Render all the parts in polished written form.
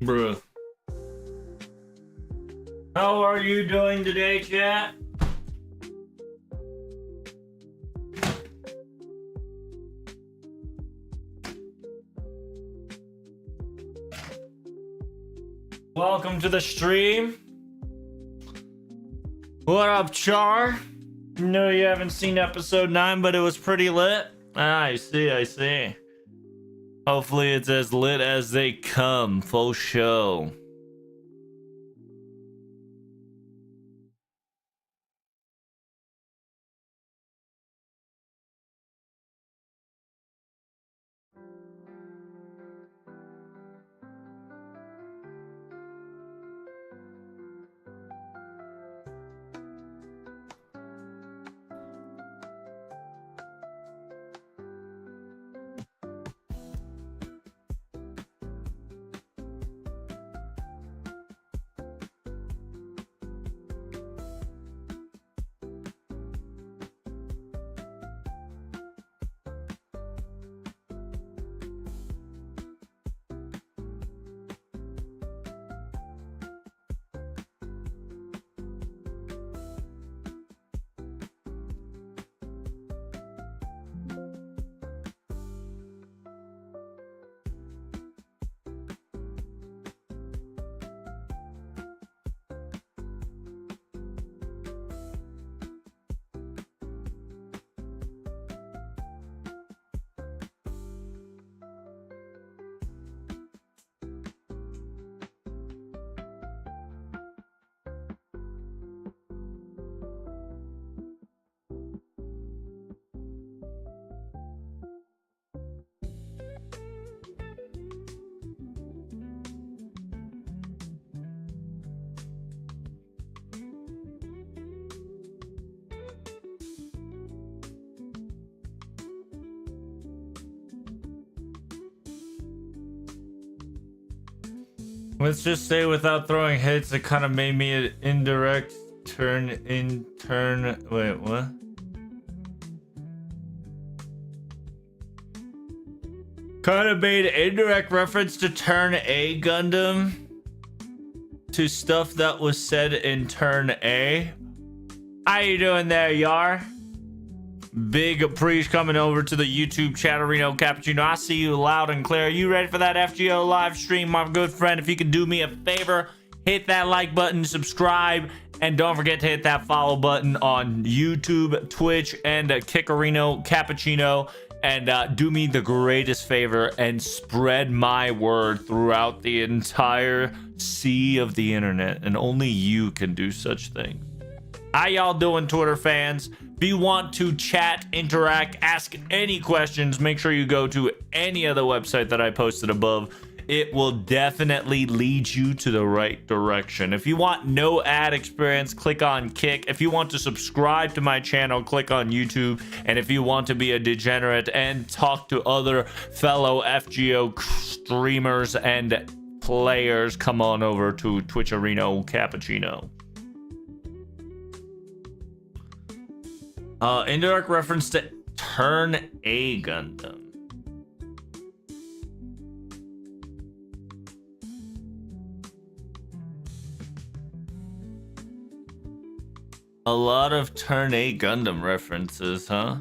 Bruh. How are you doing today, chat? Welcome to the stream. What up, Char? No, you haven't seen episode 9, but it was pretty lit. Ah, I see. Hopefully it's as lit as they come. Full show. Let's just say without throwing hits, it kind of made me an indirect wait, what? Kind of made indirect reference to Turn A Gundam to stuff that was said in Turn A. How you doing there, Yar? Big appreciate coming over to the YouTube Chatterino Cappuccino. I see you loud and clear. Are you ready for that FGO live stream, my good friend? If you can do me a favor, hit that like button, subscribe, and don't forget to hit that follow button on YouTube, Twitch, and Kickerino Cappuccino. And do me the greatest favor and spread my word throughout the entire sea of the internet. And only you can do such things. How y'all doing, Twitter fans? If you want to chat, interact, ask any questions, make sure you go to any other website that I posted above. It will definitely lead you to the right direction. If you want no ad experience, click on Kick. If you want to subscribe to my channel, click on YouTube. And if you want to be a degenerate and talk to other fellow FGO streamers and players, come on over to Twitch Arena Cappuccino. Indirect reference to Turn A Gundam. A lot of Turn A Gundam references, huh?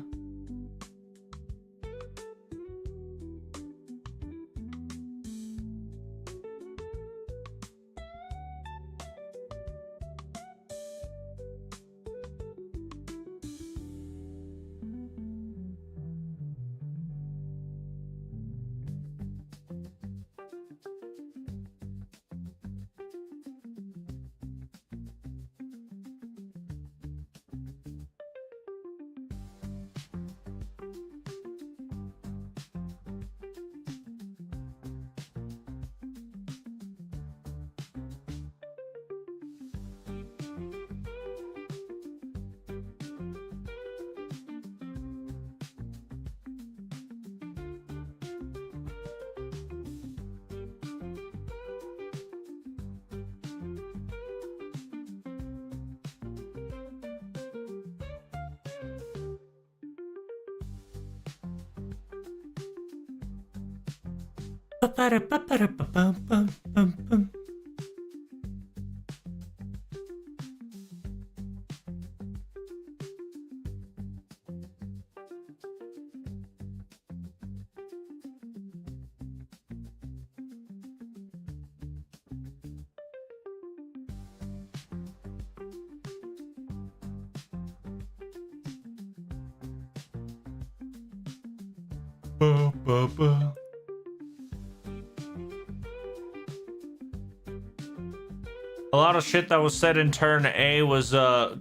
A lot of shit that was said in turn A was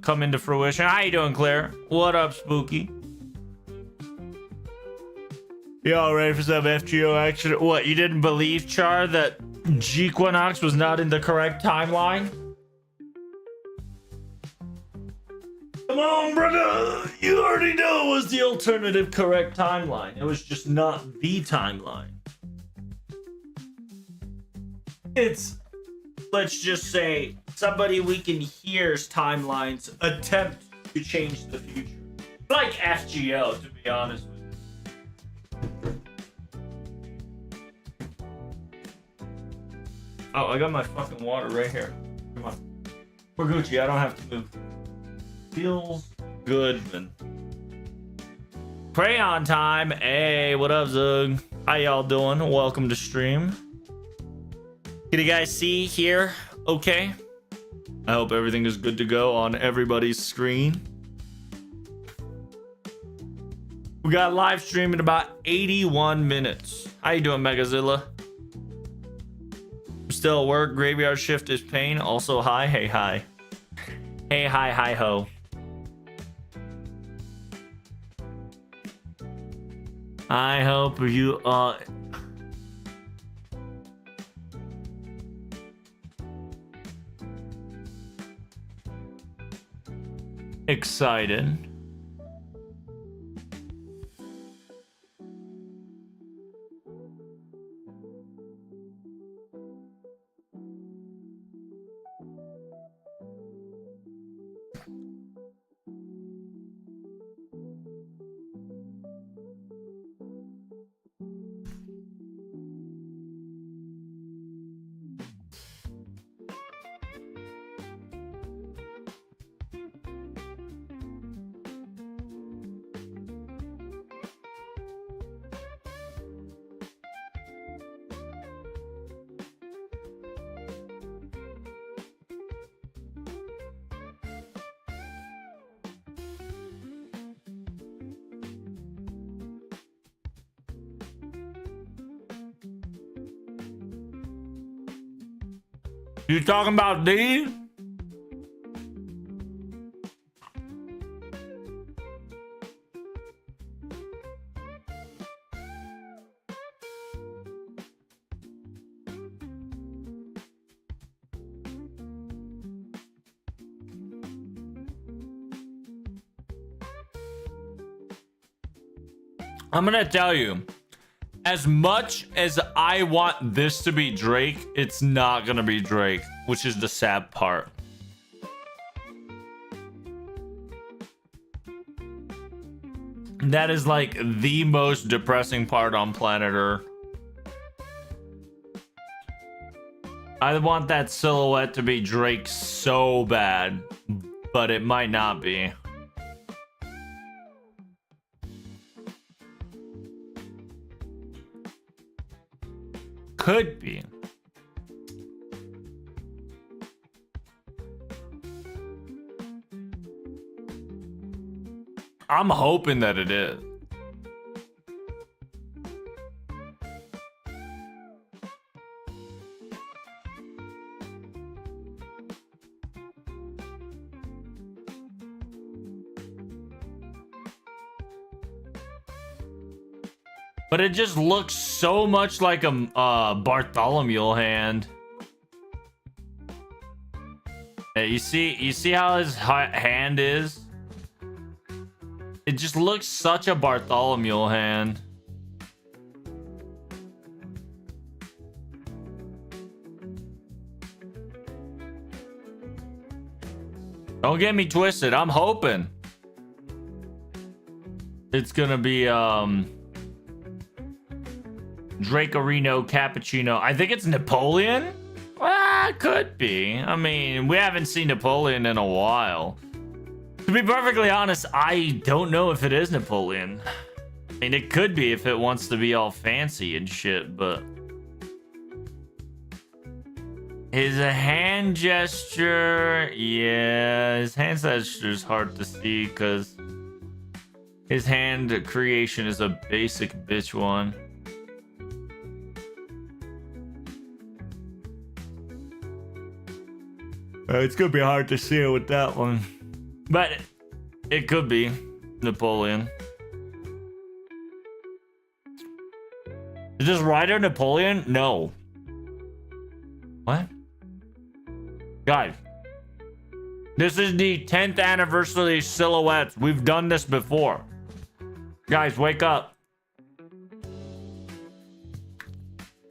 come into fruition. How you doing, Claire? What up, Spooky? Y'all ready for some FGO action? What, you didn't believe, Char, that G-Quinox was not in the correct timeline? Come on, brother! You already know it was the alternative correct timeline. It was just not the timeline. It's, let's just say, somebody we can hear's timelines attempt to change the future. Like FGO, to be honest with you. Oh, I got my fucking water right here. Come on. We're Gucci, I don't have to move. Feels good, man. Crayon time. Hey, what up, Zug? How y'all doing? Welcome to stream. Can you guys see here? Okay. I hope everything is good to go on everybody's screen. We got live stream in about 81 minutes. How you doing, Megazilla? Still at work. Graveyard shift is pain. Also, hi. Hey, hi. Hey, hi, hi, ho. I hope you are excited. You talking about D? I'm gonna tell you, as much as I want this to be Drake, it's not gonna be Drake, which is the sad part. That is like the most depressing part on planet Earth. I want that silhouette to be Drake so bad, but it might not be. Could be. I'm hoping that it is. But it just looks so much like a Bartholomew hand. Hey, you see how his hand is? It just looks such a Bartholomew hand. Don't get me twisted. I'm hoping it's gonna be Dracarino Cappuccino. I think it's Napoleon? Could be. I mean, we haven't seen Napoleon in a while. To be perfectly honest, I don't know if it is Napoleon. I mean, it could be if it wants to be all fancy and shit, but... His hand gesture... Yeah, his hand gesture is hard to see because... His hand creation is a basic bitch one. It's gonna be hard to see it with that one. But it could be Napoleon. Is this Rider Napoleon? No. What? Guys. This is the 10th anniversary silhouettes. We've done this before. Guys, wake up.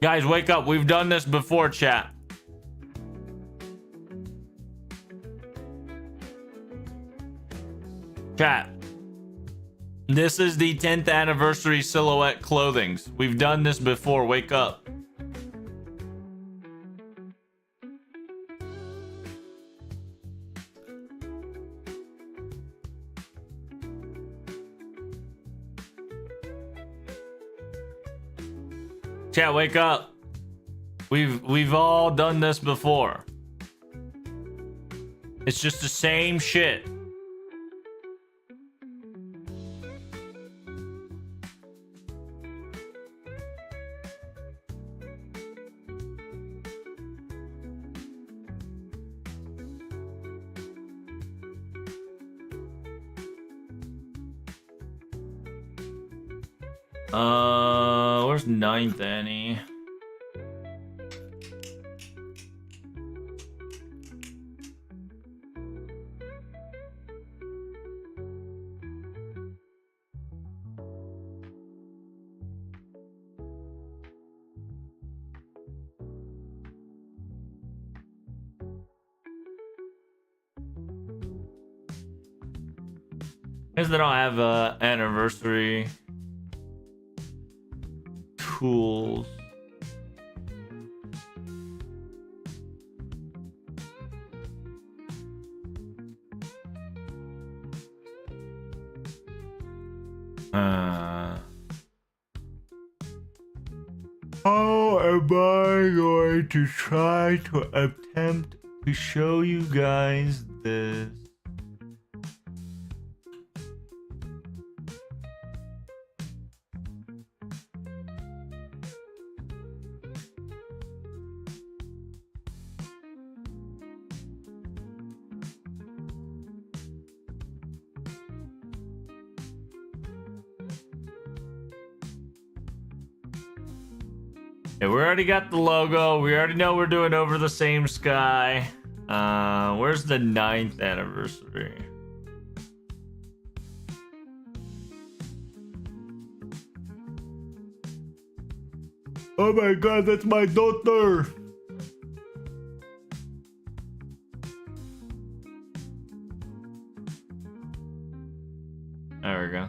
Guys, wake up. We've done this before, chat. Chat. This is the 10th anniversary silhouette clothings. We've done this before. Wake up. Chat, wake up. We've all done this before. It's just the same shit. Where's 9th Annie? Guess they don't have anniversary tools. How am I going to try to attempt to show you guys this? Yeah, we already got the logo. We already know we're doing Over the Same Sky. Where's the 9th anniversary? Oh my god, that's my daughter! There we go.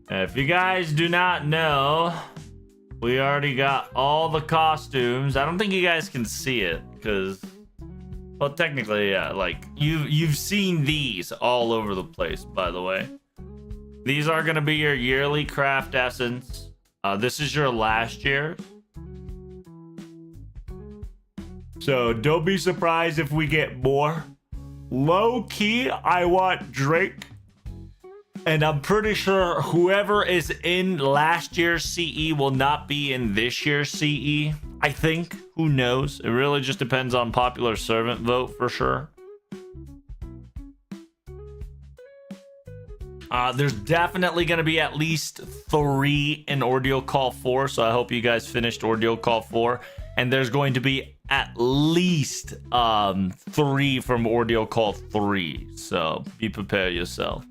If you guys do not know, we already got all the costumes. I don't think you guys can see it because, well, technically, yeah, like you've seen these all over the place, by the way. These are gonna be your yearly craft essence. This is your last year. So don't be surprised if we get more. Low key, I want Drake. And I'm pretty sure whoever is in last year's CE will not be in this year's CE. I think. Who knows? It really just depends on popular servant vote for sure. There's definitely going to be at least 3 in Ordeal Call 4. So I hope you guys finished Ordeal Call 4. And there's going to be at least 3 from Ordeal Call 3. So be prepared yourself.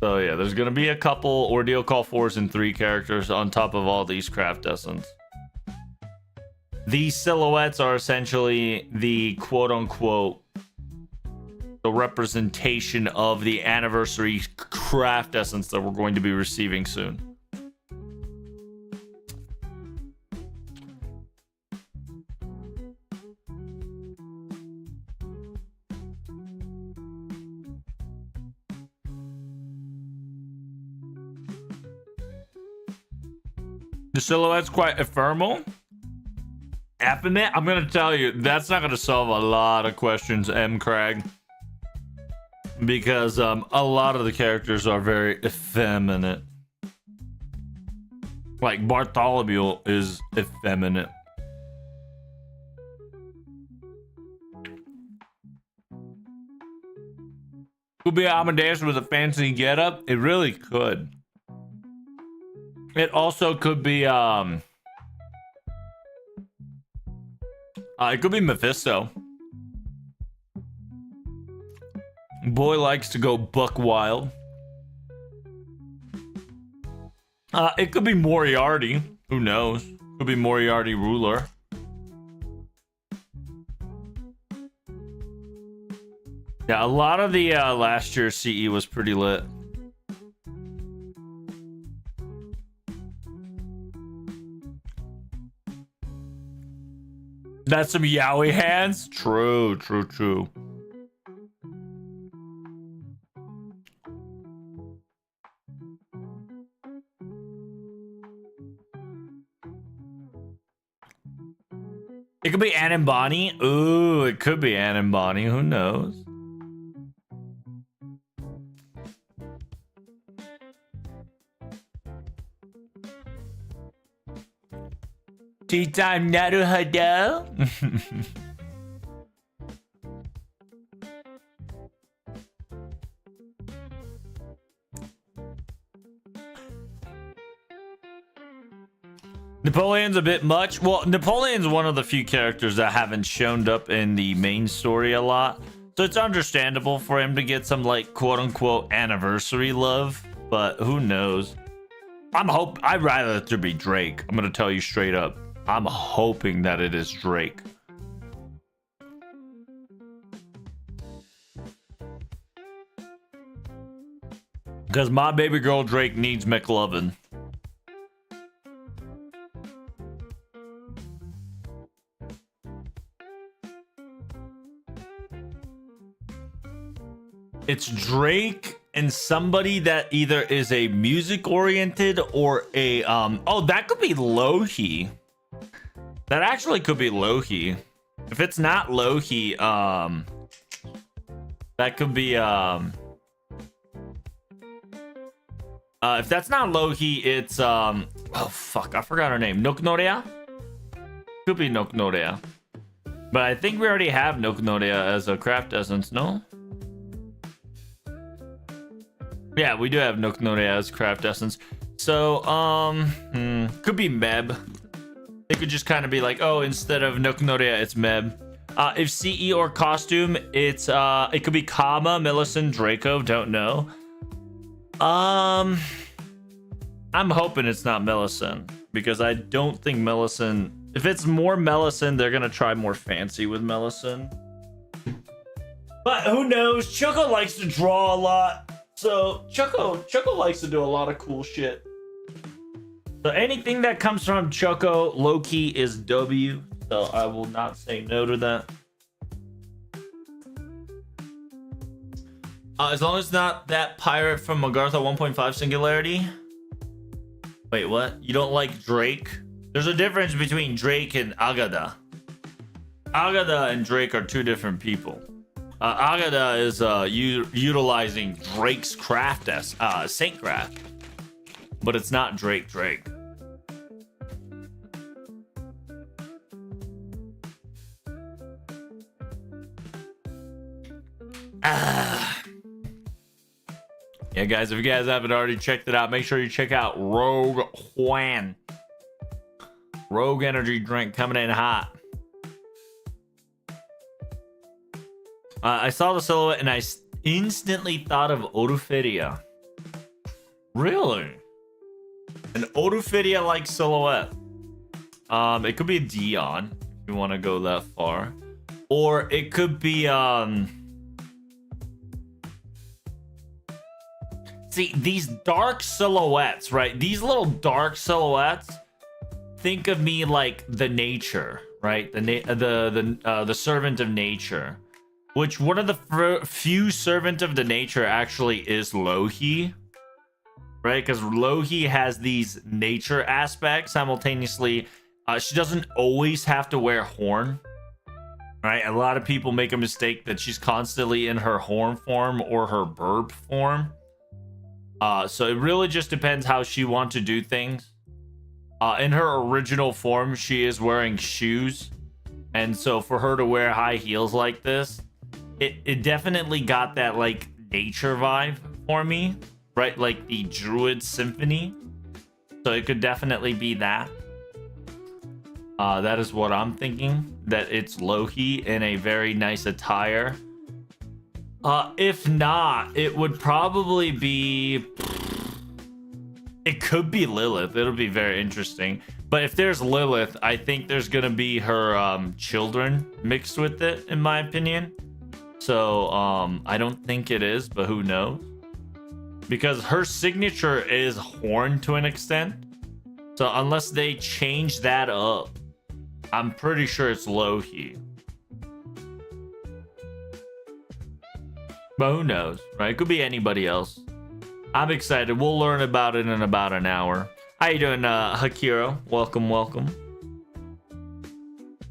So yeah, there's gonna be a couple Ordeal Call 4s and 3 characters on top of all these craft essence. These silhouettes are essentially the quote-unquote the representation of the anniversary craft essence that we're going to be receiving soon. The silhouette's quite ephemeral. Effeminate? I'm gonna tell you, that's not gonna solve a lot of questions, M. Crag. Because a lot of the characters are very effeminate. Like Bartholomew is effeminate. Could be Amadeus with a fancy getup. It really could. It also could be it could be Mephisto. Boy likes to go buck wild. It could be Moriarty. Who knows? Could be Moriarty ruler. Yeah, a lot of the last year's CE was pretty lit. That's some yaoi hands? True, true, true. It could be Ann and Bonnie. Ooh, it could be Ann and Bonnie. Who knows? Tea time, Naruhodo. Napoleon's a bit much. Well, Napoleon's one of the few characters that haven't shown up in the main story a lot. So it's understandable for him to get some, like, quote-unquote anniversary love. But who knows? I'd rather it to be Drake. I'm going to tell you straight up. I'm hoping that it is Drake. Because my baby girl Drake needs McLovin. It's Drake and somebody that either is a music oriented or a oh, that could be Lohi. That actually could be Lohi. If it's not Lohi, that could be if that's not Lohi, it's oh fuck, I forgot her name. Noknorea? Could be Noknorea. But I think we already have Noknorea as a craft essence, no? Yeah, we do have Noknorea as craft essence. So, could be Meb. It could just kind of be like, oh, instead of Noknorea, it's Meb. If CE or costume, it's it could be Kama, Millicent, Draco, don't know. I'm hoping it's not Millicent, because I don't think Millicent, if it's more Millicent, they're gonna try more fancy with Millicent. But who knows? Choco likes to draw a lot. So Choco likes to do a lot of cool shit. So anything that comes from Choco, low-key is W. So I will not say no to that. As long as it's not that pirate from Magartha 1.5 Singularity. Wait, what? You don't like Drake? There's a difference between Drake and Agada. Agada and Drake are two different people. Agada is utilizing Drake's craft as Saintcraft, but it's not Drake. Yeah, guys, if you guys haven't already checked it out, make sure you check out Rogue Juan. Rogue energy drink coming in hot. I saw the silhouette and I instantly thought of Oruferia. Really? An Oruferia-like silhouette. It could be Dion, if you want to go that far. Or it could be, See, these dark silhouettes, right? These little dark silhouettes, think of me like the nature, right? The servant of nature, which one of the few servant of the nature actually is Lohi, right? Because Lohi has these nature aspects simultaneously. She doesn't always have to wear horn, right? A lot of people make a mistake that she's constantly in her horn form or her bird form. So it really just depends how she wants to do things. In her original form, she is wearing shoes. And so for her to wear high heels like this, it definitely got that like nature vibe for me, right? Like the Druid Symphony. So it could definitely be that. That is what I'm thinking, that it's Loki in a very nice attire. If not, it would probably be... It could be Lilith. It'll be very interesting. But if there's Lilith, I think there's going to be her children mixed with it, in my opinion. So I don't think it is, but who knows? Because her signature is horn to an extent. So unless they change that up, I'm pretty sure it's Loki. But who knows, right? It could be anybody else. I'm excited. We'll learn about it in about an hour. How you doing, Hakiro? Welcome, welcome.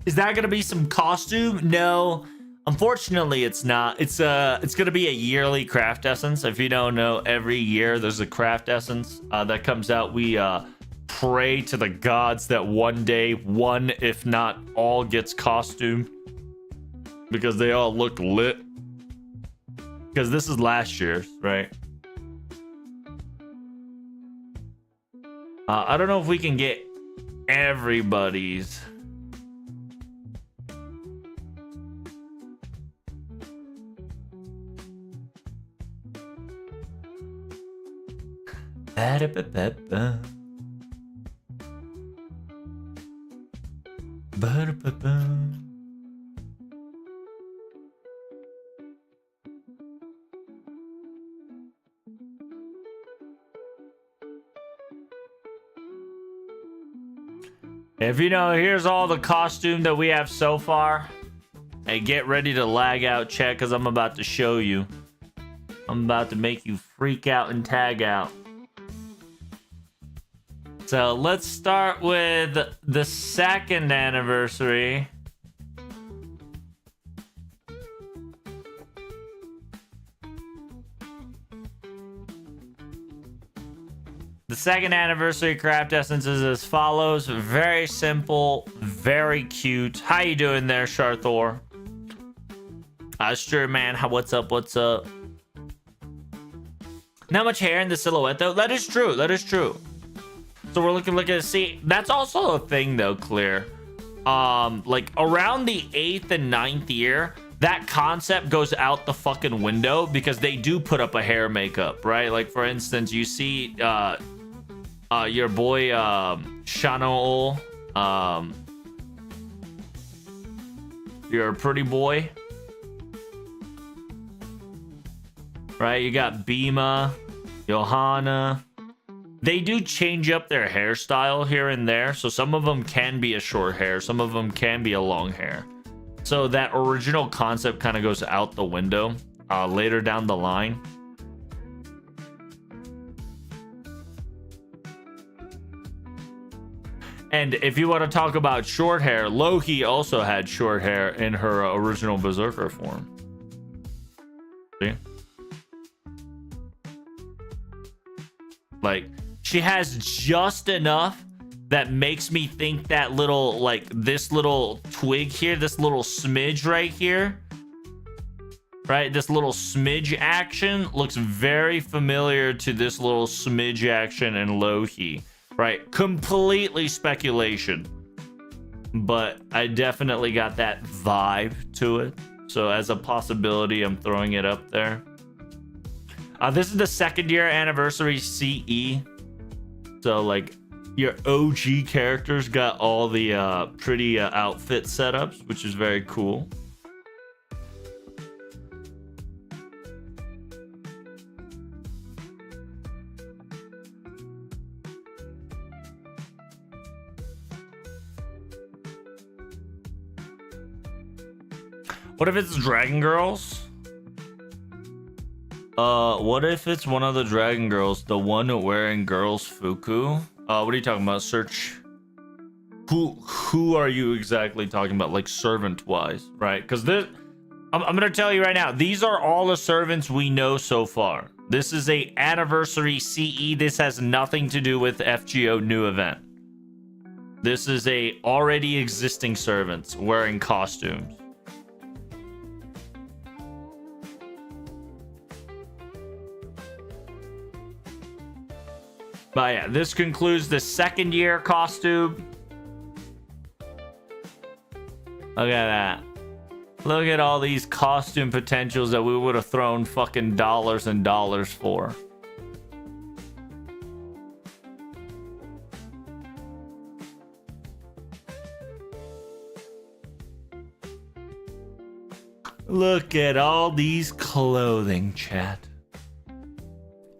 Is that gonna be some costume? No, unfortunately, it's not. It's gonna be a yearly craft essence. If you don't know, every year there's a craft essence that comes out. We pray to the gods that one day, one if not all, gets costumed because they all look lit. Because this is last year's, right? I don't know if we can get everybody's. Ba-da-ba-ba-ba. Ba-da-ba-ba. If you know, here's all the costume that we have so far. Hey, get ready to lag out, chat, because I'm about to show you. I'm about to make you freak out and tag out. So let's start with the second anniversary. The second anniversary craft essence is as follows. Very simple, very cute. How you doing there, Sharthor? Sure, man. What's up? What's up? Not much hair in the silhouette, though. That is true. That is true. So we're looking to see. That's also a thing, though, Clear. Like around the 8th and 9th year, that concept goes out the fucking window because they do put up a hair makeup, right? Like, for instance, you see your boy Shano, your pretty boy, right? You got Bima, Johanna. They do change up their hairstyle here and there, so some of them can be a short hair, some of them can be a long hair. So that original concept kind of goes out the window later down the line. And if you want to talk about short hair, Loki also had short hair in her original Berserker form. See? Like, she has just enough that makes me think that little, like, this little twig here, this little smidge right here, right? This little smidge action looks very familiar to this little smidge action in Loki, right? Completely speculation, but I definitely got that vibe to it. So as a possibility, I'm throwing it up there. This is the 2nd year anniversary CE. So, like, your OG characters got all the pretty outfit setups, which is very cool. What if it's Dragon Girls? What if it's one of the Dragon Girls, the one wearing girls Fuku? What are you talking about? Search. Who are you exactly talking about? Like servant wise, right? Because this, I'm gonna tell you right now, these are all the servants we know so far. This is a anniversary CE. This has nothing to do with FGO new event. This is a already existing servants wearing costumes. But yeah, this concludes the second year costume. Look at that. Look at all these costume potentials that we would have thrown fucking dollars and dollars for. Look at all these clothing, chat.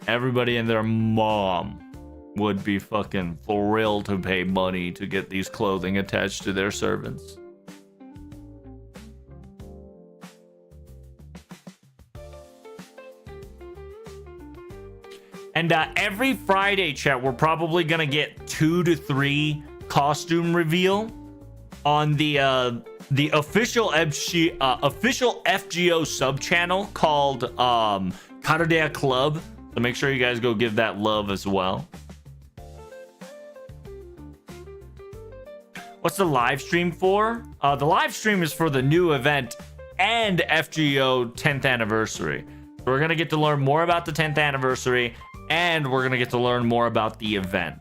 Everybody and their mom would be fucking thrilled to pay money to get these clothing attached to their servants. And every Friday, chat, we're probably gonna get 2 to 3 costume reveal on the official FGO sub channel called Karadea Club. So make sure you guys go give that love as well. What's the live stream for? The live stream is for the new event and FGO 10th anniversary. So we're gonna get to learn more about the 10th anniversary, and we're gonna get to learn more about the event.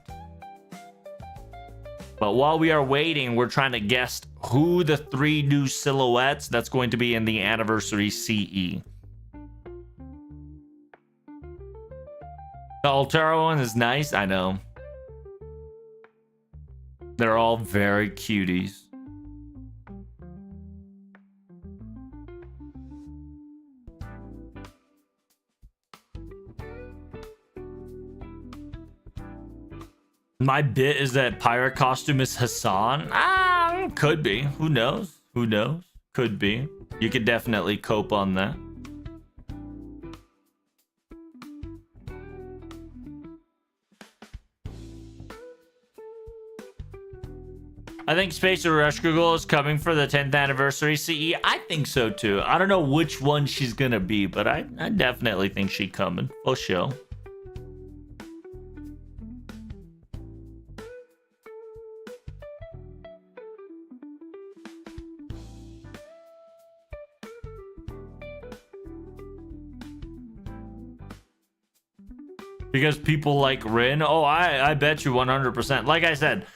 But while we are waiting, we're trying to guess who the 3 new silhouettes that's going to be in the anniversary CE. The Altera one is nice, I know. They're all very cuties. My bit is that pirate costume is Hassan. Could be. Who knows? Who knows? Could be. You could definitely cope on that. I think Space Ereshkigal is coming for the 10th anniversary CE. I think so too. I don't know which one she's gonna be, but I definitely think she's coming. For sure. Because people like Rin? Oh, I bet you 100%. Like I said,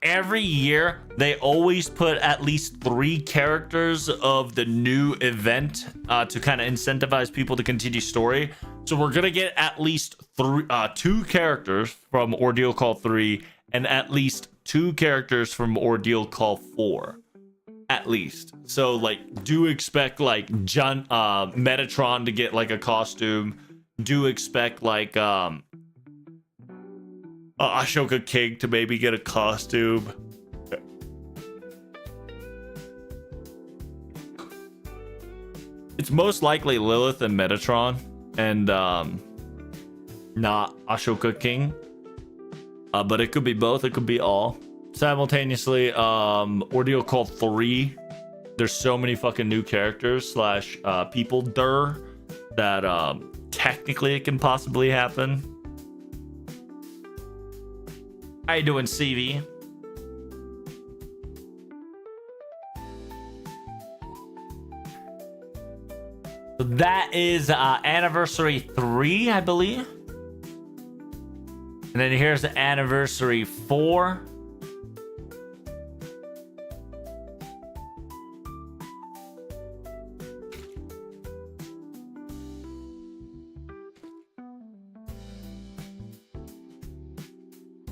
every year they always put at least 3 characters of the new event to kind of incentivize people to continue story. So we're gonna get at least 2 characters from Ordeal Call 3 and at least 2 characters from Ordeal Call 4. At least. So like, do expect like Metatron to get like a costume. Do expect like Ashoka King to maybe get a costume. It's most likely Lilith and Metatron, and not Ashoka King. But it could be both. It could be all simultaneously. Ordeal Call 3. There's so many fucking new characters slash people that technically it can possibly happen. How you doing, CV? So that is anniversary 3, I believe. And then here's the anniversary 4.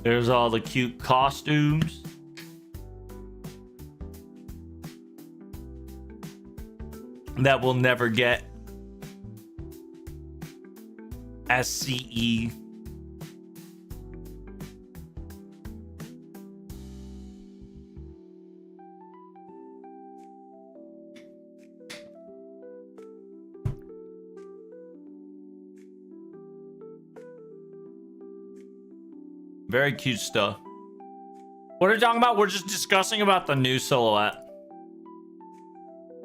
There's all the cute costumes. That we'll never get as CE. Very cute stuff. What are we talking about? We're just discussing about the new silhouette.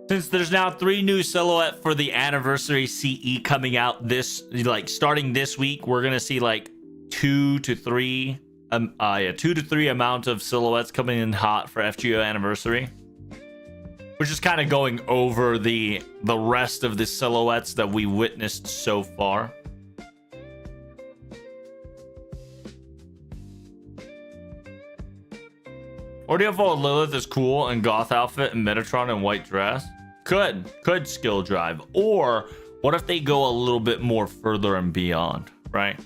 Since there's now 3 new silhouette for the anniversary CE coming out this, like, starting this week, we're gonna see like 2 to 3 amount of silhouettes coming in hot for FGO anniversary. We're just kind of going over the rest of the silhouettes that we witnessed so far. Ordeal Lilith is cool in goth outfit and Metatron in white dress. Could skill drive. Or what if they go a little bit more further and beyond, right?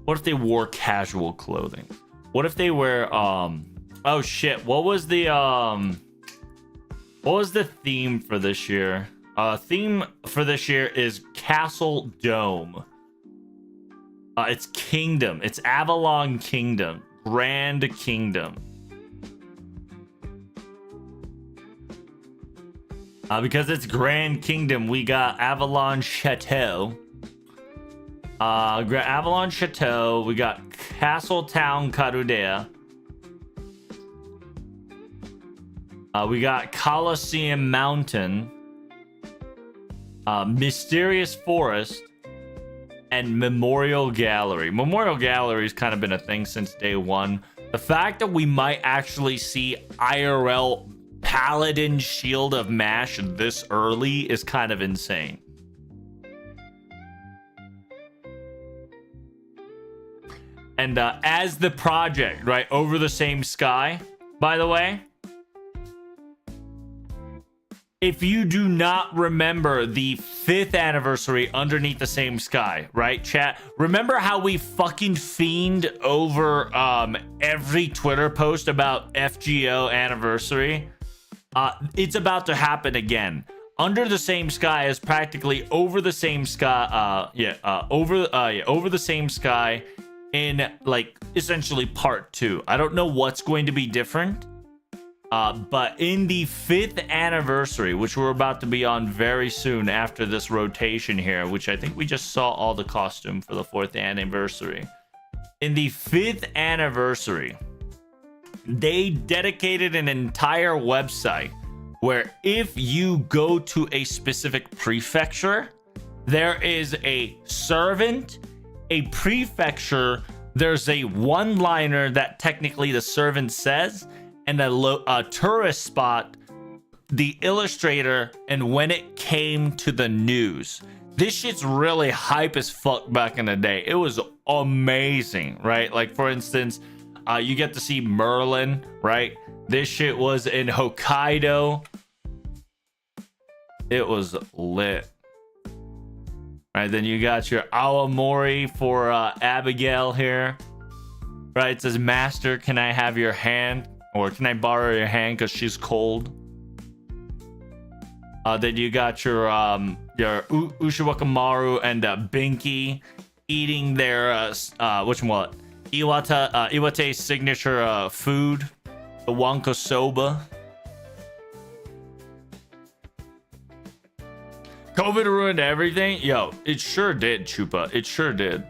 What if they wore casual clothing? What if they wear oh shit, what was the theme for this year? Theme for this year is Castle Dome. It's Kingdom. It's Avalon Kingdom. Grand Kingdom. Because it's Grand Kingdom, we got Avalon Chateau. Avalon Chateau. We got Castle Town Karudea. We got Colosseum Mountain. Mysterious Forest. And Memorial Gallery. Memorial Gallery's kind of been a thing since day one. The fact that we might actually see IRL Paladin Shield of MASH this early is kind of insane. And as the project, right, Over the Same Sky, by the way, if you do not remember the 5th anniversary Underneath the Same Sky, right, chat? Remember how we fucking fiend over every Twitter post about FGO anniversary? It's about to happen again. Under the Same Sky is practically Over the Same Sky. Over the Same Sky in, like, essentially part 2. I don't know what's going to be different. But in the 5th anniversary, which we're about to be on very soon after this rotation here, which I think we just saw all the costume for the 4th anniversary. In the 5th anniversary, they dedicated an entire website where if you go to a specific prefecture, there is a servant, a prefecture, there's a one-liner that technically the servant says, and a tourist spot, the illustrator, and when it came to the news. This shit's really hype as fuck back in the day. It was amazing, right? Like, for instance, you get to see Merlin, right? This shit was in Hokkaido. It was lit. Right, then you got your Awamori for Abigail here. Right, it says, Master, can I have your hand? Or can I borrow your hand because she's cold? Then you got your Ushiwakamaru and Binky eating their Iwate's signature food, the Wonka Soba. COVID ruined everything. Yo, it sure did, Chupa. It sure did.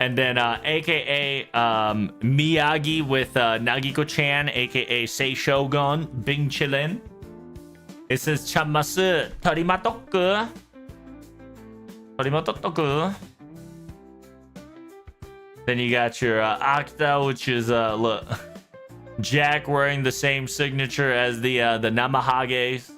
And then aka Miyagi with Nagiko-chan, aka Sei Shogun, Bing Chillin. It says Chamasu Tarimatoku. Tarimatoku. Then you got your Akta, which is look, Jack wearing the same signature as the Namahages.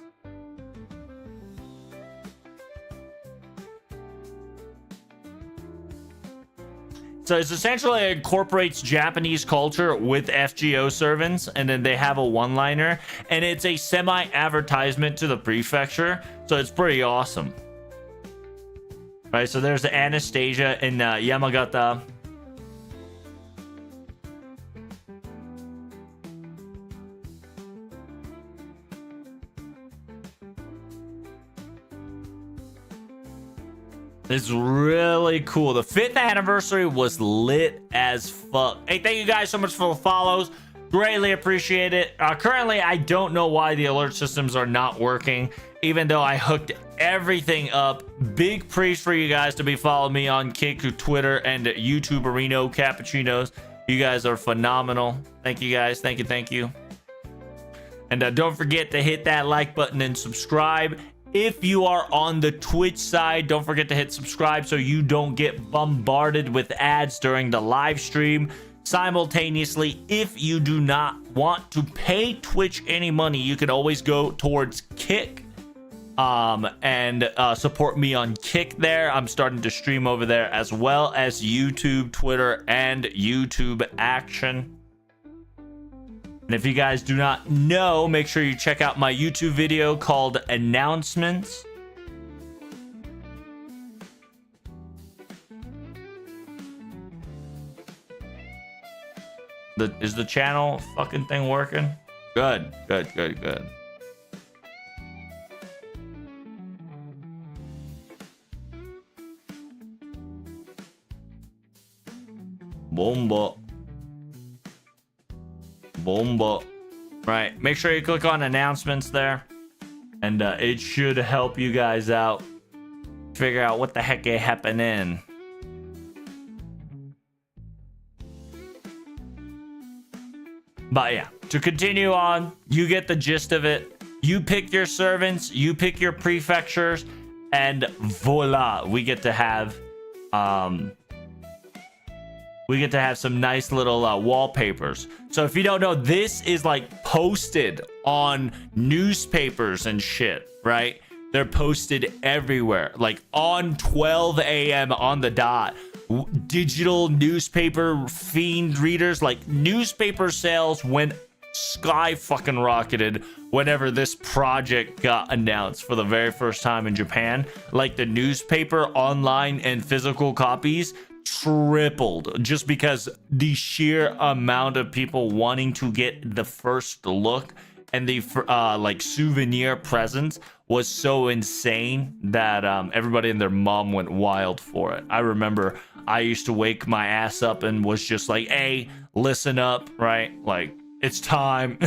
So it's essentially incorporates Japanese culture with FGO servants, and then they have a one-liner, and it's a semi-advertisement to the prefecture, so it's pretty awesome. Right, so there's the Anastasia in Yamagata. It's really cool. The 5th anniversary was lit as fuck. Hey, thank you guys so much for the follows. Greatly appreciate it. Currently, I don't know why the alert systems are not working, even though I hooked everything up. Big praise for you guys to be following me on Kick, Twitter, and YouTube, Reno Cappuccinos. You guys are phenomenal. Thank you guys. Thank you. Thank you. And don't forget to hit that like button and subscribe. If you are on the Twitch side, don't forget to hit subscribe so you don't get bombarded with ads during the live stream. Simultaneously, if you do not want to pay Twitch any money, you can always go towards Kick and support me on Kick there. I'm starting to stream over there, as well as YouTube, Twitter, and YouTube Action. And if you guys do not know, make sure you check out my YouTube video called Announcements. Is the channel fucking thing working? Good. Bomba. Right, make sure you click on announcements there, and it should help you guys out figure out what the heck is happening. But yeah, to continue on, you get the gist of it. You pick your servants, you pick your prefectures, and voila, we get to have some nice little wallpapers. So if you don't know, this is like posted on newspapers and shit, right? They're posted everywhere, like on 12 a.m. on the dot. Digital newspaper fiend readers, like newspaper sales went sky fucking rocketed whenever this project got announced for the very first time in Japan. Like the newspaper online and physical copies tripled just because the sheer amount of people wanting to get the first look and the like souvenir presents was so insane that everybody and their mom went wild for it. I remember I used to wake my ass up and was just like, hey, listen up, right? Like, it's time.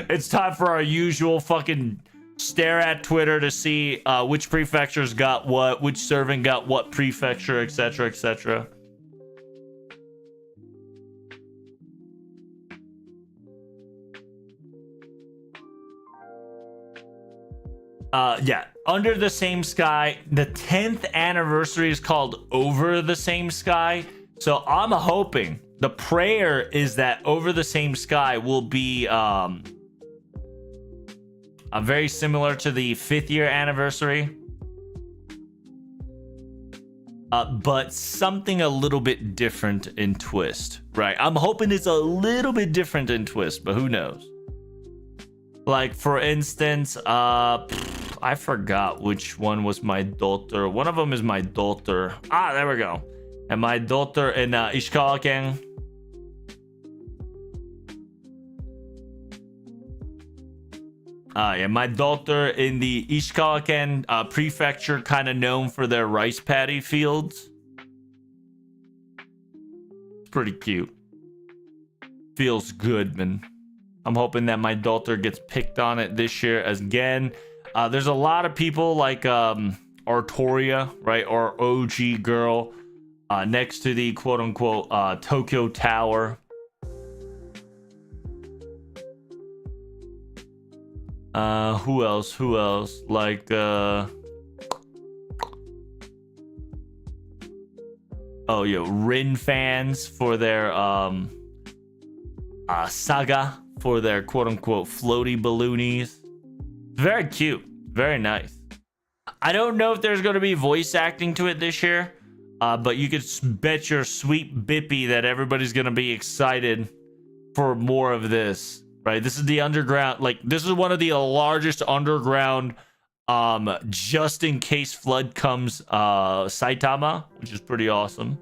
It's time for our usual fucking stare at Twitter to see which prefectures got what, which servant got what prefecture, etc., etc. Yeah, Under the Same Sky. The 10th anniversary is called Over the Same Sky. So I'm hoping, the prayer is that Over the Same Sky will be very similar to the 5th year anniversary. But something a little bit different in twist, right? I'm hoping it's a little bit different in twist, but who knows? Like, for instance, I forgot which one was my daughter. One of them is my daughter. Ah, there we go. And my daughter in Ishikawa-ken. Yeah, my daughter in the Ishikawa-ken prefecture, kind of known for their rice paddy fields. It's pretty cute. Feels good, man. I'm hoping that my daughter gets picked on it this year as again. There's a lot of people like Artoria, right? Our OG girl next to the quote-unquote Tokyo Tower. Who else? Like, oh, yeah, Rin fans for their Saga for their quote-unquote floaty balloonies. Very cute. Very nice. I don't know if there's going to be voice acting to it this year, but you could bet your sweet bippy that everybody's going to be excited for more of this, right? This is the underground, like, this is one of the largest underground just in case flood comes Saitama, which is pretty awesome.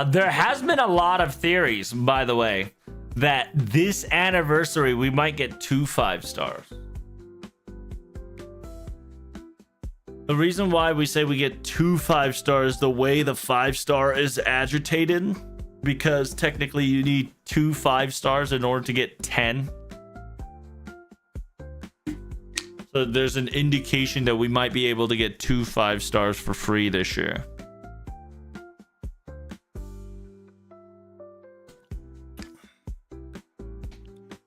There has been a lot of theories, by the way, that this anniversary we might get 2 5-stars. The reason why we say we get 2 5-stars, the way the 5-star is agitated, because technically you need 2 5-stars in order to get 10. So there's an indication that we might be able to get 2 5-stars for free this year.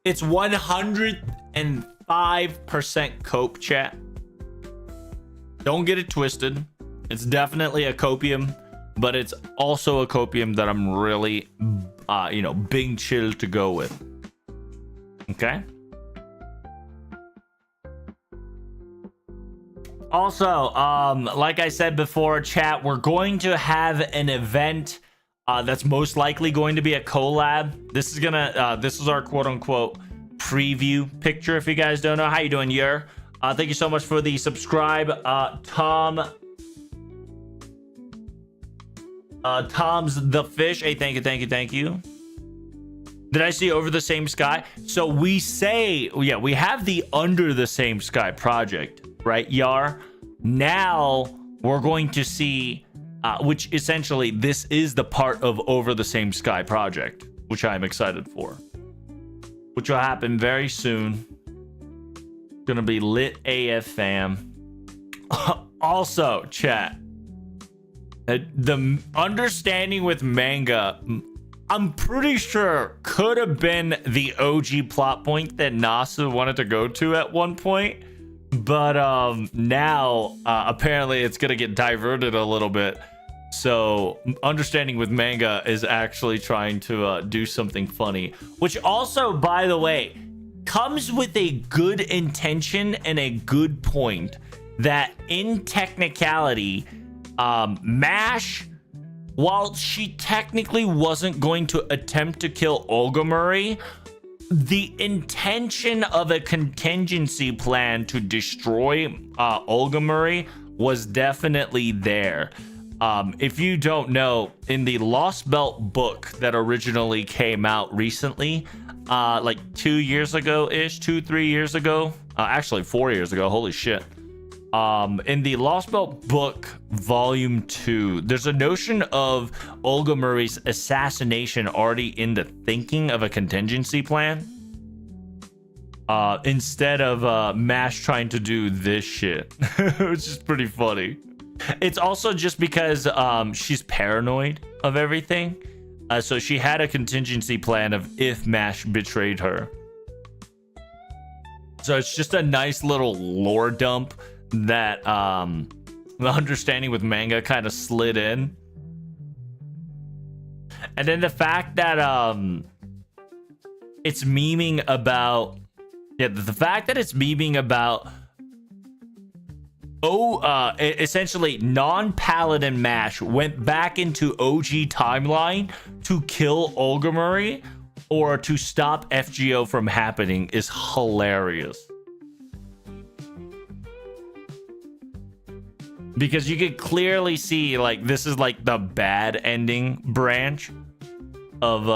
It's 105% cope, chat. Don't get it twisted. It's definitely a copium, but it's also a copium that I'm really, being chill to go with. Okay. Also, like I said before, chat, we're going to have an event that's most likely going to be a collab. This is our quote-unquote preview picture. If you guys don't know, how you doing, Yer? Thank you so much for the subscribe. Tom's the fish. Hey, thank you. Did I see Over the Same Sky? So we say, yeah, we have the Under the Same Sky project, right, Yar? Now we're going to see, which essentially this is the part of Over the Same Sky project, which I'm excited for, which will happen very soon. Gonna be lit AF, fam. Also, chat, the understanding with manga, I'm pretty sure could have been the OG plot point that NASA wanted to go to at one point, but now apparently it's gonna get diverted a little bit. So understanding with manga is actually trying to do something funny, which also, by the way, comes with a good intention and a good point, that in technicality, Mash, while she technically wasn't going to attempt to kill Olga Murray, the intention of a contingency plan to destroy Olga Murray was definitely there. If you don't know, in the Lost Belt book that originally came out recently, like 2 years ago-ish, 3 years ago, actually 4 years ago, holy shit. In the Lost Belt book, volume 2, there's a notion of Olga Murray's assassination already in the thinking of a contingency plan. Instead of Mash trying to do this shit, which is pretty funny. It's also just because she's paranoid of everything. So she had a contingency plan of if Mash betrayed her. So it's just a nice little lore dump that the understanding with manga kind of slid in. And then the fact that it's memeing about, the fact that it's memeing about essentially non-paladin Mash went back into OG timeline to kill Olga Murray or to stop FGO from happening is hilarious. Because you could clearly see, like, this is like the bad ending branch of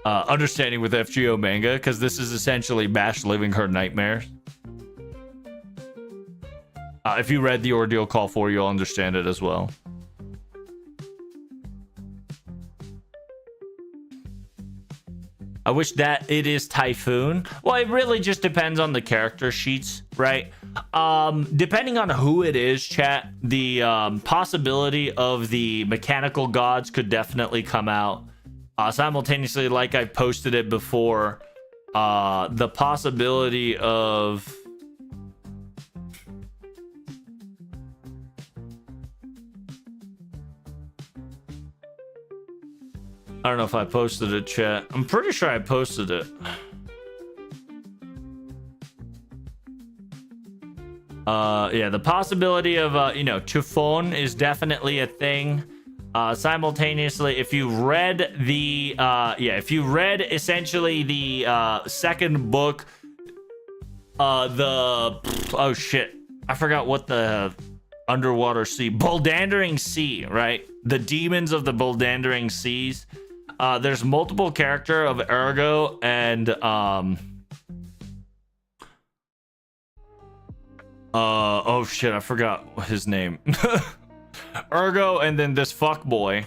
understanding with FGO manga, because this is essentially Mash living her nightmares. If you read the Ordeal Call 4, you'll understand it as well. I wish that it is Typhoon. Well, it really just depends on the character sheets, right? Depending on who it is, chat, the possibility of the mechanical gods could definitely come out. Simultaneously, like I posted it before, the possibility of... I don't know if I posted it, chat. I'm pretty sure I posted it. Yeah, the possibility of, Chiffon is definitely a thing. Simultaneously, if you read the, if you read essentially the second book, oh shit, I forgot what the underwater sea, Buldandering Sea, right? The demons of the Buldandering Seas. There's multiple character of Ergo and oh shit, I forgot his name. Ergo and then this fuckboy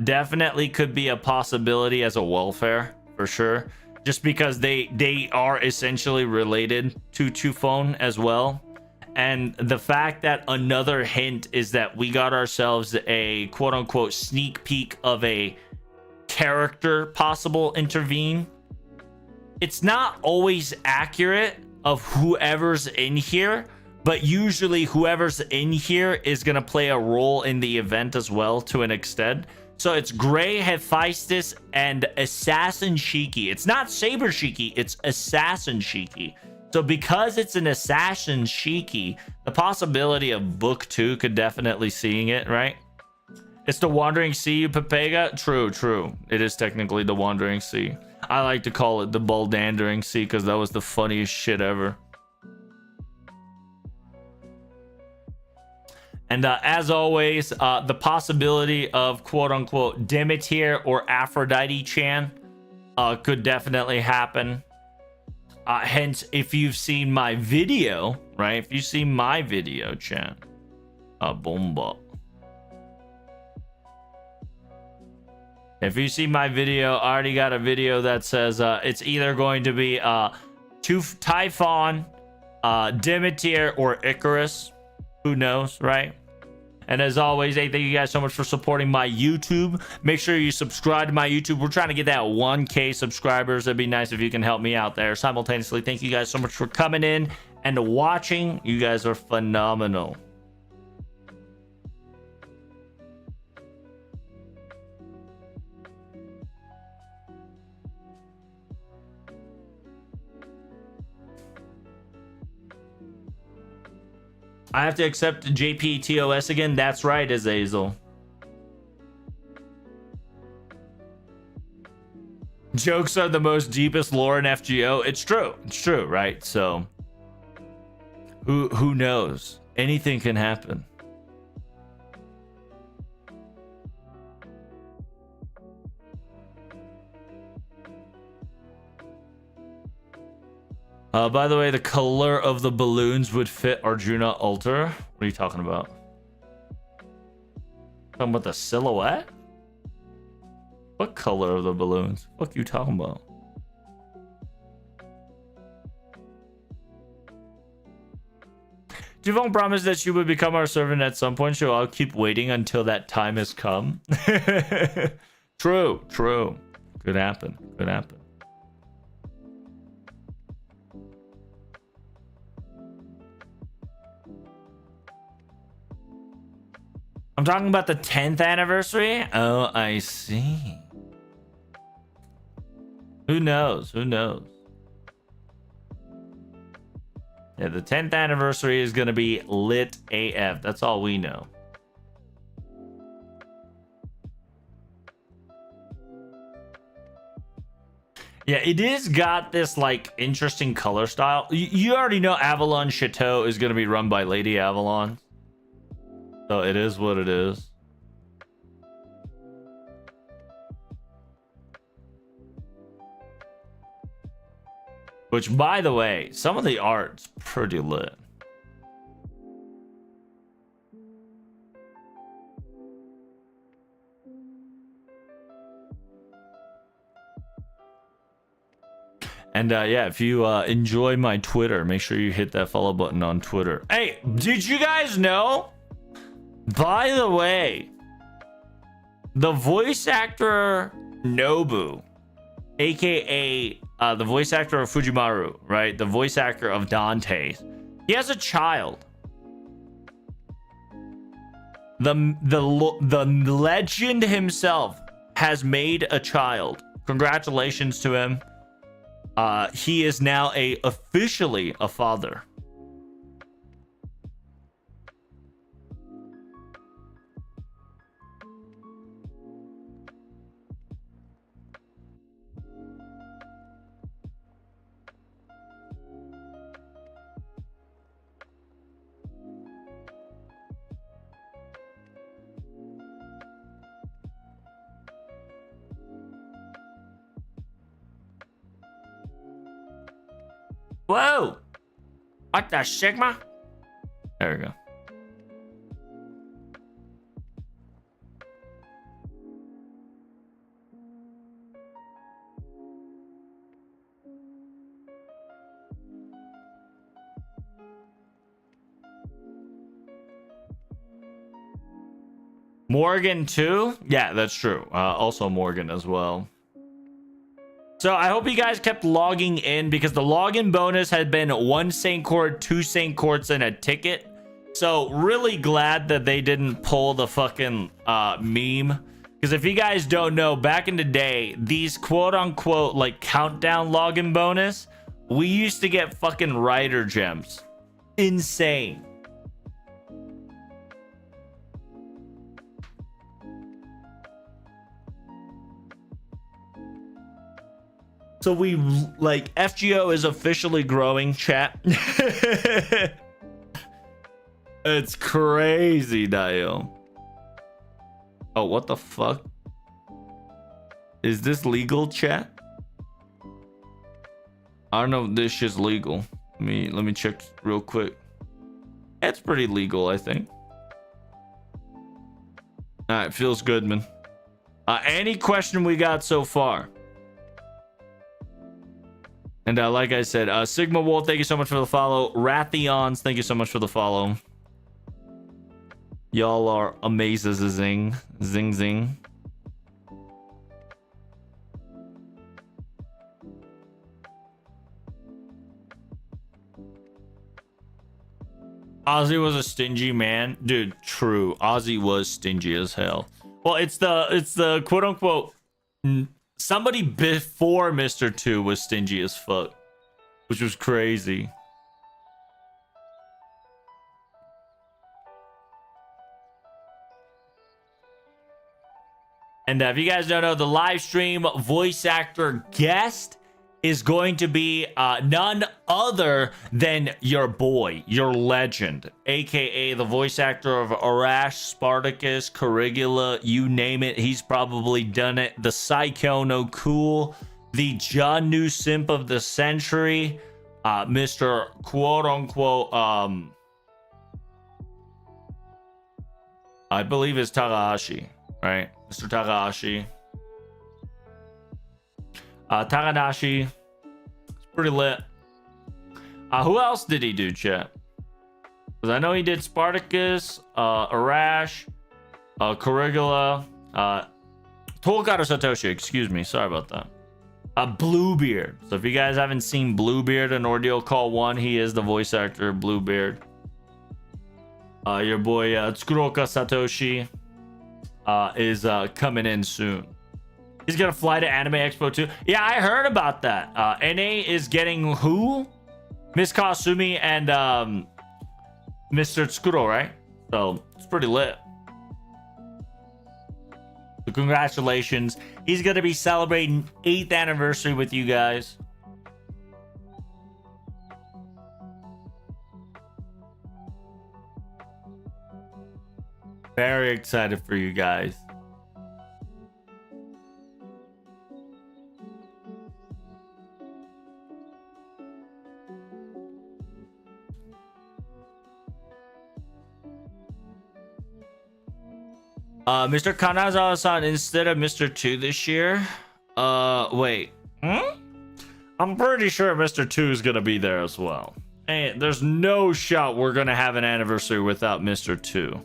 definitely could be a possibility as a welfare for sure, just because they are essentially related to Chufon as well. And the fact that another hint is that we got ourselves a quote unquote sneak peek of a character possible intervene. It's not always accurate of whoever's in here, but usually whoever's in here is going to play a role in the event as well to an extent. So it's Gray, Hephaestus, and Assassin Shiki. It's not Saber Shiki, it's Assassin Shiki. So because it's an Assassin Shiki, the possibility of Book 2 could definitely seeing it, right? It's the Wandering Sea, Pepega? True, true. It is technically the Wandering Sea. I like to call it the Buldandering Sea because that was the funniest shit ever. And as always, the possibility of quote-unquote Demeter or Aphrodite-chan could definitely happen. Hence, if you've seen my video, right? If you've seen my video, chan. Bomba. If you see my video, I already got a video that says it's either going to be Typhon, Demeter, or Icarus. Who knows, right? And as always, hey, thank you guys so much for supporting my YouTube. Make sure you subscribe to my YouTube. We're trying to get that 1K subscribers. It'd be nice if you can help me out there. Simultaneously, thank you guys so much for coming in and watching. You guys are phenomenal. I have to accept JPTOS again. That's right, Azazel. Jokes are the most deepest lore in FGO. It's true. It's true, right? So who knows? Anything can happen. By the way, the color of the balloons would fit Arjuna altar. What are you talking about? Talking about the silhouette? What color of the balloons? What are you talking about? Javon promised that she would become our servant at some point, so I'll keep waiting until that time has come. True, true. Could happen. Could happen. I'm talking about the 10th anniversary? Oh, I see. Who knows? Who knows? Yeah, the 10th anniversary is going to be lit AF. That's all we know. Yeah, it is got this like interesting color style. You already know Avalon Chateau is going to be run by Lady Avalon. So it is what it is. Which, by the way, some of the art's pretty lit. And yeah, if you enjoy my Twitter, make sure you hit that follow button on Twitter. Hey, did you guys know? By the way, the voice actor Nobu, aka the voice actor of Fujimaru, right? The voice actor of Dante, he has a child. The legend himself has made a child. Congratulations to him. He is now officially a father. Whoa! What the Sigma? There we go. Morgan too? Yeah, that's true. Also Morgan as well. So I hope you guys kept logging in because the login bonus had been 1 Saint Court, 2 Saint Courts, and a ticket. So really glad that they didn't pull the fucking meme. Because if you guys don't know, back in the day, these quote unquote like countdown login bonus, we used to get fucking rider gems. Insane. So we like FGO is officially growing, chat. It's crazy, Dio. Oh, what the fuck? Is this legal, chat? I don't know if this shit's legal. Let me check real quick. It's pretty legal, I think. Alright, feels good, man. Any question we got so far? And like I said, Sigma Wolf, thank you so much for the follow. Rathions, thank you so much for the follow. Y'all are amazing. Zing, zing. Ozzy was a stingy man. Dude, true. Ozzy was stingy as hell. Well, it's the quote unquote somebody before Mr. 2 was stingy as fuck, which was crazy. And if you guys don't know, the live stream voice actor guest is going to be none other than your boy, your legend, aka the voice actor of Arash, Spartacus, Caligula, you name it, he's probably done it. The Psycho No Cool, the John New Simp of the Century, Mr. quote unquote, I believe it's Takahashi, right? Mr. Takahashi. Takanashi. It's pretty lit. Who else did he do, chat? Because I know he did Spartacus, Arash, Caligula, Tolgato Satoshi, excuse me. Sorry about that. Bluebeard. So if you guys haven't seen Bluebeard in Ordeal Call 1, he is the voice actor of Bluebeard. Your boy Tsukuroka Satoshi is coming in soon. He's gonna fly to Anime Expo too. Yeah, I heard about that. NA is getting who? Miss Kasumi and Mr. Tsukuro, right? So it's pretty lit. So congratulations. He's gonna be celebrating 8th anniversary with you guys. Very excited for you guys. Mr. Kanazawa-san instead of Mr. 2 this year. Wait. I'm pretty sure Mr. 2 is gonna be there as well. Hey, there's no shot we're gonna have an anniversary without Mr. 2.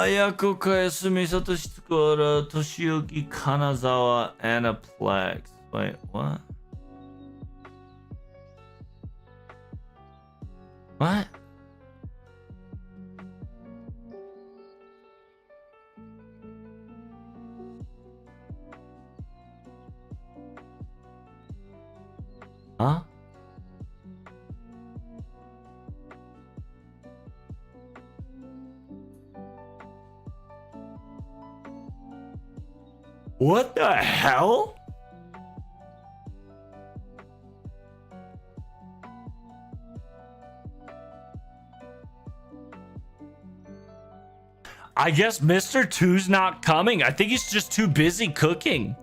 Ayako Kayasumi Satoshi Tsukura Toshiyuki Kanazawa Anaplex. Wait, what? What? Huh? What the hell? I guess Mr. 2's not coming. I think he's just too busy cooking.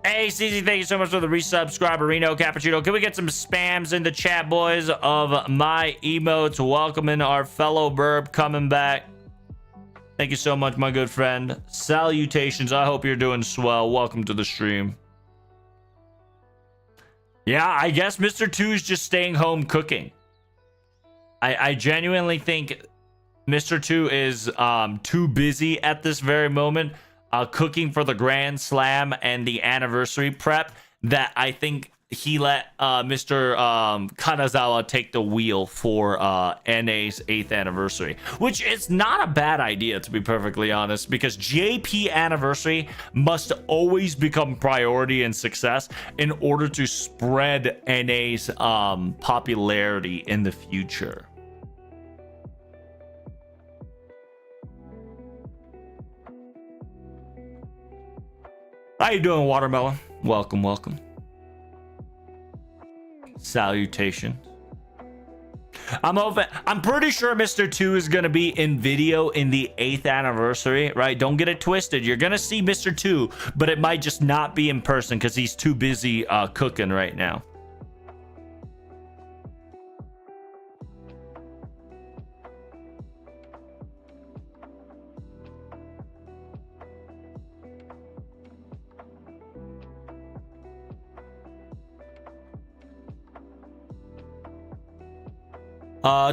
Hey, CZ, thank you so much for the resubscribe. Reno Cappuccino. Can we get some spams in the chat, boys, of my emotes welcoming our fellow burb coming back? Thank you so much, my good friend. Salutations. I hope you're doing swell. Welcome to the stream. Yeah, I guess Mr. 2 is just staying home cooking. I genuinely think Mr. 2 is too busy at this very moment cooking for the Grand Slam and the anniversary prep that I think he let Mr. Kanazawa take the wheel for NA's 8th anniversary, which is not a bad idea, to be perfectly honest, because JP anniversary must always become priority and success in order to spread NA's popularity in the future. How you doing, Watermelon? Welcome, welcome. Salutation. I'm pretty sure Mr. 2 is gonna be in video in the 8th anniversary, right? Don't get it twisted. You're gonna see Mr. 2, but it might just not be in person because he's too busy cooking right now.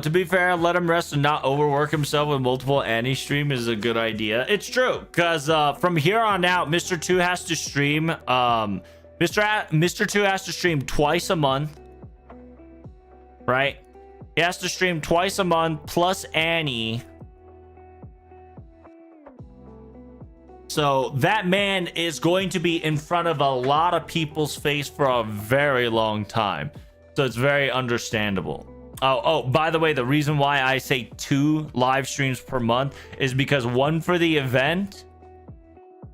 To be fair, let him rest and not overwork himself with multiple stream is a good idea. It's true, because from here on out, Mr. 2 has to stream. Mr. 2 has to stream twice a month, right? He has to stream twice a month plus Annie. So that man is going to be in front of a lot of people's face for a very long time. So it's very understandable. Oh, by the way, the reason why I say 2 live streams per month is because one for the event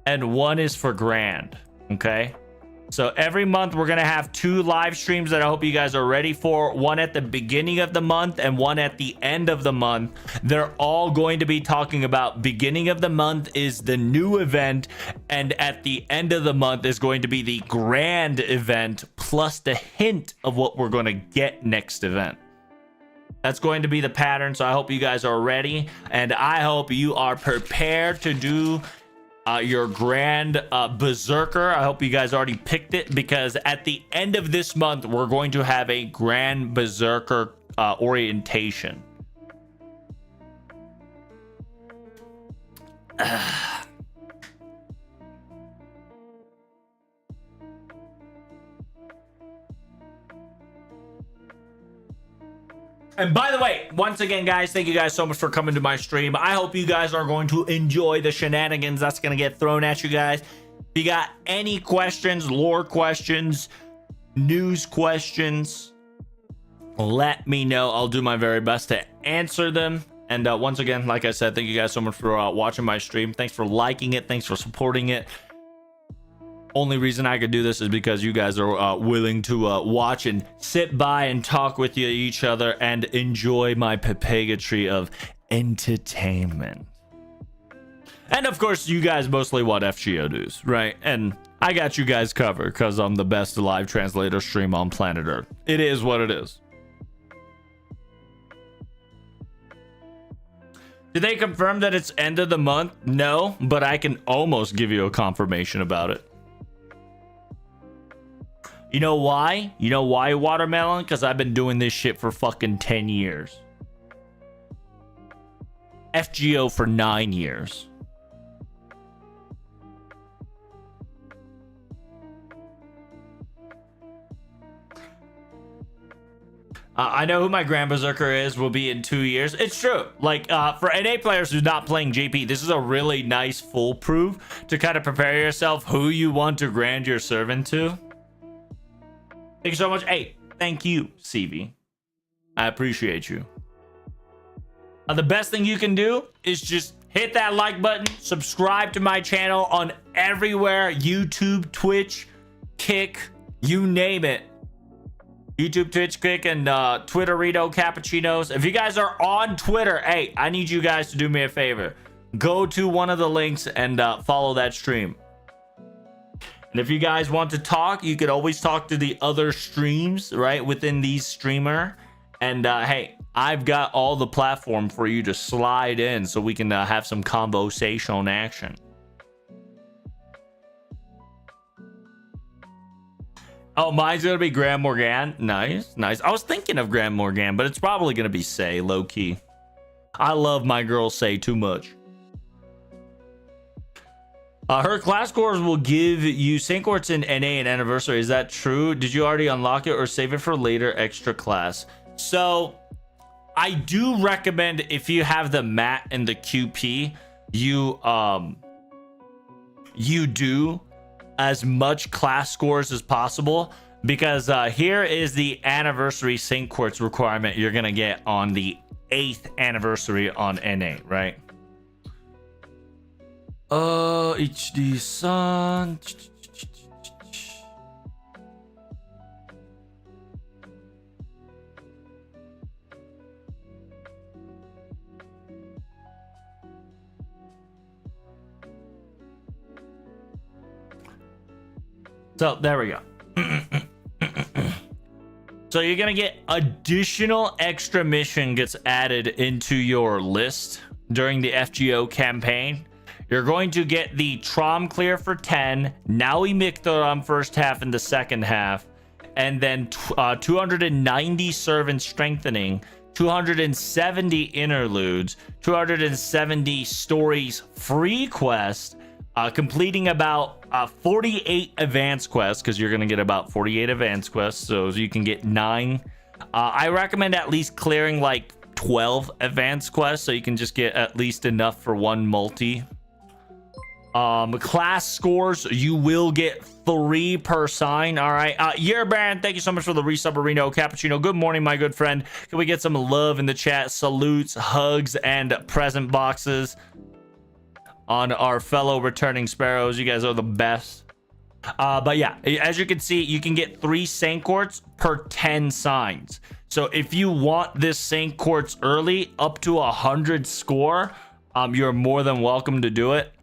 and one is for Grand. Okay. So every month we're going to have 2 live streams that I hope you guys are ready for. One at the beginning of the month and one at the end of the month. They're all going to be talking about beginning of the month is the new event. And at the end of the month is going to be the Grand event plus the hint of what we're going to get next event. That's going to be the pattern, so I hope you guys are ready, and I hope you are prepared to do your Grand Berserker. I hope you guys already picked it, because at the end of this month, we're going to have a Grand Berserker orientation. And by the way, once again, guys, thank you guys so much for coming to my stream. I hope you guys are going to enjoy the shenanigans that's going to get thrown at you guys. If you got any questions, lore questions, news questions, let me know. I'll do my very best to answer them. And once again, like I said, thank you guys so much for watching my stream. Thanks for liking it. Thanks for supporting it. Only reason I could do this is because you guys are willing to watch and sit by and talk with each other and enjoy my pepegatory of entertainment. And of course, you guys mostly want FGO news, right? And I got you guys covered because I'm the best live translator stream on planet Earth. It is what it is. Did they confirm that it's end of the month? No, but I can almost give you a confirmation about it. You know why? You know why, Watermelon? Because I've been doing this shit for fucking 10 years. FGO for 9 years. I know who my Grand Berserker is, will be in 2 years. It's true. Like, for NA players who's not playing JP, this is a really nice foolproof to kind of prepare yourself who you want to grand your servant to. Thank you so much. Hey, thank you, CV. I appreciate you. The best thing you can do is just hit that like button, subscribe to my channel on everywhere, YouTube, Twitch, Kick, you name it. YouTube, Twitch, Kick, and Twitterito Cappuccinos. If you guys are on Twitter, hey, I need you guys to do me a favor. Go to one of the links and follow that stream. And if you guys want to talk, you could always talk to the other streams, right, within these streamer. And hey, I've got all the platform for you to slide in so we can have some conversational action. Oh, mine's gonna be Grand Morgan. Nice, nice. I was thinking of Grand Morgan, but it's probably gonna be Say, low key. I love my girl Say too much. Her class scores will give you St. Quartz in NA and Anniversary. Is that true? Did you already unlock it or save it for later extra class? So I do recommend, if you have the mat and the QP, you do as much class scores as possible, because here is the Anniversary St. Quartz requirement you're gonna get on the 8th anniversary on NA, right? HD Sun. So there we go. So you're gonna get additional extra mission gets added into your list during the FGO campaign. You're going to get the Trom clear for 10, Naui Micthoram first half and the second half, and then 290 servant strengthening, 270 interludes, 270 stories free quest, completing about 48 advanced quests, because you're going to get about 48 advanced quests, so you can get 9. I recommend at least clearing like 12 advanced quests, so you can just get at least enough for one multi. Class scores, you will get 3 per sign. All right, Yearbrand, thank you so much for the resubmarino. Cappuccino, good morning, my good friend. Can we get some love in the chat? Salutes, hugs, and present boxes on our fellow returning sparrows. You guys are the best. But yeah, as you can see, you can get 3 Saint Quartz per 10 signs. So if you want this Saint Quartz early, up to 100 score, you're more than welcome to do it.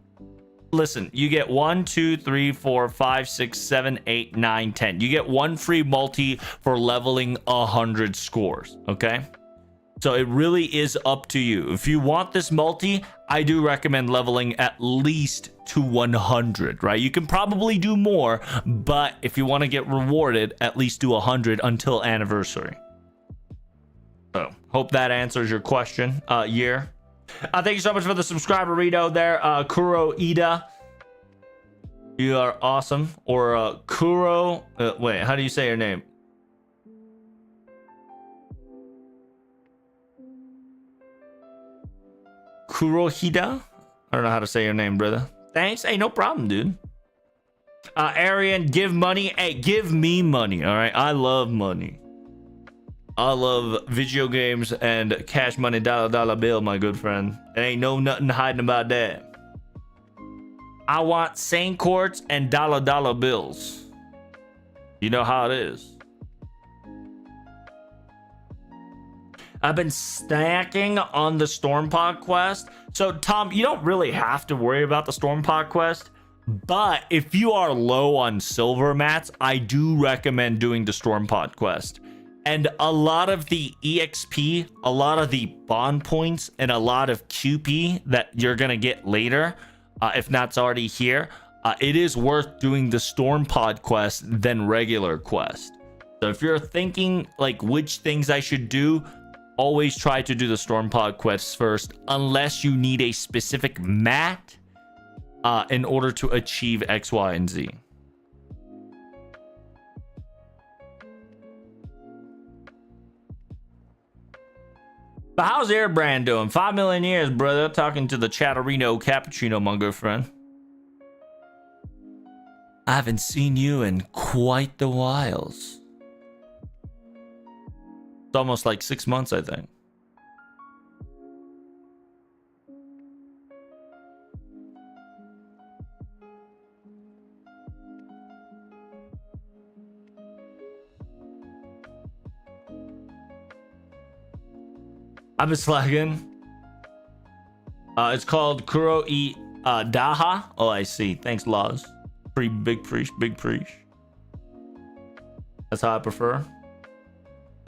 Listen, you get 1, 2, 3, 4, 5, 6, 7, 8, 9, 10. You get 1 free multi for leveling 100 scores, okay? So it really is up to you. If you want this multi, I do recommend leveling at least to 100, right? You can probably do more, but if you want to get rewarded, at least do 100 until anniversary. So hope that answers your question, Year. Thank you so much for the subscriber redo there, Kuro Ida. You are awesome. Or Kuro. Wait, how do you say your name? Kurohida? I don't know how to say your name, brother. Thanks. Hey, no problem, dude. Arian, give money. Hey, give me money. All right. I love money. I love video games and cash money, dollar bill, my good friend. There ain't nothing hiding about that. I want Saint Quartz and dollar bills. You know how it is. I've been stacking on the Stormpod quest. So, Tom, you don't really have to worry about the Stormpod quest. But if you are low on silver mats, I do recommend doing the Stormpod quest. And a lot of the EXP, a lot of the bond points, and a lot of QP that you're going to get later, if not it's already here, it is worth doing the Stormpod quest than regular quest. So if you're thinking like which things I should do, always try to do the Stormpod quests first, unless you need a specific mat in order to achieve X, Y, and Z. But how's Airbrand doing? 5 million years, brother. Talking to the Chatterino Cappuccino, my good friend. I haven't seen you in quite the whiles. It's almost like 6 months, I think. I've been slacking. It's called Kuro I Daha. Oh, I see. Thanks, Laws. Big preach, big preach. That's how I prefer.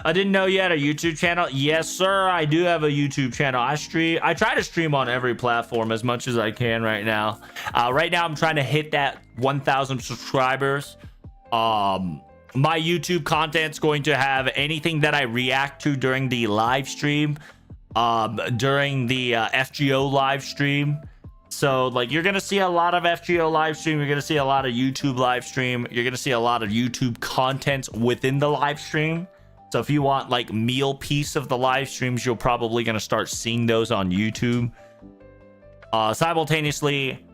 I didn't know you had a YouTube channel. Yes, sir. I do have a YouTube channel. I try to stream on every platform as much as I can right now. Right now, I'm trying to hit that 1,000 subscribers. My YouTube content's going to have anything that I react to during the live stream, during the FGO live stream. So like you're gonna see a lot of FGO live stream, you're gonna see a lot of YouTube live stream, you're gonna see a lot of YouTube content within the live stream. So if you want like meal piece of the live streams, you're probably gonna start seeing those on YouTube. Simultaneously,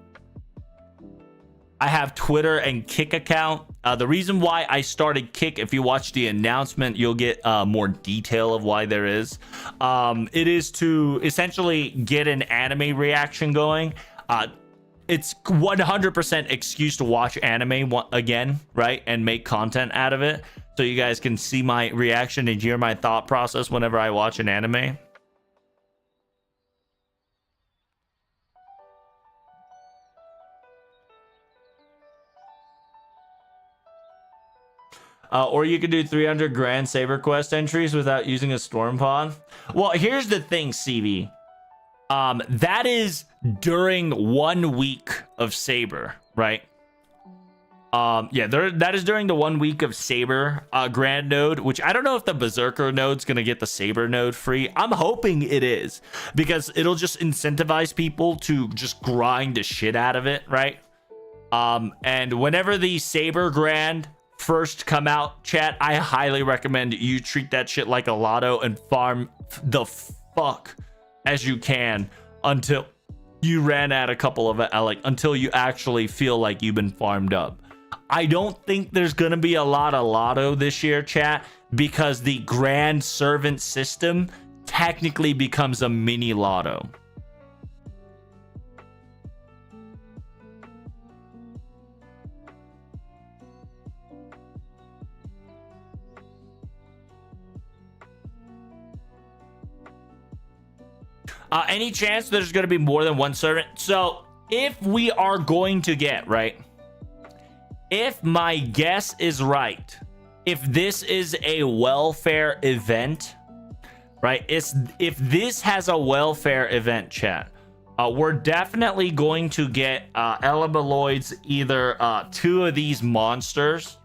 I have Twitter and Kick account. The reason why I started Kick, if you watch the announcement, you'll get more detail of why there is. It is to essentially get an anime reaction going. It's 100% excuse to watch anime again, right? And make content out of it. So you guys can see my reaction and hear my thought process whenever I watch an anime. Or you could do 300 Grand Saber Quest entries without using a Storm Pod. Well, here's the thing, CV. That is during 1 week of Saber, right? Yeah, that is during the 1 week of Saber Grand node, which I don't know if the Berserker node's gonna get the Saber node free. I'm hoping it is, because it'll just incentivize people to just grind the shit out of it, right? And whenever the Saber Grand first come out, chat, I highly recommend you treat that shit like a lotto and farm the fuck as you can until you ran out a couple of until you actually feel like you've been farmed up. I don't think there's gonna be a lot of lotto this year, chat, because the Grand Servant system technically becomes a mini lotto. Any chance there's going to be more than one servant? So if we are going to get, right, if my guess is right, if this is a welfare event, right, if this has a welfare event, chat, we're definitely going to get Elemaloids, either 2 of these monsters.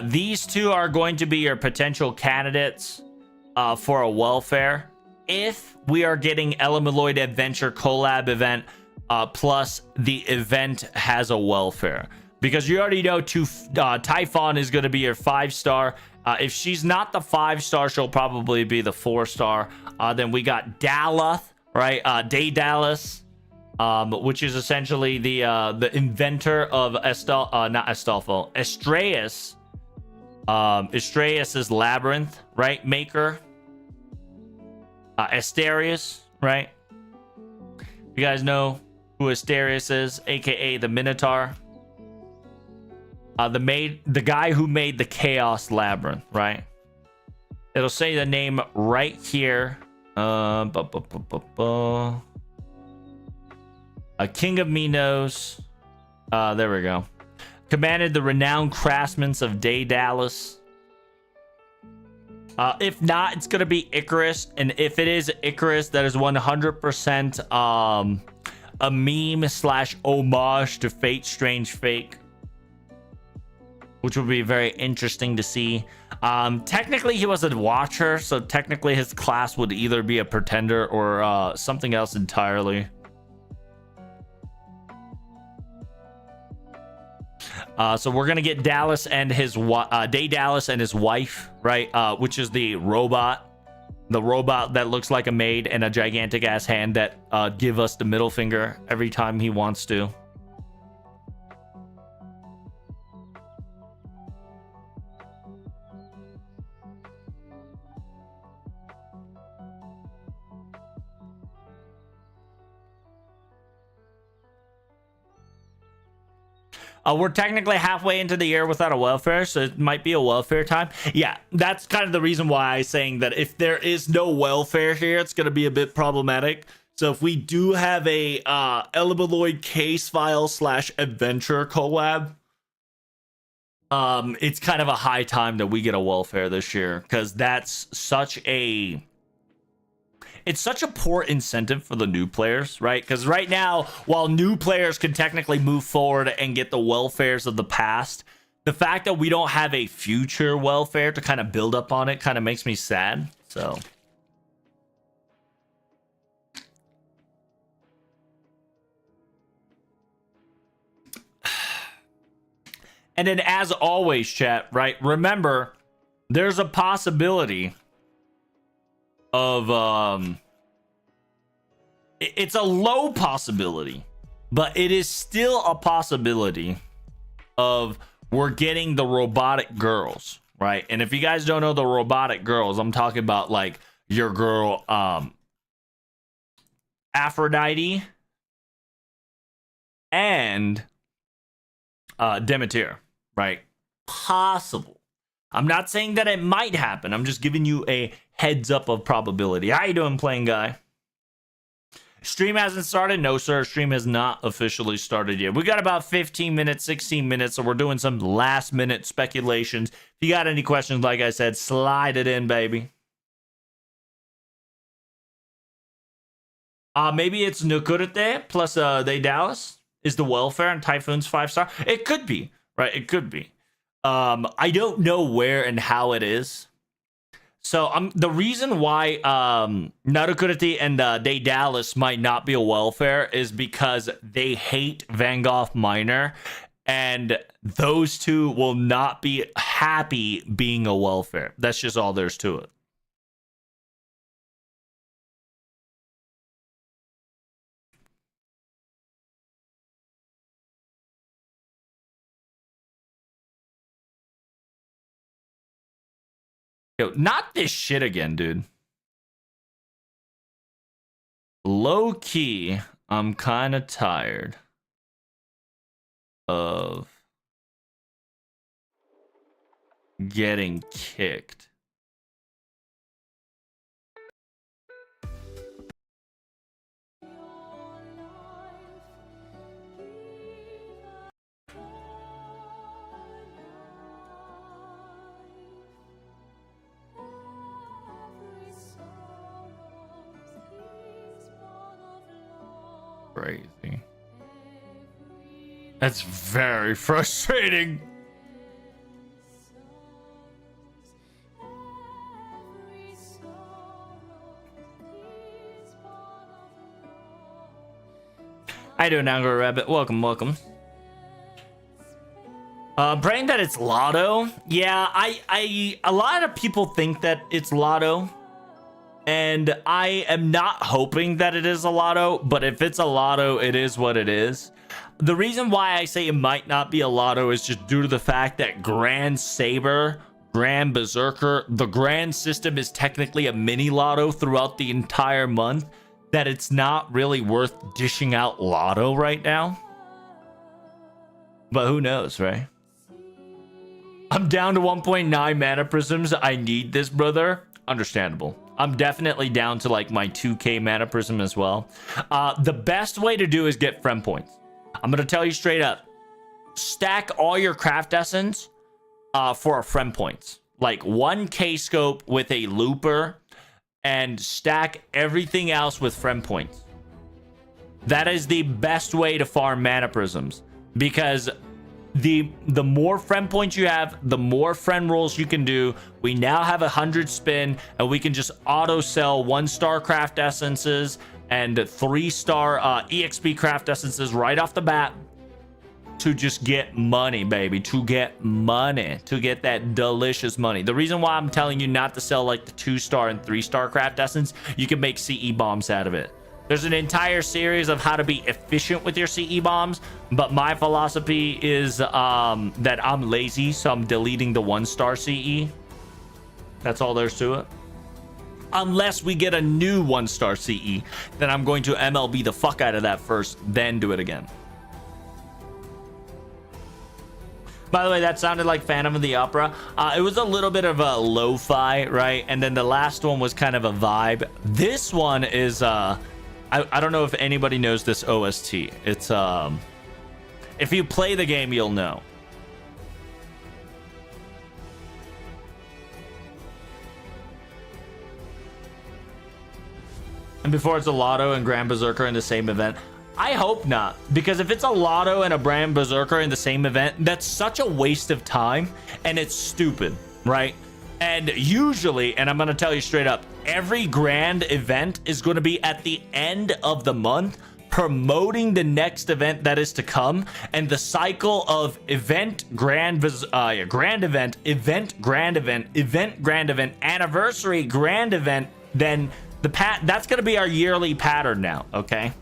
These 2 are going to be your potential candidates for a welfare. If we are getting Elemaloid Adventure collab event, plus the event has a welfare. Because you already know Typhon is going to be your 5-star. If she's not the 5-star, she'll probably be the 4-star. Then we got Dalath, right? Daedalus, which is essentially the inventor of not Astolfo, Estraius. Estraius' labyrinth, right? Maker. Asterius, right? You guys know who Asterius is, aka the Minotaur. The guy who made the Chaos Labyrinth, right? It'll say the name right here. A King of Minos. There we go. Commanded the renowned craftsmen of Daedalus. If not, it's gonna be Icarus, and if it is Icarus, that is 100% a meme / homage to Fate Strange Fake, which would be very interesting to see. Technically, he was a Watcher, so technically his class would either be a Pretender or something else entirely. So we're gonna get Dallas and his Daedalus and his wife, right? Which is the robot that looks like a maid and a gigantic ass hand that give us the middle finger every time he wants to. We're technically halfway into the year without a welfare, so it might be a welfare time. Yeah, that's kind of the reason why I'm saying that if there is no welfare here, it's going to be a bit problematic. So if we do have a Elemaloid case file / adventure collab, it's kind of a high time that we get a welfare this year, because that's such a poor incentive for the new players, right? Because right now, while new players can technically move forward and get the welfares of the past, the fact that we don't have a future welfare to kind of build up on it kind of makes me sad. So and then, as always, chat, right? Remember, there's a possibility of it's a low possibility, but it is still a possibility of we're getting the robotic girls, right? And if you guys don't know the robotic girls, I'm talking about like your girl Aphrodite and Demeter, right? Possible. I'm not saying that it might happen. I'm just giving you a heads up of probability. How you doing, playing guy? Stream hasn't started? No, sir. Stream has not officially started yet. We got about 15 minutes, 16 minutes, so we're doing some last minute speculations. If you got any questions, like I said, slide it in, baby. Maybe it's Nukurite plus they Dallas is the welfare and Typhoon's 5-star. It could be, right? It could be. I don't know where and how it is. So the reason why Narukuriti and Day Dallas might not be a welfare is because they hate Van Gogh Minor, and those two will not be happy being a welfare. That's just all there's to it. Yo, not this shit again, dude. Low key, I'm kind of tired of getting kicked. Crazy. That's very frustrating. How you doing, Angry Rabbit? Welcome, welcome. Praying that it's Lotto. Yeah, a lot of people think that it's Lotto. And I am not hoping that it is a Lotto, but if it's a Lotto, it is what it is. The reason why I say it might not be a Lotto is just due to the fact that Grand Saber, Grand Berserker, the Grand system is technically a mini Lotto throughout the entire month, that it's not really worth dishing out Lotto right now. But who knows, right? I'm down to 1.9 mana prisms. I need this, brother. Understandable. I'm definitely down to like my 2k mana prism as well. The best way to do is get friend points. I'm gonna tell you straight up, stack all your craft essence for a friend points, like 1k scope with a looper, and stack everything else with friend points. That is the best way to farm mana prisms, because the more friend points you have, the more friend rolls you can do. We now have 100 spin, and we can just auto sell 1-star craft essences and 3-star exp craft essences right off the bat to just get money, baby. To get money, to get that delicious money. The reason why I'm telling you not to sell like the 2-star and 3-star craft essence, you can make CE bombs out of it. There's an entire series of how to be efficient with your CE bombs, but my philosophy is that I'm lazy, so I'm deleting the 1-star CE. That's all there's to it. Unless we get a new 1-star CE, then I'm going to MLB the fuck out of that first, then do it again. By the way, that sounded like Phantom of the Opera. It was a little bit of a lo-fi, right? And then the last one was kind of a vibe. This one is I don't know if anybody knows this OST. It's if you play the game, you'll know. And before it's a Lotto and Grand Berserker in the same event, I hope not, because if it's a Lotto and a Grand Berserker in the same event, that's such a waste of time and it's stupid, right? And usually, and I'm going to tell you straight up, every grand event is going to be at the end of the month promoting the next event that is to come, and the cycle of event, grand event, anniversary, grand event, then that's going to be our yearly pattern now, okay?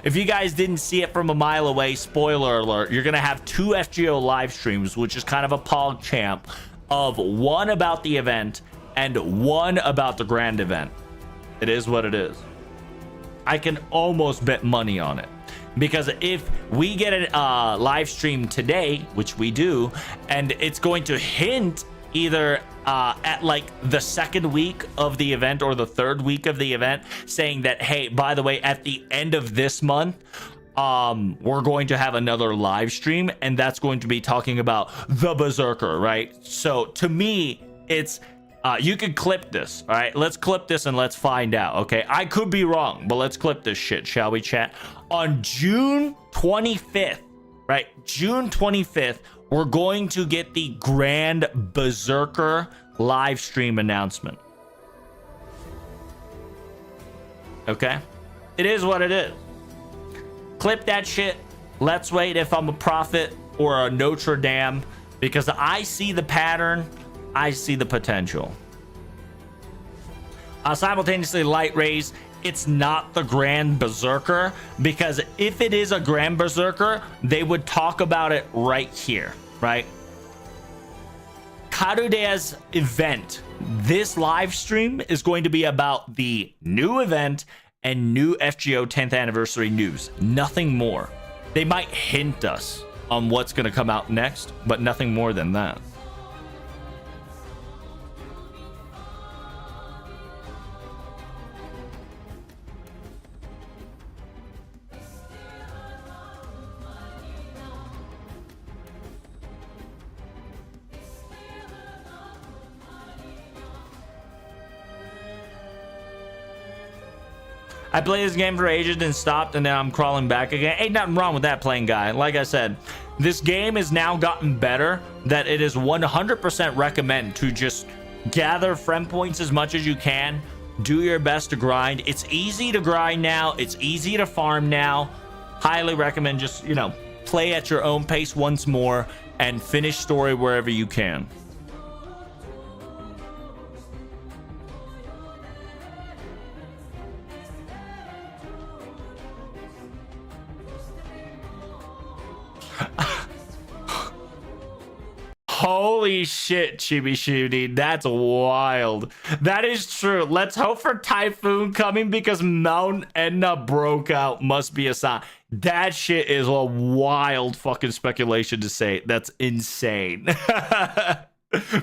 If you guys didn't see it from a mile away, spoiler alert, you're going to have 2 FGO live streams, which is kind of a pog champ, of one about the event and one about the grand event. It is what it is. I can almost bet money on it, because if we get a live stream today, which we do, and it's going to hint either at like the 2nd week of the event or the 3rd week of the event, saying that, hey, by the way, at the end of this month, we're going to have another live stream, and that's going to be talking about the Berserker, right? So to me, it's you could clip this. All right, let's clip this and let's find out. Okay, I could be wrong, but let's clip this shit, shall we, chat? On June 25th, right? June 25th, we're going to get the Grand Berserker live stream announcement. Okay, it is what it is. Clip that shit. Let's wait if I'm a prophet or a Notre Dame, because I see the pattern. I see the potential. Simultaneously, Light Rays, it's not the Grand Berserker, because if it is a Grand Berserker, they would talk about it right here, right? Karude's event, this live stream is going to be about the new event and new FGO 10th anniversary news. Nothing more. They might hint us on what's going to come out next, but nothing more than that. I played this game for ages and stopped, and now I'm crawling back again. Ain't nothing wrong with that, playing guy. Like I said, this game has now gotten better, that it is 100% recommend to just gather friend points as much as you can. Do your best to grind. It's easy to grind now. It's easy to farm now. Highly recommend just, you know, play at your own pace once more and finish story wherever you can. Holy shit, Chibi Shooty. That's wild. That is true. Let's hope for Typhoon coming, because Mount Etna broke out. Must be a sign. That shit is a wild fucking speculation to say. That's insane.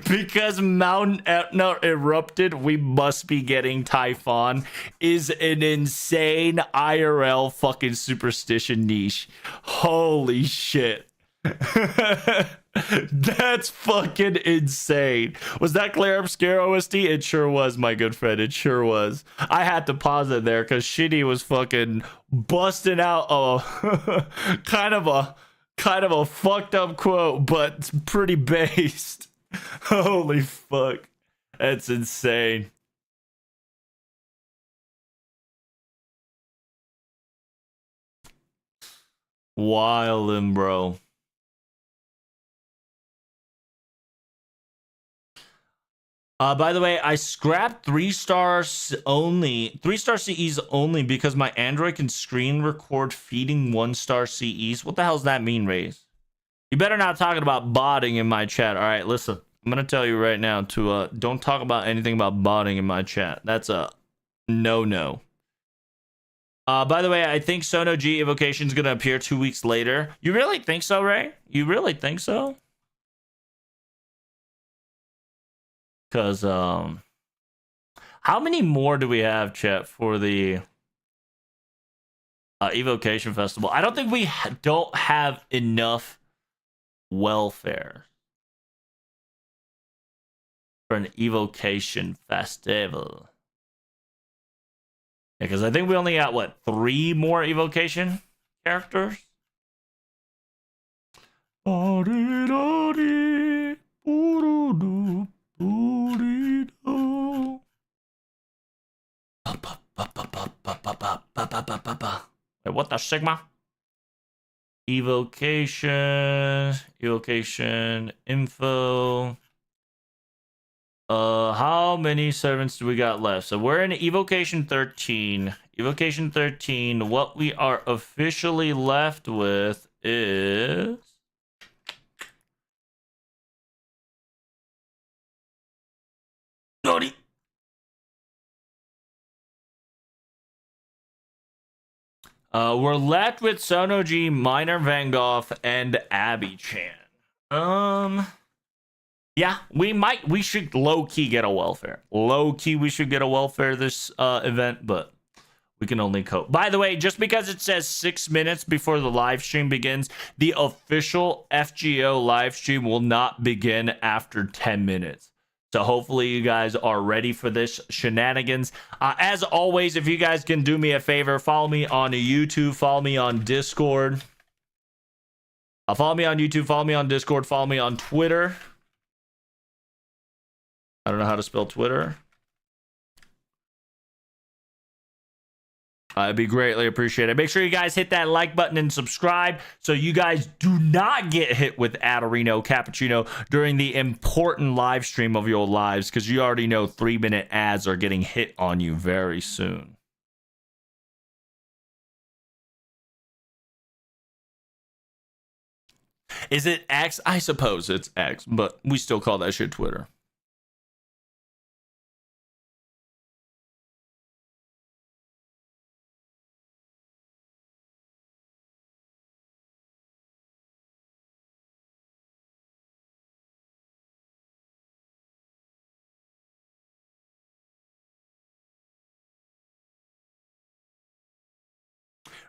Because Mount Etna erupted, we must be getting Typhon is an insane IRL fucking superstition niche. Holy shit. That's fucking insane. Was that Claire Obscure OST? It sure was, my good friend. It sure was. I had to pause it there because Shitty was fucking busting out a kind of a fucked up quote, but pretty based. Holy fuck. That's insane. Wildin', bro. By the way, I scrapped 3-star CEs only because my Android can screen record feeding 1-star CEs. What the hell's that mean, Raze? You better not talking about botting in my chat. All right, listen. I'm gonna tell you right now to don't talk about anything about botting in my chat. That's a no. By the way, I think Sono G Evocation is gonna appear 2 weeks later. You really think so, Ray? You really think so? Because how many more do we have, chat, for the Evocation Festival. I don't think we don't have enough welfare for an Evocation Festival. Yeah, because I think we only got, what, 3 more Evocation characters? Wait, what the Sigma? Evocation info. How many servants do we got left? So we're in Evocation 13. Evocation 13. What we are officially left with is Naughty. We're left with Sonoji, Minor Van Gogh, and Abby Chan. Yeah, we should low-key get a welfare. Low-key, we should get a welfare this event, but we can only cope. By the way, just because it says 6 minutes before the live stream begins, the official FGO live stream will not begin after 10 minutes. So hopefully you guys are ready for this shenanigans. As always, if you guys can do me a favor, follow me on YouTube, follow me on Discord. Follow me on YouTube, follow me on Discord, follow me on Twitter. I don't know how to spell Twitter. It'd be greatly appreciated. Make sure you guys hit that like button and subscribe so you guys do not get hit with Adorino Cappuccino during the important live stream of your lives, because you already know 3-minute ads are getting hit on you very soon. Is it X? I suppose it's X, but we still call that shit Twitter.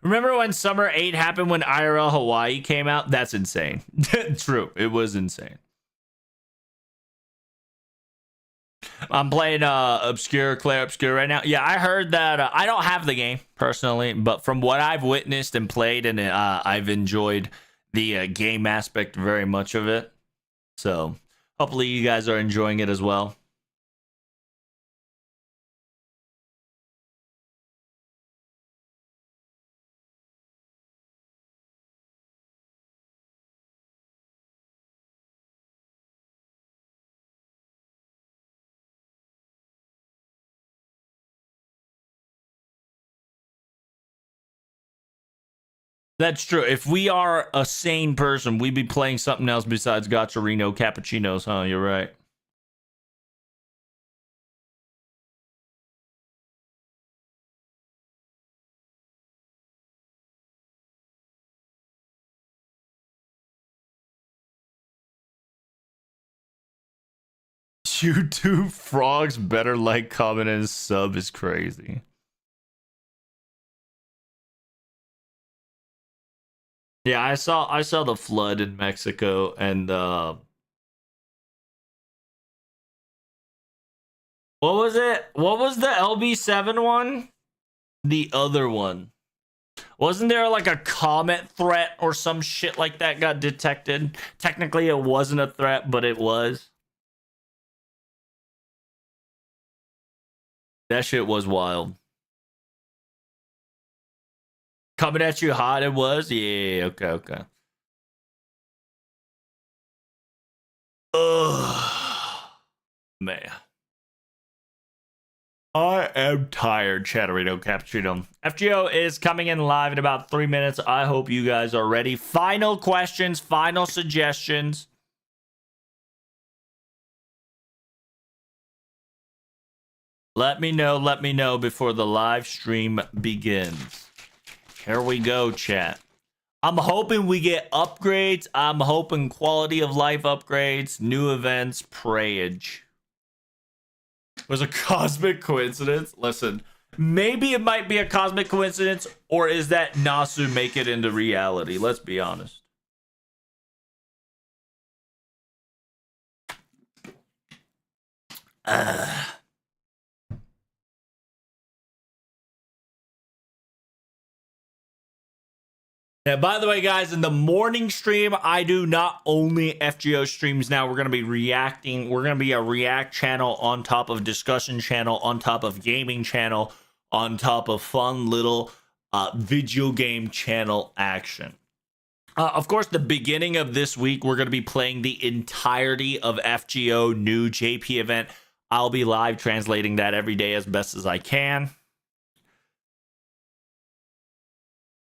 Remember when Summer 8 happened when IRL Hawaii came out? That's insane. True. It was insane. I'm playing Claire Obscure right now. Yeah, I heard that. I don't have the game personally, but from what I've witnessed and played, and I've enjoyed the game aspect very much of it. So hopefully you guys are enjoying it as well. That's true. If we are a sane person, we'd be playing something else besides Gotcharino Cappuccinos, huh? You're right. YouTube frogs better like, comment, and sub is crazy. Yeah, I saw the flood in Mexico, and what was it? What was the LB7 one? The other one. Wasn't there like a comet threat or some shit like that got detected? Technically it wasn't a threat, but it was. That shit was wild. Coming at you hot, it was? Yeah, okay. Ugh. Man. I am tired, Chatterito Cappuccino. FGO is coming in live in about 3 minutes. I hope you guys are ready. Final questions, final suggestions. Let me know before the live stream begins. Here we go, chat. I'm hoping we get upgrades. I'm hoping quality of life upgrades, new events, prayage. It was a cosmic coincidence. Listen, Maybe it might be a cosmic coincidence, or is that Nasu make it into reality? Let's be honest. Now, by the way, guys, in the morning stream, I do not only FGO streams now. We're going to be reacting. We're going to be a react channel on top of discussion channel, on top of gaming channel, on top of fun little video game channel action. Of course, the beginning of this week, we're going to be playing the entirety of FGO new JP event. I'll be live translating that every day as best as I can.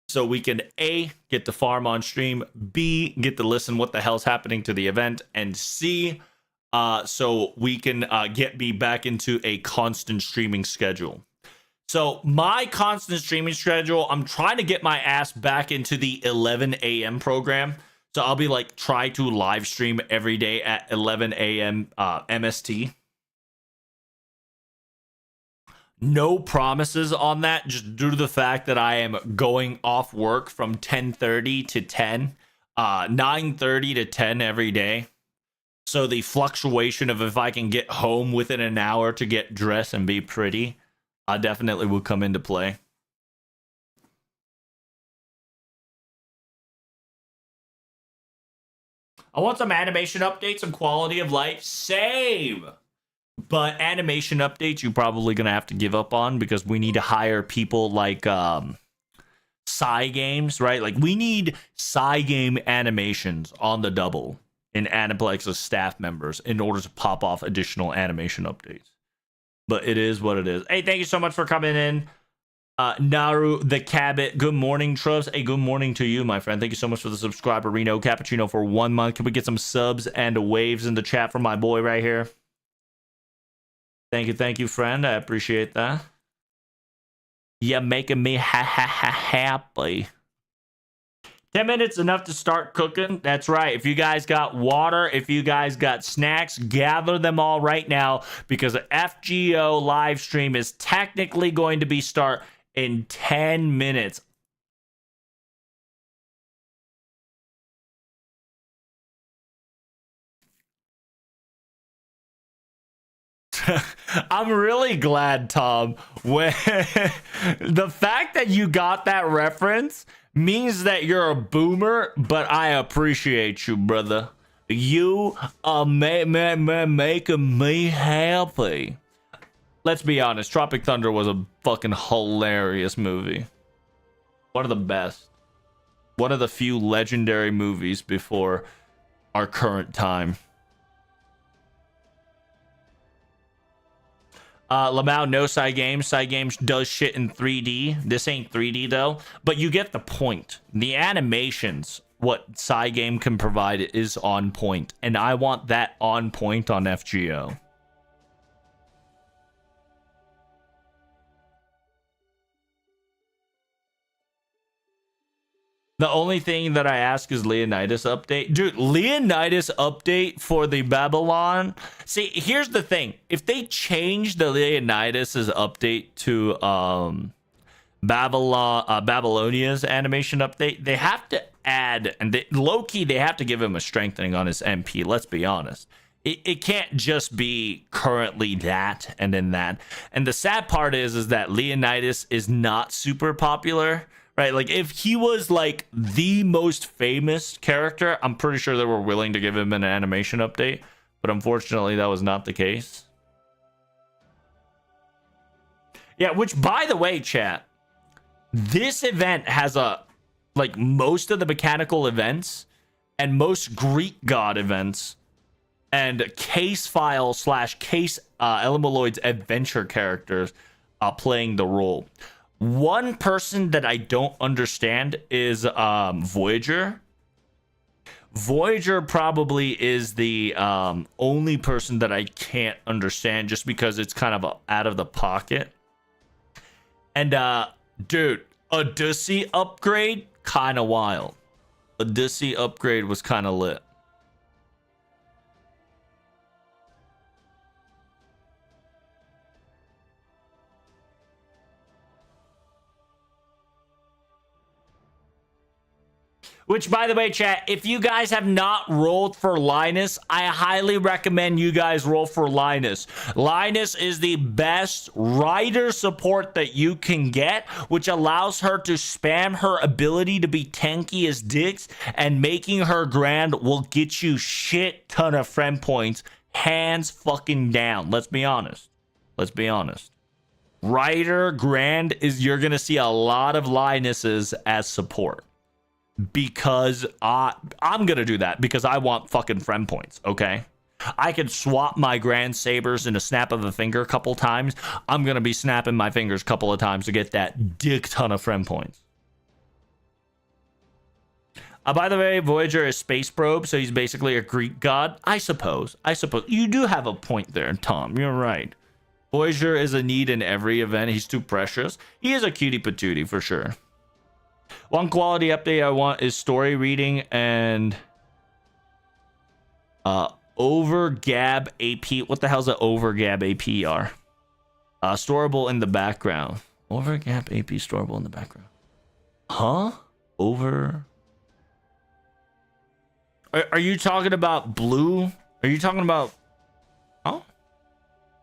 So we can A, get the farm on stream, B, get to listen what the hell's happening to the event, and C, so we can get me back into a constant streaming schedule. So my constant streaming schedule, I'm trying to get my ass back into the 11 a.m. program. So I'll be like, try to live stream every day at 11 a.m. MST. No promises on that, just due to the fact that I am going off work from 10:30 to 10, 9:30 to 10 every day. So the fluctuation of if I can get home within an hour to get dressed and be pretty, definitely will come into play. I want some animation updates and quality of life. Same. But animation updates, you're probably going to have to give up on because we need to hire people like Cygames, right? Like, we need Cygame animations on the double in Aniplex's staff members in order to pop off additional animation updates. But it is what it is. Hey, thank you so much for coming in. Naru the Cabot, good morning, Trust. Hey, good morning to you, my friend. Thank you so much for the subscriber. Reno Cappuccino for 1 month. Can we get some subs and waves in the chat from my boy right here? Thank you, friend. I appreciate that. You're making me happy. 10 minutes enough to start cooking. That's right. If you guys got water, if you guys got snacks, gather them all right now because the FGO live stream is technically going to be start in 10 minutes. I'm really glad, Tom, when the fact that you got that reference means that you're a boomer, but I appreciate you, brother. You are making me happy. Let's be honest, Tropic Thunder was a fucking hilarious movie. One of the best. One of the few legendary movies before our current time. Lamau, no Cygames. Cygames does shit in 3D. This ain't 3D though, but you get the point. The animations, what Cygame can provide is on point, and I want that on point on FGO. The only thing that I ask is Leonidas update. Dude, Leonidas update for the Babylon. See, here's the thing. If they change the Leonidas's update to Babylonia's animation update, they have to add, and low-key, they have to give him a strengthening on his MP. Let's be honest. It can't just be currently that and then that. And the sad part is that Leonidas is not super popular. Right, like if he was like the most famous character, I'm pretty sure they were willing to give him an animation update, but unfortunately that was not the case. Yeah, which by the way, chat, this event has like most of the mechanical events and most Greek god events and case file / case Elemaloid's adventure characters playing the role. One person that I don't understand is Voyager. Voyager probably is the only person that I can't understand just because it's kind of out of the pocket. And dude, Odyssey upgrade, kind of wild. Odyssey upgrade was kind of lit. Which, by the way, chat, if you guys have not rolled for Linus, I highly recommend you guys roll for Linus. Linus is the best rider support that you can get, which allows her to spam her ability to be tanky as dicks, and making her grand will get you shit ton of friend points, hands fucking down. Let's be honest. Let's be honest. Rider grand is, you're going to see a lot of Linuses as support. Because I'm gonna do that because I want fucking friend points. Okay, I could swap my grand sabers in a snap of a finger a couple times. I'm gonna be snapping my fingers a couple of times to get that dick ton of friend points. By the way, Voyager is space probe, so he's basically a Greek god. I suppose you do have a point there, Tom. You're right. Voyager is a need in every event. He's too precious. He is a cutie patootie for sure. One quality update I want is story reading and overgab AP. What the hell's an overgab APR? Storable in the background. Overgab AP storable in the background. Huh? Over. Are you talking about blue? Are you talking about? Oh.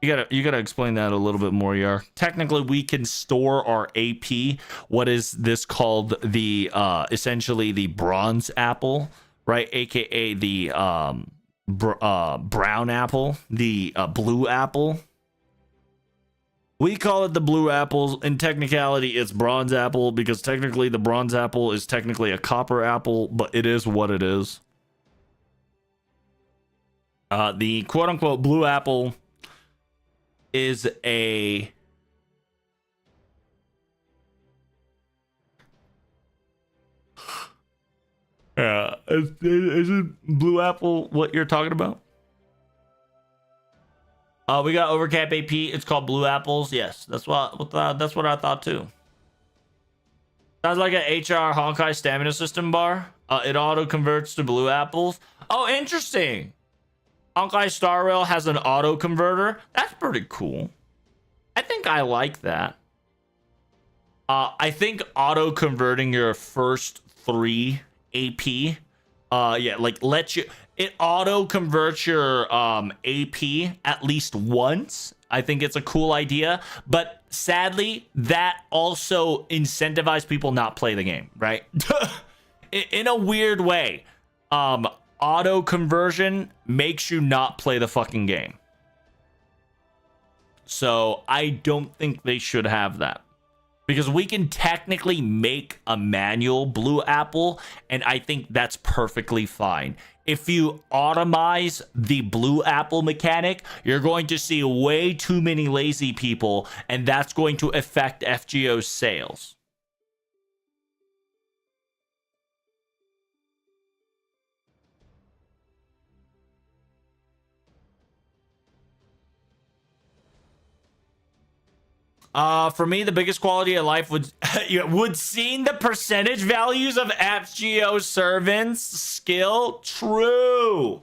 You gotta explain that a little bit more, Yar. Technically, we can store our AP. What is this called? The essentially the bronze apple, right? AKA the brown apple, the blue apple. We call it the blue apples. In technicality, it's bronze apple because technically the bronze apple is technically a copper apple, but it is what it is. The quote unquote blue apple is a is it blue apple what you're talking about? We got overcap AP. It's called blue apples. Yes, that's what I thought too. Sounds like an HR Honkai stamina system bar. It auto converts to blue apples. Oh, interesting. Honkai Star Rail has an auto converter. That's pretty cool. I think I like that. I think auto converting your first 3 AP, yeah, like it auto converts your AP at least once. I think it's a cool idea, but sadly, that also incentivizes people not play the game, right? In a weird way. Auto conversion makes you not play the fucking game. So I don't think they should have that. Because we can technically make a manual blue apple, and I think that's perfectly fine. If you automize the blue apple mechanic, you're going to see way too many lazy people, and that's going to affect FGO's sales. For me, the biggest quality of life would seeing the percentage values of FGO servants skill. True.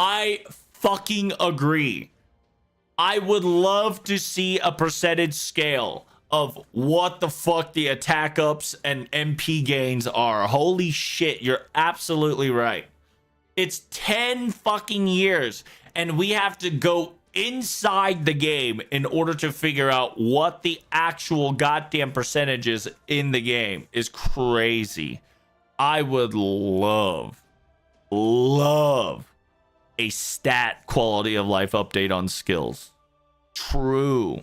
I fucking agree. I would love to see a percentage scale of what the fuck the attack ups and MP gains are. Holy shit, you're absolutely right. It's 10 fucking years, and we have to go inside the game in order to figure out what the actual goddamn percentages in the game is crazy. I would love a stat quality of life update on skills. True.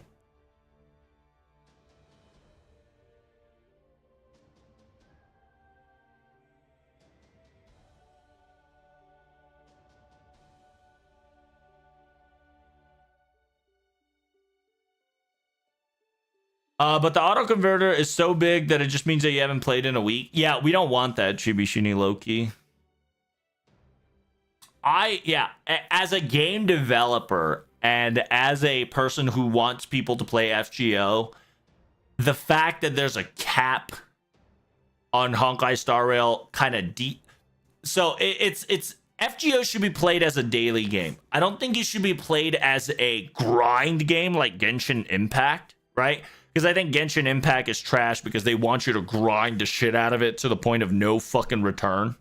But the auto converter is so big that it just means that you haven't played in a week. Yeah, we don't want that, Chibishini Loki. As a game developer and as a person who wants people to play FGO, the fact that there's a cap on Honkai Star Rail kind of deep. So it's FGO should be played as a daily game. I don't think it should be played as a grind game like Genshin Impact, right? Because I think Genshin Impact is trash because they want you to grind the shit out of it to the point of no fucking return.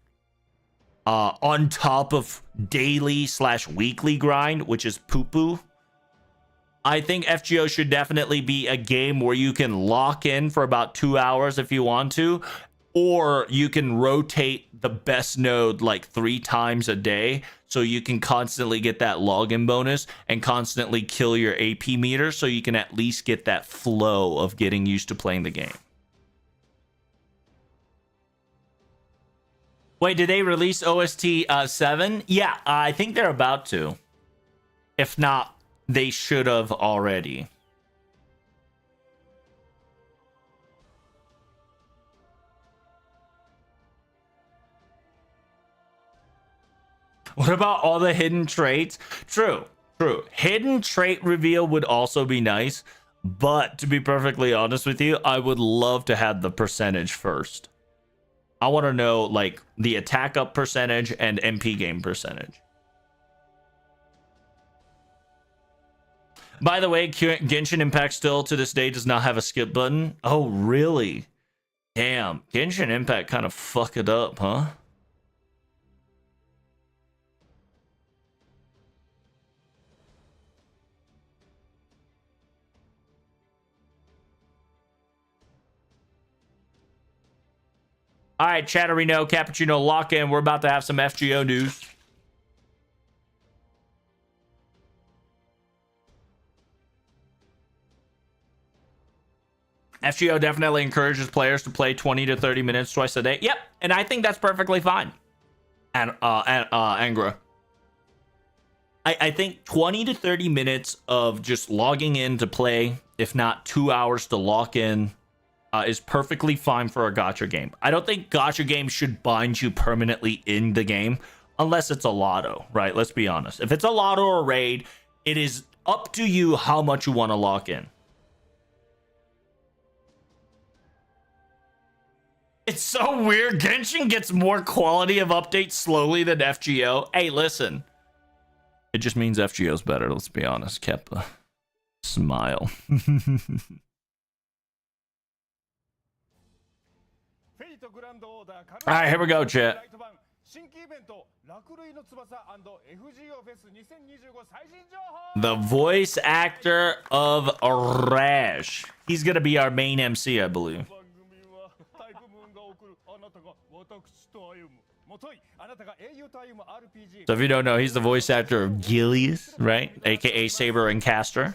On top of daily/weekly grind, which is poo-poo. I think FGO should definitely be a game where you can lock in for about 2 hours if you want to, or you can rotate the best node like 3 times a day, so you can constantly get that login bonus and constantly kill your AP meter, so you can at least get that flow of getting used to playing the game. Wait, did they release OST 7? Yeah, I think they're about to. If not, they should have already. What about all the hidden traits? True. Hidden trait reveal would also be nice, but to be perfectly honest with you, I would love to have the percentage first. I want to know like the attack up percentage and MP game percentage. By the way, Genshin Impact still to this day does not have a skip button. Oh, really? Damn, Genshin Impact kind of fuck it up, huh? All right, Chatterino, Cappuccino, lock in. We're about to have some FGO news. FGO definitely encourages players to play 20 to 30 minutes twice a day. Yep, and I think that's perfectly fine. And Angra. I think 20 to 30 minutes of just logging in to play, if not 2 hours to lock in, is perfectly fine for a gacha game. I don't think gacha games should bind you permanently in the game unless it's a lotto, right? Let's be honest. If it's a lotto or a raid, it is up to you how much you want to lock in. It's so weird. Genshin gets more quality of updates slowly than FGO. Hey, listen. It just means FGO's better, let's be honest. Keppa. Smile. All right, here we go, chat. The voice actor of Rash. He's gonna be our main MC, I believe. So if you don't know, he's the voice actor of Gilius, right? AKA Saber and Caster.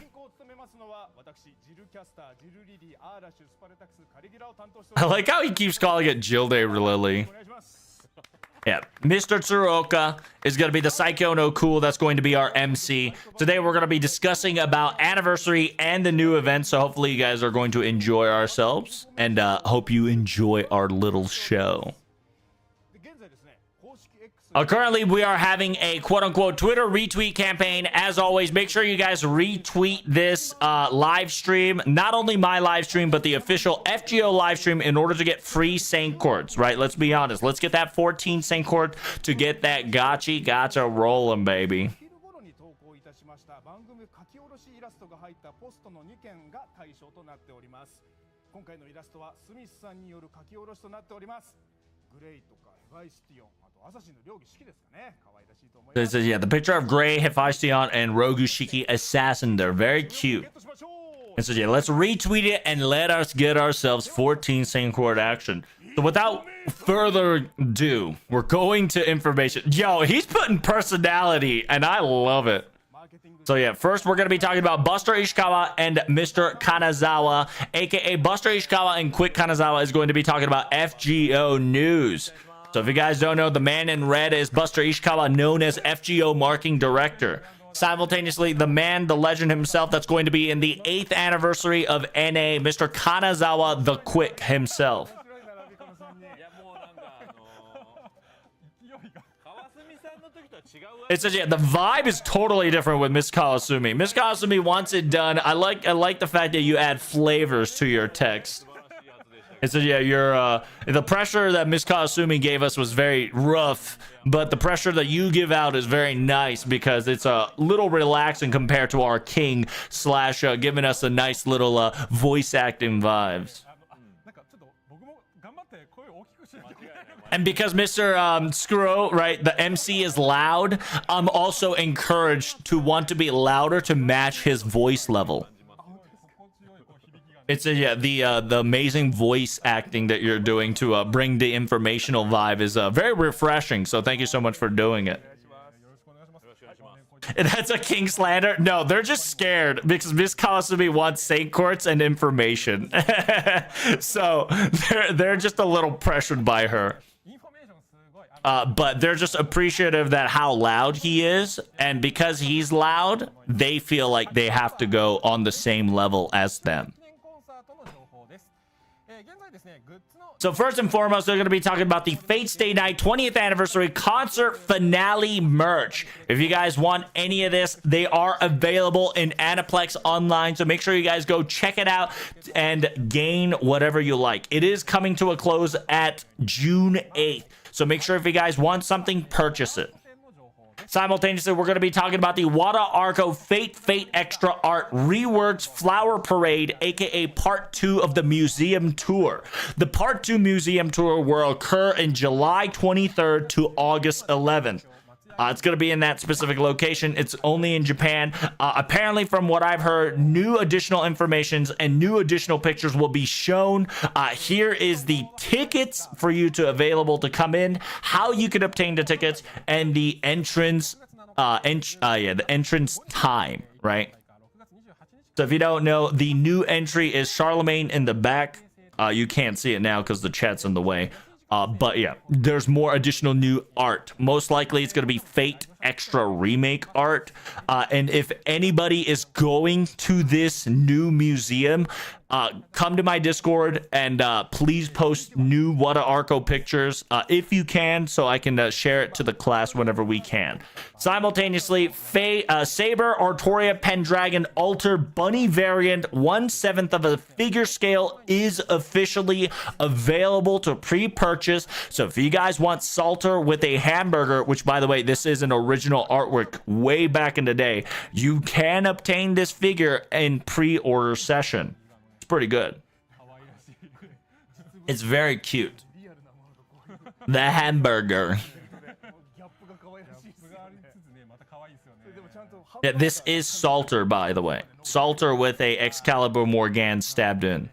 I like how he keeps calling it Jilde Lily. Yeah, Mr. Tsuruoka is going to be the Psycho no Cool. That's going to be our MC. Today we're going to be discussing about Anniversary and the new event. So hopefully you guys are going to enjoy ourselves. And hope you enjoy our little show. Currently, we are having a quote-unquote Twitter retweet campaign. As always, make sure you guys retweet this live stream. Not only my live stream, but the official FGO live stream in order to get free Saint Courts, right? Let's be honest. Let's get that 14 Saint Court to get that gacha rolling, baby. This is, yeah, the picture of Gray, Hephaestion, and Rogushiki Assassin. They're very cute. And so, yeah, let's retweet it and let us get ourselves 14 Saint Court action. So, without further ado, we're going to information. Yo, he's putting personality, and I love it. So, yeah, first we're going to be talking about Buster Ishikawa and Mr. Kanazawa, aka Buster Ishikawa and Quick Kanazawa is going to be talking about FGO news. So if you guys don't know, the man in red is Buster Ishikawa, known as FGO Marking Director. Simultaneously, the man, the legend himself, that's going to be in the 8th anniversary of NA, Mr. Kanazawa the Quick himself. It says, yeah, the vibe is totally different with Miss Kawasumi. Miss Kawasumi wants it done. I like the fact that you add flavors to your text. And so yeah, the pressure that Miss Kasumi gave us was very rough, but the pressure that you give out is very nice because it's a little relaxing compared to our king slash giving us a nice little voice acting vibes. And because Mr. Screw, right, the MC is loud, I'm also encouraged to want to be louder to match his voice level. It's the amazing voice acting that you're doing to bring the informational vibe is very refreshing. So thank you so much for doing it. And that's a king slander? No, they're just scared because Miss Kasumi wants Saint Courts and information. So they're just a little pressured by her. But they're just appreciative that how loud he is, and because he's loud, they feel like they have to go on the same level as them. So first and foremost, they're going to be talking about the Fate Stay Night 20th anniversary concert finale merch. If you guys want any of this, they are available in Aniplex online. So make sure you guys go check it out and gain whatever you like. It is coming to a close at June 8th. So make sure if you guys want something, purchase it. Simultaneously, we're going to be talking about the Wada Arco Fate Extra Art Reworks Flower Parade, aka Part 2 of the Museum Tour. The Part 2 Museum Tour will occur in July 23rd to August 11th. It's going to be in that specific location. It's only in Japan. Apparently, from what I've heard, new additional informations and new additional pictures will be shown. Here is the tickets for you to available to come in, how you can obtain the tickets, and the entrance, the entrance time, right? So if you don't know, the new entry is Charlemagne in the back. You can't see it now because the chat's in the way. But yeah, there's more additional new art. Most likely it's going to be Fate Extra Remake art. And if anybody is going to this new museum, come to my Discord and please post new Wada Arco pictures if you can, so I can share it to the class whenever we can. Simultaneously, Saber Artoria Pendragon Alter Bunny variant 1/7 of a figure scale is officially available to pre-purchase. So if you guys want Salter with a hamburger, which by the way, this is an original artwork way back in the day, you can obtain this figure in pre-order session. It's pretty good. It's very cute. The hamburger. Yeah, this is Salter, by the way. Salter with a Excalibur Morgan stabbed in.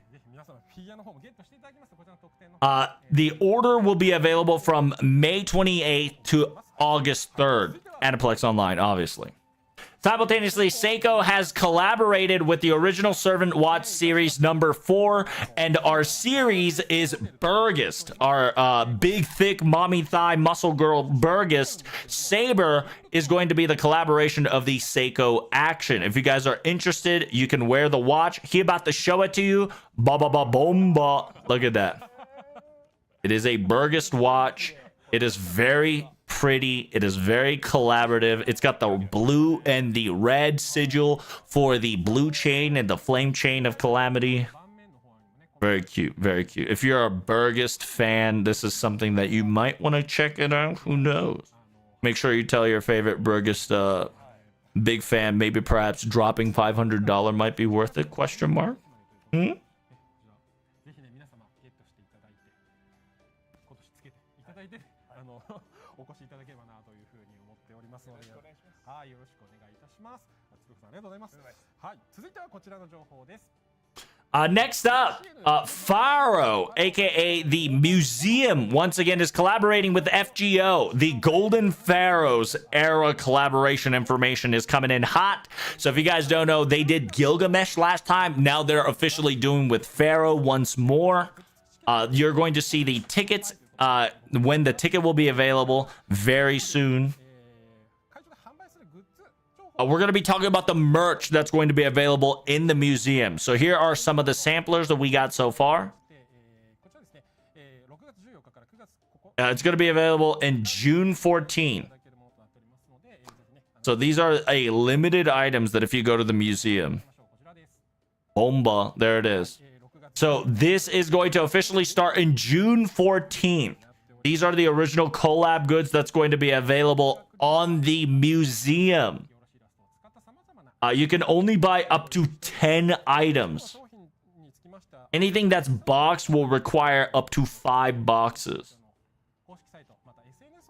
The order will be available from May 28th to August 3rd. Aniplex Online, obviously. Simultaneously, Seiko has collaborated with the original Servant Watch series number 4, and our series is Burgist, our big, thick, mommy thigh muscle girl Burgist. Saber is going to be the collaboration of the Seiko action. If you guys are interested, you can wear the watch. He about to show it to you. Ba-ba-ba-bomba. Look at that. It is a Burgist watch. It is very pretty. It is very collaborative. It's got the blue and the red sigil for the blue chain and the flame chain of calamity. Very cute, very cute. If you're a Burgist fan, this is something that you might want to check it out. Who knows? Make sure you tell your favorite Burgist big fan. Maybe perhaps dropping $500 might be worth it? Question mark. Next up, Pharaoh, aka the Museum, once again is collaborating with FGO. The Golden Pharaohs era collaboration information is coming in hot. So if you guys don't know, they did Gilgamesh last time. Now they're officially doing with Pharaoh once more. You're going to see the tickets when the ticket will be available very soon. We're going to be talking about the merch that's going to be available in the museum. So here are some of the samplers that we got so far. It's going to be available in June 14. So these are a limited items that if you go to the museum. Bomba, there it is. So this is going to officially start in June 14th. These are the original collab goods that's going to be available on the museum. You can only buy up to 10 items. Anything that's boxed will require up to 5 boxes.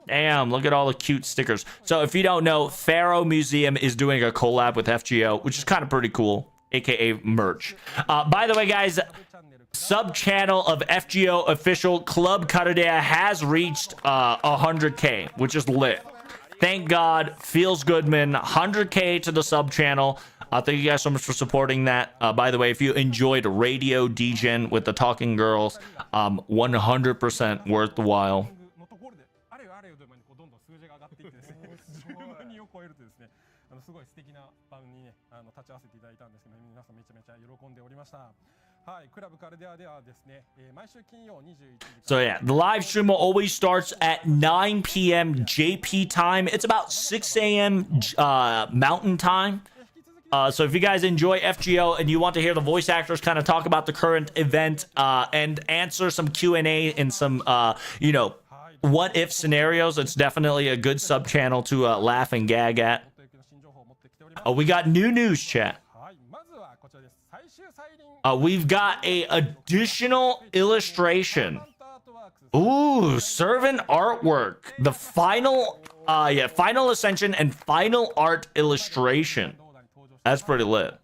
Damn, look at all the cute stickers. So if you don't know, Pharaoh Museum is doing a collab with FGO, which is kind of pretty cool, aka merch. By the way, guys, sub-channel of FGO official Club Karadea has reached 100K, which is lit. Thank God. Feels good, man. 100K to the sub-channel. Thank you guys so much for supporting that. By the way, if you enjoyed Radio Degen with the Talking Girls, 100% worth the while. So yeah, the live stream will always starts at 9 p.m. JP time. It's about 6 a.m. Mountain time. So if you guys enjoy FGO and you want to hear the voice actors kind of talk about the current event and answer some Q&A and some, you know, what if scenarios, it's definitely a good sub channel to laugh and gag at. We got new news, chat. We've got a additional illustration. Ooh, servant artwork. The final, final ascension and final art illustration. That's pretty lit.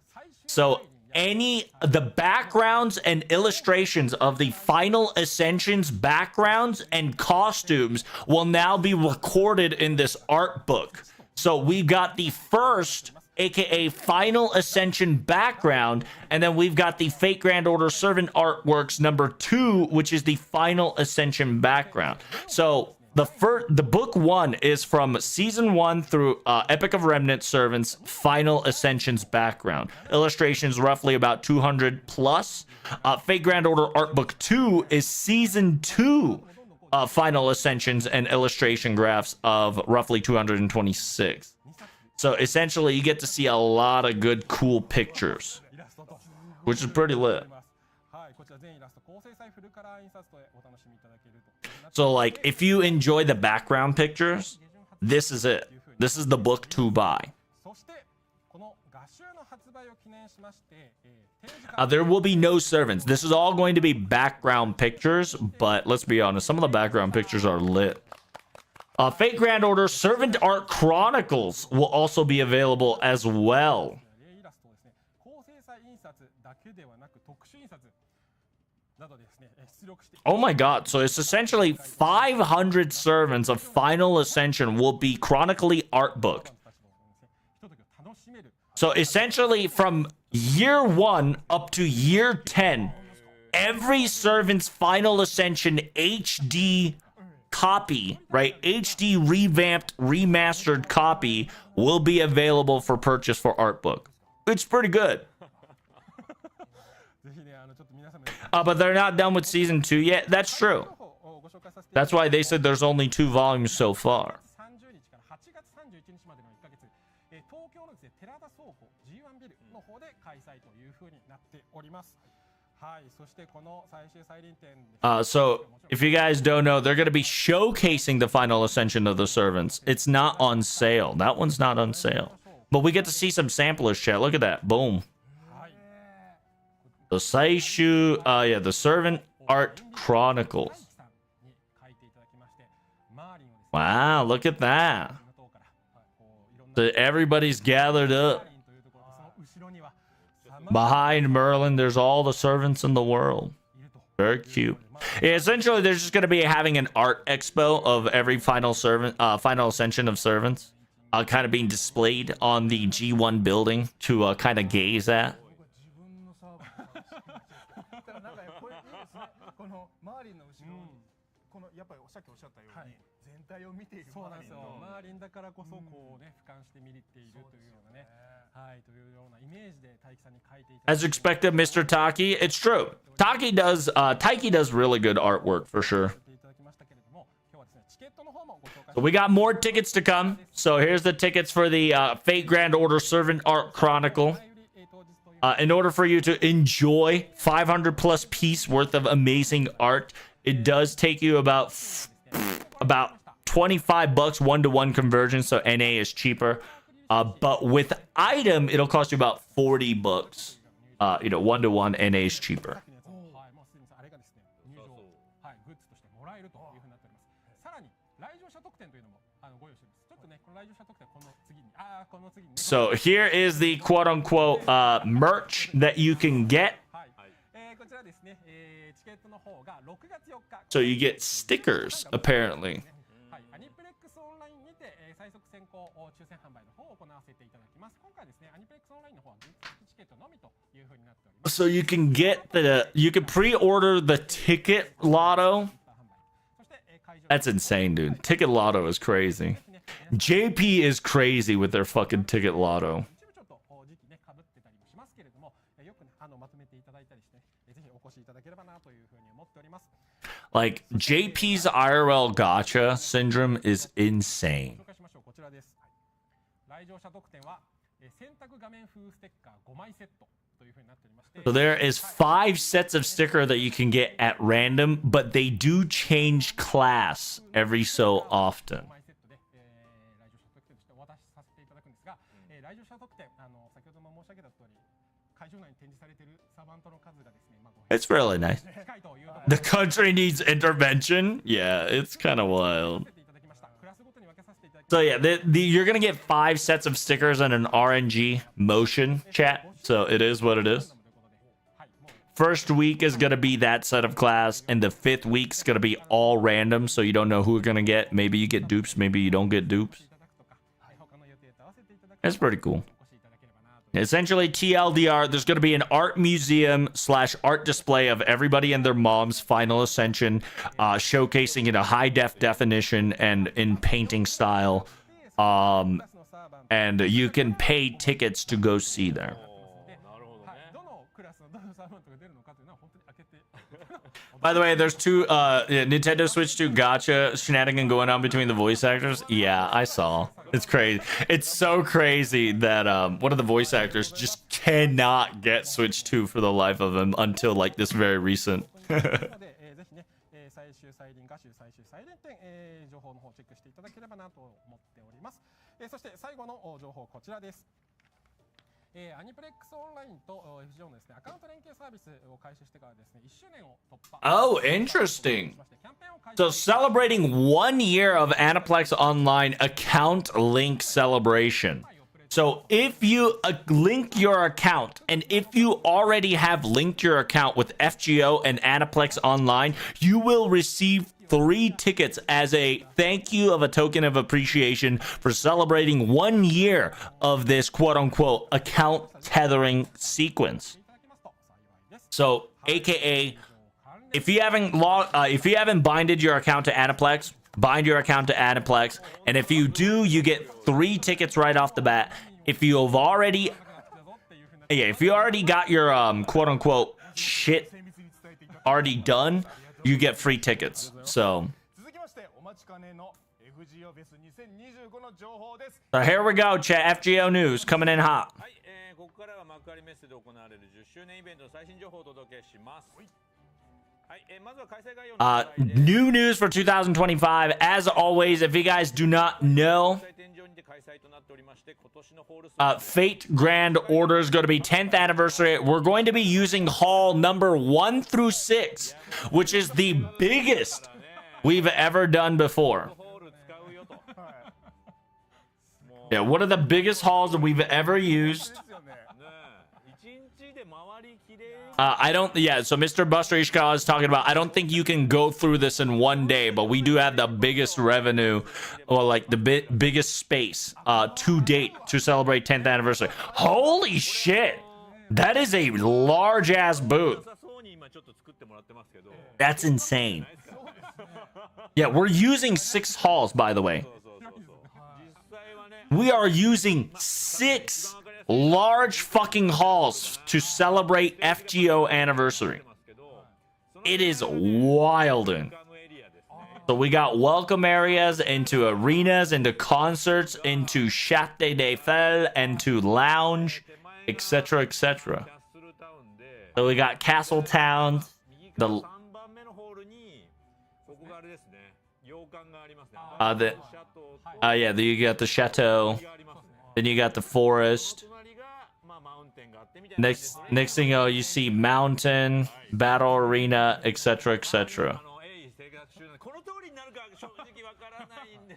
So the backgrounds and illustrations of the final ascensions backgrounds and costumes will now be recorded in this art book. So we've got the first, aka Final Ascension background, and then we've got the Fate Grand Order Servant Artworks number 2, which is the Final Ascension background. So the book 1 is from season 1 through Epic of Remnant Servants Final Ascensions background. Illustrations roughly about 200 plus. Fate Grand Order Art Book 2 is season 2 Final Ascensions and illustration graphs of roughly 226. So essentially, you get to see a lot of good, cool pictures, which is pretty lit. So, like, if you enjoy the background pictures, this is it. This is the book to buy. There will be no servants. This is all going to be background pictures, but let's be honest, some of the background pictures are lit. Fate Grand Order Servant Art Chronicles will also be available as well. Oh my god, so it's essentially 500 servants of Final Ascension will be chronically art book. So essentially from year 1 up to year 10, every servant's Final Ascension HD copy, right? HD revamped, remastered copy will be available for purchase for art book. It's pretty good. But they're not done with season 2 yet. That's true. That's why they said there's only 2 volumes so far. So if you guys don't know, they're going to be showcasing the Final Ascension of the Servants. It's not on sale. That one's not on sale. But we get to see some samplers, chat. Look at that. Boom. The Saishu, the Servant Art Chronicles. Wow, look at that. So everybody's gathered up. Behind Merlin, there's all the servants in the world. Very cute. Yeah, essentially, they're just going to be having an art expo of every final ascension of servants, kind of being displayed on the G1 building to kind of gaze at. As expected, Mr. Taki. It's true. Taiki does really good artwork for sure. So we got more tickets to come. So here's the tickets for the Fate Grand Order Servant Art Chronicle. In order for you to enjoy 500 plus piece worth of amazing art, it does take you about 25 bucks 1-to-1 conversion, so NA is cheaper. But with item, it'll cost you about 40 bucks. 1-to-1 NA is cheaper. So here is the quote-unquote merch that you can get. So you get stickers, apparently. So you can get you can pre-order the ticket lotto. That's insane, dude. Ticket lotto is crazy. JP is crazy with their fucking ticket lotto. Like, JP's IRL gacha syndrome is insane. So there is 5 sets of sticker that you can get at random, but they do change class every so often. It's really nice. The country needs intervention. Yeah, it's kind of wild. So yeah, you're gonna get 5 sets of stickers and an RNG motion chat. So it is what it is. First week is gonna be that set of class, and the 5th week's gonna be all random, so you don't know who you're gonna get. Maybe you get dupes, maybe you don't get dupes. That's pretty cool. Essentially, TLDR, there's going to be an art museum / art display of everybody and their mom's final ascension, showcasing in a high definition and in painting style. And you can pay tickets to go see there. By the way, there's 2 Nintendo Switch 2 gacha shenanigan going on between the voice actors. Yeah, I saw. It's crazy. It's so crazy that one of the voice actors just cannot get Switch 2 for the life of him until like this very recent. Oh, interesting. So celebrating 1 year of Aniplex Online account link celebration. So if you link your account, and if you already have linked your account with FGO and Aniplex Online, you will receive 3 tickets as a thank you of a token of appreciation for celebrating 1 year of this quote-unquote account tethering sequence. So, aka, if you haven't binded your account to Aniplex, bind your account to Aniplex, and if you do, you get 3 tickets right off the bat. If you have already, if you already got your quote-unquote shit already done, you get free tickets. So here we go, chat. FGO news coming in hot. New news for 2025. As always, if you guys do not know, Fate Grand Order is going to be 10th anniversary. We're going to be using hall number 1 through 6, which is the biggest we've ever done before. Yeah, one of the biggest halls that we've ever used. So Mr. Buster Ishikawa is talking about, I don't think you can go through this in 1 day, but we do have the biggest revenue, or like the biggest space to date to celebrate 10th anniversary. Holy shit! That is a large ass booth. That's insane. Yeah, we're using 6 halls, by the way. We are using 6 large fucking halls to celebrate FGO anniversary. It is wilding. So we got welcome areas into arenas, into concerts, into Chate de Fell, into lounge. etc., etc. So we got Castle Town, the yeah, then you got the chateau, then you got the forest. Next thing you know, you see mountain, battle arena, etc., etc.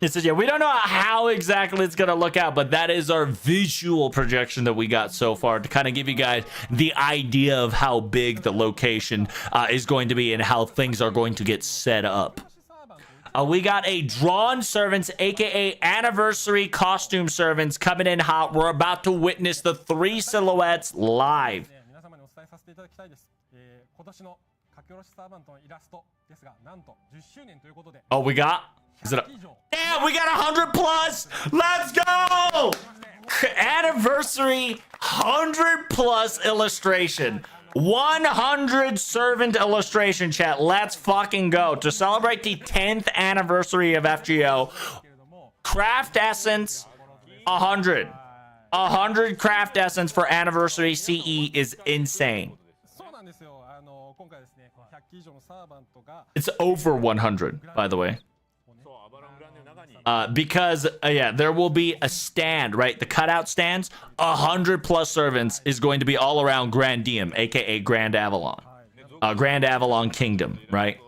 It says, yeah, we don't know how exactly it's going to look out, but that is our visual projection that we got so far to kind of give you guys the idea of how big the location is going to be and how things are going to get set up. We got a drawn servants, aka anniversary costume servants, coming in hot. We're about to witness the 3 silhouettes live. Oh, we got? Is it damn, we got 100 plus. Let's go. Anniversary 100 plus illustration. 100 servant illustration, chat. Let's fucking go. To celebrate the 10th anniversary of FGO, craft essence 100. 100 craft essence for anniversary CE is insane. It's over 100, by the way. Because yeah, there will be a stand, right? The cutout stands. 100 plus servants is going to be all around Grand Diem, aka Grand Avalon, Grand Avalon Kingdom, right?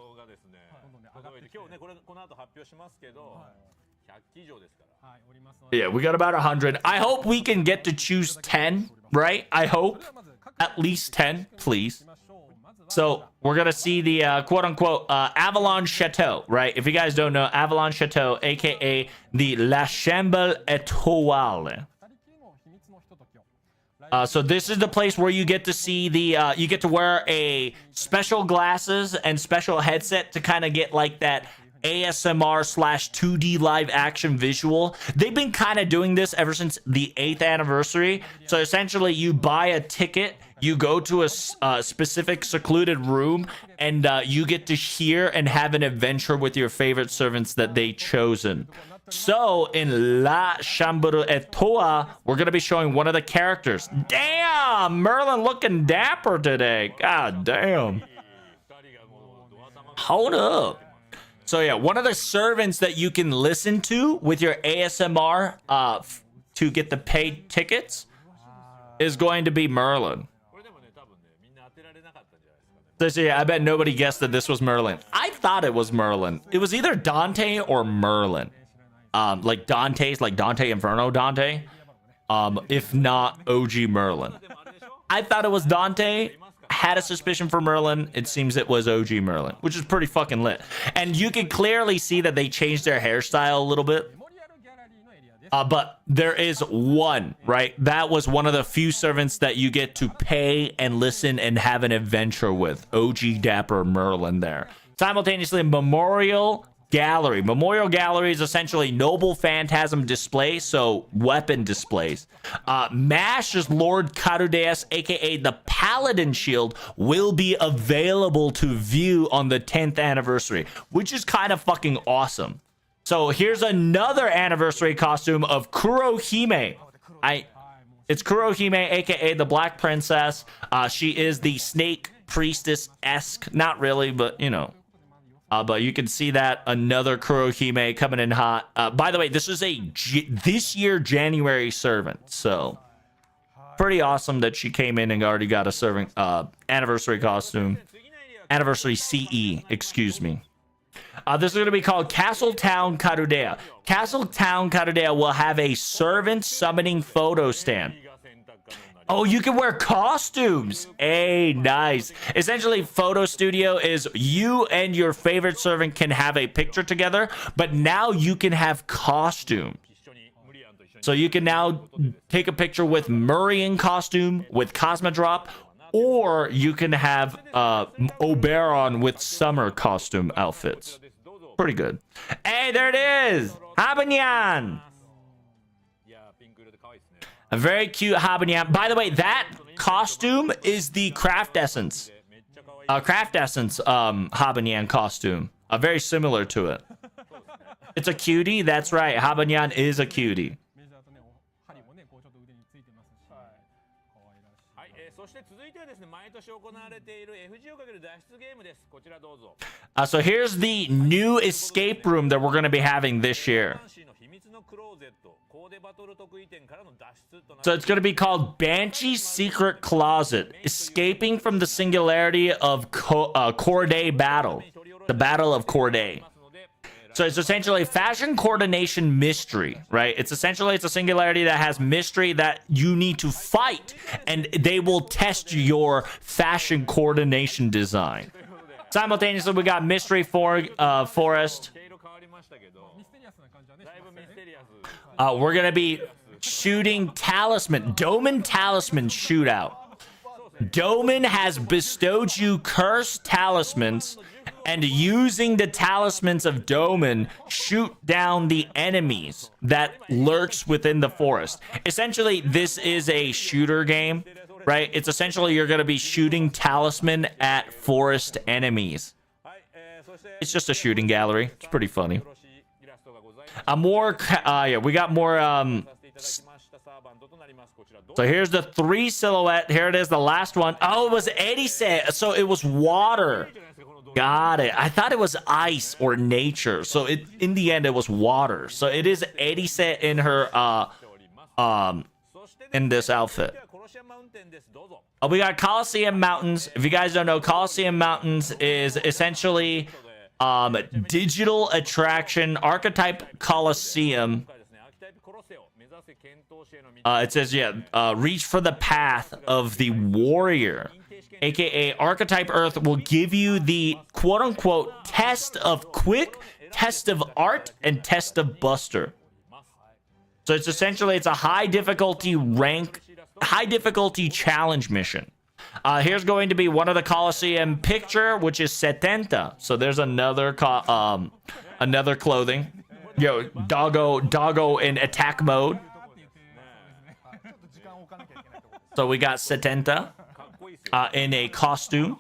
Yeah, we got about 100. I hope we can get to choose 10, right? I hope at least 10, please. So we're going to see the quote-unquote Avalon Chateau, right? If you guys don't know, Avalon Chateau, a.k.a. the La Chambre Étoile. So this is the place where you get to see the... you get to wear a special glasses and special headset to kind of get like that ASMR / 2D live action visual. They've been kind of doing this ever since the 8th anniversary. So essentially you buy a ticket, you go to a specific secluded room, and you get to hear and have an adventure with your favorite servants that they chosen. So in La Chambre Étoile, we're going to be showing one of the characters. Damn, Merlin looking dapper today. God damn. Hold up. So yeah, one of the servants that you can listen to with your ASMR to get the paid tickets is going to be Merlin. So yeah, I bet nobody guessed that this was Merlin. I thought it was Merlin. It was either Dante or Merlin. Like Dante's, like Dante Inferno Dante. If not OG Merlin. I thought it was Dante. Had a suspicion for Merlin. It seems it was OG Merlin, which is pretty fucking lit. And you can clearly see that they changed their hairstyle a little bit. But there is one, right? That was one of the few servants that you get to pay and listen and have an adventure with. OG Dapper Merlin there. Simultaneously, Memorial Gallery. Memorial Gallery is essentially Noble Phantasm display, so weapon displays. Mash's Lord Carudeus, aka the Paladin Shield, will be available to view on the 10th anniversary, which is kind of fucking awesome. So here's another anniversary costume of Kurohime. It's Kurohime, aka the Black Princess. She is the snake priestess-esque. Not really, but you know. But you can see that another Kurohime coming in hot. By the way, this is a this year January servant, so pretty awesome that she came in and already got a servant anniversary costume. Anniversary CE, excuse me. This is going to be called Castle Town Carudea. Castle Town Carudea will have a servant summoning photo stand. Oh, you can wear costumes. Hey, nice. Essentially, photo studio is you and your favorite servant can have a picture together, but now you can have costumes. So you can now take a picture with Murray in costume, with Cosmodrop, or you can have Oberon with summer costume outfits. Pretty good. Hey, there it is. Habanyan. A very cute Habanyan. By the way, that costume is the Craft Essence. Craft Essence Habanyan costume. Very similar to it. It's a cutie. That's right. Habanyan is a cutie. So here's the new escape room that we're going to be having this year. So it's going to be called Banshee's Secret Closet, escaping from the singularity of Corday Battle, the Battle of Corday. So it's essentially fashion coordination mystery, right? It's essentially, it's a singularity that has mystery that you need to fight, and they will test your fashion coordination design. Simultaneously, we got Mystery Forest. We're going to be shooting Talisman, Doman Talisman shootout. Doman has bestowed you cursed talismans, and using the talismans of Doman, shoot down the enemies that lurks within the forest. Essentially, this is a shooter game, right? It's essentially you're going to be shooting talisman at forest enemies. It's just a shooting gallery. It's pretty funny. We got more. So here's the 3 silhouette. Here it is, the last one. Oh, it was Edise. So it was water. Got it. I thought it was ice or nature. So in the end, it was water. So it is Edise in her in this outfit. We got Coliseum Mountains. If you guys don't know, Coliseum Mountains is essentially digital attraction archetype Coliseum. It says, reach for the path of the warrior, aka Archetype Earth will give you the quote-unquote test of quick, test of art, and test of buster. So it's essentially, it's a high difficulty challenge mission. Here's going to be one of the Coliseum picture, which is 70. So there's another clothing. Yo, doggo in attack mode. So we got 70 in a costume.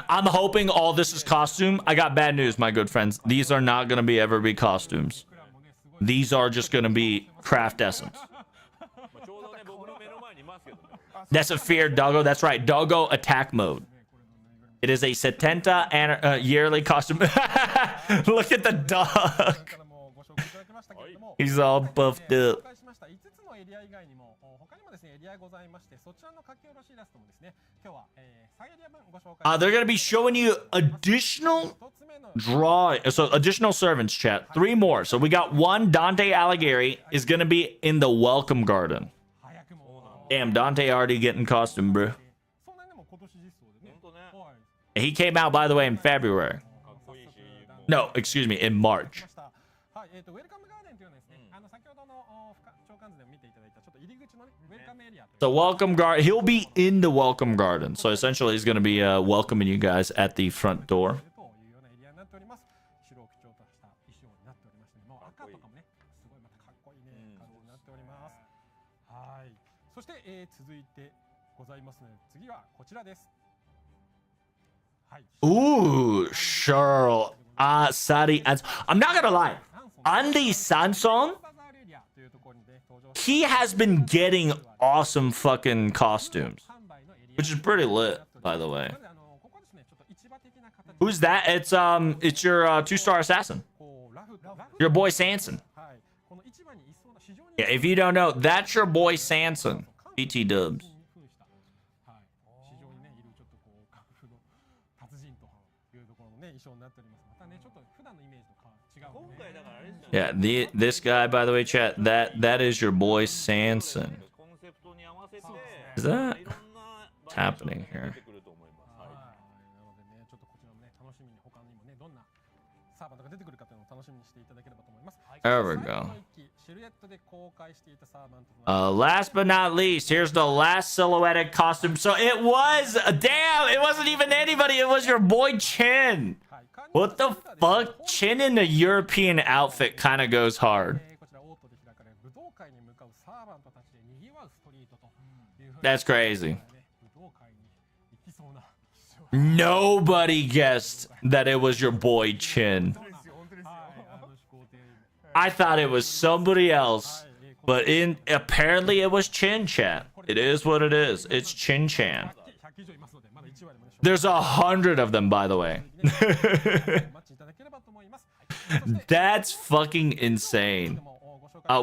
I'm hoping all this is costume. I got bad news, my good friends. These are not going to ever be costumes. These are just going to be craft essence. That's a feared doggo. That's right. Doggo attack mode. It is a 70 and yearly costume. Look at the dog. He's all buffed up. They're going to be showing you additional additional servants, chat. 3 more. So we got 1. Dante Alighieri is going to be in the Welcome Garden. Damn, Dante already getting costume, bro. He came out, by the way, in February. No, excuse me, in March. The Welcome Garden. He'll be in the Welcome Garden. So essentially, he's going to be welcoming you guys at the front door. Ooh, Cheryl Sari. I'm not gonna lie, Andy Sanson, he has been getting awesome fucking costumes, which is pretty lit, by the way. Who's that? It's your 2-star assassin, your boy Sanson. Yeah, if you don't know, that's your boy Sanson. BT dubs. Yeah, this guy, by the way, chat, that is your boy Sanson. Is that what's happening here? There we go. Last but not least, here's the last silhouetted costume. So it was, damn, it wasn't even anybody. It was your boy Chin. What the fuck? Chin in the European outfit kind of goes hard. That's crazy. Nobody guessed that it was your boy Chin. I thought it was somebody else, but apparently it was Chin, chat. It is what it is. It's Chin Chan. There's 100 of them, by the way. That's fucking insane.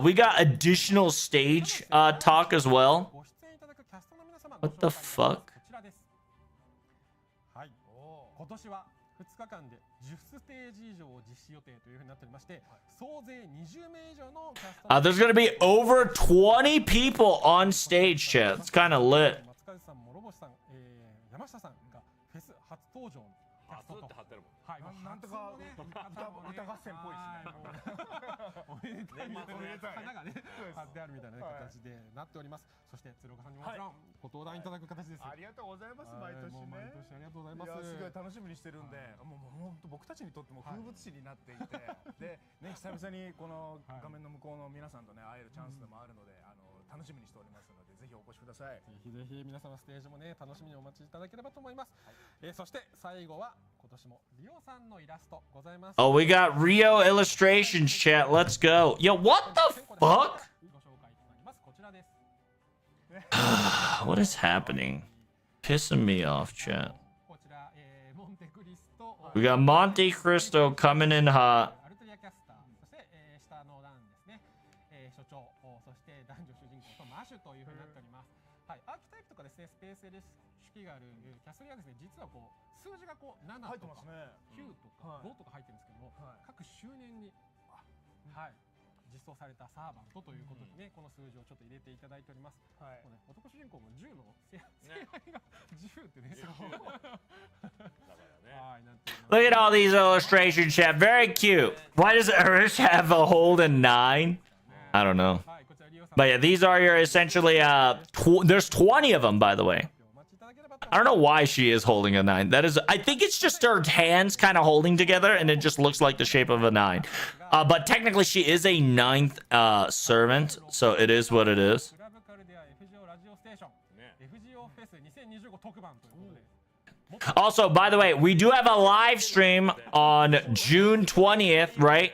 We got additional stage talk as well. What the fuck? There's gonna be over 20 people on stage, chat. It's kind of lit. Oh, we got Rio illustrations, chat. Let's go. Yo, what the fuck? What is happening? Pissing me off, chat. We got Monte Cristo coming in hot. Look at all these illustrations, chat. Very cute. Why does Irish have a Holden 9? I don't know. But yeah, these are your essentially there's 20 of them, by the way. I don't know why she is holding a 9. That is, I think it's just her hands kind of holding together and it just looks like the shape of a 9. But technically she is a 9th servant, so it is what it is. Also, by the way, we do have a live stream on June 20th, right?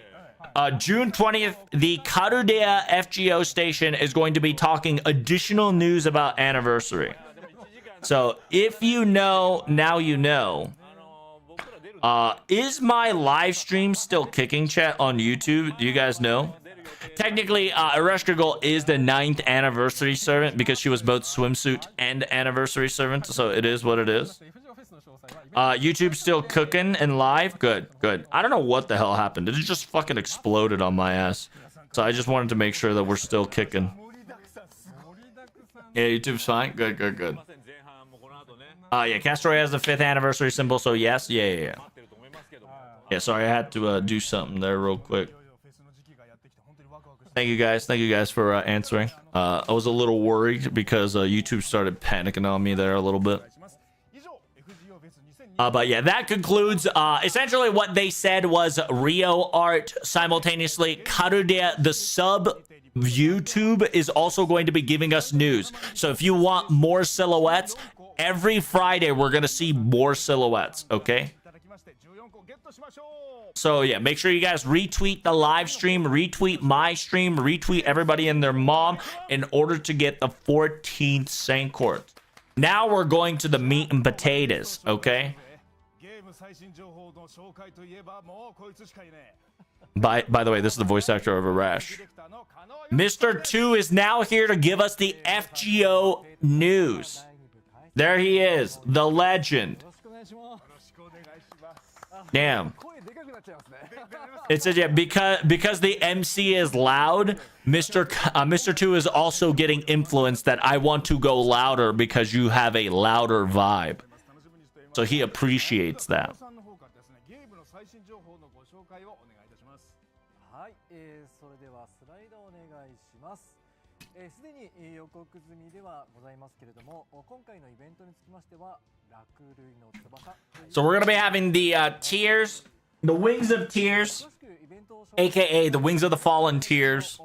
June 20th, the Karudea FGO station is going to be talking additional news about Anniversary. So if you know, now you know. Is my live stream still kicking, chat, on YouTube? Do you guys know? Technically, Ereshkigal is the 9th anniversary servant because she was both swimsuit and anniversary servant. So it is what it is. YouTube's still cooking and live. Good, good. I don't know what the hell happened. It just fucking exploded on my ass. So I just wanted to make sure that we're still kicking. Yeah, YouTube's fine. Good, good, good. Yeah, Castroy has the 5th anniversary symbol, so yes. Yeah. Yeah, sorry, I had to do something there real quick. Thank you guys for answering. I was a little worried because YouTube started panicking on me there a little bit. But yeah, that concludes essentially what they said was Rio art. Simultaneously, Karudea, the sub YouTube, is also going to be giving us news. So if you want more silhouettes, every Friday we're going to see more silhouettes, okay? So yeah, make sure you guys retweet the live stream, retweet my stream, retweet everybody and their mom in order to get the 14th Sankort. Now we're going to the meat and potatoes, okay? By the way, this is the voice actor of Arash. Mr. 2 is now here to give us the FGO news. There he is, the legend. Damn. It says, yeah, because the MC is loud, Mr. 2 is also getting influenced that I want to go louder because you have a louder vibe. So he appreciates that. So we're going to be having the tears, the wings of tears, aka the wings of the fallen tears.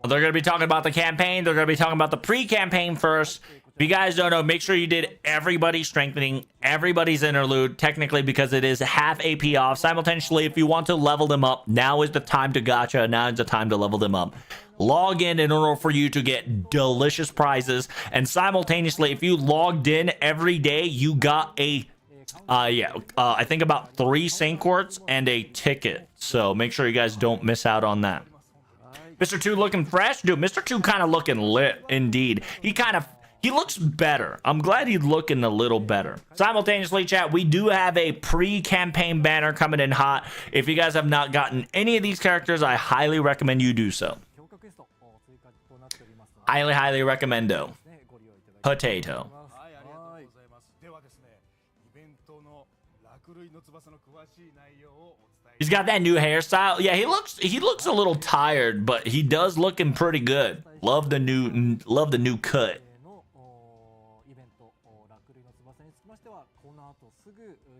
They're going to be talking about the campaign. They're going to be talking about the pre-campaign first. If you guys don't know, make sure you did everybody's strengthening, everybody's interlude, technically because it is half AP off. Simultaneously, if you want to level them up, now is the time to gacha. Now is the time to level them up. Log in order for you to get delicious prizes. And simultaneously, if you logged in every day, you got a I think about 3 Saint Quartz and a ticket. So make sure you guys don't miss out on that. Mr. 2 looking fresh? Dude, Mr. 2 kind of looking lit indeed. He looks better. I'm glad he's looking a little better. Simultaneously, chat, we do have a pre-campaign banner coming in hot. If you guys have not gotten any of these characters, I highly recommend you do so. Highly recommendo. Potato. He's got that new hairstyle. Yeah, he looks a little tired, but he does looking pretty good. Love the new cut.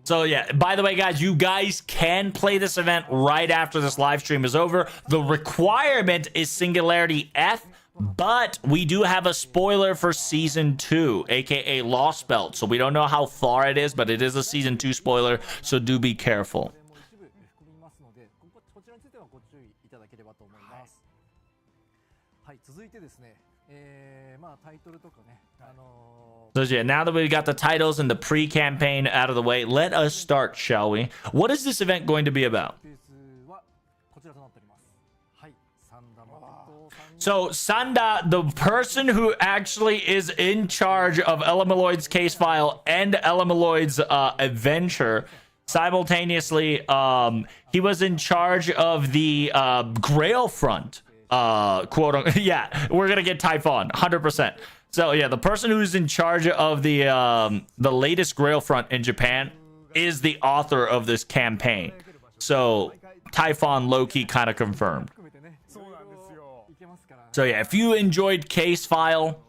So yeah, by the way, guys, you guys can play this event right after this live stream is over. The requirement is Singularity F, but we do have a spoiler for Season 2, aka Lost Belt. So we don't know how far it is, but it is a Season 2 spoiler, so do be careful. So yeah, now that we got the titles and the pre-campaign out of the way, let us start, shall we? What is this event going to be about? So Sanda, the person who actually is in charge of Elemeloid's case file and Elemeloid's adventure, simultaneously, he was in charge of the Grail Front. Quote unquote. Yeah, we're gonna get Typhon 100%. So yeah, the person who's in charge of the latest Grail Front in Japan is the author of this campaign. So Typhon low-key kind of confirmed. So yeah, if you enjoyed Case File,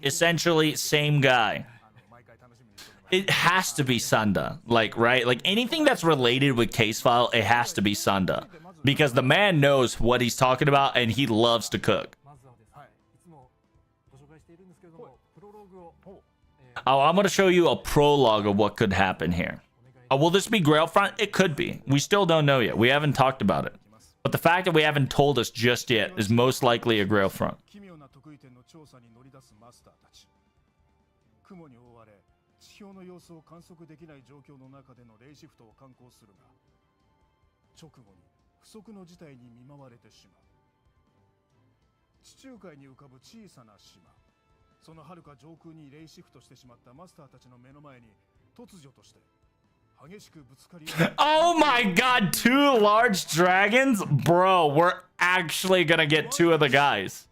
essentially same guy. It has to be Sanda, like, right? Like anything that's related with Case File, it has to be Sanda. Because the man knows what he's talking about and he loves to cook. Oh, I'm going to show you a prologue of what could happen here. Will this be Grail Front? It could be. We still don't know yet. We haven't talked about it. But the fact that we haven't told us just yet is most likely a Grail Front. Oh my god, 2 large dragons? Bro, we're actually gonna get 2 of the guys.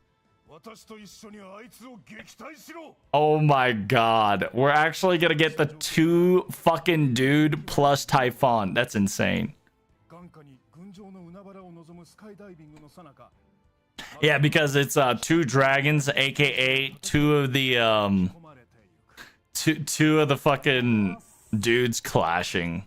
Oh my god, we're actually gonna get the 2 fucking dude plus Typhon. That's insane. Yeah, because it's 2 dragons, aka 2 of the two of the fucking dudes clashing.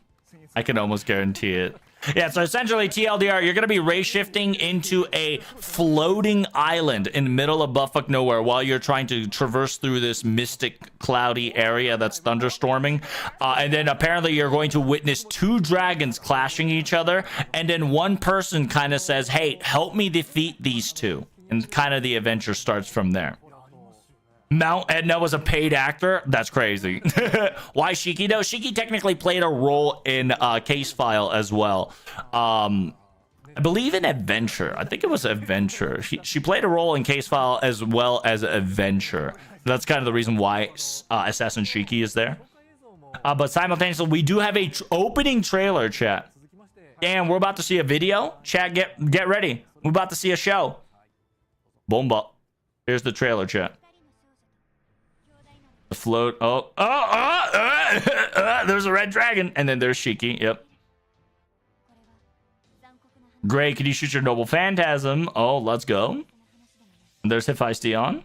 I can almost guarantee it. Yeah, so essentially TLDR, you're gonna be ray shifting into a floating island in the middle of buttfuck nowhere while you're trying to traverse through this mystic cloudy area that's thunderstorming, and then apparently you're going to witness 2 dragons clashing each other, and then one person kind of says, hey, help me defeat these 2, and kind of the adventure starts from there. Mount Edna was a paid actor? That's crazy. Why Shiki though? Shiki technically played a role in Case File as well. I believe in Adventure. I think it was Adventure. She played a role in Case File as well as Adventure. That's kind of the reason why Assassin Shiki is there. But simultaneously, we do have a opening trailer, chat. Damn, we're about to see a video. Chat, get ready. We're about to see a show. Bomba. Here's the trailer, chat. The float. There's a red dragon, and then there's Shiki. Yep. Great. Can you shoot your noble phantasm? Oh, let's go. And there's Hephaestion.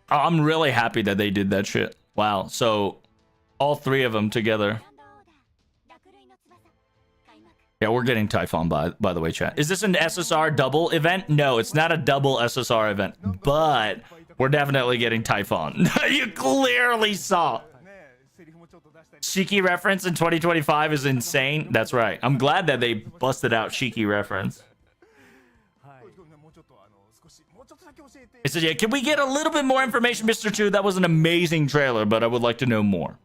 Oh, I'm really happy that they did that shit. Wow. So all 3 of them together. Yeah, we're getting Typhon by the way, chat. Is this an SSR double event? No, it's not a double SSR event, but we're definitely getting Typhon. You clearly saw. Shiki reference in 2025 is insane. That's right. I'm glad that they busted out Shiki reference. It says, yeah, can we get a little bit more information, Mr. 2? That was an amazing trailer, but I would like to know more.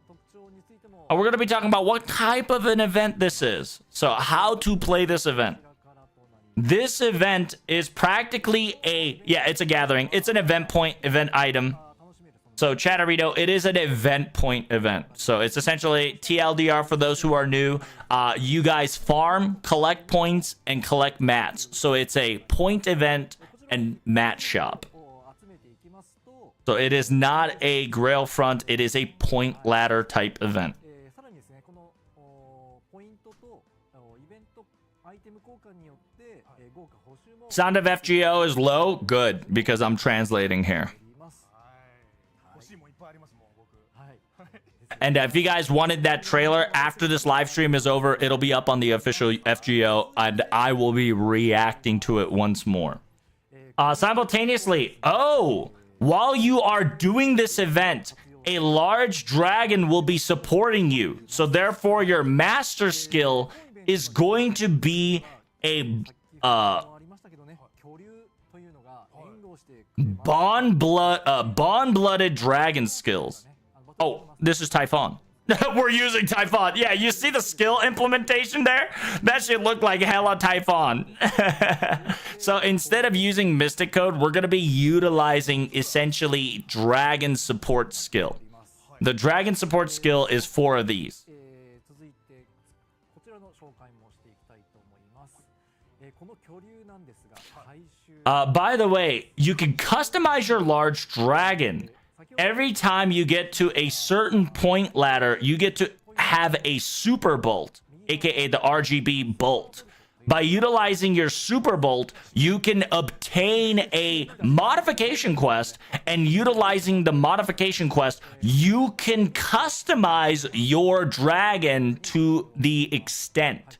We're going to be talking about what type of an event this is. So how to play this event. This event is practically it's a gathering. It's an event point, event item. So Chatterito, it is an event point event. So it's essentially TLDR for those who are new. You guys farm, collect points, and collect mats. So it's a point event and mat shop. So it is not a grail front. It is a point ladder type event. Sound of FGO is low. Good, because I'm translating here. And if you guys wanted that trailer, after this live stream is over, it'll be up on the official FGO, and I will be reacting to it once more. Simultaneously, while you are doing this event, a large dragon will be supporting you. So therefore, your master skill is going to be a bond-blooded dragon skills. Oh, this is Typhon. We're using Typhon. Yeah, you see the skill implementation there? That should look like hella Typhon. So instead of using Mystic Code, we're going to be utilizing essentially Dragon Support skill. The Dragon Support skill is 4 of these. By the way, you can customize your large dragon. Every time you get to a certain point ladder, you get to have a super bolt, aka the RGB bolt. By utilizing your super bolt, you can obtain a modification quest, and utilizing the modification quest, you can customize your dragon to the extent.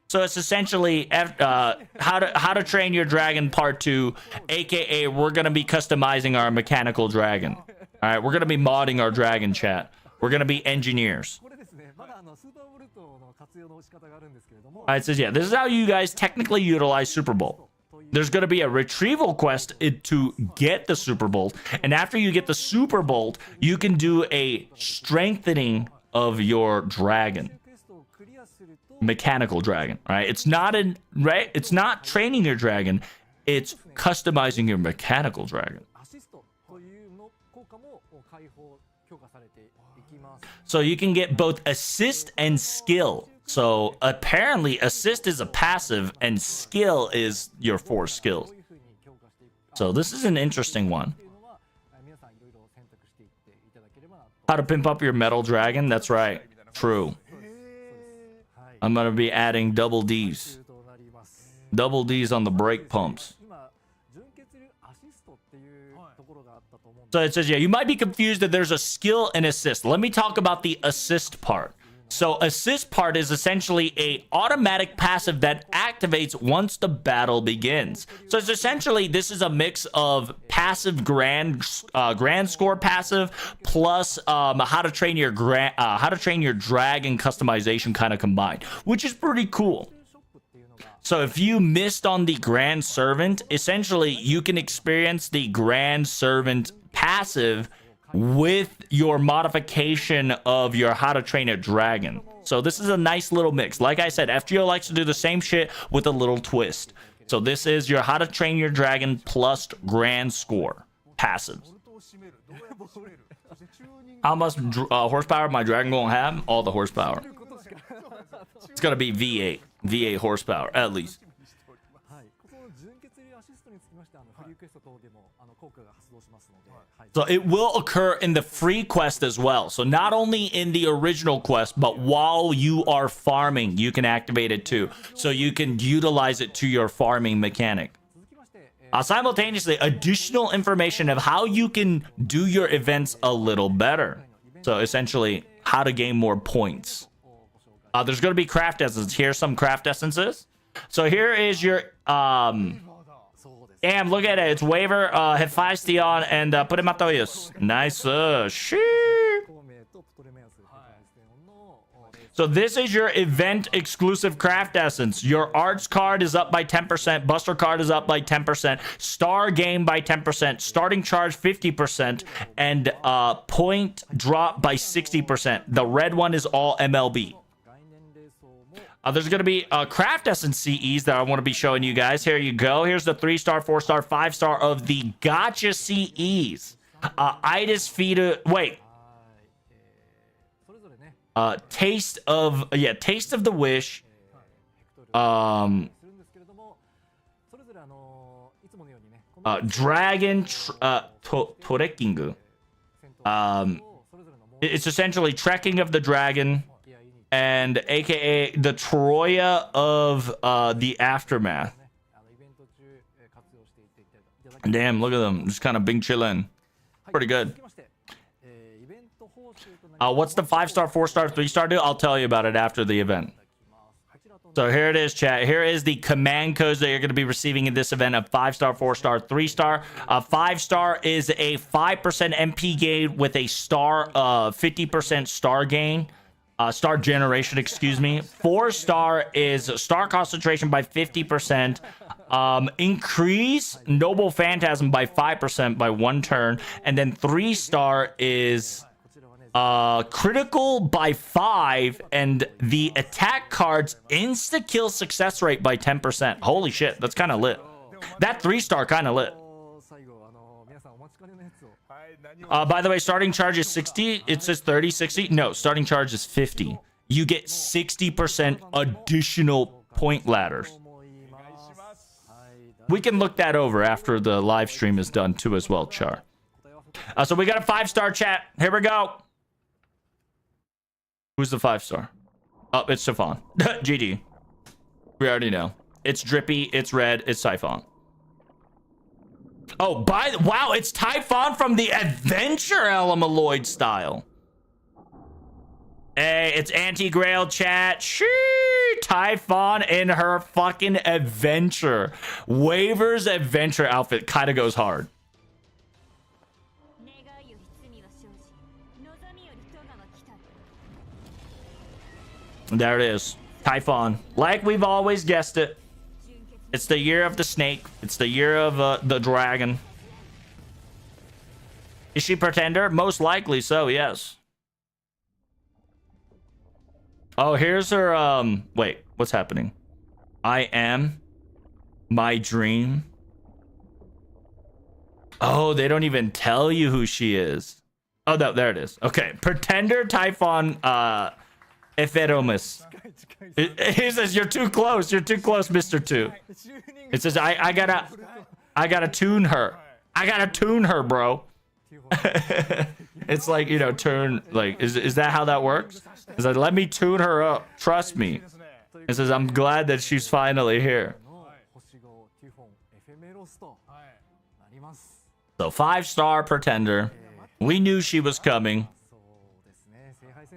So it's essentially how to train your dragon part 2, aka we're gonna be customizing our mechanical dragon. All right, we're gonna be modding our dragon, chat. We're gonna be engineers. It says, yeah, this is how you guys technically utilize Super Bowl. There's gonna be a retrieval quest to get the Super Bolt, and after you get the Super Bolt, you can do a strengthening of your dragon. Mechanical dragon, all right? It's not training your dragon, it's customizing your mechanical dragon. So you can get both assist and skill. So apparently assist is a passive and skill is your 4 skills. So this is an interesting one. How to pimp up your metal dragon? That's right. True. I'm going to be adding double D's. Double D's on the brake pumps. So it says, yeah, you might be confused that there's a skill and assist. Let me talk about the assist part. So assist part is essentially a automatic passive that activates once the battle begins. So it's essentially, this is a mix of passive grand score passive plus how to train your dragon customization kind of combined, which is pretty cool. So if you missed on the Grand Servant, essentially you can experience the Grand Servant passive with your modification of your How to Train a Dragon. So this is a nice little mix. Like I said, FGO likes to do the same shit with a little twist. So this is your How to Train Your Dragon plus Grand Score passives. How much horsepower my dragon gonna have? All the horsepower. It's gonna be V8. V8 horsepower, at least. So it will occur in the free quest as well. So not only in the original quest, but while you are farming, you can activate it too. So you can utilize it to your farming mechanic. Simultaneously, additional information of how you can do your events a little better. So essentially, how to gain more points. There's going to be craft essences. Here's some craft essences. So here is your damn, look at it. It's Waver, Hephaestion, and Purimatorius. Nice. So this is your event exclusive craft essence. Your arts card is up by 10%. Buster card is up by 10%. Star game by 10%. Starting charge 50%. And point drop by 60%. The red one is all MLB. There's going to be craft essence CEs that I want to be showing you guys. Here you go. Here's the 3-star, 4-star, 5-star of the Gacha CEs. Itis Fita. Wait. Taste of the Wish. Dragon Trekking. It's essentially Trekking of the Dragon, and aka the Troya of the Aftermath. Damn, look at them, just kind of being chillin'. Pretty good. What's the 5-star, 4-star, 3-star do? I'll tell you about it after the event. So here it is, chat. Here is the command codes that you're going to be receiving in this event of 5-star, 4-star, 3-star. 5-star is a 5% MP gain with a star, 50% star gain. Star generation, excuse me. 4-star is star concentration by 50%. Increase Noble Phantasm by 5% by 1 turn. And then 3-star is critical by 5, and the attack card's insta kill success rate by 10%. Holy shit, that's kind of lit. That 3-star kind of lit. By the way, starting charge is 60. It says 30, 60. No, starting charge is 50. You get 60% additional point ladders. We can look that over after the live stream is done too as well, Char. So we got a 5-star chat. Here we go. Who's the 5-star? Oh, it's Siphon. GG. We already know. It's Drippy, it's Red, it's Siphon. Oh, wow, it's Typhon from the Adventure Elemaloid style. Hey, it's Anti-Grail chat. Shee, Typhon in her fucking Adventure. Waver's Adventure outfit kind of goes hard. There it is. Typhon. Like we've always guessed it. It's the year of the snake. It's the year of the dragon. Is she Pretender? Most likely so, yes. Oh, here's her, wait, what's happening? I am my dream. Oh, they don't even tell you who she is. Oh, no, there it is. Okay, Pretender Typhon, Epheromus. He says you're too close. You're too close, Mr. 2. It says I gotta tune her. I gotta tune her, bro. It's like, you know, turn, like, is that how that works? It's like, let me tune her up. Trust me. It says I'm glad that she's finally here. So 5-star Pretender. We knew she was coming.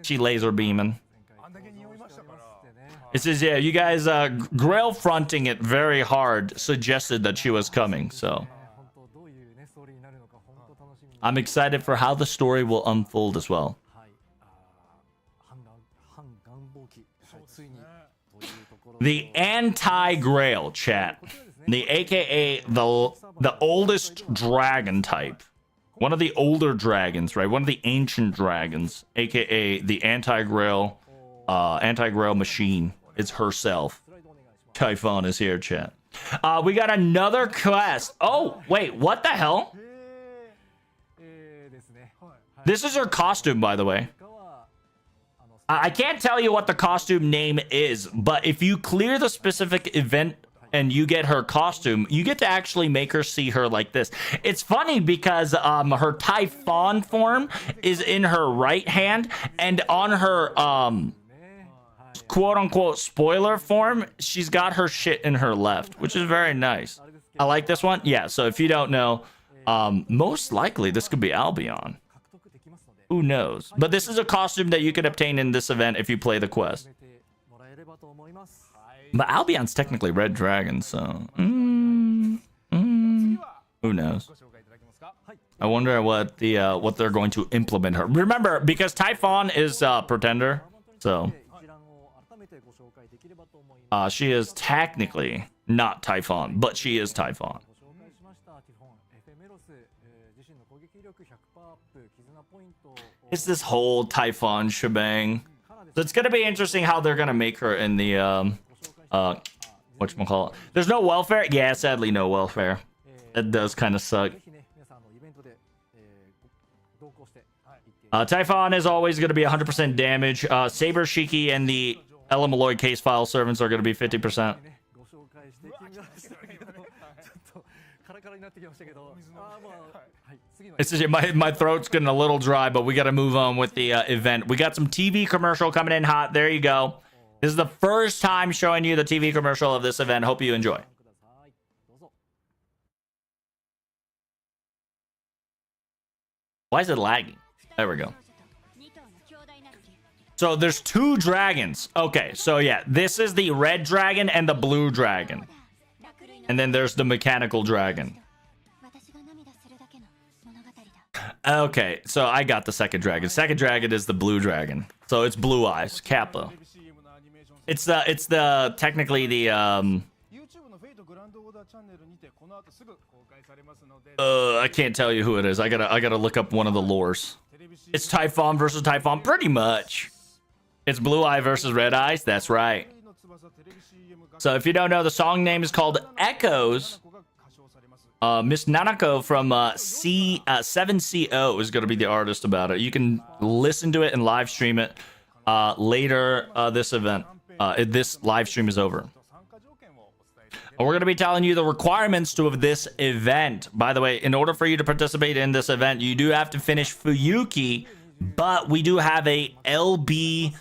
She laser beaming. It says, yeah, you guys grail fronting it very hard suggested that she was coming, so I'm excited for how the story will unfold as well. The anti-grail chat, the aka the oldest dragon type, one of the older dragons, right? One of the ancient dragons, aka the anti-grail machine. It's herself. Typhon is here, chat. We got another quest. Oh, wait, what the hell? This is her costume, by the way. I can't tell you what the costume name is, but if you clear the specific event and you get her costume, you get to actually make her see her like this. It's funny because her Typhon form is in her right hand, and on her quote-unquote spoiler form, she's got her shit in her left, which is very nice. I like this one. Yeah, so if you don't know, most likely this could be Albion. Who knows? But this is a costume that you can obtain in this event if you play the quest. But Albion's technically Red Dragon, so who knows? I wonder what they're going to implement her. Remember, because Typhon is Pretender, so She is technically not Typhon, but she is Typhon. It's this whole Typhon shebang. So it's gonna be interesting how they're gonna make her in the whatchamacallit. There's no welfare? Yeah, sadly no welfare. That does kind of suck. Typhon is always going to be 100% damage. Saber, Shiki, and the Ella Malloy case file servants are going to be 50%. It's just, my throat's getting a little dry, but we got to move on with the event. We got some TV commercial coming in hot. There you go. This is the first time showing you the TV commercial of this event. Hope you enjoy. Why is it lagging? There we go. So there's two dragons. Okay, so yeah, this is the red dragon and the blue dragon. And then there's the mechanical dragon. Okay, so I got the second dragon. Second dragon is the blue dragon. So it's Blue Eyes, Kappa. It's the technically the I can't tell you who it is. I gotta look up one of the lores. It's Typhon versus Typhon, pretty much. It's Blue Eye versus Red Eyes. That's right. So if you don't know, the song name is called Echoes. Miss Nanako from 7CO is going to be the artist about it. You can listen to it and live stream it later this event. This live stream is over. We're going to be telling you the requirements to this event. By the way, in order for you to participate in this event, you do have to finish Fuyuki, but we do have a LB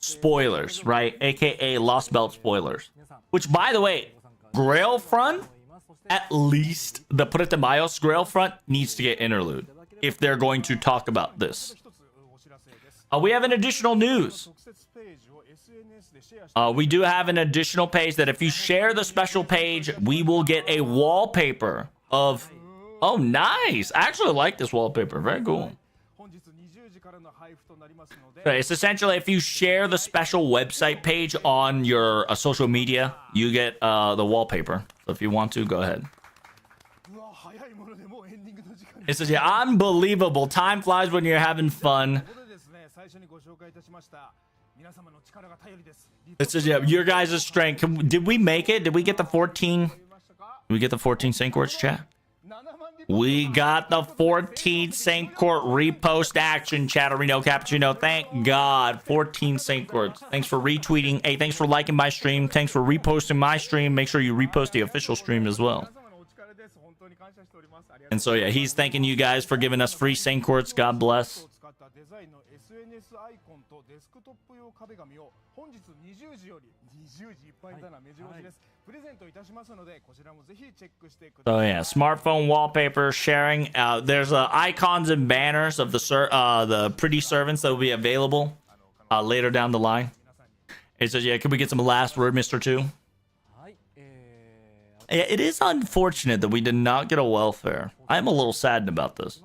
spoilers, right? AKA Lost Belt spoilers. Which, by the way, Grail Front, at least the Pretamayo's Grail Front needs to get interlude if they're going to talk about this. We have an additional news. We do have an additional page that if you share the special page, we will get a wallpaper of... Oh, nice. I actually like this wallpaper. Very cool. It's essentially if you share the special website page on your social media, you get the wallpaper. So if you want to, go ahead. It says, yeah, unbelievable. Time flies when you're having fun. It says, yeah, your guys' strength. Did we make it? Did we get the 14? Did we get the 14 Saint Courts, chat? We got the 14 Saint Court repost action, Chatterino Cappuccino. Thank God. 14 Saint Courts. Thanks for retweeting. Hey, thanks for liking my stream. Thanks for reposting my stream. Make sure you repost the official stream as well. And so, yeah, he's thanking you guys for giving us free Saint Courts. God bless. So yeah, smartphone wallpaper sharing. There's icons and banners of the pretty servants that will be available later down the line. It says, yeah, can we get some last word, Mr. 2? Yeah, it is unfortunate that we did not get a welfare. I'm a little saddened about this.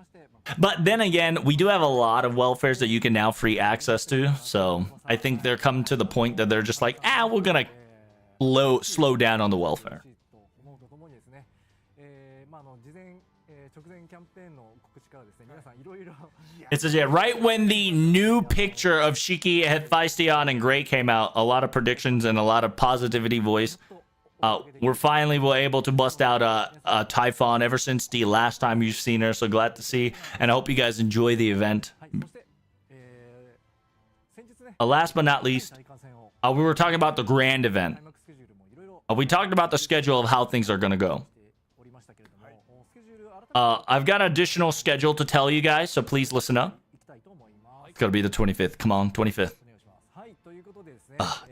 But then again, we do have a lot of welfares that you can now free access to. So I think they're coming to the point that they're just like, we're going to slow down on the welfare. It says, yeah, right when the new picture of Shiki, Hephaestion, and Gray came out, a lot of predictions and a lot of positivity voice. We're finally able to bust out a Typhon ever since the last time you've seen her. So glad to see, and I hope you guys enjoy the event. Last but not least, we were talking about the grand event. We talked about the schedule of how things are going to go. I've got an additional schedule to tell you guys, so please listen up. It's got to be the 25th. Come on, 25th.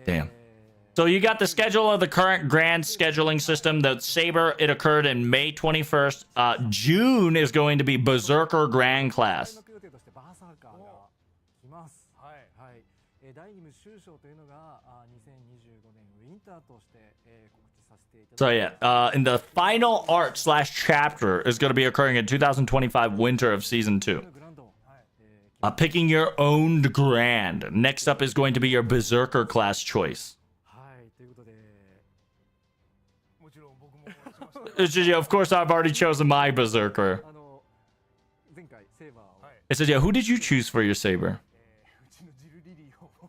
Damn. So you got the schedule of the current grand scheduling system. The Saber, it occurred in May 21st. June is going to be Berserker Grand Class. So yeah, in the final art/chapter is going to be occurring in 2025 winter of season 2. Picking your own Grand. Next up is going to be your Berserker class choice. Of course, I've already chosen my Berserker. It says, yeah, who did you choose for your saber?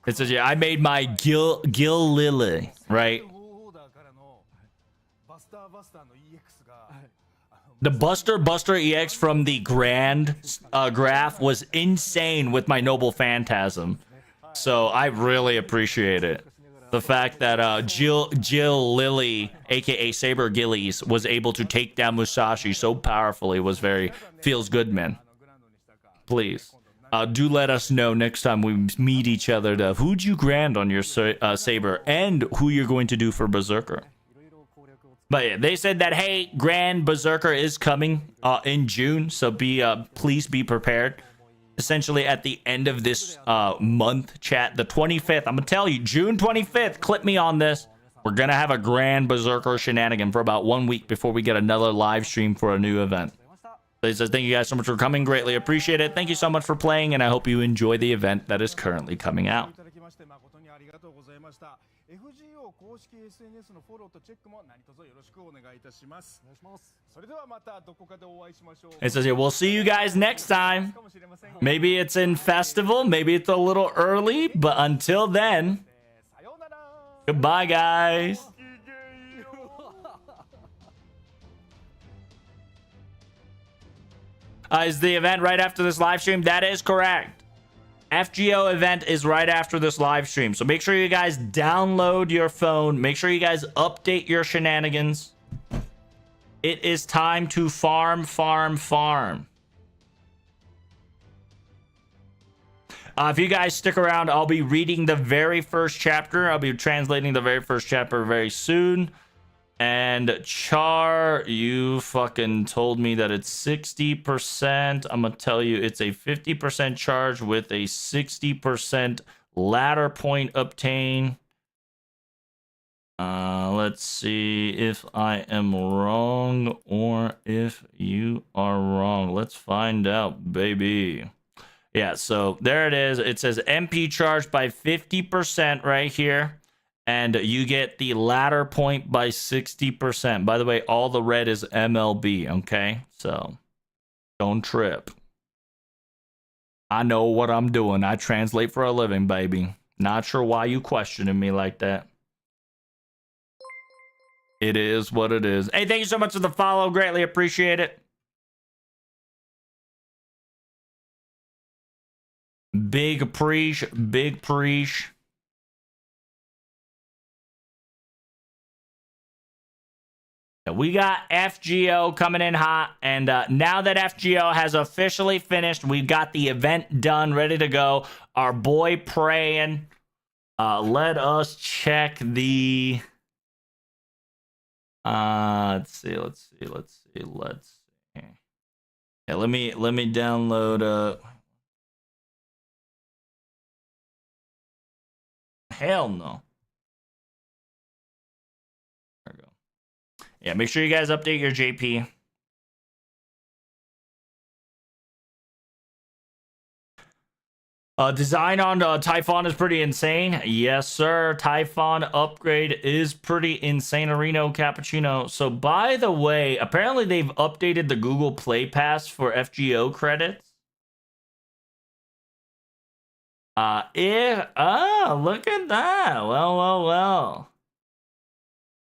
It says, yeah, I made my Gil Lily, right? The Buster EX from the Grand graph was insane with my Noble Phantasm. So I really appreciate it. The fact that Jill Lily, aka Saber Gillies, was able to take down Musashi so powerfully was feels good, man. Please. Do let us know next time we meet each other who'd you Grand on your Saber and who you're going to do for Berserker. But yeah, they said that, hey, Grand Berserker is coming in June, so please be prepared. Essentially at the end of this month, chat, the 25th, I'm gonna tell you, June 25th, clip me on this. We're gonna have a Grand Berserker shenanigan for about 1 week before we get another live stream for a new event. They says, thank you guys so much for coming, greatly appreciate it. Thank you so much for playing, and I hope you enjoy the event that is currently coming out. It says here, we'll see you guys next time. Maybe it's in festival, maybe it's a little early, but until then, goodbye, guys. Is the event right after this live stream? That is correct. FGO event is right after this live stream. So make sure you guys download your phone. Make sure you guys update your shenanigans. It is time to farm. If you guys stick around, I'll be reading the very first chapter. I'll be translating the very first chapter very soon. And Char, you fucking told me that it's 60%. I'm going to tell you it's a 50% charge with a 60% ladder point obtain. Let's see if I am wrong or if you are wrong. Let's find out, baby. Yeah, so there it is. It says MP charged by 50% right here. And you get the ladder point by 60%. By the way, all the red is MLB, okay? So, don't trip. I know what I'm doing. I translate for a living, baby. Not sure why you questioning me like that. It is what it is. Hey, thank you so much for the follow. Greatly appreciate it. Big appreciate. Big appreciate. We got FGO coming in hot, and now that FGO has officially finished, we've got the event done, ready to go. Our boy praying. Let us check the. Let's see. Yeah, let me download. Hell no. There we go. Yeah, make sure you guys update your JP. Design on Typhon is pretty insane. Yes, sir. Typhon upgrade is pretty insane. Reno Cappuccino. So, by the way, apparently they've updated the Google Play Pass for FGO credits. Look at that. Well.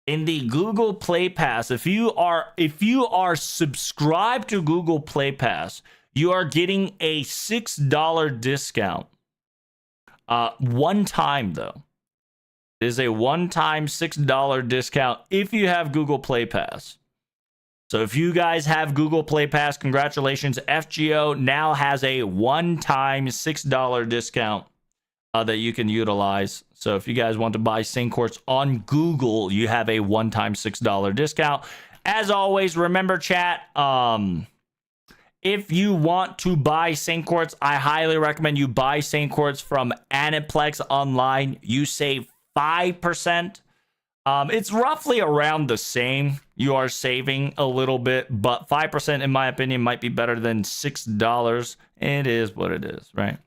In the Google Play Pass, if you are subscribed to Google Play Pass, you are getting a $6 discount. One time though. It is a one-time $6 discount if you have Google Play Pass. So if you guys have Google Play Pass, congratulations. FGO now has a one-time $6 discount that you can utilize. So if you guys want to buy Saint Quartz on Google, you have a one-time $6 discount. As always, remember, chat, if you want to buy Saint Quartz, I highly recommend you buy Saint Quartz from Aniplex Online. You save 5% It's roughly around the same. You are saving a little bit, but 5%, in my opinion, might be better than $6. It is what it is, right?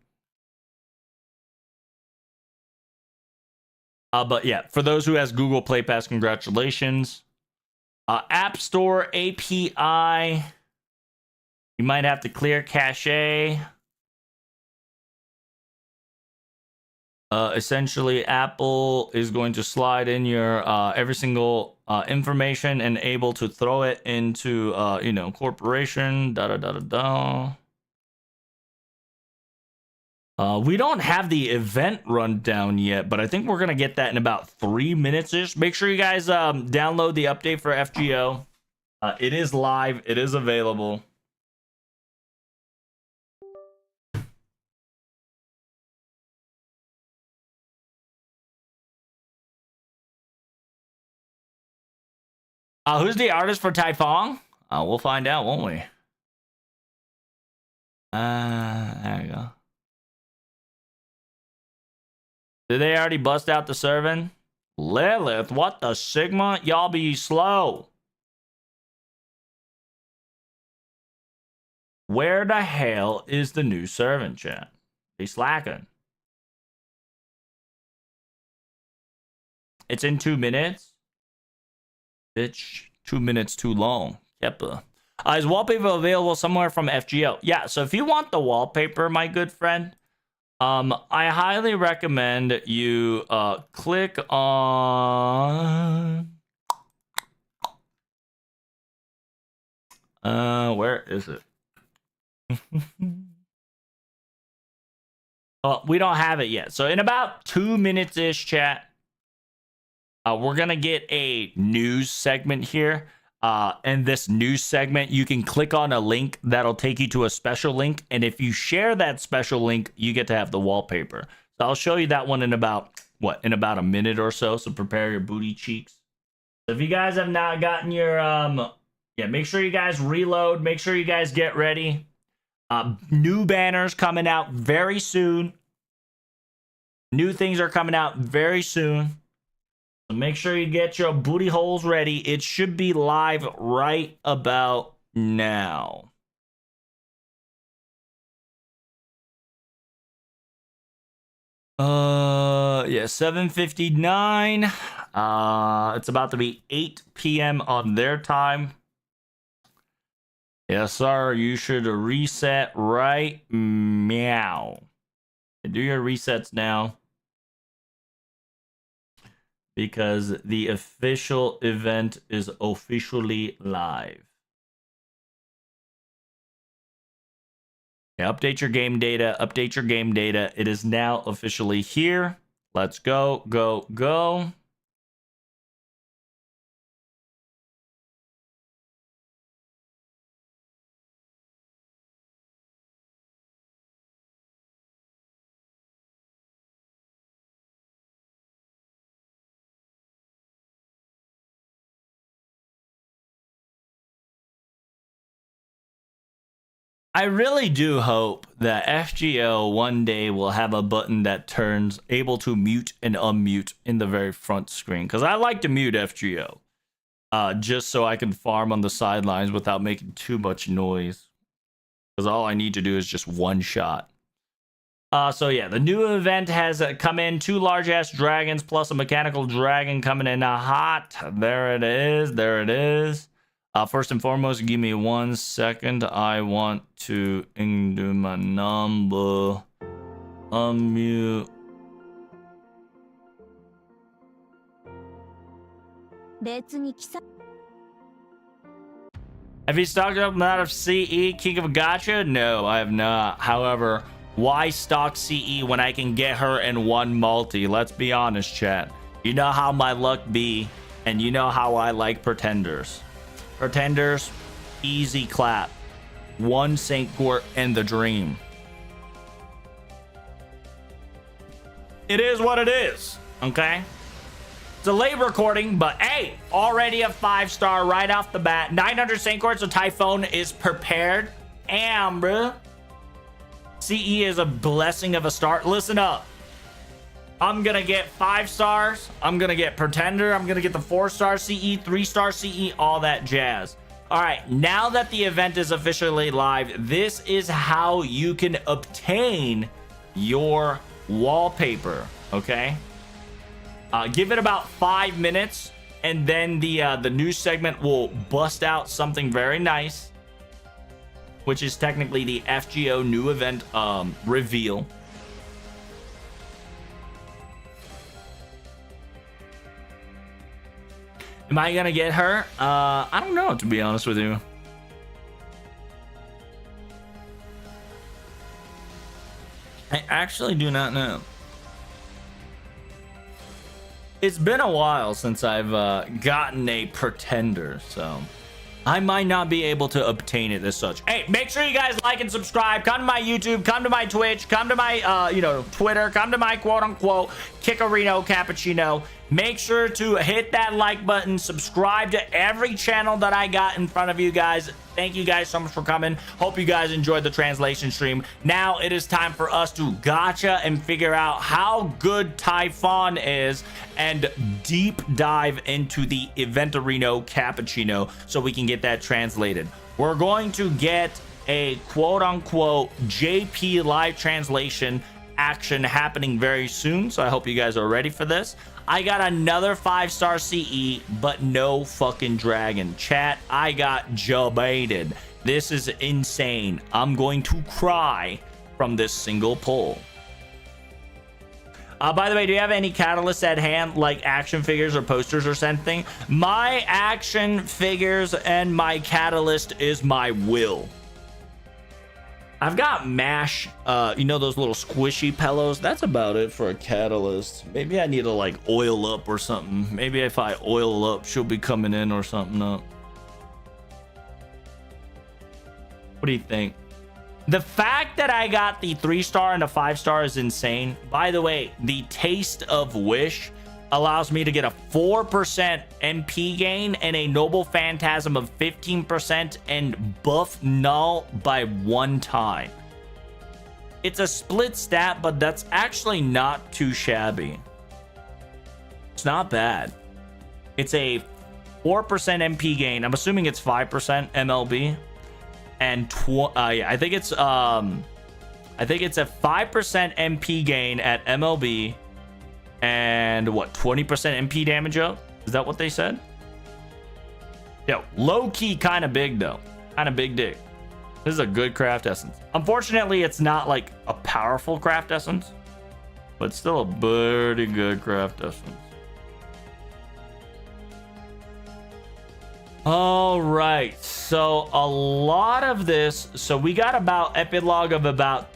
But yeah, for those who has Google Play Pass, congratulations. App Store API. You might have to clear cache. Essentially, Apple is going to slide in your every single information and able to throw it into corporation. We don't have the event rundown yet, but I think we're gonna get that in about 3 minutes ish. Make sure you guys download the update for FGO. It is live. It is available. Who's the artist for Typhon? We'll find out, won't we? There you go. Did they already bust out the servant? Lilith, what the Sigma? Y'all be slow. Where the hell is the new servant, chat? They slacking. It's in 2 minutes. Bitch, 2 minutes too long. Yep. Is wallpaper available somewhere from FGO? Yeah, so if you want the wallpaper, my good friend, I highly recommend you click on... where is it? Oh, we don't have it yet. So in about 2 minutes-ish, chat, we're going to get a news segment here. In this news segment, you can click on a link that'll take you to a special link. And if you share that special link, you get to have the wallpaper. So I'll show you that one in about, in about a minute or so. So prepare your booty cheeks. So if you guys have not gotten your, make sure you guys reload. Make sure you guys get ready. New banners coming out very soon. New things are coming out very soon. So make sure you get your booty holes ready. It should be live right about now. Yeah, 7:59. It's about to be 8 p.m. on their time. Yes, sir. You should reset right meow. Do your resets now. Because the official event is officially live. Yeah, update your game data. Update your game data. It is now officially here. Let's go, go, go. I really do hope that FGO one day will have a button that turns able to mute and unmute in the very front screen. Because I like to mute FGO. Just so I can farm on the sidelines without making too much noise. Because all I need to do is just one shot. So yeah, the new event has come in. 2 large-ass dragons plus a mechanical dragon coming in hot. There it is. There it is. First and foremost, give me 1 second. I want to do my number. Unmute. Have you stocked up out of CE, King of Gacha? No, I have not. However, why stock CE when I can get her in 1 multi? Let's be honest, chat. You know how my luck be, and you know how I like pretenders. Pretenders, easy clap. 1 Saint Court and the dream. It is what it is, okay? It's a late recording, but hey, already a 5-star right off the bat. 900 Saint Courts, so Typhon is prepared. Bro. CE is a blessing of a start. Listen up. I'm gonna get 5 stars. I'm gonna get Pretender. I'm gonna get the 4-star CE, 3-star CE, all that jazz. All right, now that the event is officially live, this is how you can obtain your wallpaper, okay? Give it about 5 minutes, and then the news segment will bust out something very nice, which is technically the FGO new event reveal. Am I gonna get her? I don't know, to be honest with you. I actually do not know. It's been a while since I've gotten a Pretender, so I might not be able to obtain it as such. Hey, make sure you guys like and subscribe. Come to my YouTube, come to my Twitch, come to my Twitter, come to my quote-unquote Kickarino Cappuccino. Make sure to hit that like button, subscribe to every channel that I got in front of you guys. Thank you guys so much for coming. Hope you guys enjoyed the translation stream. Now it is time for us to gacha and figure out how good Typhon is and deep dive into the Eventorino Cappuccino so we can get that translated. We're going to get a quote-unquote JP live translation action happening very soon, so I hope you guys are ready for this. I got another 5-star CE, but no fucking dragon. Chat, I got jabaited. This is insane. I'm going to cry from this single pull. By the way, do you have any catalysts at hand, like action figures or posters or something? My action figures and my catalyst is my will. I've got mash, you know, those little squishy pillows. That's about it for a catalyst. Maybe I need to like oil up or something. Maybe if I oil up, she'll be coming in or something up. What do you think? The fact that I got the 3-star and a 5-star is insane. By the way, the Taste of Wish allows me to get a 4% MP gain and a Noble Phantasm of 15% and buff Null by 1 time. It's a split stat, but that's actually not too shabby. It's not bad. It's a 4% MP gain. I'm assuming it's 5% MLB. And yeah, I think it's a 5% MP gain at MLB. And what, 20% MP damage up? Is that what they said? Yo, low-key kind of big though. Kind of big dick. This is a good craft essence. Unfortunately, it's not like a powerful craft essence, but still a pretty good craft essence. All right, so a lot of this, so we got about epilogue of about,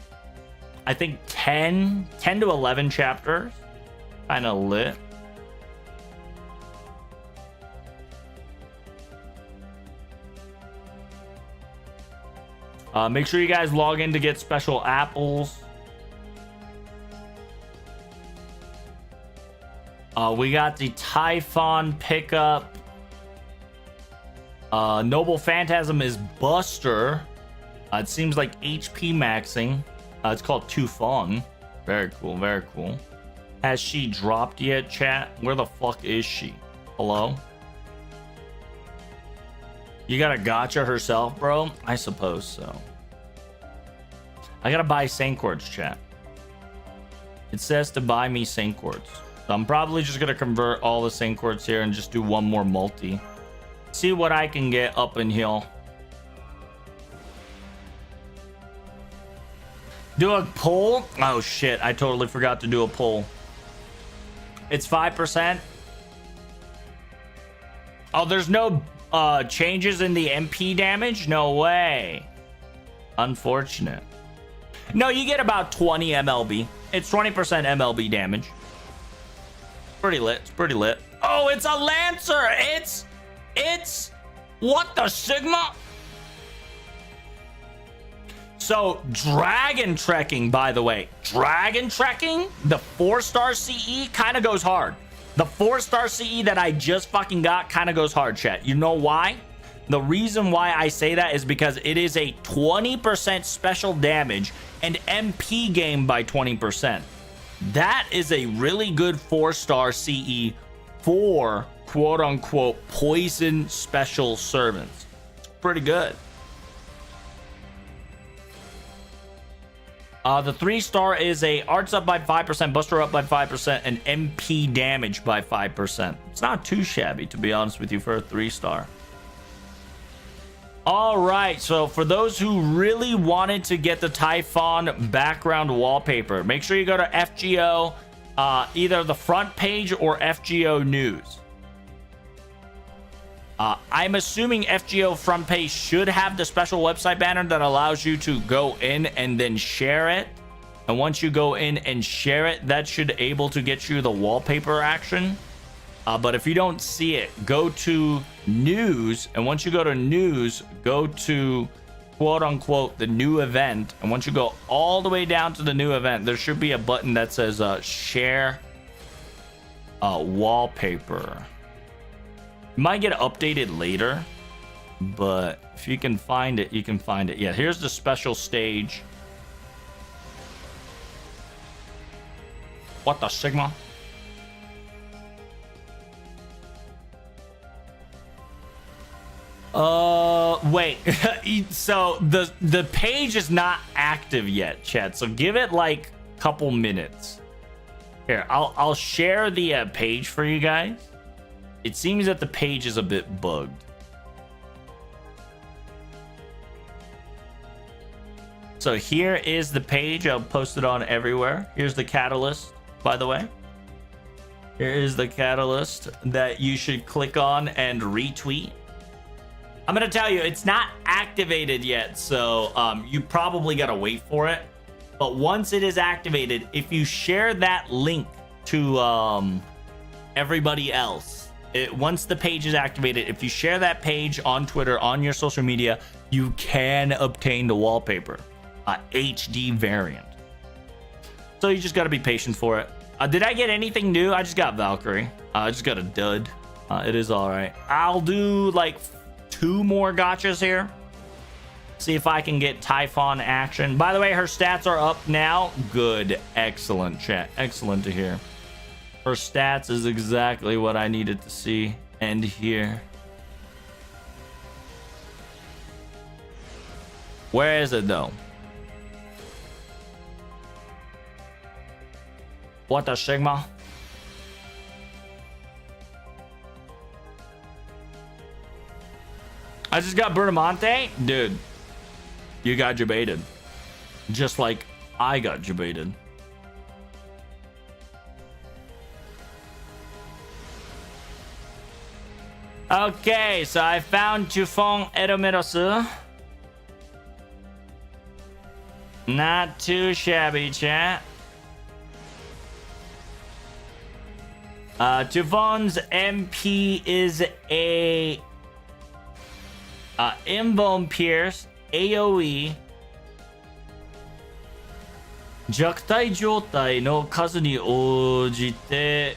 I think 10 to 11 chapters. Kind of lit. Make sure you guys log in to get special apples. We got the Typhon pickup. Noble Phantasm is Buster. It seems like HP maxing. It's called Typhon. Very cool, very cool. Has she dropped yet, chat? Where the fuck is she? Hello? You got a gacha herself, bro? I suppose so. I gotta buy Saint Quartz, chat. It says to buy me Saint Quartz. So I'm probably just gonna convert all the Saint Quartz here and just do one more multi. See what I can get up in here. Do a poll? Oh shit, I totally forgot to do a poll. It's 5%. Oh, there's no changes in the MP damage? No way. Unfortunate. No, you get about 20 MLB. It's 20% MLB damage. Pretty lit. It's pretty lit. Oh, it's a Lancer. It's what the Sigma? So dragon trekking, by the way, dragon trekking, the 4-star CE kind of goes hard. The 4-star CE that I just fucking got kind of goes hard, chat. You know why? The reason why I say that is because it is a 20% special damage and MP gain by 20%. That is a really good 4-star CE for quote-unquote poison special servants. It's pretty good. The 3-star is a arts up by 5%, buster up by 5%, and MP damage by 5%. It's not too shabby, to be honest with you, for a 3-star. All right, so for those who really wanted to get the Typhon background wallpaper, make sure you go to FGO, either the front page or FGO News. I'm assuming FGO front page should have the special website banner that allows you to go in and then share it. And once you go in and share it, that should able to get you the wallpaper action. But if you don't see it, go to news. And once you go to news, go to quote unquote the new event. And once you go all the way down to the new event, there should be a button that says share wallpaper. It might get updated later, but if you can find it, you can find it. Yeah, here's the special stage. What the Sigma? Wait. So the page is not active yet, chat. So give it like a couple minutes. Here, I'll share the page for you guys. It seems that the page is a bit bugged. So here is the page. I'll post it on everywhere. Here's the catalyst, by the way. Here is the catalyst that you should click on and retweet. I'm going to tell you, it's not activated yet, so you probably got to wait for it. But once it is activated, if you share that link to everybody else, once the page is activated, if you share that page on Twitter, on your social media, you can obtain the wallpaper, HD variant. So you just got to be patient for it. Did I get anything new? I just got Valkyrie. I just got a dud. It is all right. I'll do like 2 more gotchas here. See if I can get Typhon action. By the way, her stats are up now. Good. Excellent, chat. Excellent to hear. Her stats is exactly what I needed to see and hear. Where is it though? What the Sigma? I just got Bertamonte? Dude, you got debated. Just like I got debated. Okay, so I found Typhon Edomeros. Not too shabby, chat. Typhon's MP is a Invuln Pierce, AoE, 弱体状態の数に応じて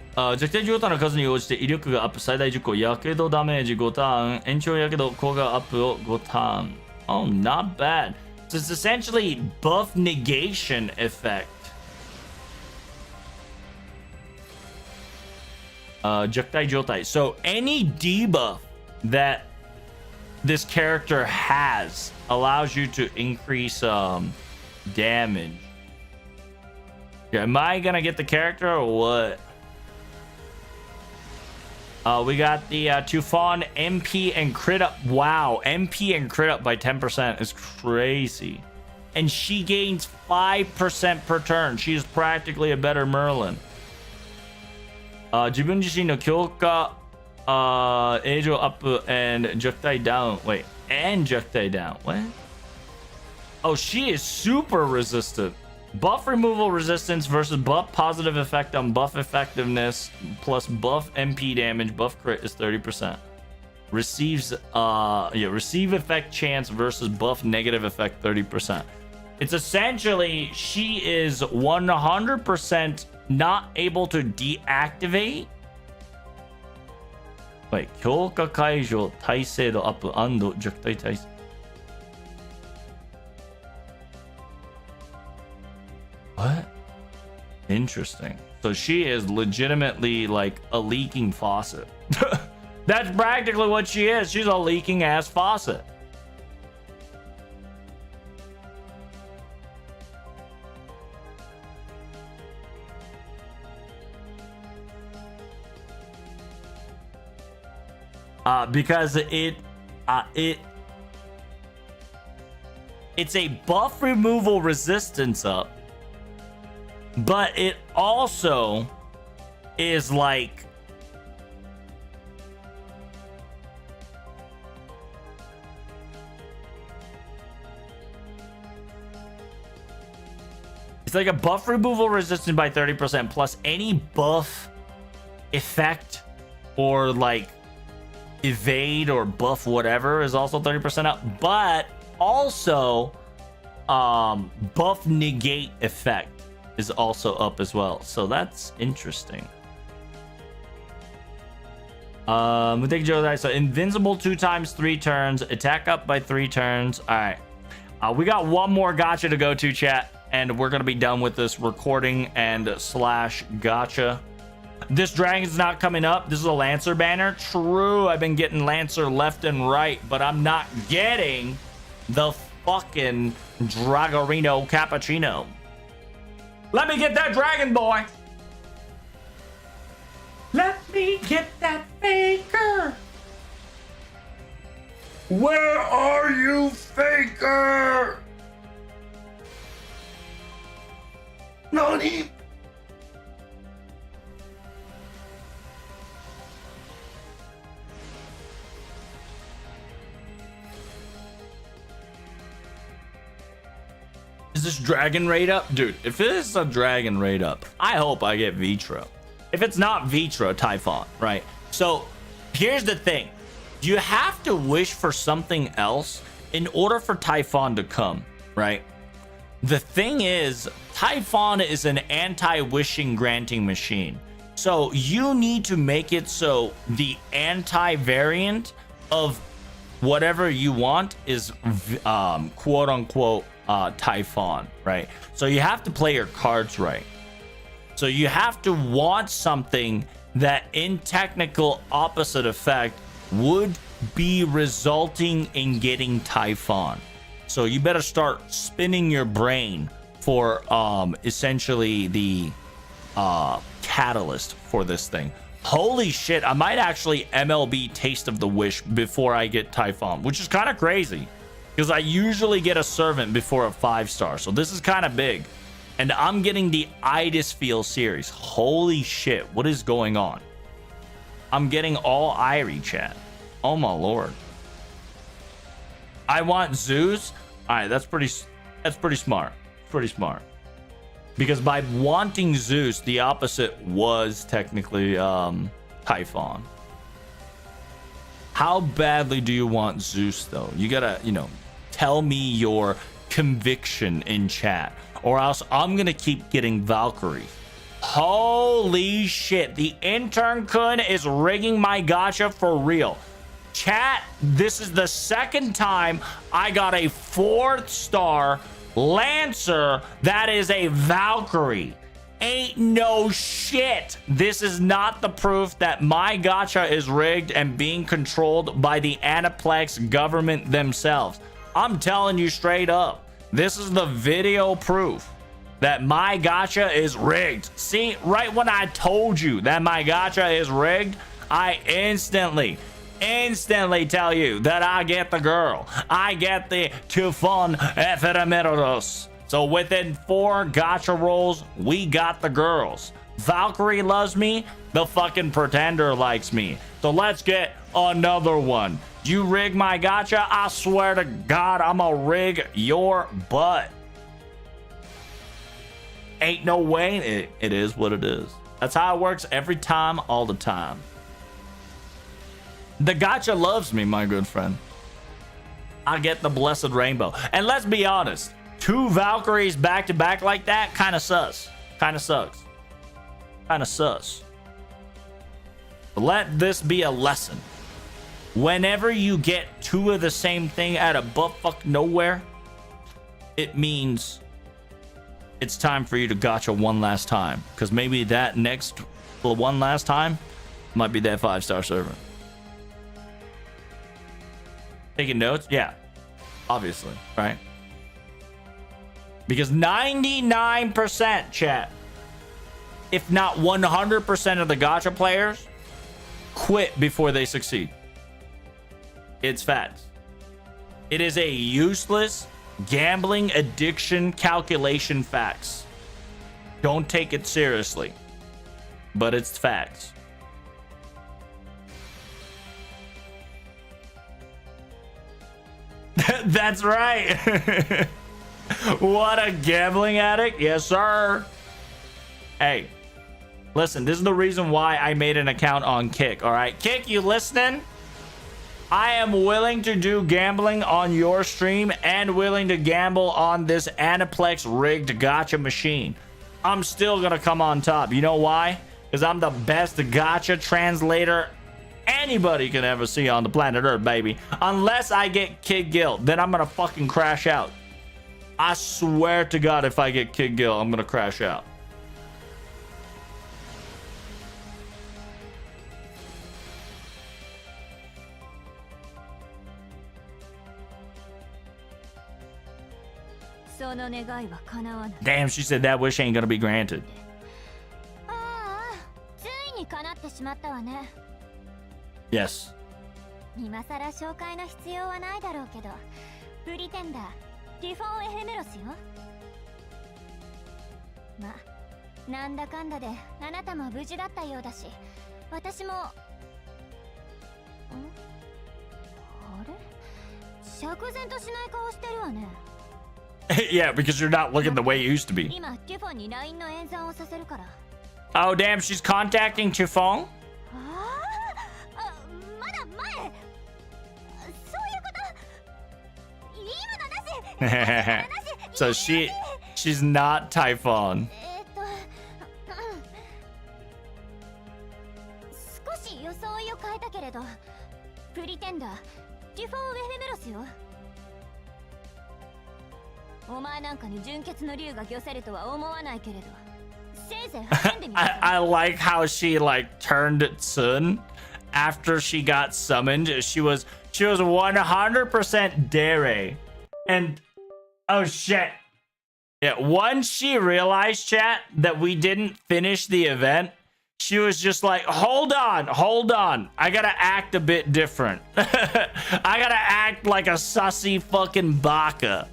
弱体状態の数に応じて威力がアップ最大10個、やけどダメージ5ターン、延長やけど効果アップを5ターン。Oh, not bad. So it's essentially buff negation effect. 弱体状態. So any debuff that this character has allows you to increase damage. Yeah, am I gonna get the character or what? We got the Typhon MP and crit up. Wow, MP and crit up by 10% is crazy. And she gains 5% per turn. She's practically a better Merlin. 自分自身の強化 Angel up and Juktai down. Wait, and Juktai down. What? Oh, she is super resistant. Buff removal resistance versus buff positive effect on buff effectiveness plus buff MP damage. Buff crit is 30%. Receives receive effect chance versus buff negative effect 30%. It's essentially she is 100% not able to deactivate. Wait, 強化解除耐性度アップ&弱体耐性。What? Interesting. So she is legitimately like a leaking faucet. That's practically what she is. She's a leaking ass faucet. Because it's a buff removal resistance up, but it also is like it's like a buff removal resistance by 30% plus any buff effect or like evade or buff whatever is also 30% up, but also buff negate effect is also up as well. So that's interesting. Take Joe. So invincible 2 times 3 turns, attack up by 3 turns. All right, we got one more gacha to go to, chat, and we're gonna be done with this recording and slash gacha. This dragon's not coming up. This is a Lancer banner. True, I've been getting Lancer left and right, but I'm not getting the fucking Dragarino Cappuccino. Let me get that dragon, boy. Let me get that faker. Where are you, faker? Nani? Is this dragon raid up? Dude, if it is a dragon raid up, I hope I get Vitra. If it's not Vitra, Typhon, right? So here's the thing. You have to wish for something else in order for Typhon to come, right? The thing is, Typhon is an anti-wishing granting machine. So you need to make it so the anti-variant of whatever you want is quote unquote Typhon, right? So you have to play your cards right. So you have to want something that in technical opposite effect would be resulting in getting Typhon. So you better start spinning your brain for essentially the catalyst for this thing. Holy shit, I might actually MLB Taste of the Wish before I get Typhon, which is kind of crazy because I usually get a servant before a 5-star. So this is kind of big. And I'm getting the Idis Feel series. Holy shit, what is going on? I'm getting all Irie, chat. Oh my lord. I want Zeus. All right, that's pretty smart. Pretty smart. Because by wanting Zeus, the opposite was technically Typhon. How badly do you want Zeus though? You gotta, tell me your conviction in chat, or else I'm gonna keep getting Valkyrie. Holy shit, the intern kun is rigging my gacha for real. Chat, this is the second time I got a 4th-star Lancer that is a Valkyrie. Ain't no shit. This is not the proof that my gacha is rigged and being controlled by the Aniplex government themselves. I'm telling you straight up, this is the video proof that my gacha is rigged. See, right when I told you that my gacha is rigged, I instantly tell you that I get the girl. I get the Typhon Ephemeros. So within 4 gacha rolls, we got the girls. Valkyrie loves me. The fucking Pretender likes me. So let's get another one. You rig my gacha, I swear to God, I'ma rig your butt. Ain't no way. It is what it is. That's how it works every time, all the time. The gacha loves me, my good friend. I get the blessed rainbow. And let's be honest, 2 Valkyries back to back like that kind of sus. Kind of sucks. Kind of sus. Let this be a lesson. Whenever you get 2 of the same thing out of buttfuck nowhere, it means it's time for you to gacha one last time, because maybe that next one last time might be that 5-star servant. Taking notes? Yeah, obviously, right? Because 99% chat, if not 100% of the gacha players quit before they succeed. It's facts. It is a useless gambling addiction calculation facts. Don't take it seriously, but it's facts. That's right. What a gambling addict. Yes, sir. Hey, listen, this is the reason why I made an account on Kick. All right, Kick, you listening? I am willing to do gambling on your stream and willing to gamble on this Aniplex rigged gacha machine. I'm still gonna come on top. You know why? Because I'm the best gacha translator anybody can ever see on the planet Earth, baby. Unless I get Kid Guild, then I'm gonna fucking crash out. I swear to God, if I get Kid Guild, I'm gonna crash out. Damn, she said that wish ain't gonna be granted. Yes. Yeah, because you're not looking the way you used to be. Oh, damn, she's contacting Chiffon? So she's not Typhon. I like how she like turned Sun after she got summoned. She was 100% Dere. And oh shit. Yeah, once she realized, chat, that we didn't finish the event, she was just like, hold on. I gotta act a bit different. I gotta act like a sussy fucking baka.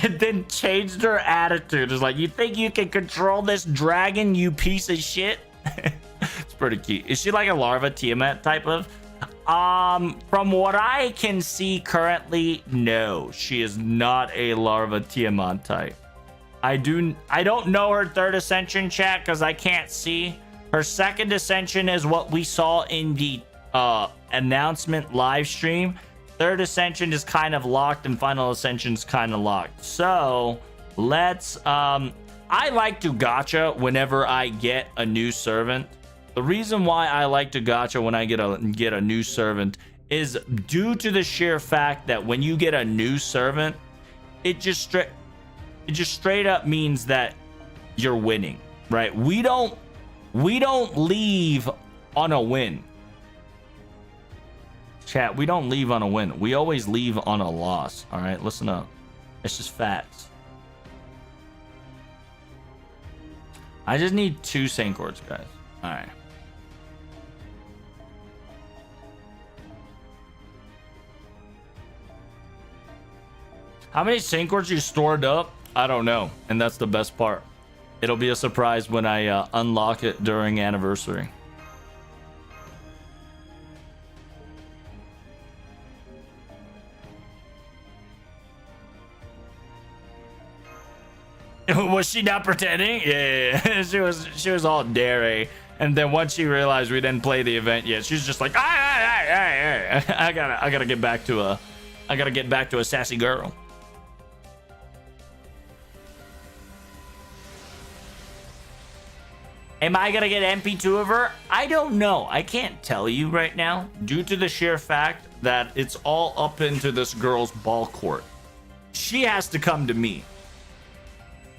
And then changed her attitude. It's like, you think you can control this dragon, you piece of shit? It's pretty cute. Is she like a larva Tiamat type of? From what I can see currently, no, she is not a larva Tiamat type. I don't know her third ascension, chat, because I can't see. Her second ascension is what we saw in the announcement live stream. Third ascension is kind of locked and final ascension is kind of locked. So let's I like to gacha whenever I get a new servant. The reason why I like to gacha when I get a new servant is due to the sheer fact that when you get a new servant, it just straight up means that you're winning, right? We don't leave on a win. Chat, we don't leave on a win. We always leave on a loss. All right, listen up. It's just facts. I just need 2 Saint Chords, guys. All right. How many Saint Chords you stored up? I don't know. And that's the best part. It'll be a surprise when I unlock it during anniversary. Was she not pretending? Yeah. she was all dare. And then once she realized we didn't play the event yet, she's just like, I gotta get back to a sassy girl. Am I gonna get MP2 of her? I don't know. I can't tell you right now, due to the sheer fact that it's all up into this girl's ball court. She has to come to me.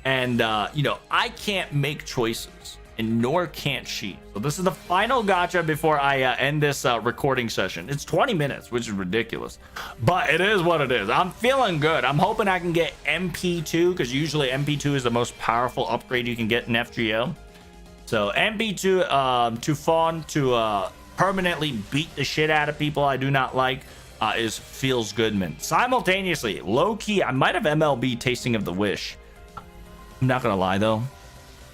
And, you know, I can't make choices, and nor can't she. So this is the final gacha before I end this recording session. It's 20 minutes, which is ridiculous, but it is what it is. I'm feeling good. I'm hoping I can get MP2, because usually MP2 is the most powerful upgrade you can get in FGO. So MP2 to fawn to permanently beat the shit out of people I do not like is feels goodman. Simultaneously, low key, I might have MLB Tasting of the Wish. I'm not gonna lie though,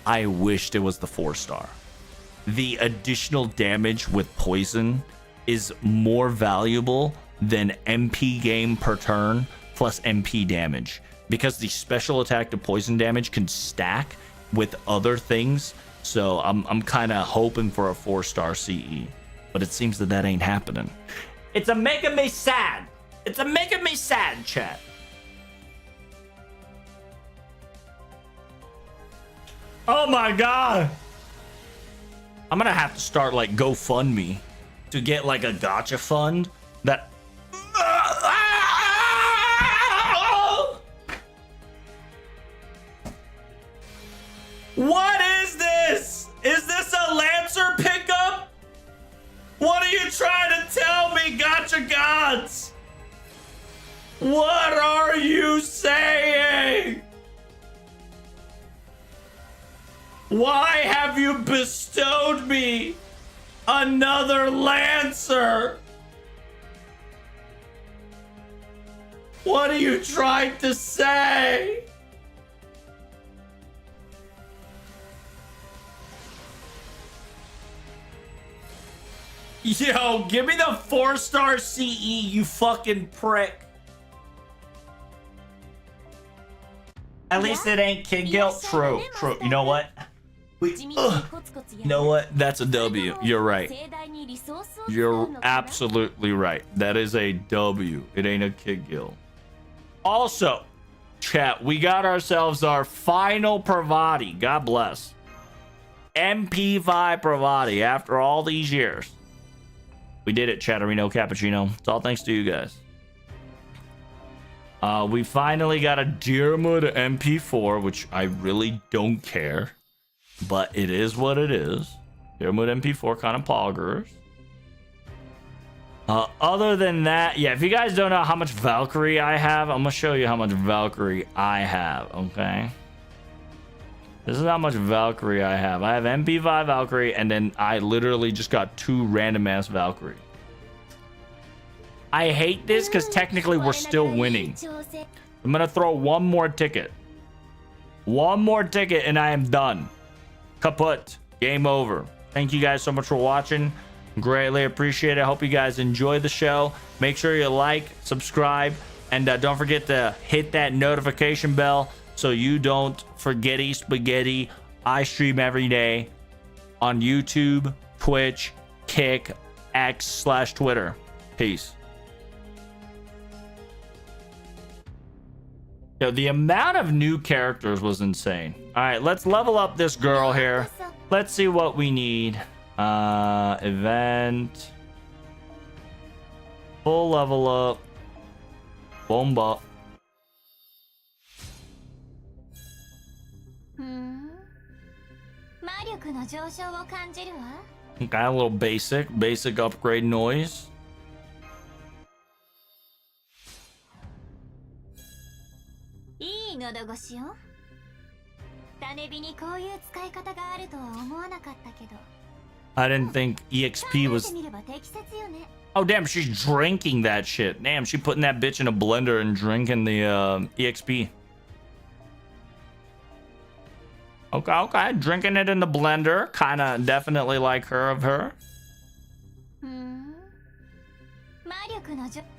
I wished it was the 4-star. The additional damage with poison is more valuable than MP game per turn plus MP damage, because the special attack to poison damage can stack with other things. So I'm kind of hoping for a 4-star CE, but it seems that ain't happening. It's a making me sad. It's a making me sad, chat. Oh my god. I'm gonna have to start like GoFundMe to get like a gacha fund that What is this? Is this a Lancer pickup? What are you trying to tell me, gacha gods? What are you saying? Why have you bestowed me another Lancer? What are you trying to say? Yo, give me the 4-star CE, you fucking prick. At least it ain't kid guilt. True, true. You know what? You know what? That's a W. You're right. You're absolutely right. That is a W. It ain't a kid guilt. Also, chat, we got ourselves our final Pravati. God bless. MP5 Pravati after all these years. We did it, Chatterino Cappuccino. It's all thanks to you guys. We finally got a Diarmuid MP4, which I really don't care, but it is what it is. Diarmuid MP4 kind of poggers. Other than that, yeah, if you guys don't know how much Valkyrie I have, I'm gonna show you how much Valkyrie I have, okay? This is how much Valkyrie I have. I have MP5 Valkyrie, and then I literally just got 2 random ass Valkyrie. I hate this because technically we're still winning. I'm gonna throw one more ticket. One more ticket and I am done. Kaput. Game over. Thank you guys so much for watching. Greatly appreciate it. Hope you guys enjoy the show. Make sure you like, subscribe, and don't forget to hit that notification bell so you don't forgetty spaghetti. I stream every day on YouTube, Twitch, Kick, X/Twitter. Peace. Yo, the amount of new characters was insane. All right, let's level up this girl here. Let's see what we need. Event. Full level up. Bomba. Okay, a little basic upgrade noise. I didn't think EXP was... Oh, damn, she's drinking that shit. Damn, she putting that bitch in a blender and drinking the EXP. Okay, drinking it in the blender. Kind of definitely like her of her.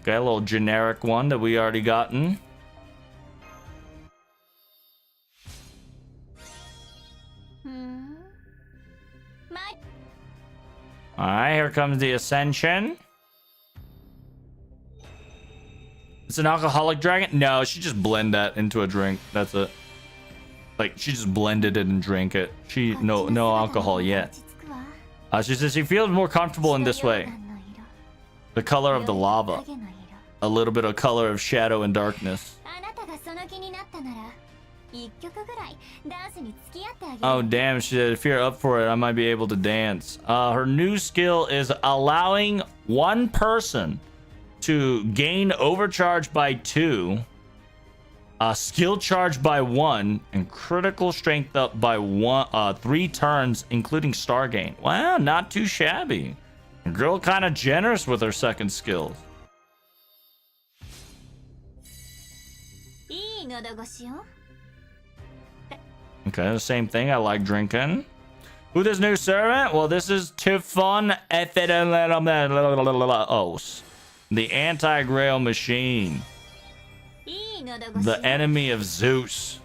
Okay, a little generic one that we already gotten. Alright, here comes the Ascension. It's an alcoholic dragon? No, she just blend that into a drink. That's it. Like, she just blended it and drank it. No alcohol yet. She says she feels more comfortable in this way. The color of the lava. A little bit of color of shadow and darkness. Oh damn, she said if you're up for it, I might be able to dance. Her new skill is allowing one person to gain overcharge by 2, skill charge by 1, and critical strength up by 3 turns, including star gain. Wow, not too shabby. Girl kind of generous with her second skills. Okay, the same thing. I like drinking. Who this new servant? Well, this is Tifon Ephedalos, the anti-grail machine, the enemy of Zeus.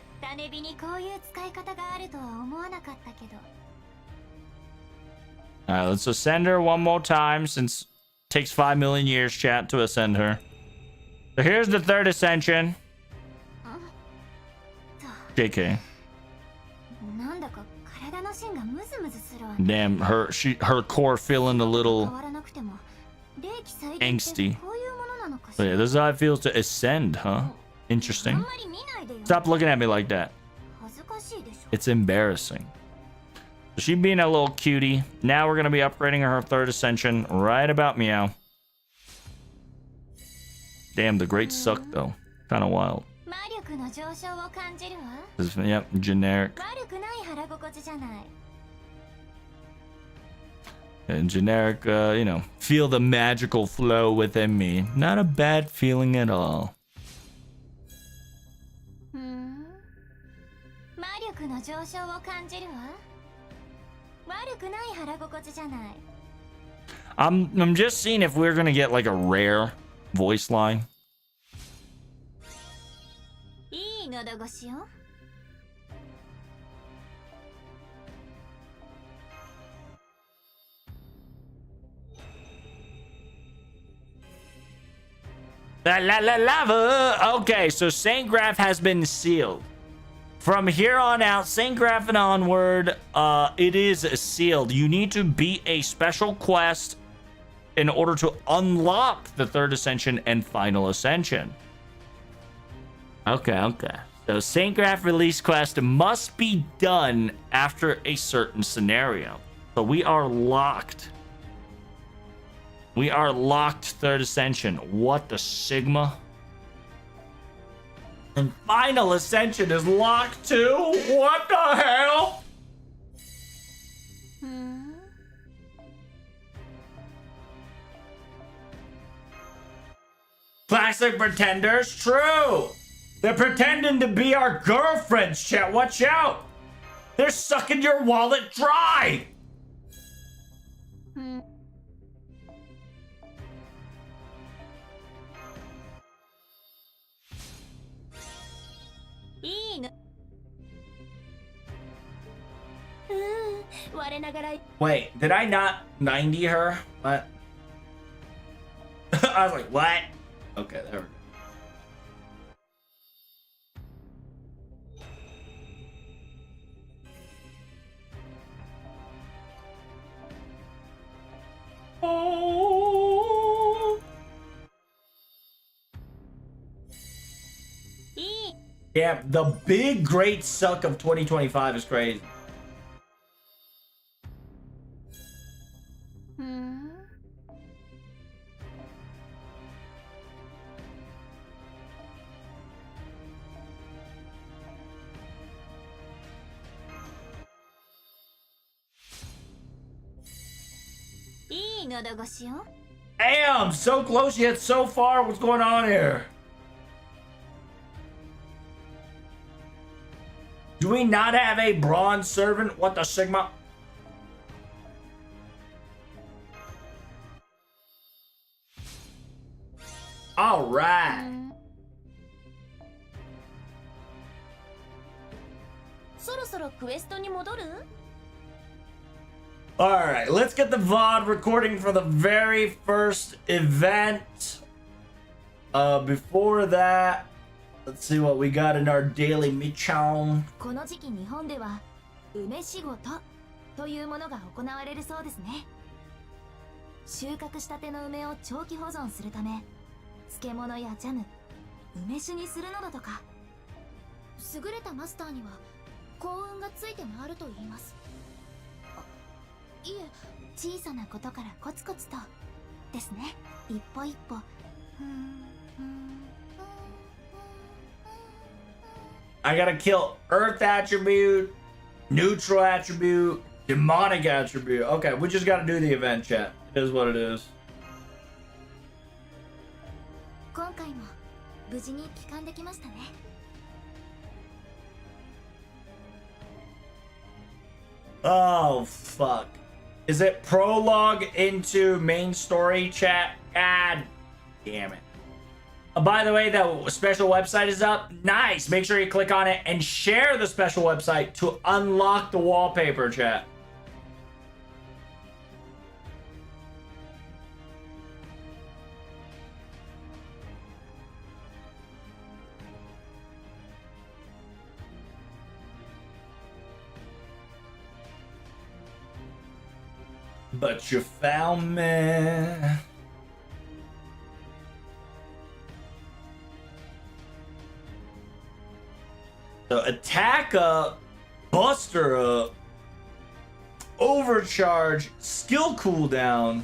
Alright, let's ascend her one more time, since it takes 5 million years, chat, to ascend her. So here's the third ascension. JK. Damn, her core feeling a little angsty. But yeah, this is how it feels to ascend, huh? Interesting. Stop looking at me like that. It's embarrassing. She being a little cutie. Now we're gonna be upgrading her third ascension right about meow. Damn, the great suck though. Kind of wild. Yep, generic. And generic, you know, feel the magical flow within me. Not a bad feeling at all. I'm just seeing if we're gonna get like a rare voice line. Lava. Okay, so Saint Graph has been sealed. From here on out, Saint Graph and onward, it is sealed. You need to beat a special quest in order to unlock the third ascension and final ascension. Okay. So Saint Graph release quest must be done after a certain scenario. So we are locked. We are locked third ascension. What the Sigma? And final ascension is locked too? What the hell? Classic pretenders? True. They're pretending to be our girlfriends, chat. Watch out. They're sucking your wallet dry. Wait, did I not 90 her? What? I was like, what? Okay, there we go. Oh. Yeah, the big great suck of 2025 is crazy. Damn, so close yet so far. What's going on here? Do we not have a bronze servant? What the Sigma? All right. All right, let's get the VOD recording for the very first event. Before that, let's see what we got in our daily mission. この時期日本では梅仕事というものが行われるそうですね。収穫したての梅を長期保存するため、漬物やジャム、梅酒にするのだとか。優れたマスターには幸運がついて回ると言います。いえ、小さなことからコツコツとですね。一歩一歩。I gotta kill Earth attribute, neutral attribute, demonic attribute. Okay, we just gotta do the event, chat. It is what it is. 今回も無事に帰還できましたね。Oh, fuck. Is it prologue into main story, chat? God damn it. By the way, the special website is up. Nice. Make sure you click on it and share the special website to unlock the wallpaper, chat. But you found me. So attack up, buster up, overcharge, skill cooldown.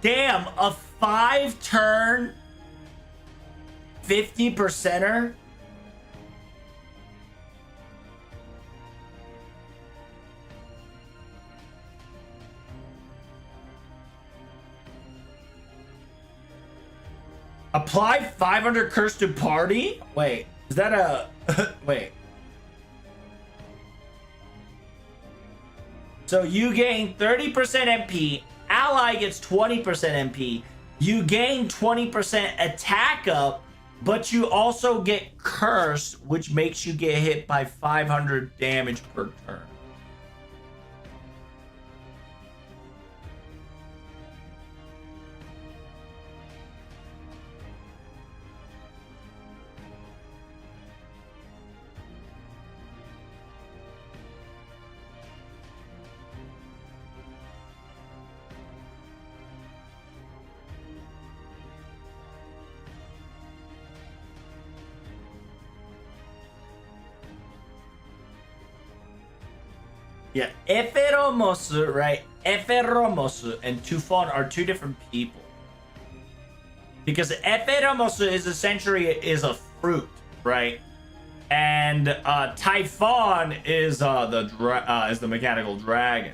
Damn, a 5-turn 50%er? Apply 500 curse to party? Wait, is that a... Wait. So you gain 30% MP, ally gets 20% MP, you gain 20% attack up, but you also get curse, which makes you get hit by 500 damage per turn. Yeah, Eferomosu, right? Eferomosu and Tufon are two different people. Because Eferomosu is essentially a fruit, right? And Typhon is the mechanical dragon.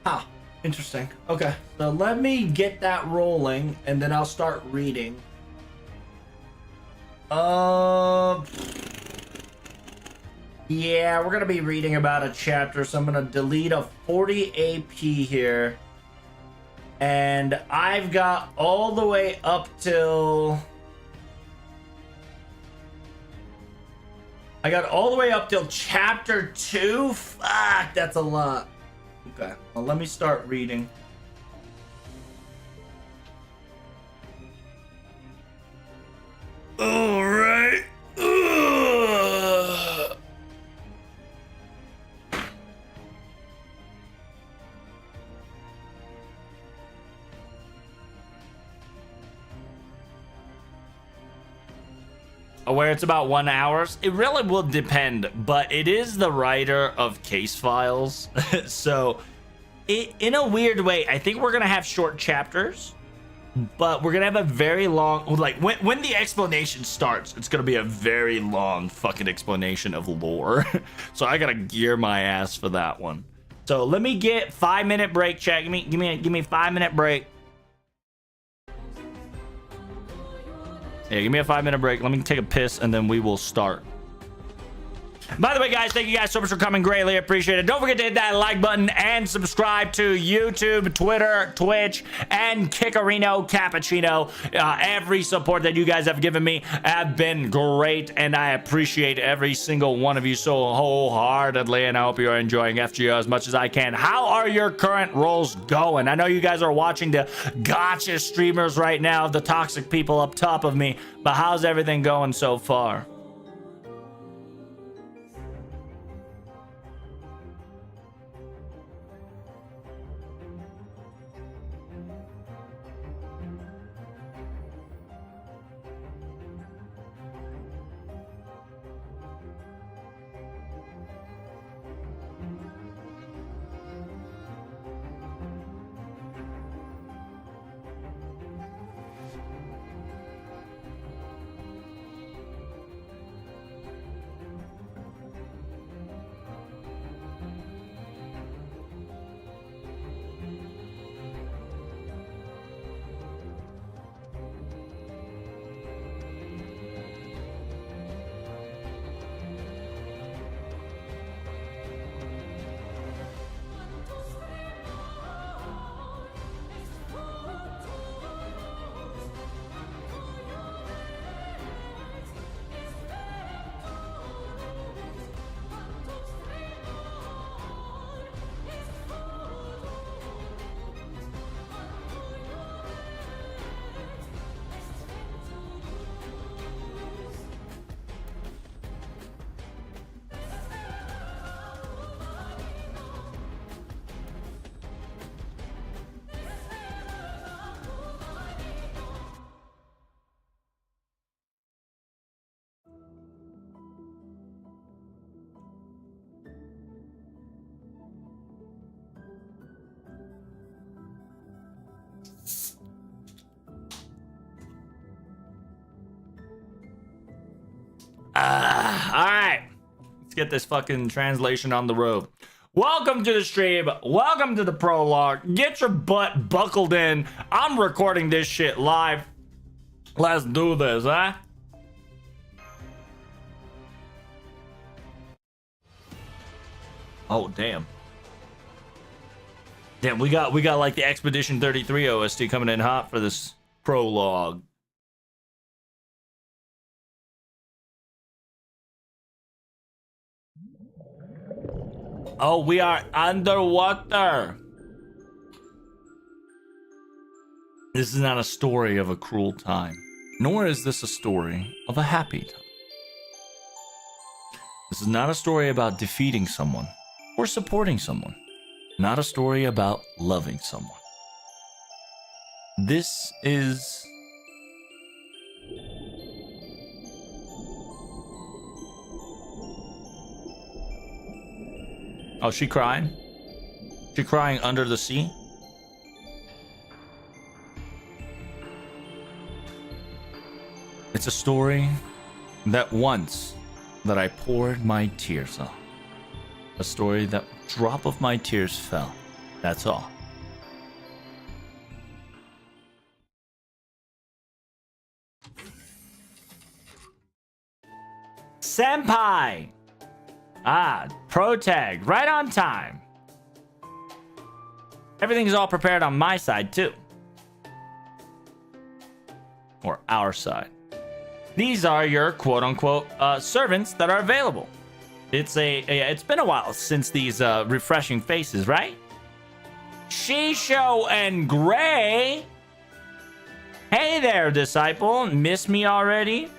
Ah, interesting. Okay, so let me get that rolling, and then I'll start reading. Yeah, we're gonna be reading about a chapter, so I'm gonna delete a 40 AP here. And I've got all the way up till... I got all the way up till chapter 2? Fuck, that's a lot. Okay, well, let me start reading. All right. Ugh. Where it's about 1 hour. It really will depend, but it is the writer of case files. So in a weird way, I think we're gonna have short chapters, but we're gonna have a very long, like when the explanation starts, it's gonna be a very long fucking explanation of lore. So I gotta gear my ass for that one. So let me get 5-minute break. Chat, give me a 5-minute break. Yeah, give me a 5-minute break. Let me take a piss and then we will start. By the way, guys, thank you guys so much for coming. Greatly appreciate it. Don't forget to hit that like button and subscribe to YouTube, Twitter, Twitch, and Kickarino Cappuccino. Every support that you guys have given me have been great, and I appreciate every single one of you so wholeheartedly, and I hope you're enjoying FGO as much as I can. How are your current roles going? I know you guys are watching the gotcha streamers right now, the toxic people up top of me, but how's everything going so far? All right, let's get this fucking translation on the road. Welcome to the stream. Welcome to the prologue. Get your butt buckled in. I'm recording this shit live. Let's do this, huh? Oh, damn. Damn, we got like the Expedition 33 OST coming in hot for this prologue. Oh, we are underwater. This is not a story of a cruel time, nor is this a story of a happy time. This is not a story about defeating someone or supporting someone, not a story about loving someone. This is Oh, she crying? She crying under the sea? It's a story that once that I poured my tears on. A story that drop of my tears fell. That's all. Senpai! Ah, pro tag, right on time. Everything's all prepared on my side, too. Or our side. These are your quote-unquote servants that are available. It's been a while since these refreshing faces, right? Shisho and Gray. Hey there, disciple. Miss me already?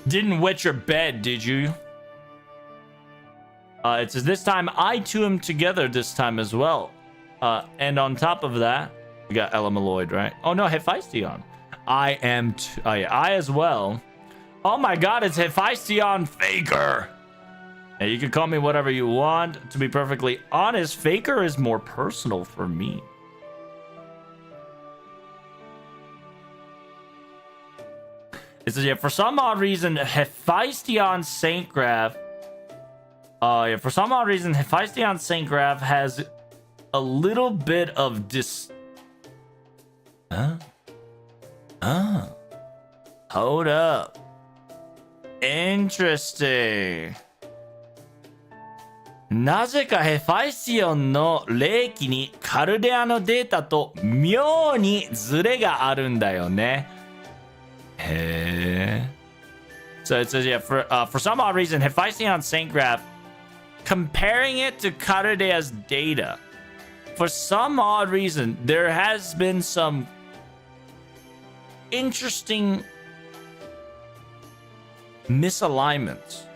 Didn't wet your bed, did you? It says this time I too am together this time as well. And on top of that, we got Ella Malloyd, right? Oh no, Hephaestion. I am I as well. Oh my god, it's Hephaestion Faker. Now, you can call me whatever you want. To be perfectly honest, Faker is more personal for me. It says, yeah, for some odd reason, Hephaestion Saint Graph. Yeah, for some odd reason, Hephaestion Saint Graph has a little bit of Hold up. Interesting. なぜかヘファイシオンの霊気にカルデアのデータと妙にズレがあるんだよね。へえ。So it says, yeah, for some odd reason, Hephaestion Saint Graph, comparing it to Karudea's data, for some odd reason, there has been some interesting misalignments.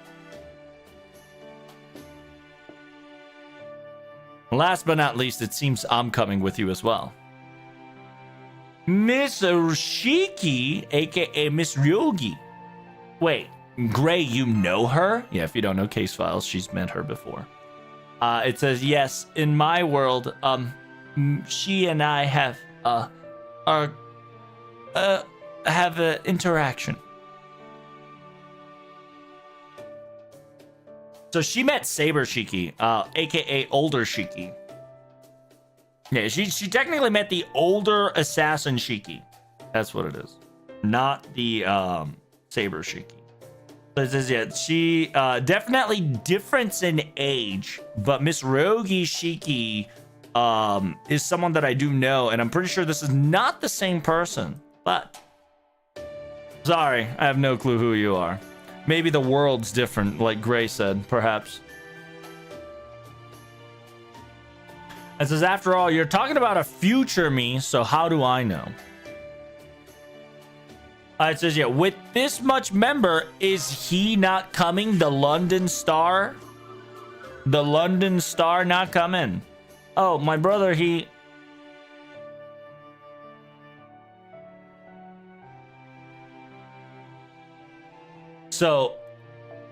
Last but not least, it seems I'm coming with you as well. Miss Rishiki, aka Miss Ryogi. Wait, Gray, you know her? Yeah, if you don't know Case Files, she's met her before. It says, yes, in my world, she and I have an interaction. So she met Saber Shiki, aka Older Shiki. Yeah, she technically met the older assassin Shiki. That's what it is. Not the Saber Shiki. But it says, yeah, she definitely difference in age, but Miss Rogi Shiki is someone that I do know, and I'm pretty sure this is not the same person. But sorry, I have no clue who you are. Maybe the world's different, like Gray said, perhaps. It says, after all, you're talking about a future me, so how do I know? It says, yeah, with this much member, is he not coming? The London Star? The London Star not coming? Oh, my brother, he... So,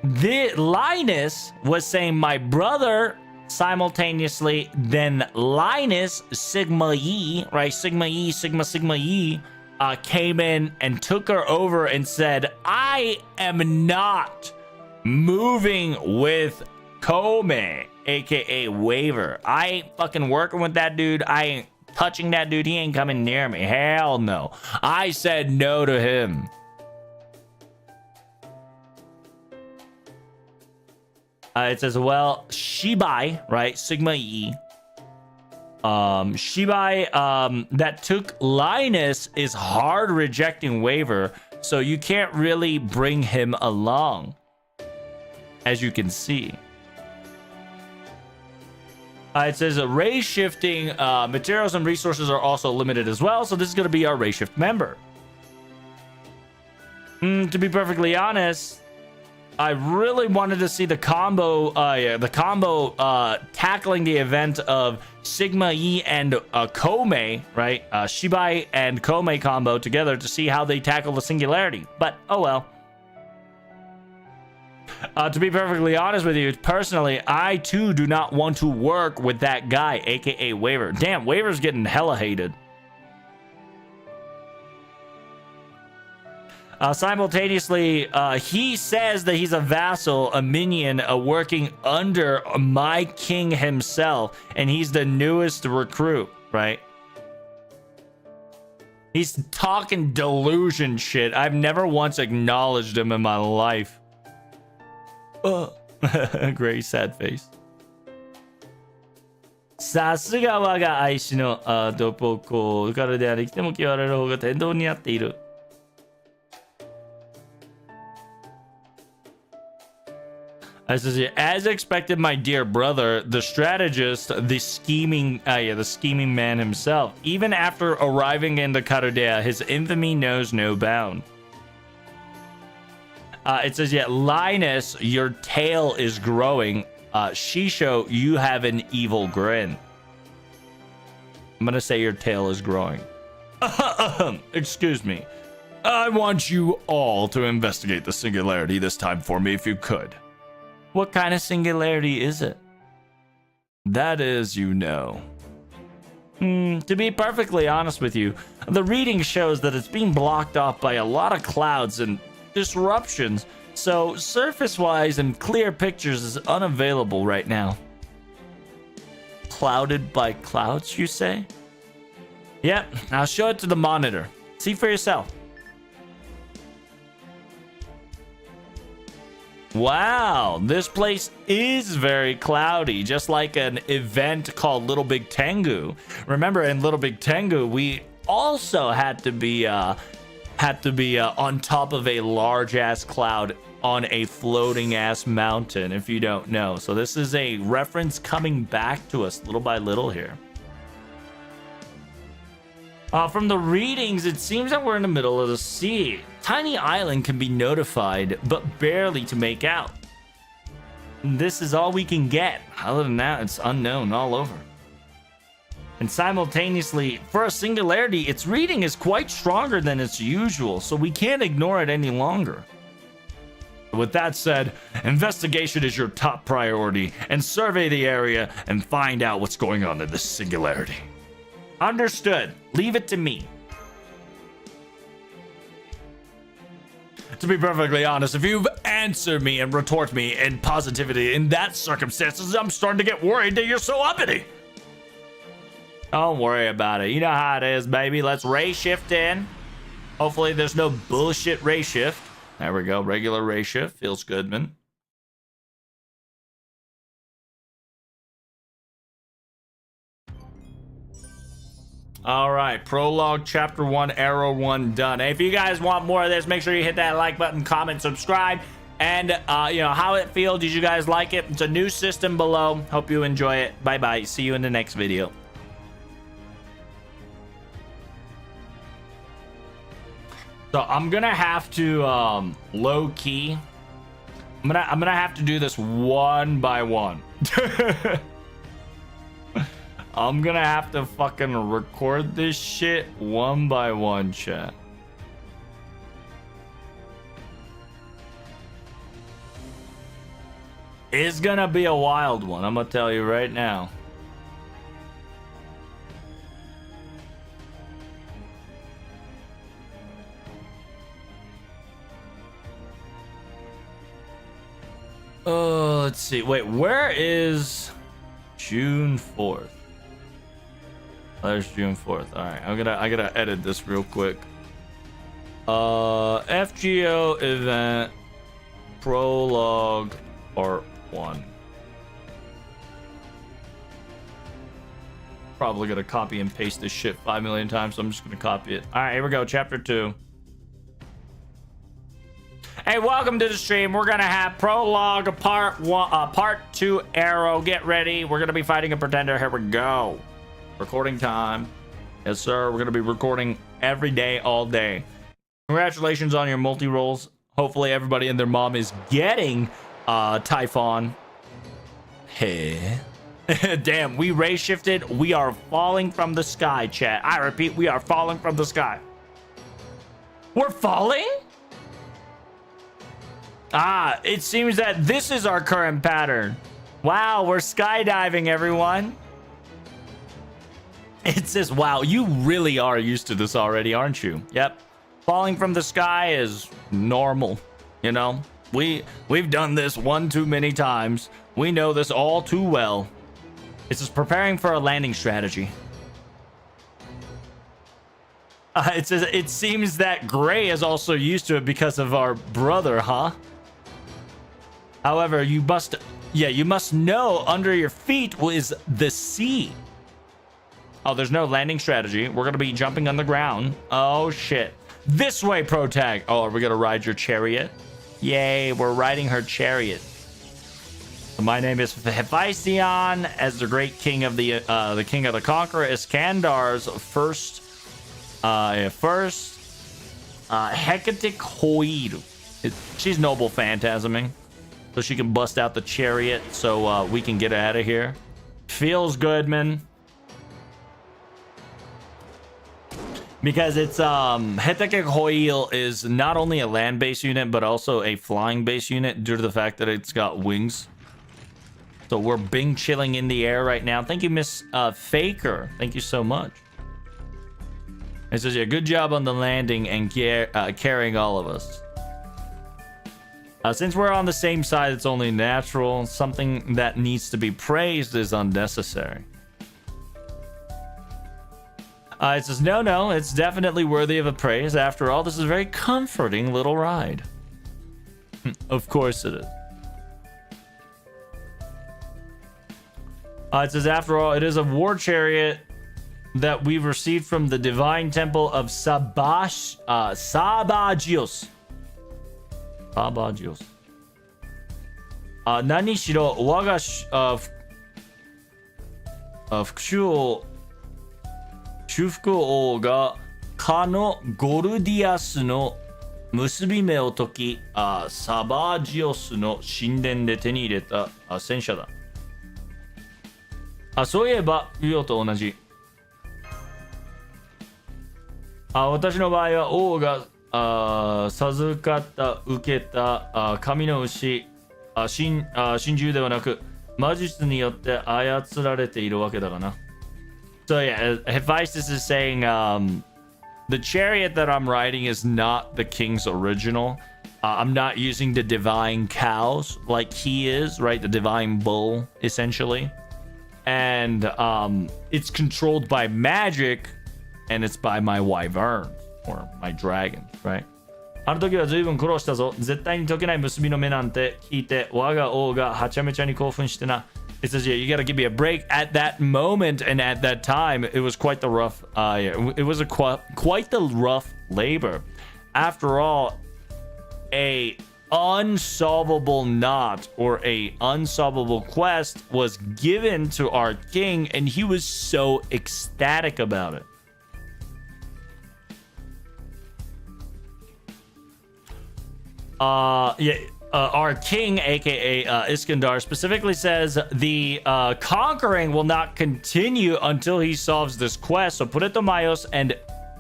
Linus was saying my brother simultaneously, then Linus, Sigma Yi, right? Sigma Yi, Sigma Yi, came in and took her over and said, I am not moving with Kome, aka Waver. I ain't fucking working with that dude. I ain't touching that dude. He ain't coming near me. Hell no. I said no to him. It says, well, Shibai, right? Sigma E. Shibai, that took Linus is hard rejecting Waver, so you can't really bring him along, as you can see. It says ray shifting materials and resources are also limited as well, so this is going to be our ray shift member. To be perfectly honest, I really wanted to see the combo, tackling the event of Sigma E and Kome, right? Shibai and Kome combo together to see how they tackle the singularity. But, oh well. To be perfectly honest with you, personally, I too do not want to work with that guy, aka Waver. Damn, Waver's getting hella hated. Simultaneously, he says that he's a vassal, a minion, working under my king himself, and he's the newest recruit, right? He's talking delusion shit. I've never once acknowledged him in my life. Gray sad face. さすが我が愛しのドポコからであり来ても嫌われる方が天道に合っている。As expected, my dear brother, the strategist, the scheming man himself. Even after arriving in the Karodea, his infamy knows no bound. It says, yeah, Linus, your tail is growing. Shisho, you have an evil grin. I'm gonna say your tail is growing. Excuse me. I want you all to investigate the singularity this time for me if you could. What kind of singularity is it? That is, you know. To be perfectly honest with you, the reading shows that it's being blocked off by a lot of clouds and disruptions, so surface-wise and clear pictures is unavailable right now. Clouded by clouds, you say? Yep, I'll show it to the monitor. See for yourself. Wow, this place is very cloudy, just like an event called Little Big Tengu. Remember, in Little Big Tengu, we also had to be on top of a large-ass cloud on a floating-ass mountain, if you don't know. So this is a reference coming back to us little by little here. From the readings, it seems that we're in the middle of the sea. Tiny island can be notified, but barely to make out. This is all we can get. Other than that, it's unknown all over. And simultaneously, for a singularity, its reading is quite stronger than its usual, so we can't ignore it any longer. With that said, investigation is your top priority, and survey the area and find out what's going on in this singularity. Understood. Leave it to me. To be perfectly honest, if you've answered me and retort me in positivity in that circumstances, I'm starting to get worried that you're so uppity. Don't worry about it. You know how it is, baby. Let's ray shift in. Hopefully there's no bullshit ray shift. There we go. Regular ray shift. Feels good, man. All right, prologue chapter 1, arrow 1 done. Hey, if you guys want more of this, make sure you hit that like button, comment, subscribe, and you know how it feels. Did you guys like it? It's a new system below. Hope you enjoy it. Bye bye. See you in the next video. So I'm gonna have to low key. I'm gonna have to do this one by one. I'm gonna have to fucking record this shit one by one, chat. It's gonna be a wild one, I'm gonna tell you right now. Oh, let's see. Wait, where is June 4th? There's June 4th. All right, I gotta edit this real quick. FGO event prologue part 1. Probably gonna copy and paste this shit 5 million times, so I'm just gonna copy it. All right, here we go. Chapter 2. Hey, welcome to the stream. We're gonna have prologue part 1, part 2 arrow. Get ready. We're gonna be fighting a pretender. Here we go. Recording time. Yes, sir. We're going to be recording every day, all day. Congratulations on your multi-rolls. Hopefully everybody and their mom is getting Typhon. Hey. Damn, we ray shifted. We are falling from the sky, chat. I repeat, we are falling from the sky. We're falling? Ah, it seems that this is our current pattern. Wow, we're skydiving, everyone. It says, wow, you really are used to this already, aren't you? Yep. Falling from the sky is normal, you know? We've done this one too many times. We know this all too well. It's just preparing for a landing strategy. It says, it seems that Gray is also used to it because of our brother, huh? However, you must know under your feet is the sea. Oh, there's no landing strategy. We're going to be jumping on the ground. Oh, shit. This way, Protag. Oh, are we going to ride your chariot? Yay, we're riding her chariot. My name is Hephaestion, as the great king of the king of the conqueror, Iskandar's first Hecate Hoiru. She's noble phantasming, so she can bust out the chariot so we can get out of here. Feels good, man. Because it's Hecate Hoil is not only a land-based unit but also a flying-based unit due to the fact that it's got wings. So we're Bing chilling in the air right now. Thank you, Miss Faker. Thank you so much. It says, yeah, good job on the landing and carrying all of us. Since we're on the same side, it's only natural. Something that needs to be praised is unnecessary. It says, no, it's definitely worthy of a praise. After all, this is a very comforting little ride. Of course it is. It says, after all, it is a war chariot that we've received from the divine temple of Sabagios. Sabagios. Nani shiro waga fukushu Shufuku O ga ka no Gordias no musubime o toki Sabagios no shinden de 手に入れた戦車だ。そういえば、ユオと同じ。私の場合は王が授かった受けた神の牛神獣ではなく魔術によって操られているわけだがな。So yeah, Hephaestus is saying the chariot that I'm riding is not the king's original. I'm not using the divine cows like he is, right? The divine bull, essentially. And it's controlled by magic, and it's by my wyverns, or my dragons, right? あの時は随分苦労したぞ。絶対に解けない結びの目なんて聞いて、我が王がはちゃめちゃに興奮してな。It says, yeah, you gotta give me a break. At that moment and at that time, it was quite the rough, it was quite the rough labor. After all, a unsolvable knot or a unsolvable quest was given to our king, and he was so ecstatic about it. Our king, aka Iskandar, specifically says the conquering will not continue until he solves this quest. So Puerto and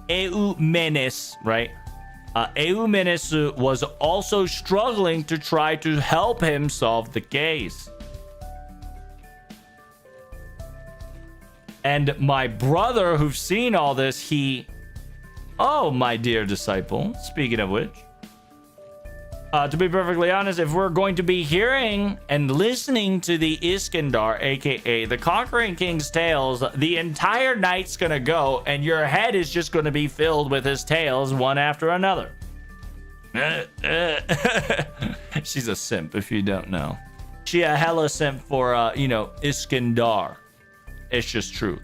Eumenes, right? Eumenes was also struggling to try to help him solve the case. And my brother, who's seen all this, oh, my dear disciple, speaking of which, to be perfectly honest, if we're going to be hearing and listening to the Iskandar, aka the Conquering King's tales, the entire night's gonna go, and your head is just gonna be filled with his tales one after another. She's a simp, if you don't know. She a hella simp for, Iskandar. It's just true.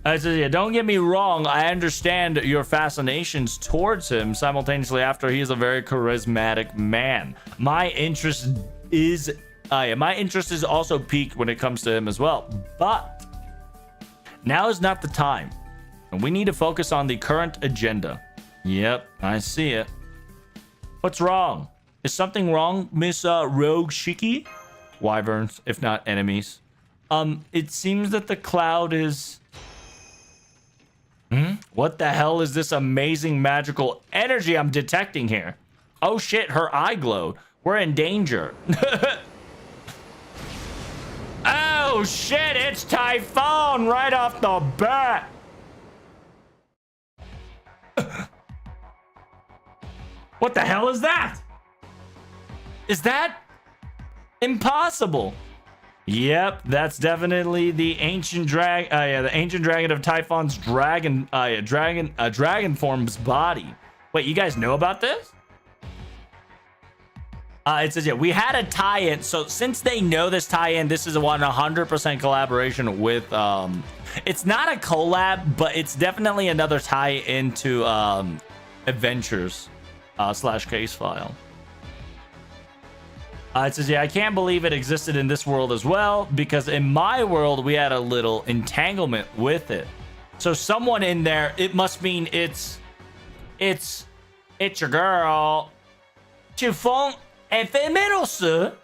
I said, yeah, don't get me wrong. I understand your fascinations towards him. Simultaneously, after he is a very charismatic man. My interest is also piqued when it comes to him as well. But now is not the time, and we need to focus on the current agenda. Yep, I see it. What's wrong? Is something wrong, Miss Rogue Shiki? Wyverns, if not enemies. It seems that the cloud is. What the hell is this amazing magical energy I'm detecting here? Oh shit, her eye glowed. We're in danger. Oh shit, it's Typhoon right off the bat. What the hell is that? Is that impossible? Yep, that's definitely the ancient the ancient dragon of Typhon's dragon form's body. Wait, you guys know about this? It says, yeah, we had a tie-in. So since they know this tie-in, this is a 100% collaboration with, it's not a collab, but it's definitely another tie-in to Adventures / case file. It says, yeah, I can't believe it existed in this world as well, because in my world, we had a little entanglement with it. So someone in there, it must mean it's your girl. Chiffon ephemeros.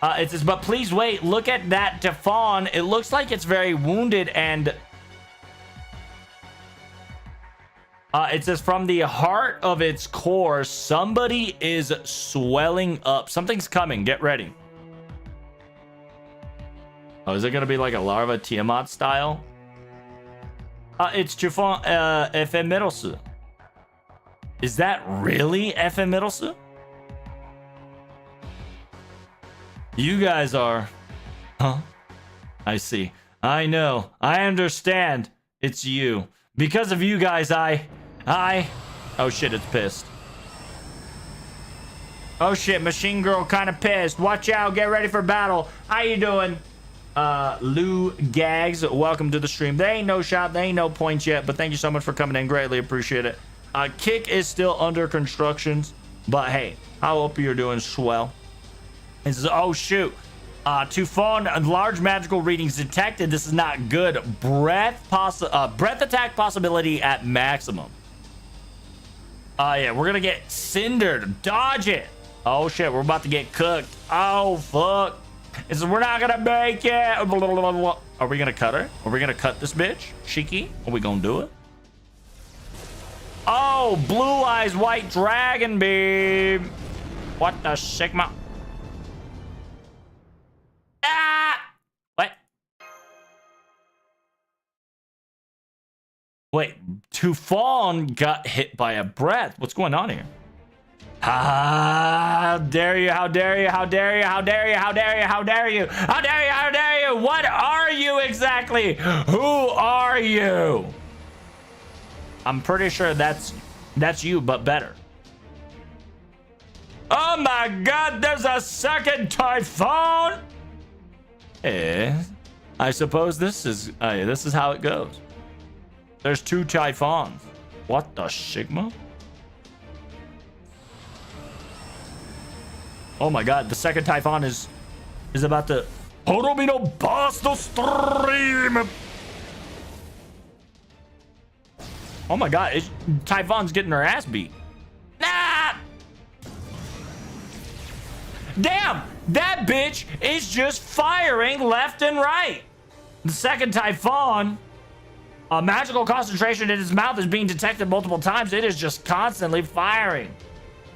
It says, but please wait, look at that Chiffon. It looks like it's very wounded, and it says from the heart of its core, somebody is swelling up. Something's coming. Get ready. Oh, is it going to be like a larva Tiamat style? It's Chiffon ephemeros. Is that really ephemeros? You guys are... Huh? I see. I know. I understand. It's you. Because of you guys, I... Oh shit, it's pissed. Oh shit, Machine Girl kind of pissed. Watch out, get ready for battle. How you doing? Lou Gags, welcome to the stream. There ain't no shot, there ain't no points yet, but thank you so much for coming in. Greatly appreciate it. Kick is still under construction, but hey, I hope you're doing swell. It says, oh shoot. To phone large magical readings detected. This is not good. Breath attack possibility at maximum. Yeah, we're gonna get cindered. Dodge it. Oh shit, we're about to get cooked. Oh fuck. It says, we're not gonna make it. Are we gonna cut her? Are we gonna cut this bitch? Shiki? Are we gonna do it? Oh, blue eyes white dragon beam. What the sigma? Ah! What? Wait, Tufon got hit by a breath. What's going on here? How dare you? How dare you? How dare you? How dare you? How dare you? How dare you? How dare you? How dare you? What are you exactly? Who are you? I'm pretty sure that's you, but better. Oh my god, there's a second typhoon! I suppose this is how it goes. There's two typhoons. What the sigma? Oh my god, the second typhoon is about to Horobino Basto stream. Oh my god, Typhon's getting her ass beat. Nah! Damn! That bitch is just firing left and right. The second Typhon, a magical concentration in his mouth is being detected multiple times. It is just constantly firing.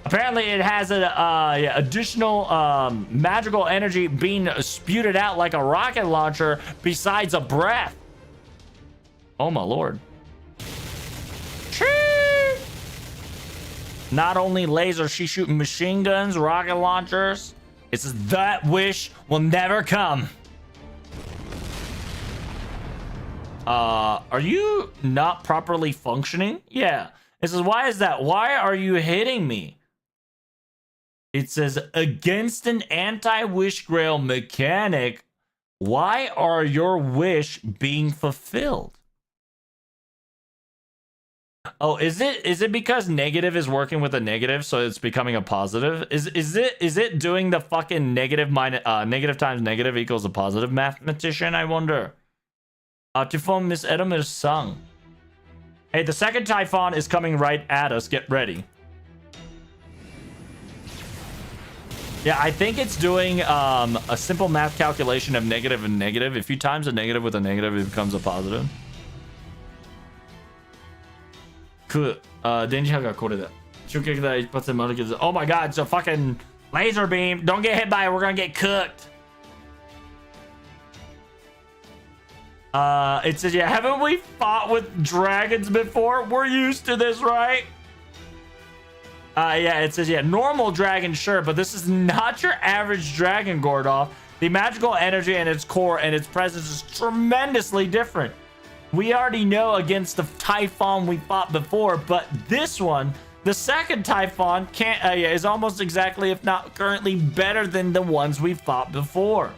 Apparently, it has an additional magical energy being spewed out like a rocket launcher besides a breath. Oh my lord. Not only lasers, she's shooting machine guns, rocket launchers. It says that wish will never come. Are you not properly functioning? Yeah. It says, why is that? Why are you hitting me? It says, against an anti-wish grail mechanic, why are your wish being fulfilled? Oh, is it because negative is working with a negative, so it's becoming a positive? Is it doing the fucking negative times negative equals a positive mathematician? I wonder. Typhon Miss Edamir's sung. Hey, the second Typhon is coming right at us. Get ready. Yeah, I think it's doing a simple math calculation of negative and negative. If you times a negative with a negative, it becomes a positive. Oh my god, it's a fucking laser beam. Don't get hit by it, we're gonna get cooked. It says, yeah, haven't we fought with dragons before? We're used to this, right? Yeah, it says, yeah, normal dragon, sure, but this is not your average dragon, Gordolf. The magical energy in its core and its presence is tremendously different. We already know against the Typhon we fought before, but this one, the second Typhon, is almost exactly, if not currently, better than the ones we fought before.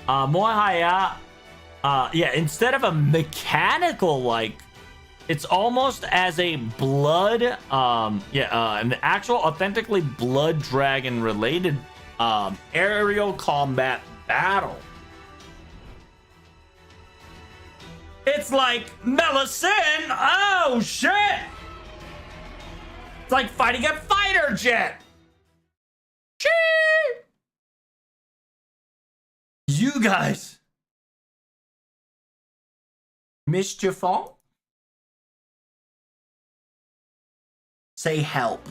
Mohaya, yeah, instead of a mechanical, like, it's almost as a blood, an actual authentically blood dragon related aerial combat battle. It's like Melisandre. Oh shit! It's like fighting a fighter jet. Chee! You guys, Mischiefon? Say help.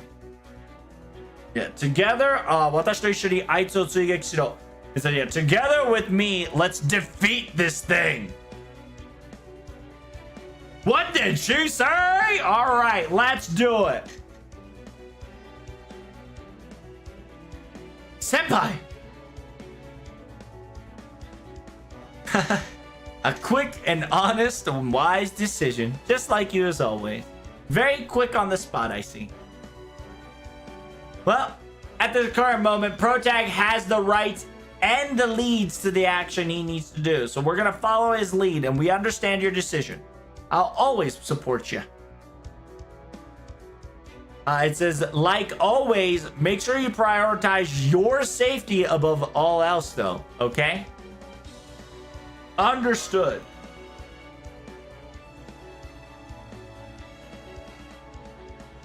Yeah, together, 私と一緒にあいつを追撃しろ. He said, yeah, together with me, let's defeat this thing. What did she say? All right, let's do it. Senpai. A quick and honest and wise decision, just like you as always. Very quick on the spot, I see. Well, at the current moment, Protag has the rights and the leads to the action he needs to do. So we're going to follow his lead, and we understand your decision. I'll always support you. It says, like always, make sure you prioritize your safety above all else, though. Okay? Understood.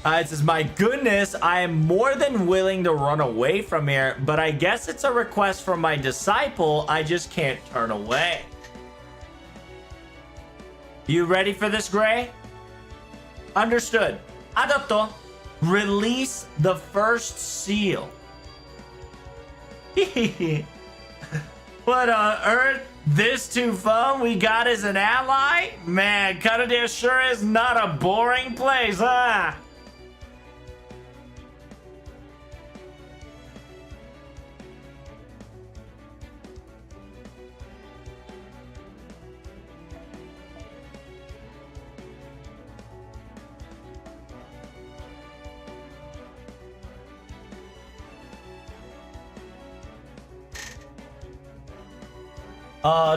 It says, my goodness, I am more than willing to run away from here, but I guess it's a request from my disciple I just can't turn away. You ready for this, Gray? Understood. Adapto. Release the first seal. What on earth? This too fun we got as an ally? Man, Kanadir sure is not a boring place, huh?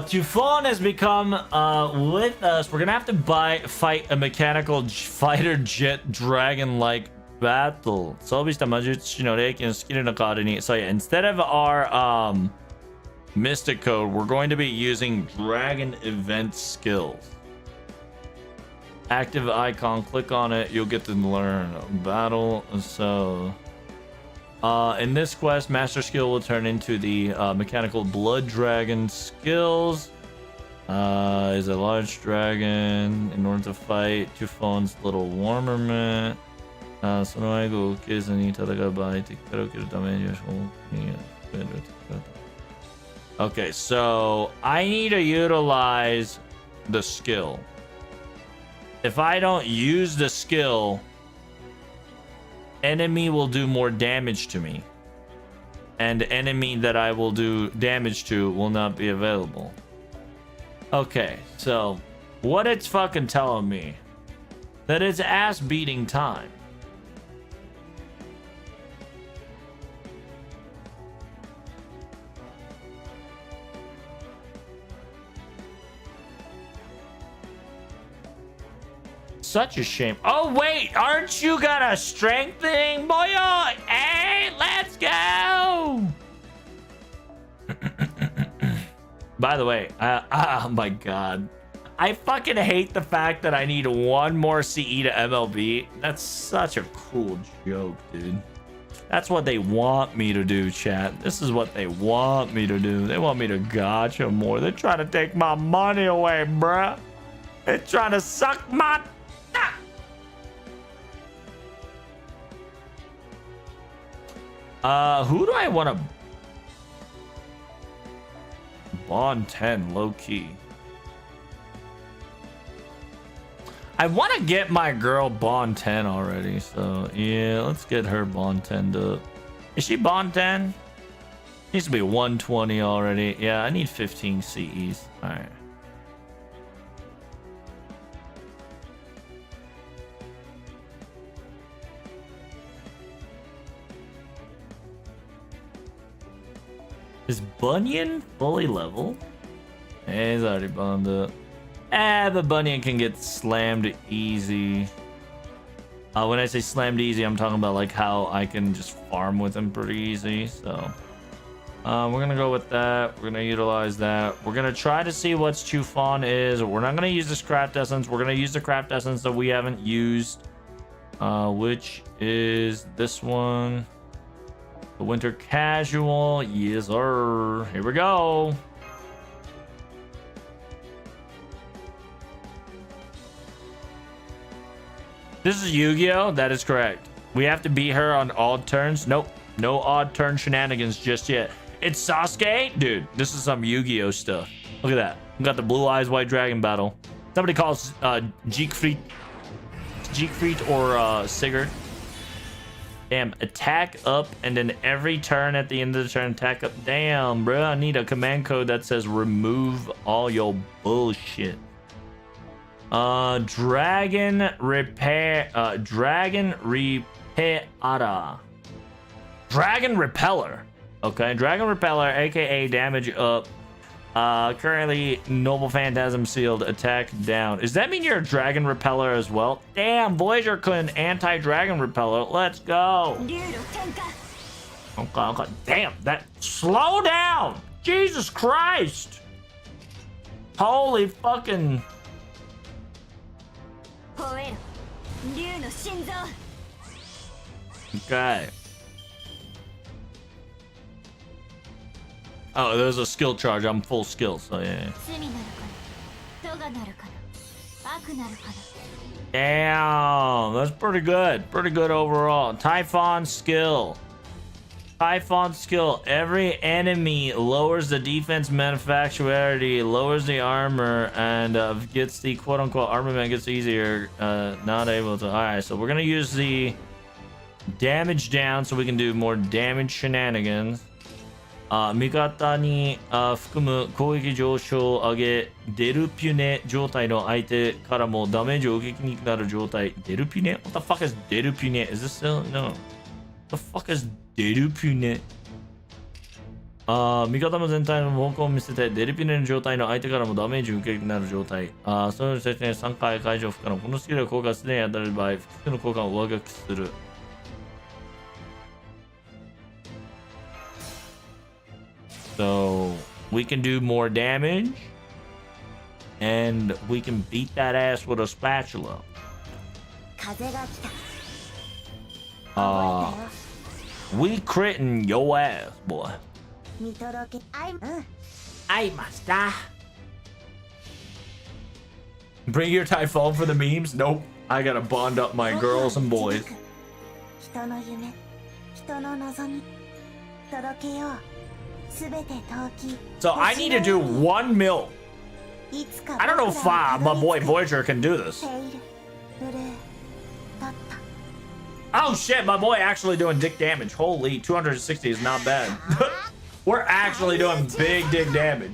Tufon has become with us. We're gonna have to fight a mechanical fighter jet dragon-like battle. So yeah, instead of our mystic code, we're going to be using dragon event skills. Active icon, click on it, you'll get to learn battle. So in this quest, master skill will turn into the mechanical blood dragon skills. Is a large dragon. In order to fight Tufon's little warmerment. Okay, so I need to utilize the skill. If I don't use the skill, enemy will do more damage to me, and enemy that I will do damage to will not be available. Okay, so what it's fucking telling me that it's ass beating time. Such a shame. Oh wait, aren't you got a strength thing, boy? Hey, let's go. By the way, oh my god, I fucking hate the fact that I need one more CE to MLB. That's such a cruel joke, dude. That's what they want me to do, chat. This is what they want me to do. They want me to gotcha more. They're trying to take my money away, bruh. They're trying to suck my... who do I want to... Bond 10, low key. I want to get my girl Bond 10 already. So, yeah, let's get her Bond 10 up. Is she Bond 10? Needs to be 120 already. Yeah, I need 15 CEs. All right. Is Bunyan fully leveled? Yeah, he's already bombed up. The Bunyan can get slammed easy. When I say slammed easy, I'm talking about like how I can just farm with him pretty easy. So we're gonna go with that. We're gonna utilize that. We're gonna try to see what Chufon is. We're not gonna use this craft essence. We're gonna use the craft essence that we haven't used, which is this one. The winter casual. Yes, sir. Here we go. This is Yu-Gi-Oh! That is correct. We have to beat her on odd turns. Nope. No odd turn shenanigans just yet. It's Sasuke? Dude, this is some Yu-Gi-Oh! Stuff. Look at that. We got the Blue Eyes White Dragon battle. Somebody calls Siegfried or Sigurd. Damn, attack up and then every turn at the end of the turn attack up. Damn, bro, I need a command code that says remove all your bullshit. Dragon Repair, Dragon Repair. Dragon Repeller. Okay, Dragon Repeller, aka damage up. Currently Noble Phantasm sealed, attack down. Does that mean you're a Dragon Repeller as well? Damn, Voyager Clan anti-Dragon Repeller. Let's go. Okay. Damn, that slow down. Jesus Christ. Holy fucking. Okay. Oh, there's a skill charge. I'm full skill, so yeah. Damn, that's pretty good. Pretty good overall. Typhon skill. Typhon skill. Every enemy lowers the defense manufacturability, lowers the armor, and gets the quote-unquote armament gets easier. Not able to. All right, so we're gonna use the damage down so we can do more damage shenanigans. 味方に含む攻撃上昇を上げ、デルピュネ状態の相手からもダメージを受けにくくなる状態。デルピュネ What the fuck is デルピュネ Is this still? No. What the fuck is デルピュネ味方も全体の方向を見せて、デルピュネの状態の相手からもダメージを受けにくくなる状態。その説明3回解除不可能。このスキルの効果がすでに当たる場合、複数の効果を上書きする。So we can do more damage and we can beat that ass with a spatula. We critting your ass, boy. I must. Bring your Typhoon for the memes? Nope. I gotta bond up my girls and boys. So I need to do 1 mil. I don't know if my boy Voyager can do this. Oh shit, my boy actually doing dick damage. Holy, 260 is not bad. We're actually doing big dick damage.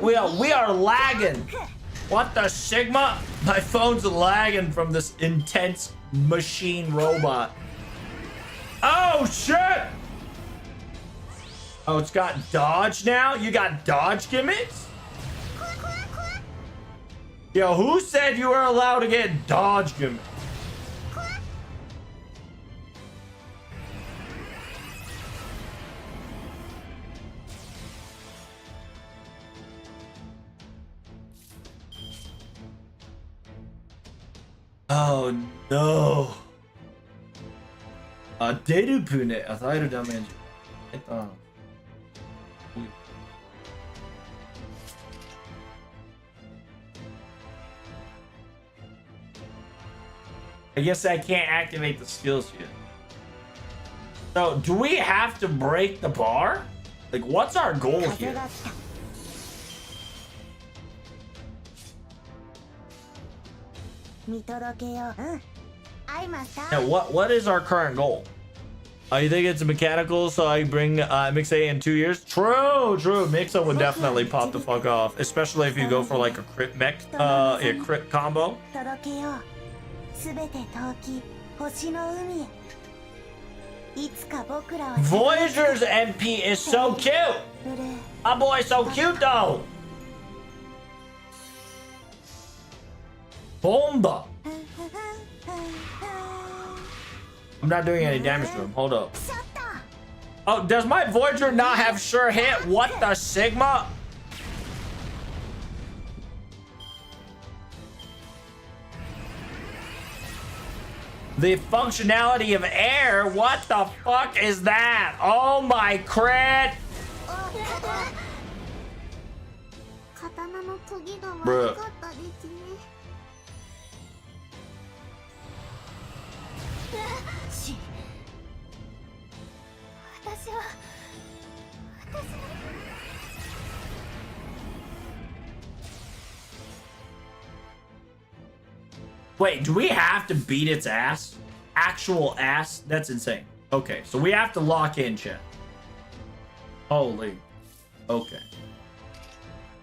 We are lagging. What the Sigma? My phone's lagging from this intense machine robot. Oh shit! Oh, it's got dodge now? You got dodge gimmicks? Yo, who said you were allowed to get dodge gimmicks? Oh no. Derupune, Atharu damage. I guess I can't activate the skills yet. So, do we have to break the bar? Like, what's our goal here? Now, what is our current goal? You think it's mechanical, so I bring Mixa in 2 years? True. Mixa would definitely pop the fuck off, especially if you go for like a crit mech, a crit combo. Voyager's MP is so cute. My boy's so cute though. Bomba. I'm not doing any damage to him. Hold up. Oh, does my Voyager not have sure hit? What the Sigma? The functionality of air? What the fuck is that? Oh my crit! Bruh. Wait, do we have to beat its ass? Actual ass? That's insane. Okay, so we have to lock in, chat. Holy. Okay.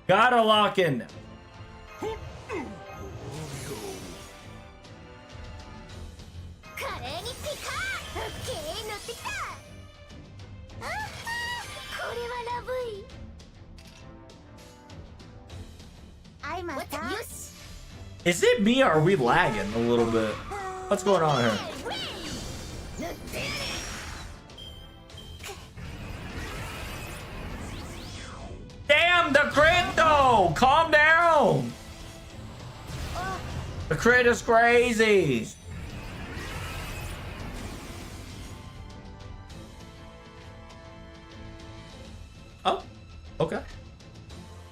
Gotta lock in now. Is it me or are we lagging a little bit? What's going on here? Damn, the crit though! Calm down! The crit is crazy! Oh, okay.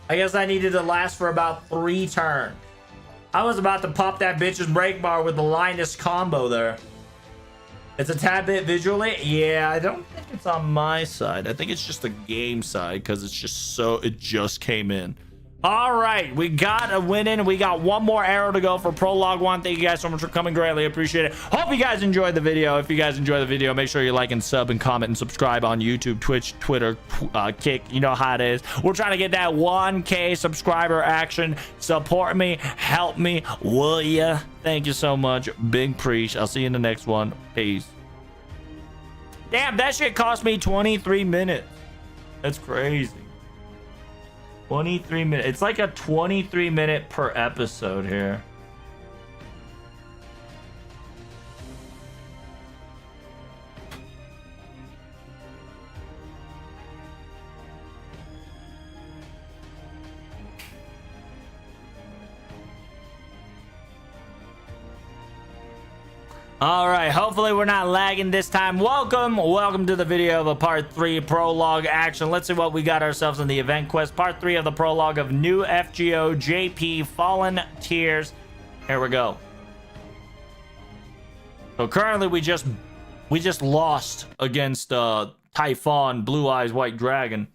I guess I needed to last for about 3 turns. I was about to pop that bitch's break bar with the Linus combo there. It's a tad bit visually. Yeah, I don't think it's on my side. I think it's just the game side because it's just so, it just came in. All right, we got a win in. We got one more arrow to go for Prologue 1. Thank you guys so much for coming. Greatly appreciate it. Hope you guys enjoyed the video. If you guys enjoyed the video, make sure you like and sub and comment and subscribe on YouTube, Twitch, Twitter, Kick. You know how it is. We're trying to get that 1K subscriber action. Support me. Help me. Will ya? Thank you so much. Big preach. I'll see you in the next one. Peace. Damn, that shit cost me 23 minutes. That's crazy. 23 minutes. It's like a 23-minute per episode here. All right, hopefully we're not lagging this time. Welcome to the video of a part 3 prologue action. Let's see what we got ourselves in the event quest. Part 3 of the prologue of new FGO JP Fallen Tears. Here we go. So currently we just lost against Typhon Blue Eyes White Dragon.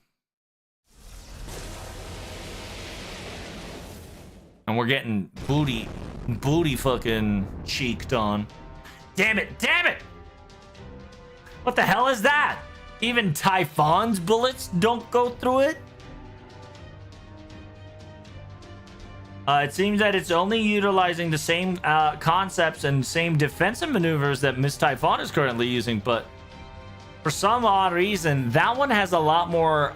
And we're getting booty fucking cheeked on. Damn it! What the hell is that? Even Typhon's bullets don't go through it? It seems that it's only utilizing the same concepts and same defensive maneuvers that Miss Typhon is currently using, but for some odd reason, that one has a lot more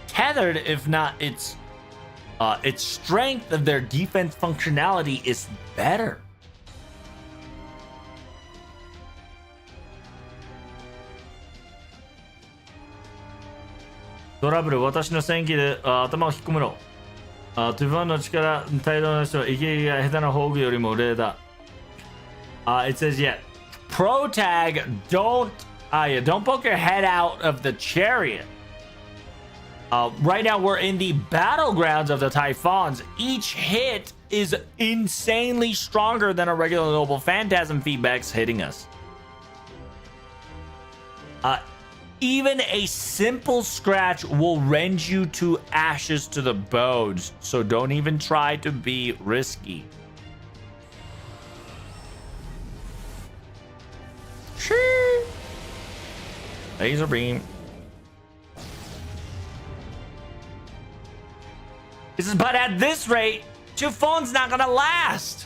tethered, if not its strength of their defense functionality is better.トラブル、私の戦機で頭を引っ込めろ。トゥファンの力、態度の人は、イケイケが下手な宝具よりも霊だ。It says, yeah, Pro Tag, don't poke your head out of the chariot. Right now, we're in the battlegrounds of the Typhons. Each hit is insanely stronger than a regular Noble Phantasm feedbacks hitting us. Even a simple scratch will rend you to ashes to the bones, so don't even try to be risky. Laser beam. This is, but at this rate, Chiffon's not gonna last.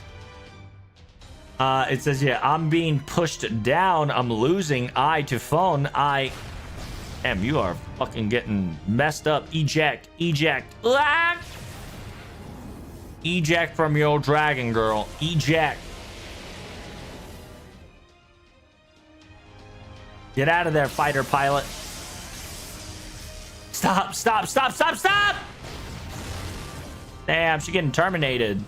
It says, yeah, I'm being pushed down. I'm losing. Chiffon. Damn, you are fucking getting messed up. Eject. Eject. Ah! Eject from your dragon, girl. Eject. Get out of there, fighter pilot. Stop, stop, stop, stop, stop! Damn, she's getting terminated.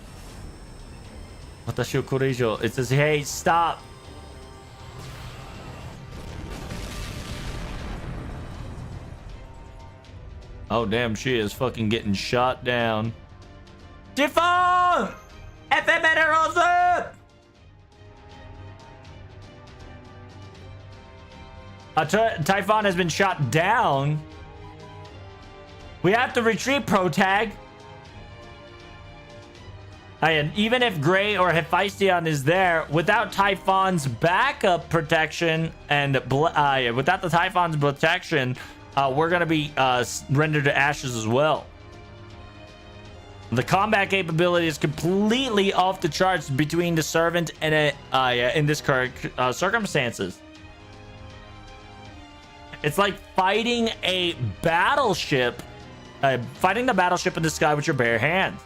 Watashi o Kurijo. It says, hey, stop. Oh, damn, she is fucking getting shot down. Chiffon! Efemerosu! Typhon has been shot down. We have to retreat, Protag. And even if Gray or Hephaestion is there, without Typhon's backup protection and without the Typhon's protection, we're going to be rendered to ashes as well. The combat capability is completely off the charts between the Servant and in this current circumstances. It's like fighting a battleship, fighting the battleship in the sky with your bare hands.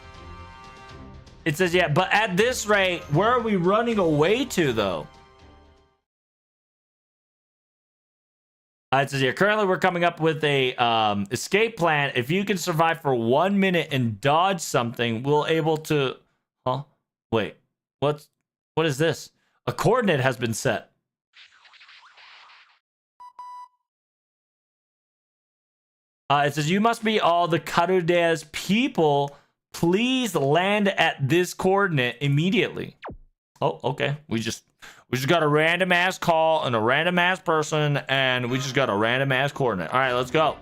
It says, yeah, but at this rate, where are we running away to, though? It says, yeah, currently we're coming up with a escape plan. If you can survive for 1 minute and dodge something, we'll able to... Huh? Wait. What is this? A coordinate has been set. It says, you must be all the Karude's people. Please land at this coordinate immediately. Oh, okay. We just got a random ass call and a random ass person, and we just got a random ass coordinate. All right, let's go.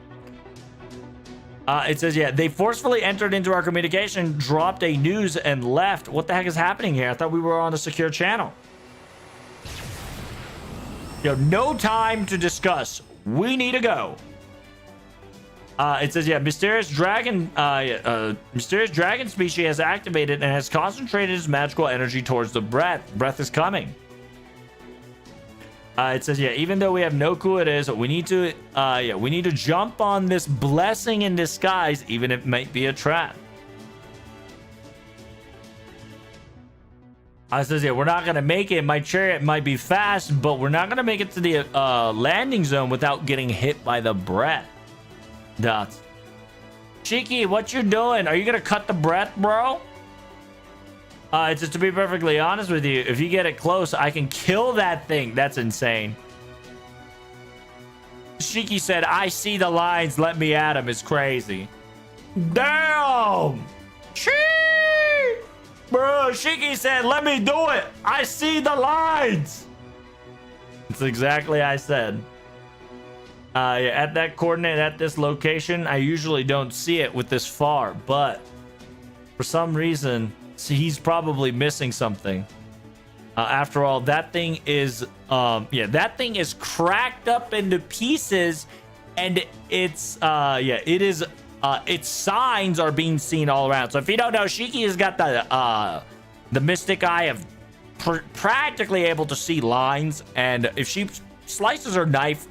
It says, yeah, they forcefully entered into our communication, dropped a news, and left. What the heck is happening here? I thought we were on a secure channel. Yo, no time to discuss. We need to go. It says, yeah, mysterious dragon species has activated and has concentrated its magical energy towards the breath. Breath is coming. It says, yeah, even though we have no clue it is, we need to, we need to jump on this blessing in disguise, even if it might be a trap. It says, yeah, we're not gonna make it. My chariot might be fast, but we're not gonna make it to the landing zone without getting hit by the breath. Dots. Shiki, what you doing? Are you gonna cut the breath, bro? It's just to be perfectly honest with you, if you get it close, I can kill that thing. That's insane. Shiki said, I see the lines, let me at him. It's crazy. Damn! Shee! Bro, Shiki said, let me do it. I see the lines. It's exactly I said. At that coordinate, at this location, I usually don't see it with this far, but for some reason, he's probably missing something. After all, that thing is, that thing is cracked up into pieces, and it's, it is, its signs are being seen all around. So if you don't know, Shiki has got the mystic eye of practically able to see lines, and if she slices her knife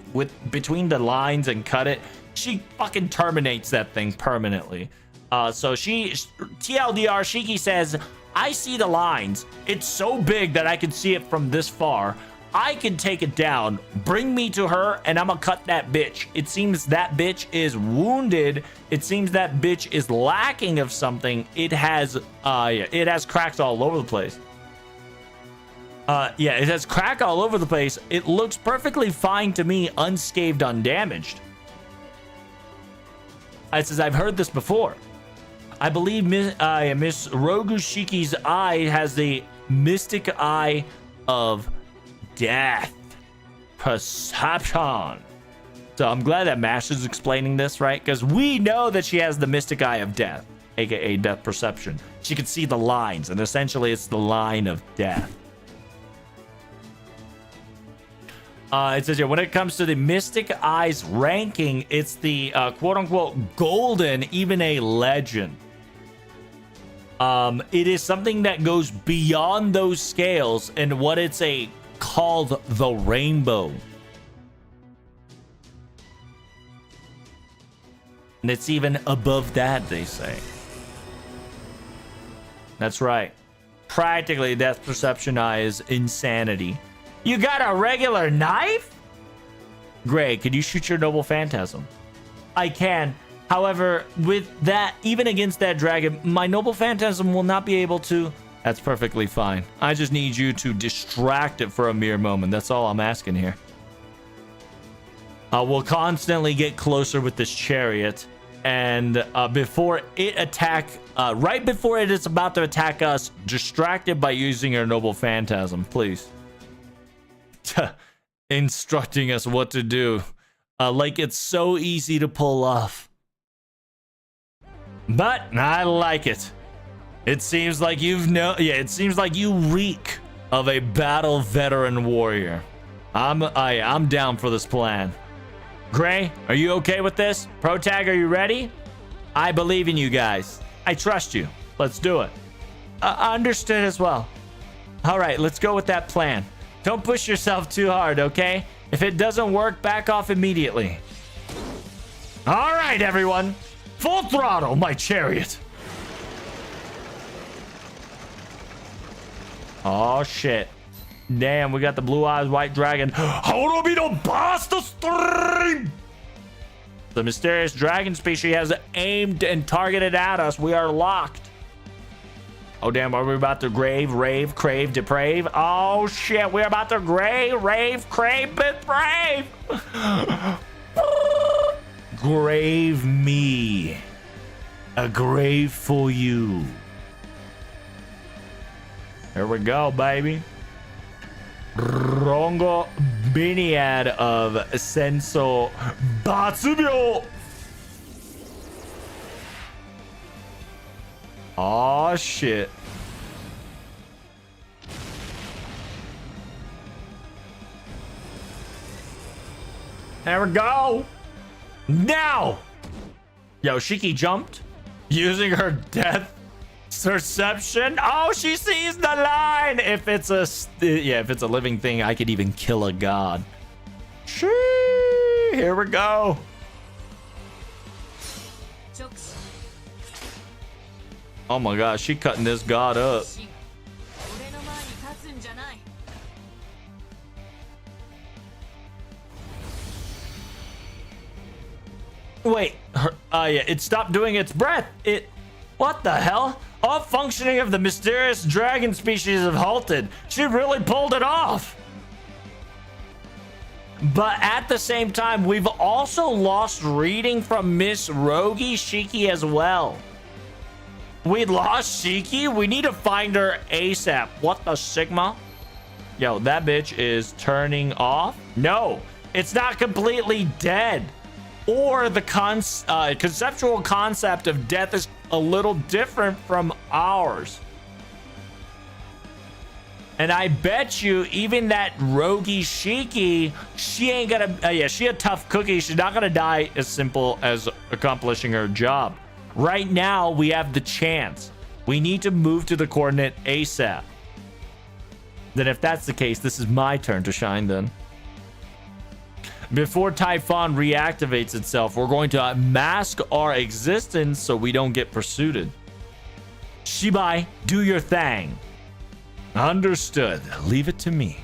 between the lines and cut it, she fucking terminates that thing permanently. So TLDR, Shiki says, I see the lines. It's so big that I can see it from this far. I can take it down. Bring me to her, and I'm gonna cut that bitch. It seems that bitch is wounded. It seems that bitch is lacking of something. It has cracks all over the place. It has crack all over the place. It looks perfectly fine to me, unscathed, undamaged. It says, I've heard this before. I believe Miss Rogushiki's eye has the mystic eye of death. Perception. So I'm glad that Mash is explaining this, right? Because we know that she has the mystic eye of death, aka death perception. She can see the lines, and essentially it's the line of death. It says here, when it comes to the Mystic Eyes ranking, it's the quote-unquote golden, even a legend. It is something that goes beyond those scales and what it's called the rainbow. And it's even above that, they say. That's right. Practically, Death Perception Eye is insanity. You got a regular knife? Gray, could you shoot your Noble Phantasm? I can. However, with that, even against that dragon, my Noble Phantasm will not be able to. That's perfectly fine. I just need you to distract it for a mere moment. That's all I'm asking here. We'll constantly get closer with this chariot. And before it right before it is about to attack us, distract it by using your Noble Phantasm, please. Instructing us what to do. Like it's so easy to pull off. But I like it. It seems like it seems like you reek of a battle veteran warrior. I'm down for this plan. Gray, are you okay with this? Protag, are you ready? I believe in you guys. I trust you. Let's do it. Understood as well. All right, let's go with that plan. Don't push yourself too hard, okay? If it doesn't work, back off immediately. All right, everyone. Full throttle, my chariot. Oh, shit. Damn, we got the blue eyes white dragon. The mysterious dragon species has aimed and targeted at us. We are locked. Oh, damn. Are we about to rave, crave, deprave? Oh, shit. We're about to rave, crave, deprave. Grave me. A grave for you. Here we go, baby. Rongo Biniad of Senso Batsubyo. Oh shit. There we go. Now. Yo, Shiki jumped using her death perception. Oh, she sees the line. If it's a living thing, I could even kill a god. Shee, here we go. Oh my gosh, she cutting this god up. Wait, yeah, it stopped doing its breath. What the hell? All functioning of the mysterious dragon species have halted. She really pulled it off. But at the same time, we've also lost reading from Miss Rogi Shiki as well. We lost Shiki? We need to find her ASAP. What the Sigma? Yo, that bitch is turning off. No, it's not completely dead. Or the conceptual concept of death is a little different from ours. And I bet you even that Rogi Shiki, she ain't gonna, yeah, she a tough cookie. She's not gonna die as simple as accomplishing her job. Right now, we have the chance. We need to move to the coordinate ASAP. Then if that's the case, this is my turn to shine then. Before Typhon reactivates itself, we're going to mask our existence so we don't get pursued. Shibai, do your thing. Understood. Leave it to me.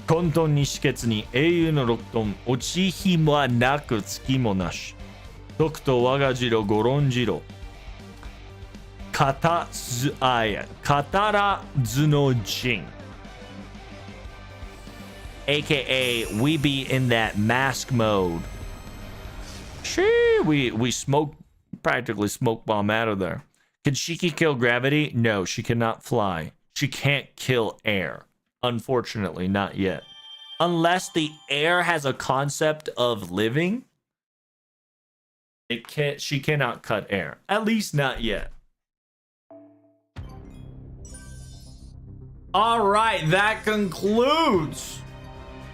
混沌に止血に英雄の六遁落ちひもなく月もなし徳と我が次郎ご論次郎片らずの陣 aka we be in that mask mode. We smoke, practically smoke bomb out of there. Can Shiki kill gravity? No, she cannot fly. She can't kill air. Unfortunately, not yet. Unless the air has a concept of living, she cannot cut air. At least not yet. All right, that concludes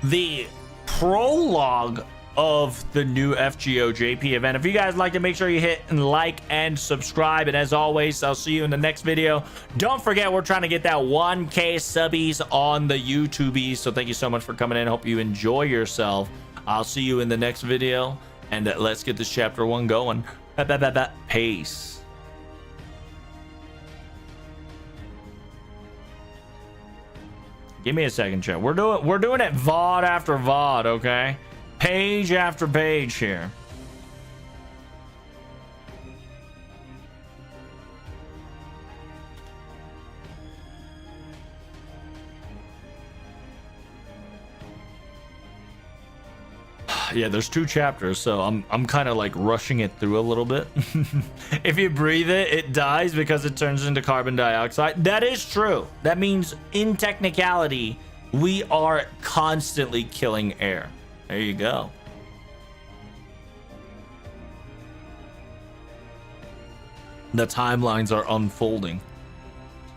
the prologue of the new FGO JP event. If you guys liked it, make sure you hit like and subscribe. And as always, I'll see you in the next video. Don't forget, we're trying to get that 1K subbies on the YouTubies. So thank you so much for coming in. Hope you enjoy yourself. I'll see you in the next video. And let's get this chapter 1 going. Peace. Give me a second, chat. We're doing it VOD after VOD, okay? Page after page here. Yeah, there's 2 chapters, so I'm kind of like rushing it through a little bit. If you breathe it, it dies because it turns into carbon dioxide. That is true. That means in technicality, we are constantly killing air. There you go. The timelines are unfolding.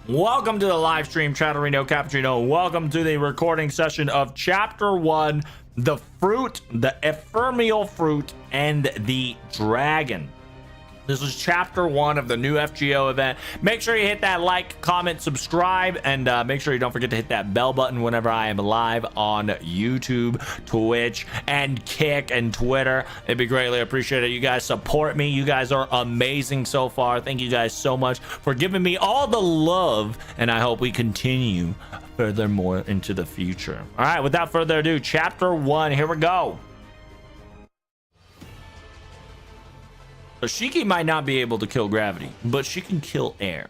Welcome to the live stream, Chatterino Cappuccino. Welcome to the recording session of Chapter 1, the fruit, the ephemeral fruit, and the dragon. This is Chapter 1 of the new FGO event. Make sure you hit that like, comment, subscribe, and make sure you don't forget to hit that bell button whenever I am live on YouTube, Twitch, and Kick, and Twitter. It'd be greatly appreciated. You guys support me. You guys are amazing so far. Thank you guys so much for giving me all the love, and I hope we continue furthermore into the future. All right, without further ado, Chapter 1, here we go. So Shiki might not be able to kill gravity, but she can kill air.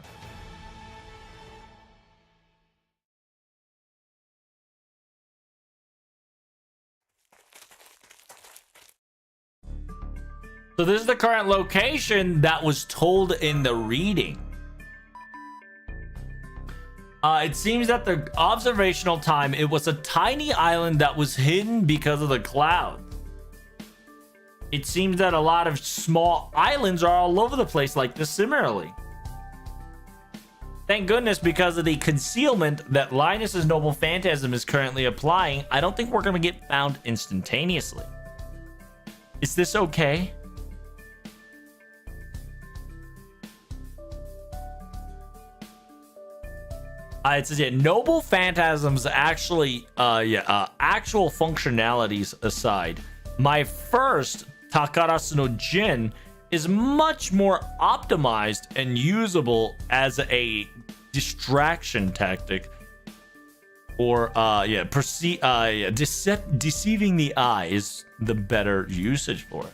So this is the current location that was told in the reading. It seems that the observational time, it was a tiny island that was hidden because of the cloud. It seems that a lot of small islands are all over the place like this similarly. Thank goodness, because of the concealment that Linus's noble phantasm is currently applying, I don't think we're going to get found instantaneously. Is this okay? It says, yeah, noble phantasms actually, actual functionalities aside, my first Takarasu no Jin is much more optimized and usable as a distraction tactic, or deceiving the eye is the better usage for it.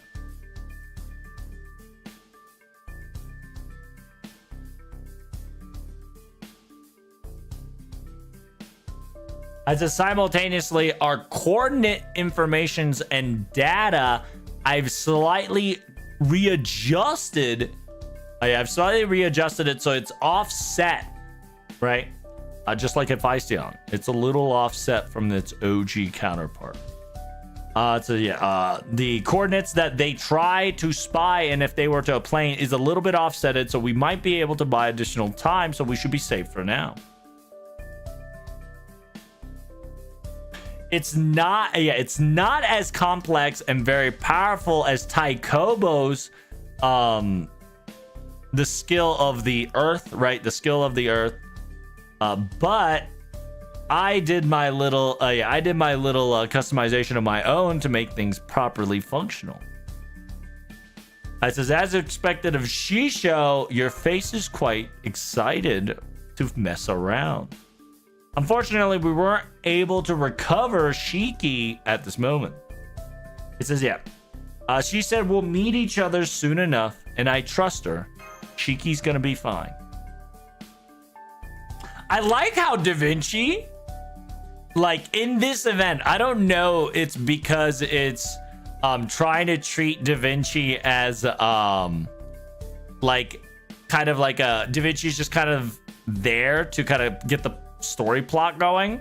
As a simultaneously, our coordinate informations and data, I've slightly readjusted. I've slightly readjusted it so it's offset, right? Just like at Feistion, it's a little offset from its OG counterpart. The coordinates that they try to spy, and if they were to a plane, is a little bit offsetted, so we might be able to buy additional time, so we should be safe for now. It's not as complex and very powerful as Taikobo's the skill of the earth, right? The skill of the earth. But I did my little customization of my own to make things properly functional. It says, as expected of Shisho, your face is quite excited to mess around. Unfortunately, we weren't able to recover Shiki at this moment. It says, yeah. She said we'll meet each other soon enough, and I trust her. Shiki's gonna be fine. I like how Da Vinci, like in this event, I don't know, it's because it's trying to treat Da Vinci as like kind of like Da Vinci's just kind of there to kind of get the story plot going,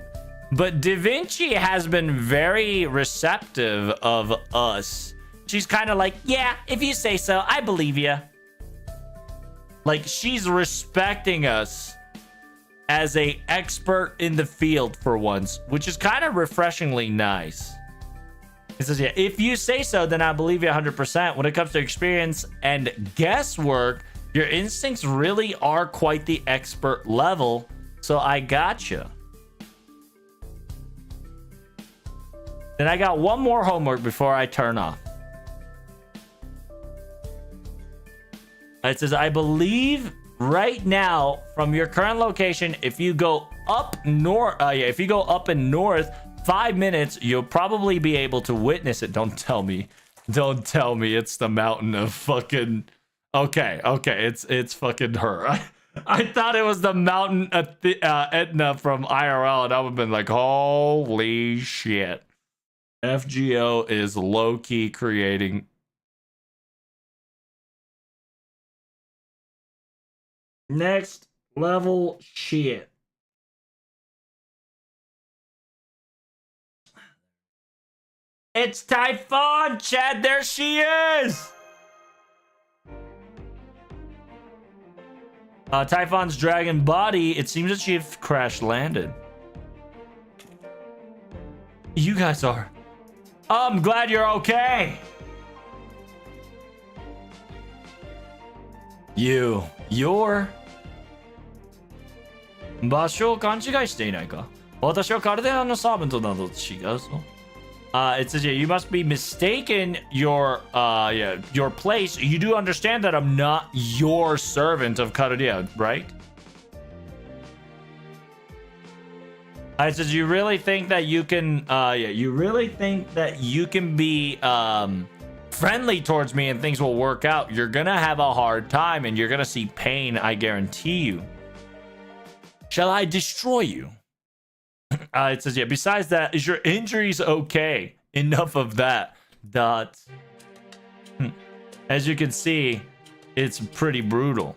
but Da Vinci has been very receptive of us. She's kind of like, yeah, if you say so, I believe you. Like, she's respecting us as a expert in the field for once, which is kind of refreshingly nice. It says, yeah, if you say so, then I believe you 100%. When it comes to experience and guesswork, your instincts really are quite the expert level. So I gotcha. Then I got one more homework before I turn off. It says, I believe right now from your current location, if you go up north, if you go up and north 5 minutes, you'll probably be able to witness it. Don't tell me it's the mountain of fucking. Okay, it's fucking her. I thought it was the mountain at the, Etna from IRL, and I would have been like, holy shit. FGO is low-key creating. Next level shit. It's Typhon, Chad. There she is. Typhon's dragon body. It seems that she crash landed. You guys are. I'm glad you're okay. You're 場所を勘違いしていないか私はカルデラのサーバントなどと違うぞ It says, yeah, you must be mistaken your place. You do understand that I'm not your servant of Karudia, right? It says, you really think that you can, you really think that you can be, friendly towards me and things will work out. You're gonna have a hard time and you're gonna see pain, I guarantee you. Shall I destroy you? It says, yeah, besides that, is your injuries okay? Enough of that. Dot. As you can see, it's pretty brutal.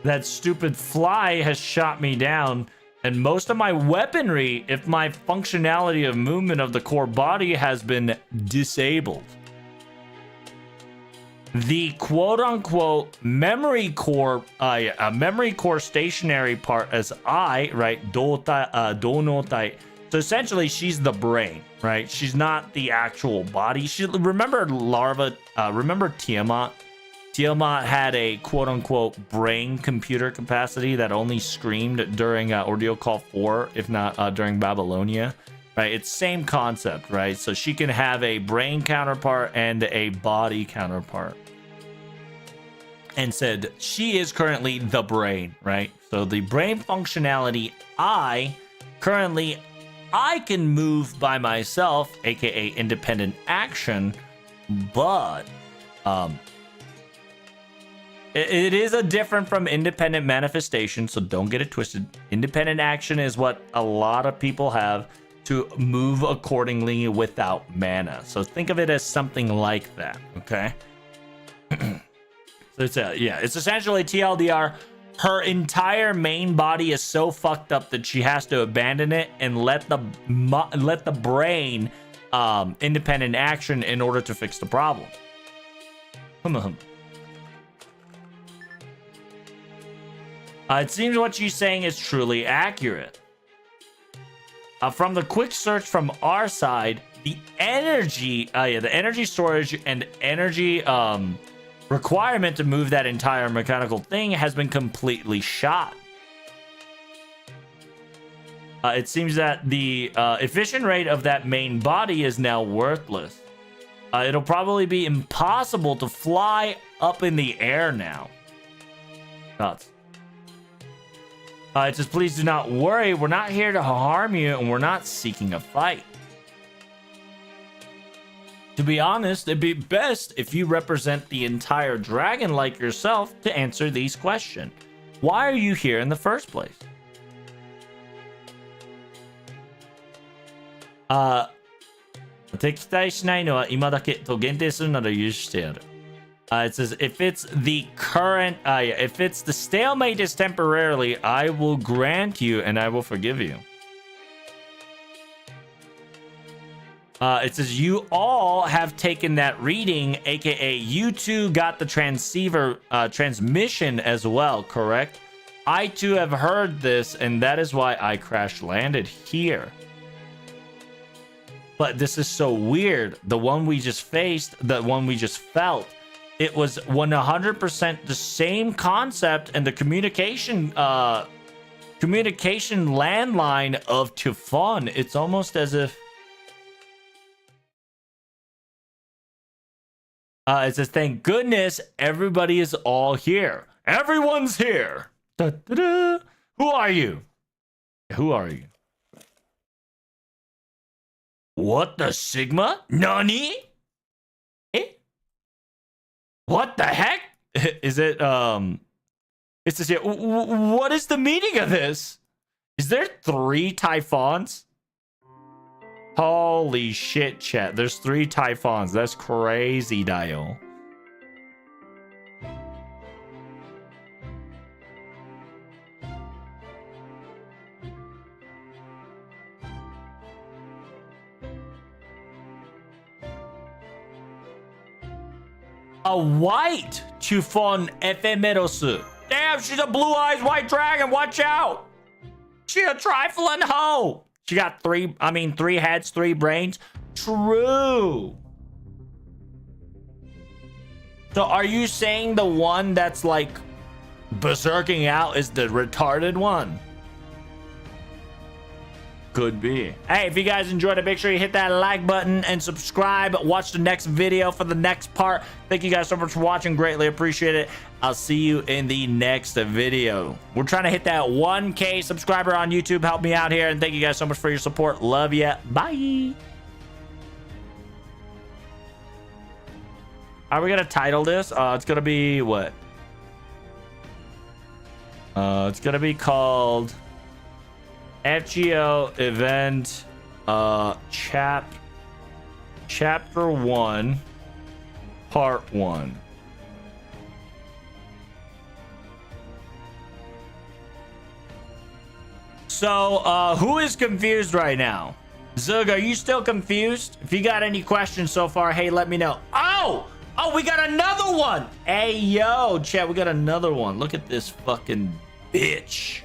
That stupid fly has shot me down, and most of my weaponry, if my functionality of movement of the core body has been disabled. The quote-unquote memory core stationary part as right, donotai. So essentially, she's the brain, right? She's not the actual body. Remember Tiamat? Tiamat had a quote-unquote brain computer capacity that only screamed during Ordeal Call 4, if not during Babylonia. Right, it's same concept, right? So she can have a brain counterpart and a body counterpart. And said she is currently the brain, right? So the brain functionality, I can move by myself, aka independent action, but it is a different from independent manifestation, so don't get it twisted. Independent action is what a lot of people have to move accordingly without mana. So think of it as something like that, okay? So it's it's essentially TLDR. Her entire main body is so fucked up that she has to abandon it and let the brain independent action in order to fix the problem. It seems what she's saying is truly accurate. From the quick search from our side, the energy storage and energy requirement to move that entire mechanical thing has been completely shot. It seems that the efficient rate of that main body is now worthless. It'll probably be impossible to fly up in the air now. Nuts. It says, please do not worry. We're not here to harm you, and we're not seeking a fight. To be honest, it'd be best if you represent the entire dragon like yourself to answer these questions. Why are you here in the first place? It says if it's the current, if it's the stalemate is temporarily, I will grant you and I will forgive you. It says you all have taken that reading, aka you two got the transmission as well, correct? I too have heard this, and that is why I crash landed here. But this is so weird. The one we just faced, the one we just felt, it was 100% the same concept, and the communication landline of Typhon. It's almost as if it says, thank goodness everybody is all here. Everyone's here. Da, da, da. Who are you? Who are you? What the Sigma? Nani? Eh? What the heck? Is it, it says here, what is the meaning of this? Is there 3 Typhons? Holy shit, chat. There's 3 Typhons. That's crazy, Dio. A white Typhon Ephemeros. Damn, she's a blue-eyes white dragon. Watch out. She a trifling hoe. She got 3 heads, 3 brains. True. So are you saying the one that's like berserking out is the retarded one? Could be. Hey, if you guys enjoyed it, make sure you hit that like button and subscribe. Watch the next video for the next part. Thank you guys so much for watching. Greatly appreciate it. I'll see you in the next video. We're trying to hit that 1K subscriber on YouTube. Help me out here. And thank you guys so much for your support. Love ya. Bye. Are we going to title this? It's going to be what? It's going to be called FGO Event Chapter 1 Part 1. So, who is confused right now? Zug, are you still confused? If you got any questions so far, hey, let me know. Oh, we got another one. Hey, yo, chat, we got another one. Look at this fucking bitch.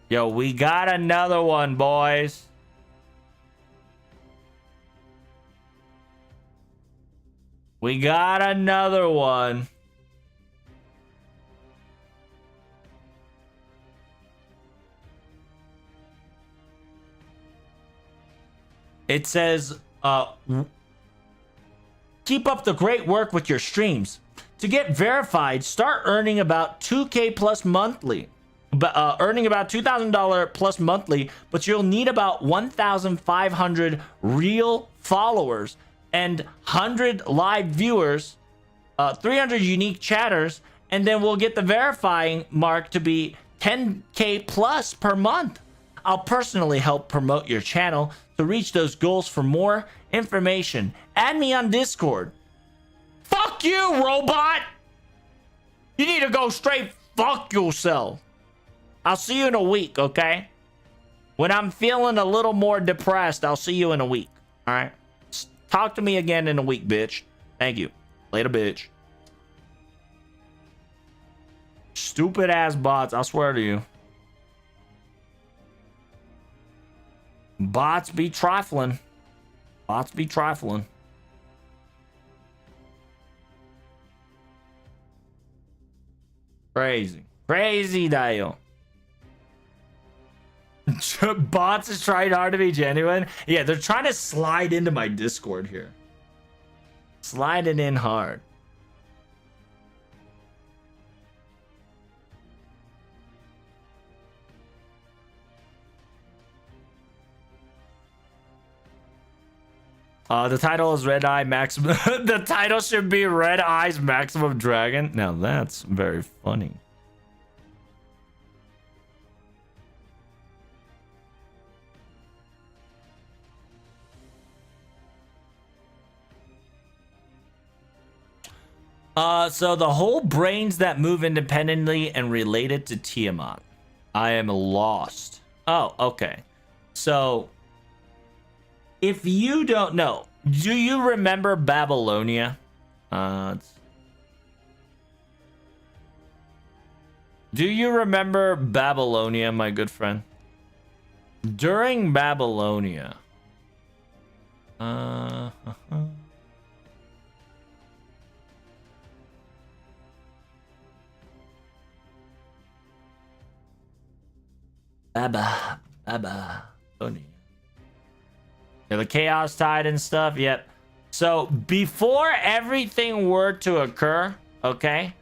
Yo, we got another one, boys. We got another one. It says, keep up the great work with your streams. To get verified, start earning about 2K plus monthly. Earning about $2,000 plus monthly, but you'll need about 1,500 real followers and 100 live viewers, 300 unique chatters, and then we'll get the verifying mark to be 10K plus per month. I'll personally help promote your channel to reach those goals. For more information, add me on Discord. Fuck you, robot! You need to go straight fuck yourself. I'll see you in a week, okay? When I'm feeling a little more depressed, I'll see you in a week, all right? Talk to me again in a week, bitch. Thank you. Later, bitch. Stupid ass bots, I swear to you. Bots be trifling. Bots be trifling. Crazy. Crazy, Dio. Bots is trying hard to be genuine. Yeah, they're trying to slide into my Discord here. Slide it in hard. The title is Red Eye Maximum. The title should be Red Eyes Maximum Dragon. Now that's very funny. So the whole brains that move independently and related to Tiamat. I am lost. Oh, okay. So, if you don't know, do you remember Babylonia? Do you remember Babylonia, my good friend? During Babylonia. Babylonia. Yeah, the Chaos Tide and stuff. Yep. So before everything were to occur, okay,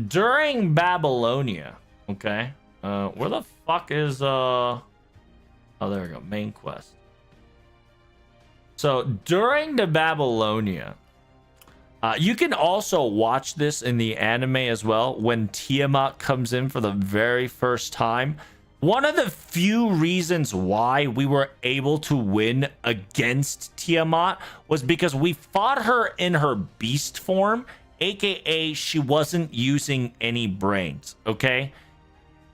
during Babylonia, okay, where the fuck is oh, there we go, main quest. So during the Babylonia, you can also watch this in the anime as well when Tiamat comes in for the very first time. One of the few reasons why we were able to win against Tiamat was because we fought her in her beast form, aka she wasn't using any brains, okay?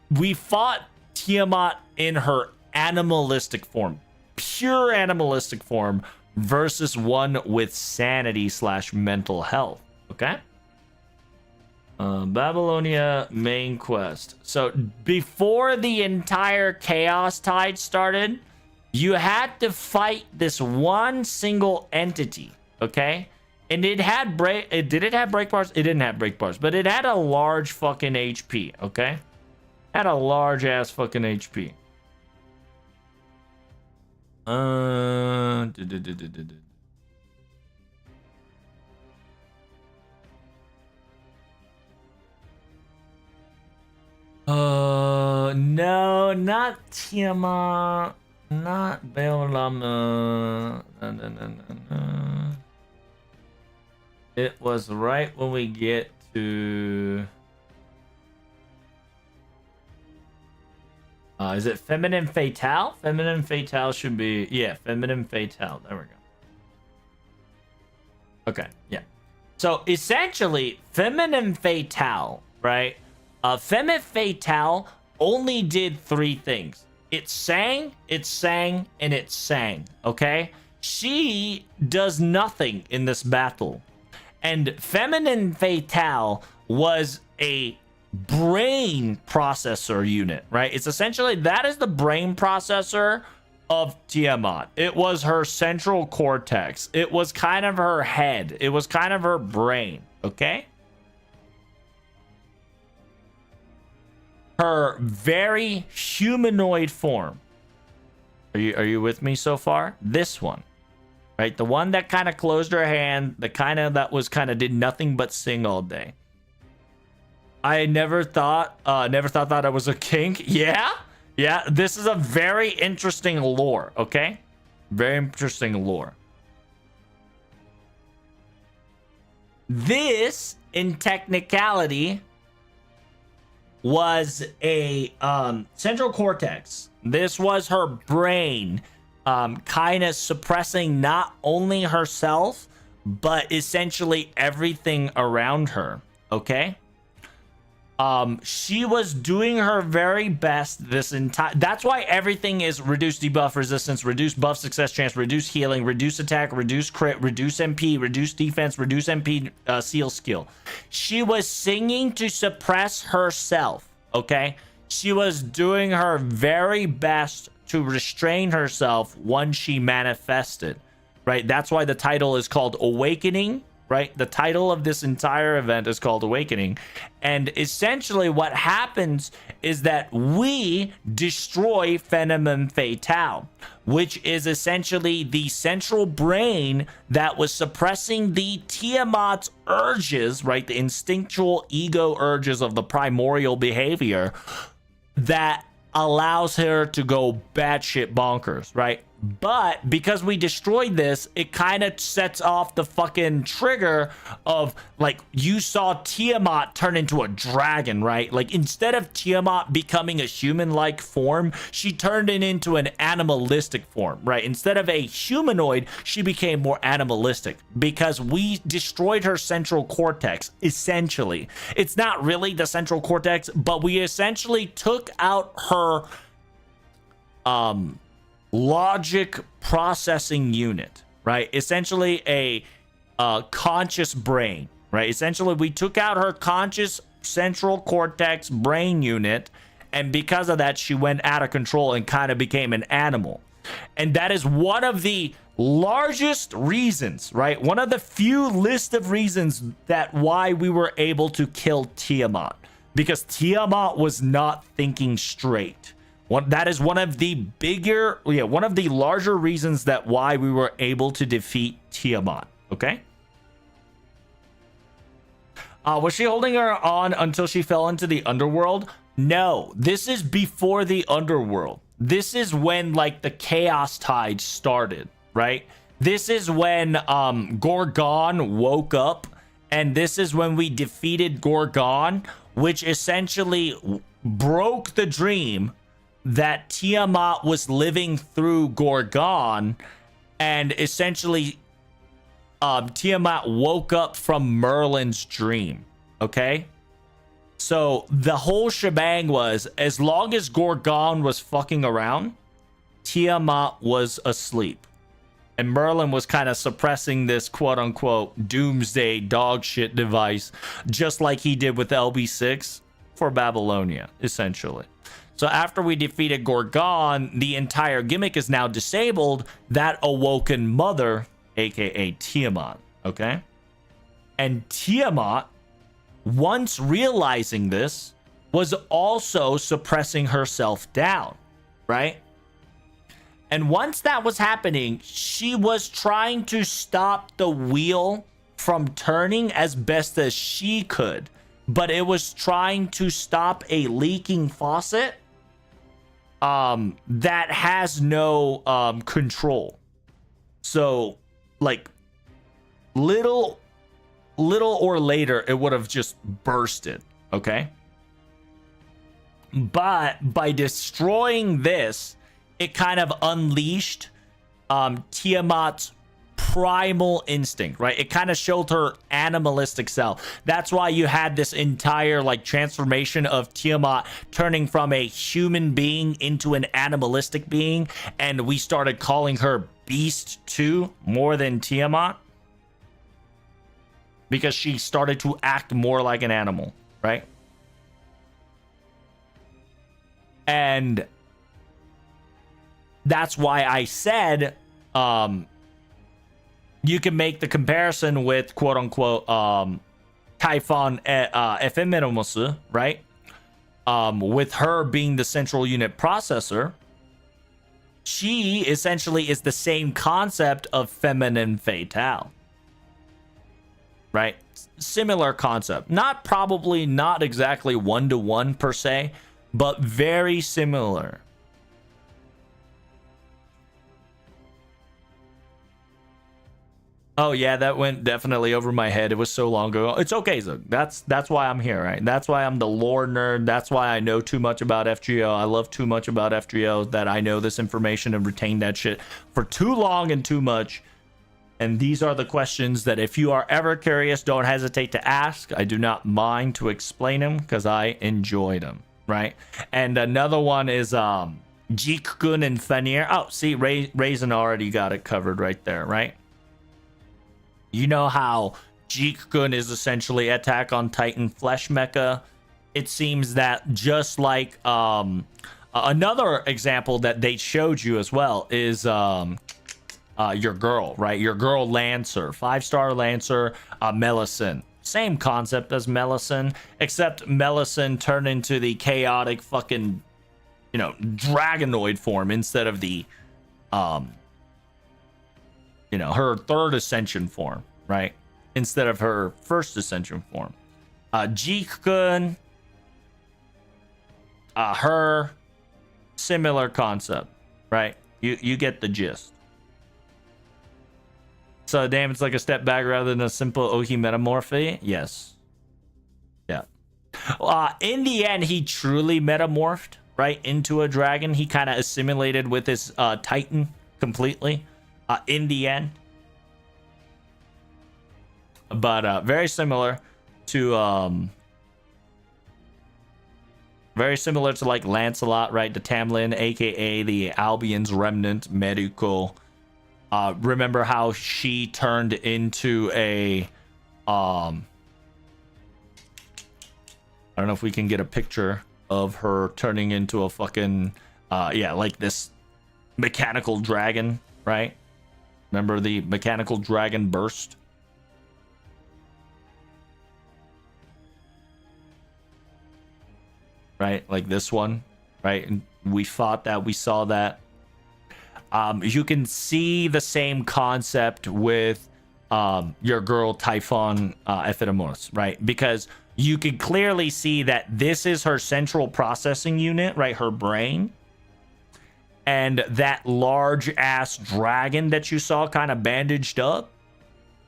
We fought Tiamat in her animalistic form, pure animalistic form, versus one with sanity / mental health, okay? Babylonia main quest. So before the entire Chaos Tide started, you had to fight this one single entity, okay? And it had did it have break bars? It didn't have break bars, but it had a large fucking HP, okay? Had a large ass fucking HP. No, not Tiamat, not Beolama. No. It was right when we get to. Is it Feminine Fatale? Feminine Fatale should be, yeah, Feminine Fatale. There we go. Okay, yeah. So essentially, Feminine Fatale, right? Feminine Fatale only did 3 things. It sang, and it sang, okay? She does nothing in this battle. And Feminine Fatale was a brain processor unit, right? It's essentially, that is the brain processor of Tiamat. It was her central cortex. It was kind of her head. It was kind of her brain, okay? Her very humanoid form. Are you with me so far? This one, right? The one that kind of closed her hand, that did nothing but sing all day. I never thought that I was a kink. Yeah. This is a very interesting lore. Okay, very interesting lore. This, in technicality, was a central cortex. This was her brain, kind of suppressing not only herself, but essentially everything around her. Okay. She was doing her very best this entire. That's why everything is reduced debuff resistance, reduced buff success chance, reduced healing, reduced attack, reduced crit, reduced MP, reduced defense, reduced MP seal skill. She was singing to suppress herself. Okay, she was doing her very best to restrain herself once she manifested. Right. That's why the title is called Awakening. Right? The title of this entire event is called Awakening. And essentially what happens is that we destroy Feminine Fatale, which is essentially the central brain that was suppressing the Tiamat's urges, right? The instinctual ego urges of the primordial behavior that allows her to go batshit bonkers, right? But because we destroyed this, it kind of sets off the fucking trigger of, like, you saw Tiamat turn into a dragon, right? Like, instead of Tiamat becoming a human-like form, she turned it into an animalistic form, right? Instead of a humanoid, she became more animalistic because we destroyed her central cortex, essentially. It's not really the central cortex, but we essentially took out her, logic processing unit, right? Essentially a conscious brain, right? Essentially, we took out her conscious central cortex brain unit, and because of that she went out of control and kind of became an animal. And that is one of the largest reasons, right? One of the few list of reasons that why we were able to kill Tiamat, because Tiamat was not thinking straight. That is one of the one of the larger reasons that why we were able to defeat Tiamat. Okay. Was she holding her on until she fell into the underworld? No, this is before the underworld. This is when like the chaos tide started, right? This is when Gorgon woke up, and this is when we defeated Gorgon, which essentially broke the dream that Tiamat was living through Gorgon, and essentially Tiamat woke up from Merlin's dream. Okay, so the whole shebang was, as long as Gorgon was fucking around, Tiamat was asleep, and Merlin was kind of suppressing this quote-unquote doomsday dog shit device, just like he did with LB6 for Babylonia, essentially. So after we defeated Gorgon, the entire gimmick is now disabled. That awoken mother, aka Tiamat, okay? And Tiamat, once realizing this, was also suppressing herself down, right? And once that was happening, she was trying to stop the wheel from turning as best as she could, but it was trying to stop a leaking faucet that has no control. So like little or later it would have just bursted, okay? But by destroying this, it kind of unleashed Tiamat's primal instinct, right? It kind of showed her animalistic self. That's why you had this entire like transformation of Tiamat turning from a human being into an animalistic being, and we started calling her Beast 2 more than Tiamat, because she started to act more like an animal, right? And that's why I said you can make the comparison with quote-unquote Typhon Ephemeromus, right? With her being the central unit processor, she essentially is the same concept of feminine fatale, right? Similar concept. Probably not exactly one-to-one per se, but very similar. Oh yeah, that went definitely over my head. It was so long ago. It's okay, Zug. That's why I'm here, right? That's why I'm the lore nerd. That's why I know too much about FGO. I love too much about FGO that I know this information and retain that shit for too long and too much. And these are the questions that if you are ever curious, don't hesitate to ask. I do not mind to explain them because I enjoy them, right? And another one is Jeek-kun and Fenrir. Oh, see, Raisin already got it covered right there, right? You know how Jeek-kun is essentially Attack on Titan flesh mecha? It seems that just like another example that they showed you as well is your girl, right? Your girl Lancer, 5-star Lancer, Melisande. Same concept as Melisande, except Melisande turned into the chaotic fucking, dragonoid form instead of the her third ascension form, right? Instead of her first ascension form. Jeek-kun, her, similar concept, right? You get the gist. So damn, it's like a step back rather than a simple Ohi metamorphy. Yes. Yeah. In the end, he truly metamorphed, right, into a dragon. He kind of assimilated with his Titan completely. In the end, but very similar to like Lancelot, right? The Tamlin, aka the Albion's remnant, Meduco. Remember how she turned into a don't know if we can get a picture of her turning into a fucking, yeah, like this mechanical dragon, right? Remember the mechanical dragon burst? Right, like this one, right? And we fought that, we saw that. You can see the same concept with your girl Typhon Ephemerus, right? Because you can clearly see that this is her central processing unit, right? Her brain. And that large ass dragon that you saw kind of bandaged up,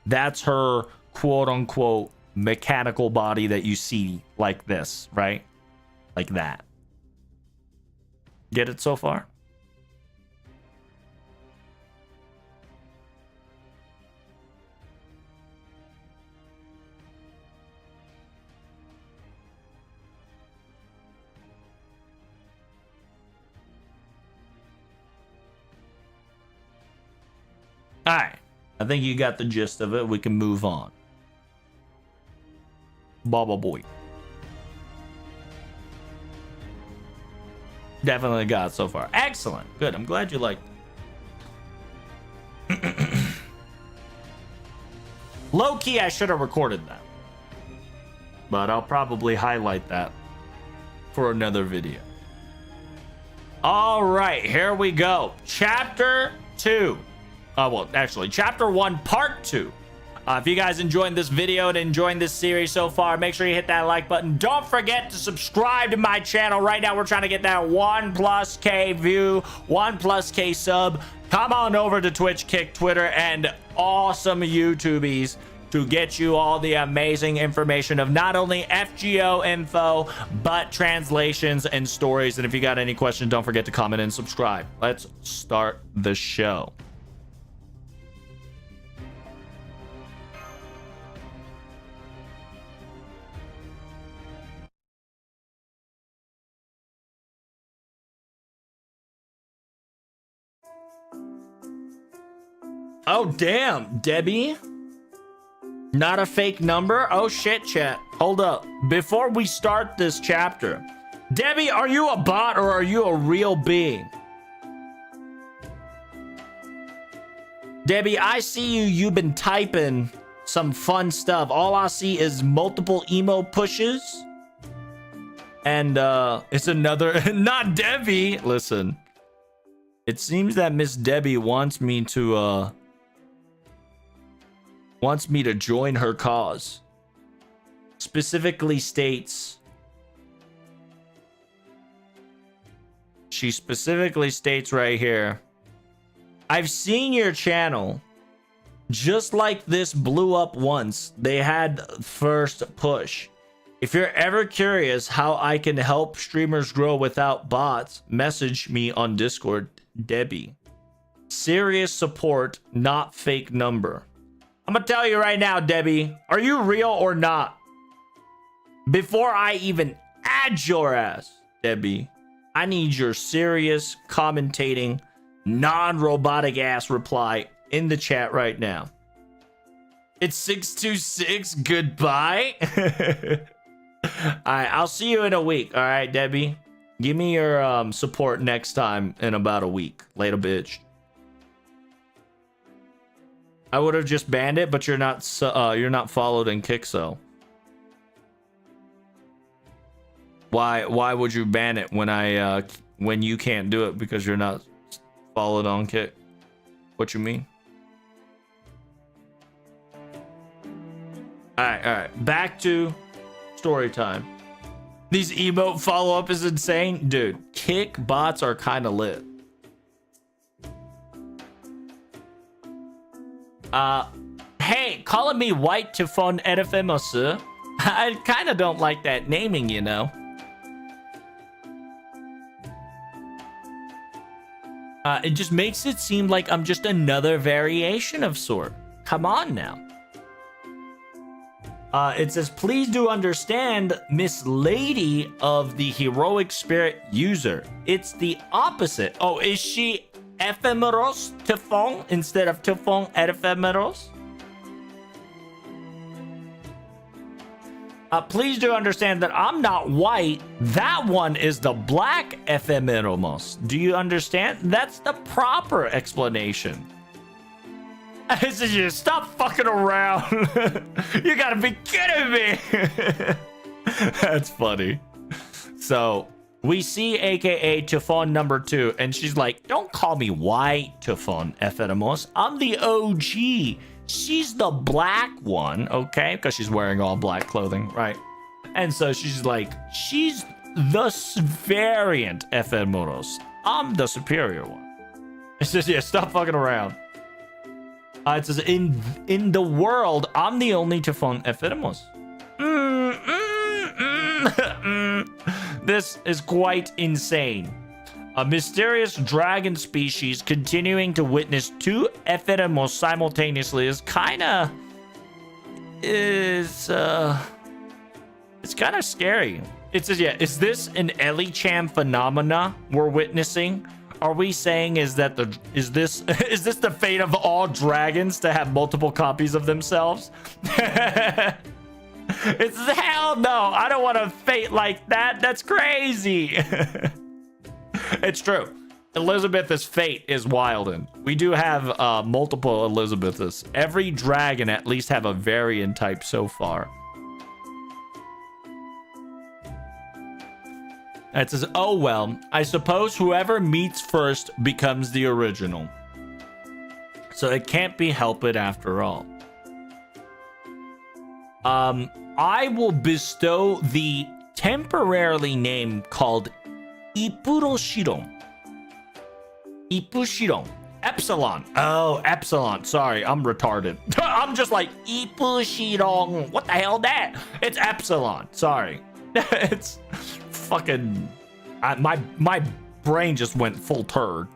that's her quote unquote mechanical body that you see like this, right? Like that. Get it so far? All right. I think you got the gist of it. We can move on. Baba boy. Definitely got it so far. Excellent. Good. I'm glad you liked it. Low key, I should have recorded that. But I'll probably highlight that for another video. All right. Here we go. Chapter 2. Well, actually, Chapter 1, Part 2. If you guys enjoyed this video and enjoying this series so far, make sure you hit that like button. Don't forget to subscribe to my channel. Right now, we're trying to get that 1+K view, 1+K sub. Come on over to Twitch, Kick, Twitter, and awesome YouTubies to get you all the amazing information of not only FGO info, but translations and stories. And if you got any questions, don't forget to comment and subscribe. Let's start the show. Oh, damn, Debbie. Not a fake number? Oh, shit, chat. Hold up. Before we start this chapter, Debbie, are you a bot or are you a real being? Debbie, I see you. You've been typing some fun stuff. All I see is multiple emo pushes. And it's another... Not Debbie. Listen. It seems that Miss Debbie wants me to join her cause. Specifically states, she specifically states right here, I've seen your channel. Just like this blew up once. They had first push. If you're ever curious how I can help streamers grow without bots, message me on Discord, Debbie. Serious support, not fake number. I'm gonna tell you right now, Debbie, are you real or not? Before I even add your ass, Debbie, I need your serious, commentating, non-robotic ass reply in the chat right now. It's 626, goodbye. Alright, I'll see you in a week, alright, Debbie? Give me your support next time in about a week. Later, bitch. I would have just banned it, but you're not followed in Kixo. Why would you ban it when you can't do it because you're not followed on Kick? What you mean? All right. Back to story time. These emote follow-up is insane, dude. Kick bots are kind of lit. Hey, calling me White Typhon Ephemerus. I kind of don't like that naming, you know. It just makes it seem like I'm just another variation of sort. Come on now. It says, please do understand, Miss Lady of the Heroic Spirit User. It's the opposite. Oh, is she Ephemerus Typhon instead of Typhon Ephemerus? Please do understand that I'm not white. That one is the black efemeromos. Do you understand? That's the proper explanation. This is just stop fucking around. You gotta be kidding me. That's funny. So we see AKA Tufon number 2, and she's like, don't call me white Tufon efemeromos. I'm the OG. She's the black one, okay? Because she's wearing all black clothing, right? And so she's like, she's the variant efemeros. I'm the superior one. It says, yeah, stop fucking around. It says, in the world, I'm the only Tufon efemeromos. This is quite insane. A mysterious dragon species continuing to witness 2 efemeromos simultaneously is it's kind of scary. It says, yeah, is this an Ellie-chan phenomena we're witnessing? Are we saying is this the fate of all dragons to have multiple copies of themselves? It's hell no. I don't want a fate like that. That's crazy. It's true. Elizabeth's fate is wildin'. We do have multiple Elizabeths. Every dragon at least have a variant type so far. It says, oh well, I suppose whoever meets first becomes the original. So it can't be helped after all. I will bestow the temporarily name called Ipuroshiron. Ipushiron. Epsilon. Oh, Epsilon. Sorry, I'm retarded. I'm just like, Ipushiron. What the hell that? It's Epsilon. Sorry. It's fucking... my brain just went full turd.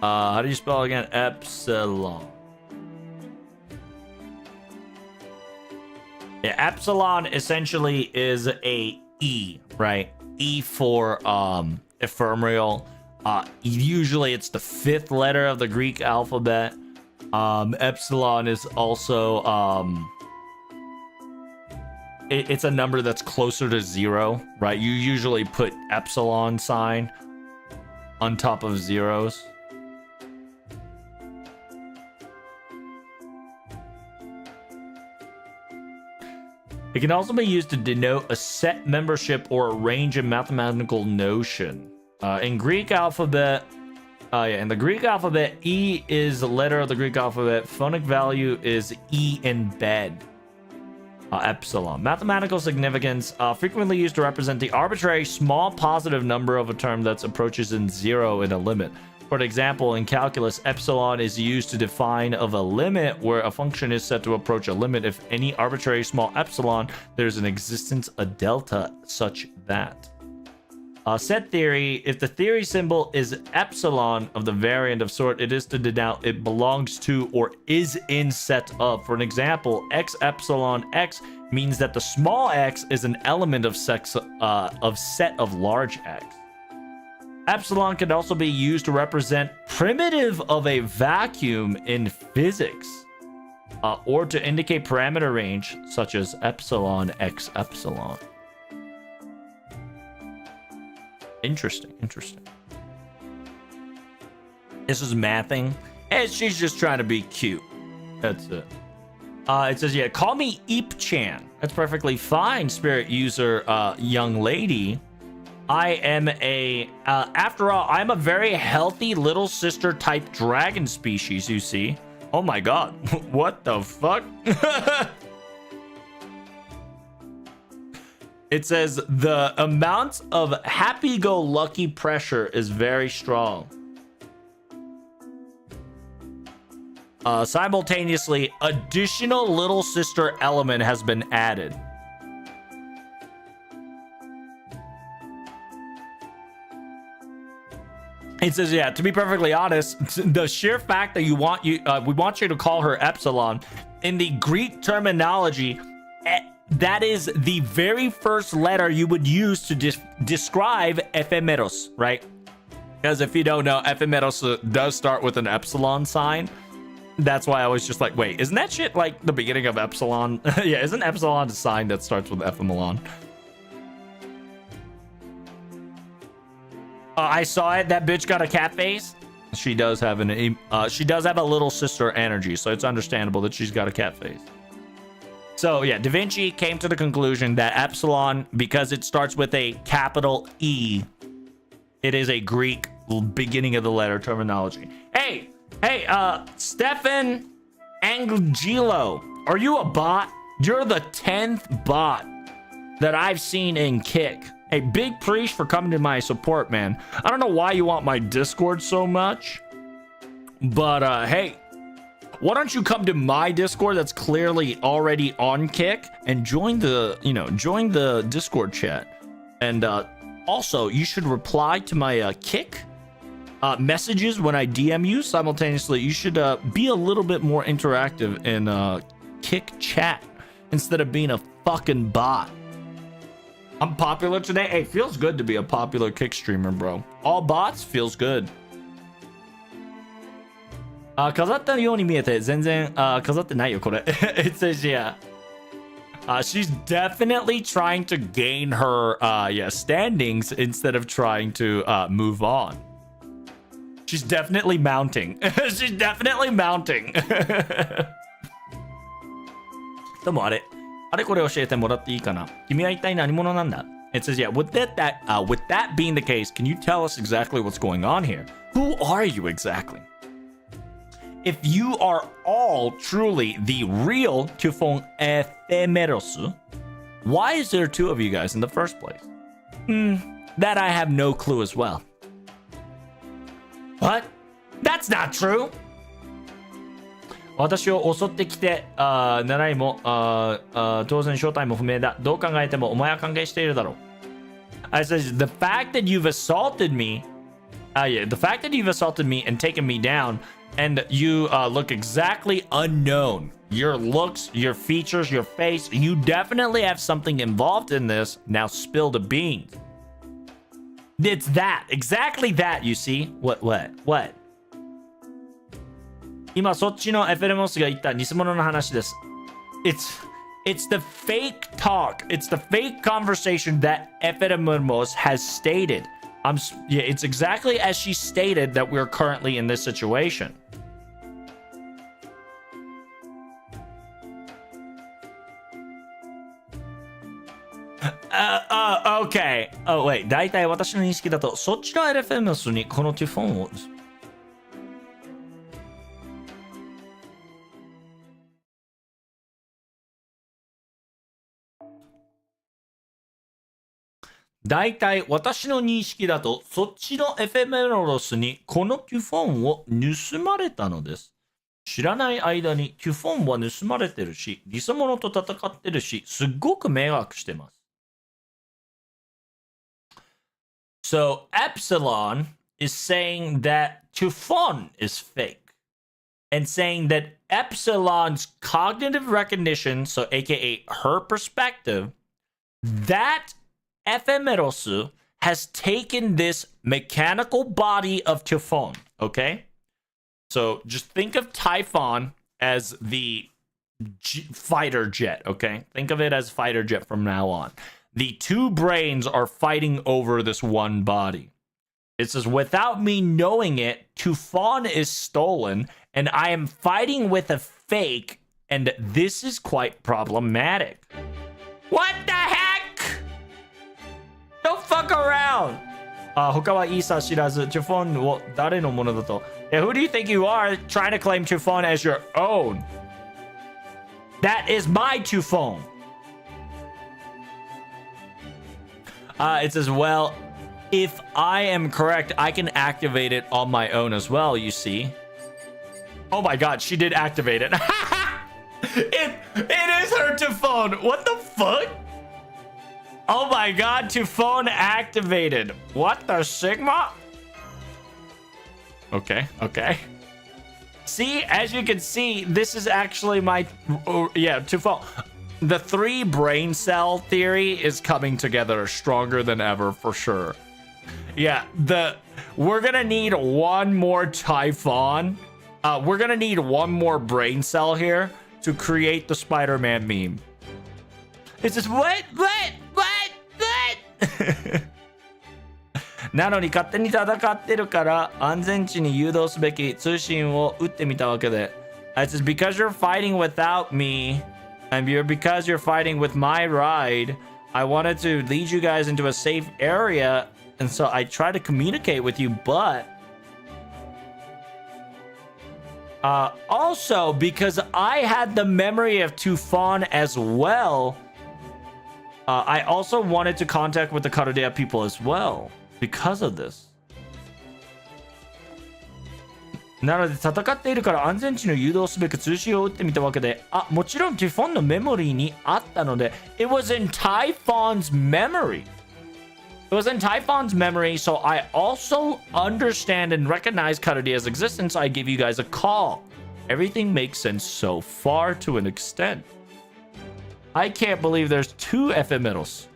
How do you spell it again? Epsilon. Yeah, Epsilon essentially is a E, right? E for ephemeral. Usually it's the 5th letter of the Greek alphabet. Epsilon is also it's a number that's closer to 0, right? You usually put epsilon sign on top of zeros. It can also be used to denote a set membership or a range of mathematical notion. In Greek alphabet, in the Greek alphabet, E is the letter of the Greek alphabet. Phonic value is E in bed. Epsilon. Mathematical significance, frequently used to represent the arbitrary small positive number of a term that approaches in 0 in a limit. For example, in calculus, epsilon is used to define of a limit where a function is set to approach a limit. If any arbitrary small epsilon, there's an existence a delta such that. Set theory, if the theory symbol is epsilon of the variant of sort, it is to denote it belongs to or is in set of. For an example, x epsilon x means that the small x is an element of set of large x. Epsilon can also be used to represent primitive of a vacuum in physics, or to indicate parameter range, such as epsilon x epsilon. Interesting. This is mathing, and she's just trying to be cute. That's it. It says, yeah, call me Eep-chan. That's perfectly fine, spirit user, young lady. I am after all, I'm a very healthy little sister type dragon species, you see. Oh my god. What the fuck? It says the amount of happy-go-lucky pressure is very strong. Simultaneously, additional little sister element has been added. It says, yeah, to be perfectly honest, the sheer fact that we want you to call her Epsilon, in the Greek terminology, that is the very first letter you would use to describe ephemeros, right? Because if you don't know, ephemeros does start with an epsilon sign. That's why I was just like, wait, isn't that shit like the beginning of Epsilon? Yeah, isn't Epsilon a sign that starts with F and Milan? I saw it. That bitch got a cat face. She does have she does have a little sister energy, so it's understandable that she's got a cat face. So yeah, Da Vinci came to the conclusion that Epsilon, because it starts with a capital E, it is a Greek beginning of the letter terminology. Hey, Stefan Angelo, are you a bot? You're the 10th bot that I've seen in Kick. Hey, big preach for coming to my support, man. I don't know why you want my Discord so much, but hey, why don't you come to my Discord that's clearly already on Kick and join the Discord chat. And also, you should reply to my Kick messages when I DM you simultaneously. You should be a little bit more interactive in Kick chat instead of being a fucking bot. I'm popular today. Hey, feels good to be a popular Kick streamer, bro. All bots feels good. 飾ったように見えて全然飾ってないよこれ。It says yeah. She's definitely trying to gain her standings instead of trying to move on. She's definitely mounting. She's definitely mounting. でもあれこれ教えてもらっていいかな。君は一体何者なんだ? It says yeah. With that being the case, can you tell us exactly what's going on here? Who are you exactly? If you are all truly the real Typhon Ephemeros, why is there two of you guys in the first place? That I have no clue as well. What? That's not true! 私を襲ってきて、習いも、当然正体も不明だ。どう考えてもお前は関係しているだろう。I says, the fact that you've assaulted me, the fact that you've assaulted me and taken me down, and you look exactly unknown. Your looks, your features, your face, you definitely have something involved in this. Now spill the beans. It's that, exactly that, you see? What? 今そっちのエフェレモスが言った偽物の話です。It's the fake talk. It's the fake conversation that Ephemeremos has stated. Yeah, it's exactly as she stated that we're currently in this situation. Okay. Oh, wait. 大体私の認識だと、そっちのエレフェムスにこのティフォンを。大体私の認識だとそっちのエフェメロスにこのテュフォンを盗まれたのです。知らない間にテュフォンは盗まれてるし、リサモノと戦ってるし、すっごく迷惑してます。So Epsilon is saying that Typhon is fake and saying that Epsilon's cognitive recognition, so aka her perspective, that Ephemeros has taken this mechanical body of Typhon, okay? So just think of Typhon as the fighter jet, okay? Think of it as fighter jet from now on. The two brains are fighting over this one body. It says, without me knowing it, Typhon is stolen, and I am fighting with a fake, and this is quite problematic. What the heck? Don't fuck around! 他はいいさ知らず、Typhonを誰のものだと。Who do you think you are trying to claim Typhon as your own? That is my Typhon. It says, well, if I am correct, I can activate it on my own as well, you see. Oh my god, she did activate it. It is her Typhon. What the fuck? Oh my god, Typhon activated. What the Sigma? Okay. See, as you can see, this is actually my... Typhon. The 3 brain cell theory is coming together stronger than ever, for sure. Yeah, we're gonna need one more Typhon We're gonna need one more brain cell here to create the Spider-Man meme. It's just what? なのに勝手に戦ってるから安全地に誘導すべき通信を打ってみたわけで。It says because you're fighting without me and because you're fighting with my ride, I wanted to lead you guys into a safe area, and so I tried to communicate with you, but also because I had the memory of Tufan as well, I also wanted to contact with the Karodea people as well because of this. なので戦っているから安全地の誘導すべく通信を打ってみたわけで、もちろん Typhon のメモリーにあったので、it was in Typhon's memory. It was in Typhon's memory, so I also understand and recognize Karodea's existence. I give you guys a call. Everything makes sense so far to an extent. I can't believe there's 2 ephemerals.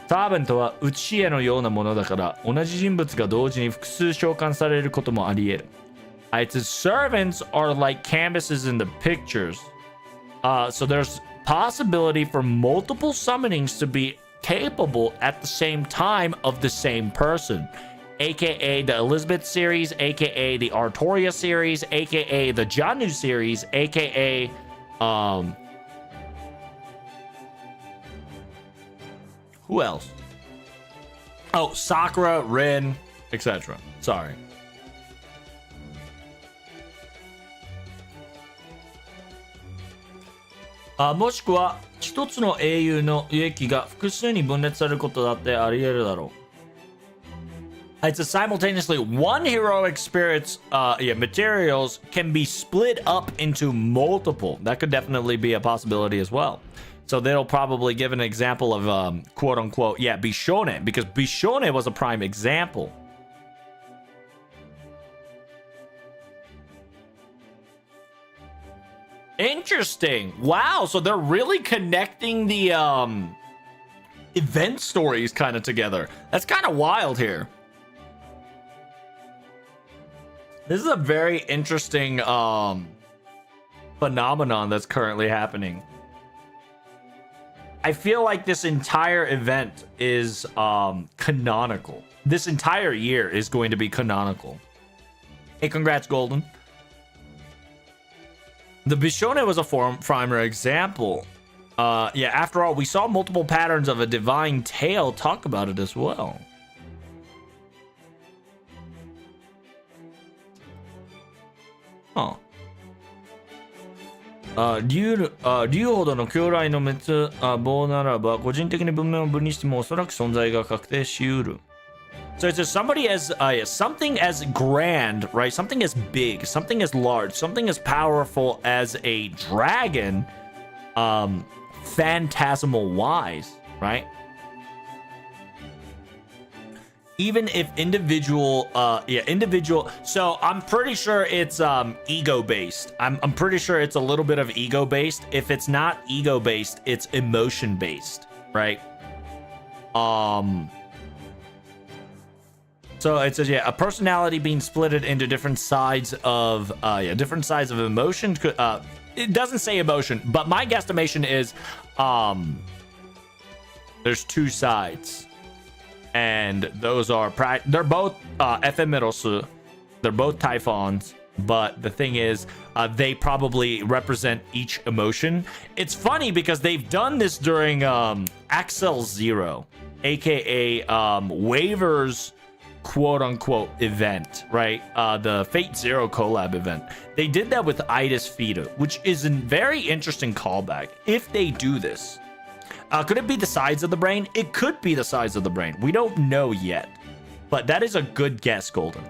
サーベントは写し絵のようなものだから同じ人物が同時に複数召喚されることもあり得る。Its servants are like canvases in the pictures. So there's possibility for multiple summonings to be capable at the same time of the same person. AKA the Elizabeth series, AKA the Artoria series, AKA the Janu series, AKA who else? Oh, Sakura, Rin, etc. Sorry. もしくは一つの英雄の輸液が複数に分裂されることだってあり得るだろう。It's a simultaneously one heroic spirit's materials can be split up into multiple. That could definitely be a possibility as well. So they'll probably give an example of quote unquote, Bishone, because Bishone was a prime example. Interesting. Wow, so they're really connecting the event stories kind of together. That's kind of wild here. This is a very interesting phenomenon that's currently happening. I feel like this entire event is canonical. This entire year is going to be canonical. Hey, congrats, Golden. The Bishone was a primer example. After all, we saw multiple patterns of a divine tale talk about it as well. Huh. 竜ほどの強雷の滅亡ならば個人的に文明を分離してもおそらく存在が確定しうる。So it's just somebody as something as grand, right? Something as big, something as large, something as powerful as a dragon, phantasmal wise, right? Even if individual, so I'm pretty sure it's ego based. I'm pretty sure it's a little bit of ego based. If it's not ego based, it's emotion based, right? So it says, a personality being splitted into different sides of emotion. It doesn't say emotion, but my guesstimation is there's 2 sides. And those are they're both ephemerals. They're both typhons, but the thing is, they probably represent each emotion. It's funny because they've done this during Axel Zero, aka Waver's quote unquote event, right? The Fate Zero collab event. They did that with Itis Fita, which is a very interesting callback. If they do this. Could it be the size of the brain? It could be the size of the brain. We don't know yet. But that is a good guess, Golden.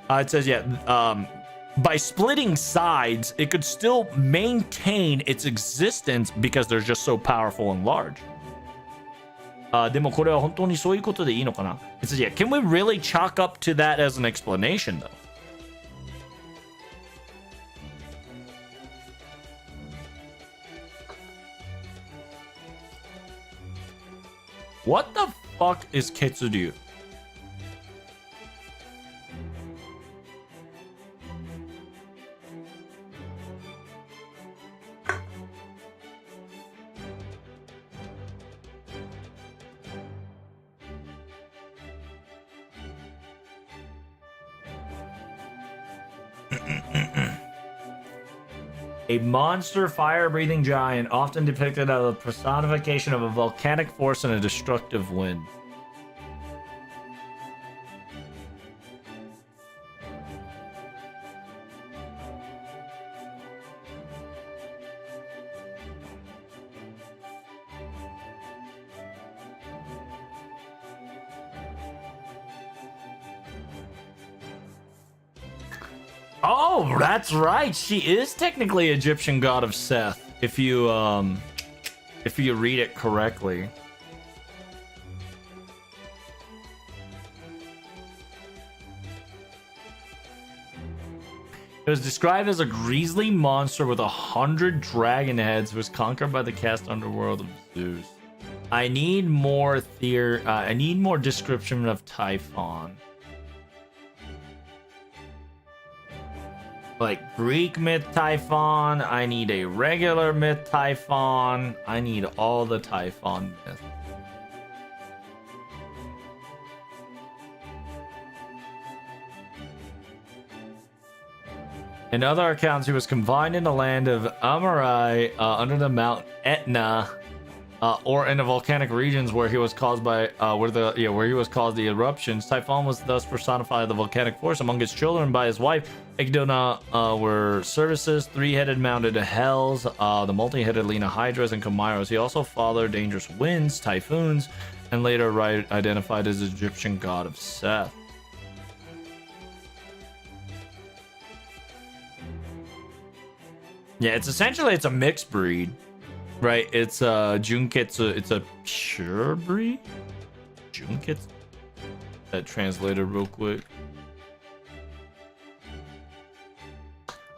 It says, by splitting sides, it could still maintain its existence because they're just so powerful and large. でもこれは本当にそういうことでいいのかな? It says, can we really chalk up to that as an explanation, though? What the fuck is Ketsuryu? A monster fire-breathing giant, often depicted as a personification of a volcanic force and a destructive wind. Oh, that's right. She is technically Egyptian god of Seth, if you read it correctly. It was described as a grisly monster with 100 dragon heads who was conquered by the cast underworld of Zeus. I need more description of Typhon. Like Greek myth Typhon, I need a regular myth Typhon, I need all the Typhon myths. In other accounts, he was confined in the land of Amurai under the Mount Etna, or in the volcanic regions where he was caused by where he was caused the eruptions. Typhon was thus personified the volcanic force among his children by his wife. Igdona were services, three-headed mounted hells, the multi-headed Lena Hydras and Chimeras. He also fathered dangerous winds, typhoons, and later identified as Egyptian god of Seth. Yeah, it's a mixed breed, right? It's Junketsu, it's a pure breed? Junketsu? That translated real quick.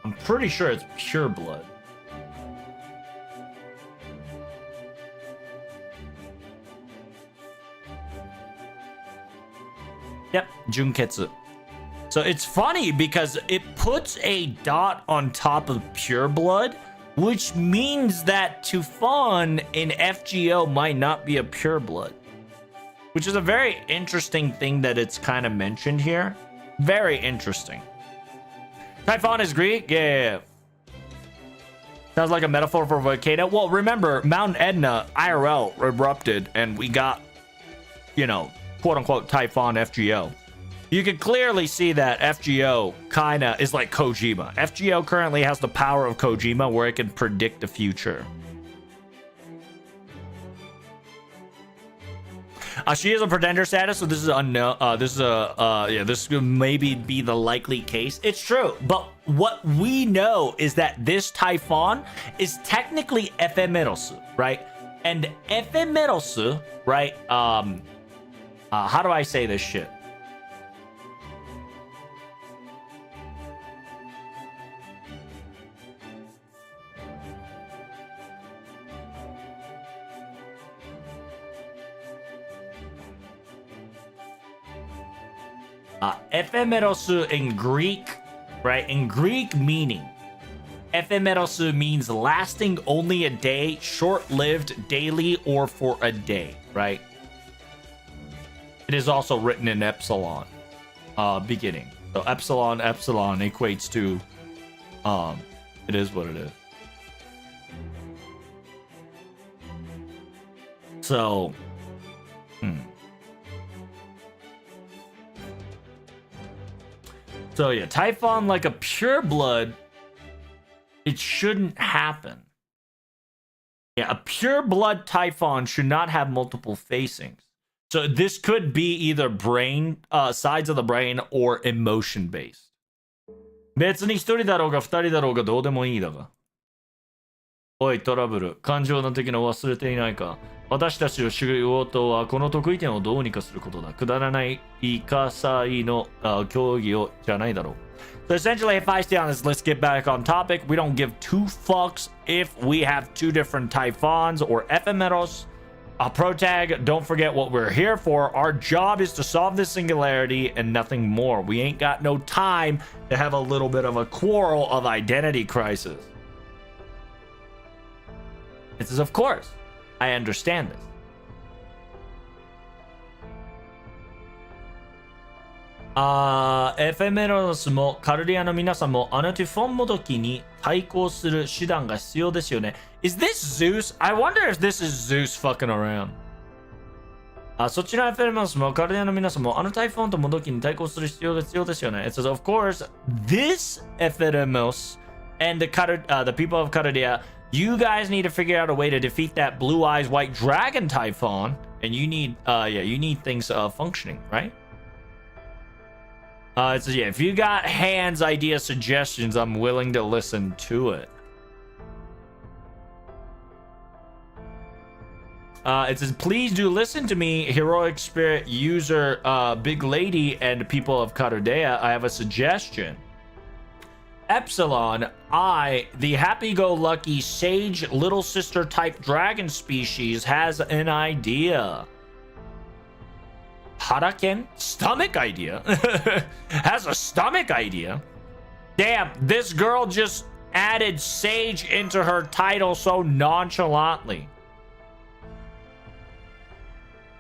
I'm pretty sure it's pure blood. Yep, Junketsu. So it's funny because it puts a dot on top of pure blood, which means that Typhon in FGO might not be a pure blood. Which is a very interesting thing that it's kind of mentioned here. Very interesting. Typhon is Greek? Yeah. Sounds like a metaphor for a volcano. Well, remember, Mount Etna IRL erupted and we got, you know, quote unquote Typhon FGO. You can clearly see that FGO kind of is like Kojima. FGO currently has the power of Kojima where it can predict the future. She is a pretender status, so this is unknown. This could maybe be the likely case. It's true, but what we know is that this Typhon is technically ephemerosu, right? And ephemerosu, right? How do I say this shit? Ephemerosu in Greek, right? In Greek meaning, ephemerosu means lasting only a day, short-lived, daily, or for a day, right? It is also written in epsilon, beginning. So epsilon equates to, it is what it is. So, So yeah, Typhon, like a pure blood, it shouldn't happen. Yeah, a pure blood Typhon should not have multiple facings. So this could be either brain, sides of the brain, or emotion based. 別に一人だろうが二人だろうがどうでもいいだが。おいトラブル、感情の的な忘れていないか。私たちの仕事はこの得意点をどうにかすることだ。くだらないイカサイの競技をじゃないだろう。So essentially, if I stay on this, let's get back on topic. We don't give two fucks if we have two different Typhons or ephemeros. Protag, don't forget what we're here for. Our job is to solve this singularity and nothing more. We ain't got no time to have a little bit of a quarrel of identity crisis. It says, of course, I understand this.エフェメロスもカルディアの皆さんもあのティフォンもどきに対抗する手段が必要ですよね。Is this Zeus? I wonder if this is Zeus fucking around. そちらエフェメロスもカルディアの皆さんもあのタイフォンともどきに対抗する必要ですよね。It says, of course, this Ephemerus and the people of Cardia, you guys need to figure out a way to defeat that blue eyes white dragon typhon, and you need things functioning, right? It says, yeah, if you got hands, ideas, suggestions, I'm willing to listen to it. It says, please do listen to me, heroic spirit user, big lady, and people of Karodea. I have a suggestion. Epsilon, the happy-go-lucky sage little sister type dragon species, has an idea. Haraken? Stomach idea? Has a stomach idea? Damn, this girl just added sage into her title so nonchalantly.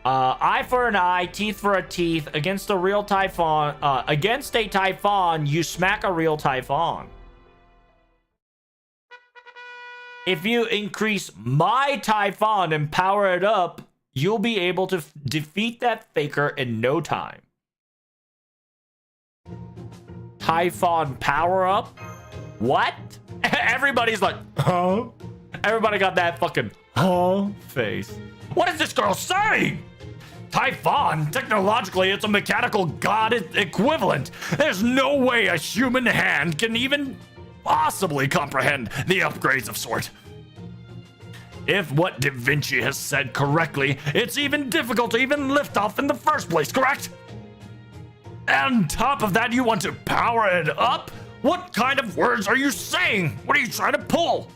Eye for an eye, teeth for a teeth. Against a real typhon, against a typhon, you smack a real typhon. If you increase my typhon and power it up, you'll be able to defeat that faker in no time. Typhon power up? What? Everybody's like, huh? Everybody got that fucking huh face. What is this girl saying? Typhon, technologically, it's a mechanical god equivalent. There's no way a human hand can even possibly comprehend the upgrades of sort. If what Da Vinci has said correctly, it's even difficult to even lift off in the first place, correct? And on top of that, you want to power it up? What kind of words are you saying? What are you trying to pull?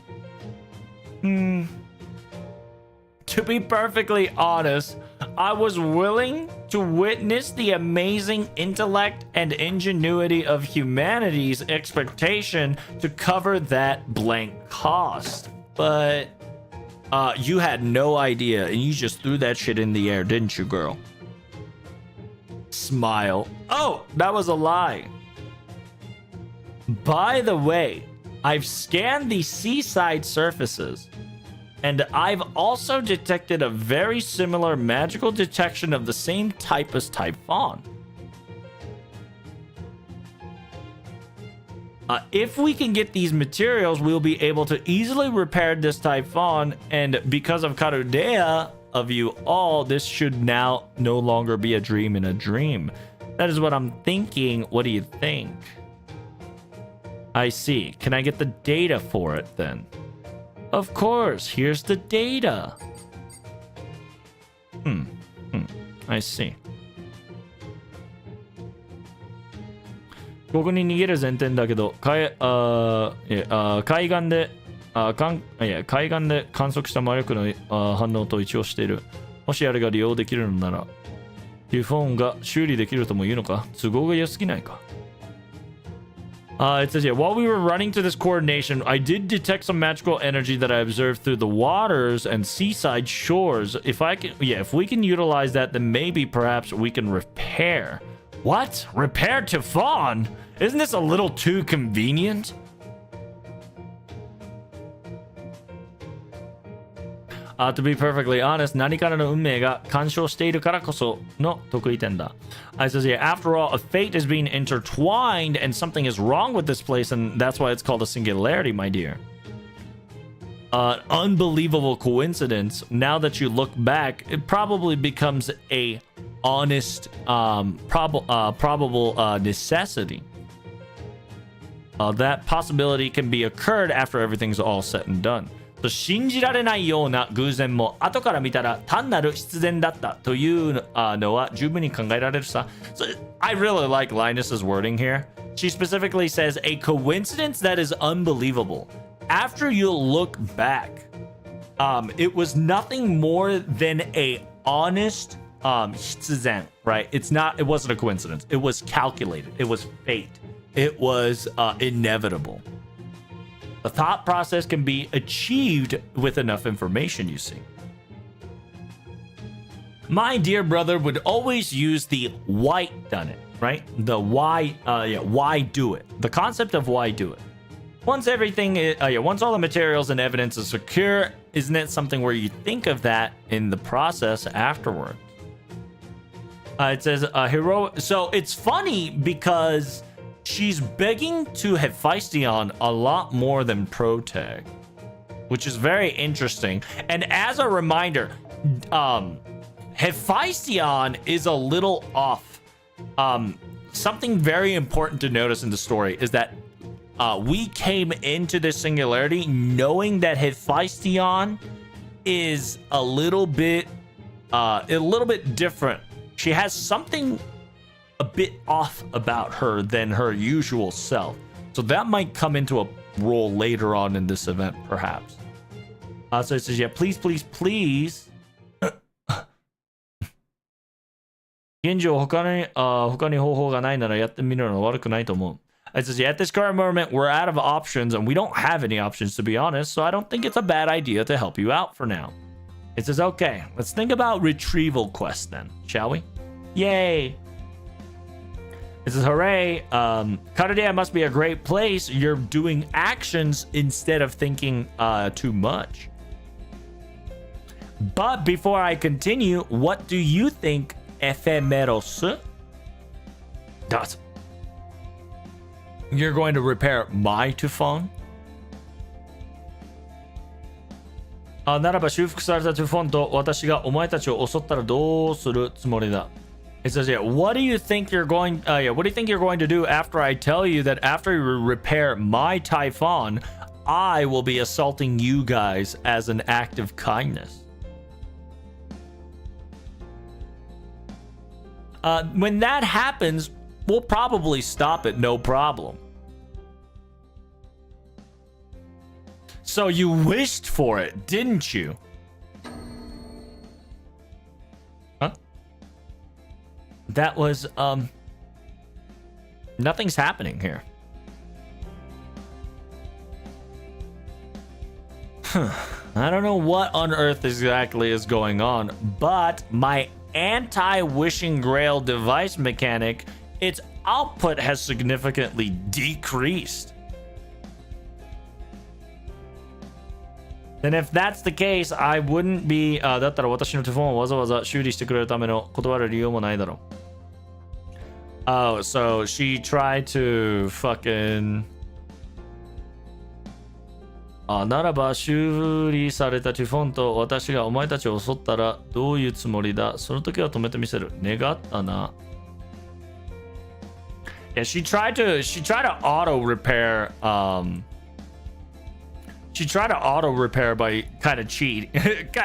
To be perfectly honest, I was willing to witness the amazing intellect and ingenuity of humanity's expectation to cover that blank cost. But you had no idea, and you just threw that shit in the air, didn't you, girl? Smile. Oh, that was a lie. By the way, I've scanned the seaside surfaces, and I've also detected a very similar magical detection of the same type as Typhon. If we can get these materials, we'll be able to easily repair this Typhon, and because of Karudea of you all, this should now no longer be a dream in a dream. That is what I'm thinking. What do you think? I see. Can I get the data for it then? Of course, here's the data. I see. ここに逃げる前提だけど、海岸で観測した魔力の反応と一致している。もしあれが利用できるのなら、リフォンが修理できるとも言うのか？都合が良すぎないか？ It says, yeah, while we were running to this coordination, I did detect some magical energy that I observed through the waters and seaside shores. If we can utilize that, then maybe perhaps we can repair. What? Repair Typhon? Isn't this a little too convenient? To be perfectly honest, 何からの運命が干渉しているからこその得意点だ. I says, yeah, after all, a fate is being intertwined and something is wrong with this place, and that's why it's called a singularity, my dear. Unbelievable coincidence. Now that you look back, it probably becomes a honest, probable necessity. That possibility can be occurred after everything's all said and done. 信じられないような偶然も後から見たら単なる必然だったというのは十分に考えられるさ。So, I really like Linus's wording here. She specifically says a coincidence that is unbelievable. After you look back, It was nothing more than a honest hitsuzen, right? It wasn't a coincidence. It was calculated. It was fate. It was inevitable. The thought process can be achieved with enough information, you see. My dear brother would always use the why done it, right? The why do it. The concept of why do it. Once once all the materials and evidence is secure, isn't it something where you think of that in the process afterward? It says so it's funny because she's begging to Hephaestion a lot more than Protag, which is very interesting. And as a reminder, Hephaestion is a little off. Something very important to notice in the story is that we came into this singularity knowing that Hephaestion is a little bit different. She has something a bit off about her than her usual self. So that might come into a role later on in this event, perhaps. So it says, yeah, please, please, please. 現状他に方法がないならやってみるのは悪くないと思う. It says, yeah, at this current moment, we're out of options, and we don't have any options, to be honest, so I don't think it's a bad idea to help you out for now. It says, okay, let's think about retrieval quests then, shall we? Yay! It says, hooray, Karadea must be a great place. You're doing actions instead of thinking too much. But before I continue, what do you think Ephemeros does? You're going to repair my Tufon? ならば修復されたトゥフォンと私がお前たちを襲ったらどうするつもりだ? It says, yeah, what do you think you're going to do after I tell you that after you repair my Typhon, I will be assaulting you guys as an act of kindness? When that happens, we'll probably stop it, no problem. So you wished for it, didn't you? Huh? That was, nothing's happening here. I don't know what on earth exactly is going on, but my anti-wishing grail device mechanic, its output has significantly decreased. And if that's the case, I wouldn't be だったら私のテフォンをわざわざ修理してくれるための断る理由もないだろう. Oh, so she tried to fucking ならば修理されたティフォンと私がお前たちを襲ったらどういうつもりだ? その時は止めてみせる。願ったな。Yeah, she tried to auto repair she tried to auto repair by kind of cheat.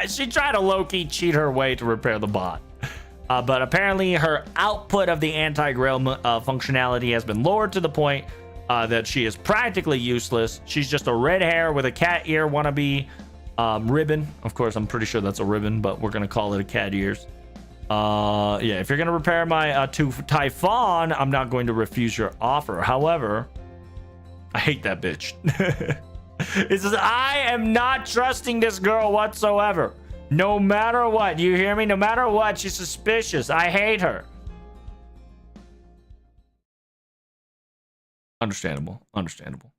She tried to low-key cheat her way to repair the bot. But apparently her output of the anti-grail functionality has been lowered to the point that she is practically useless. She's just a red hair with a cat ear wannabe ribbon. Of course, I'm pretty sure that's a ribbon, but we're gonna call it a cat ears. Yeah, if you're gonna repair my Typhon, I'm not going to refuse your offer. However, I hate that bitch. It says, I am not trusting this girl whatsoever. No matter what, you hear me? No matter what, she's suspicious. I hate her. Understandable. Understandable.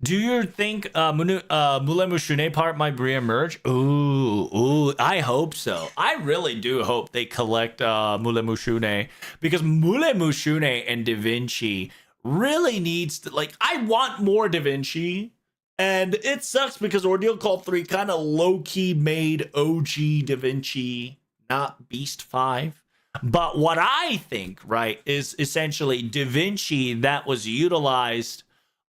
Do you think Mulemushune part might reemerge? Ooh, I hope so. I really do hope they collect Mulemushune, because Mulemushune and Da Vinci really needs to, like, I want more Da Vinci, and it sucks because Ordeal Call 3 kind of low-key made OG Da Vinci, not Beast 5. But what I think, right, is essentially Da Vinci that was utilized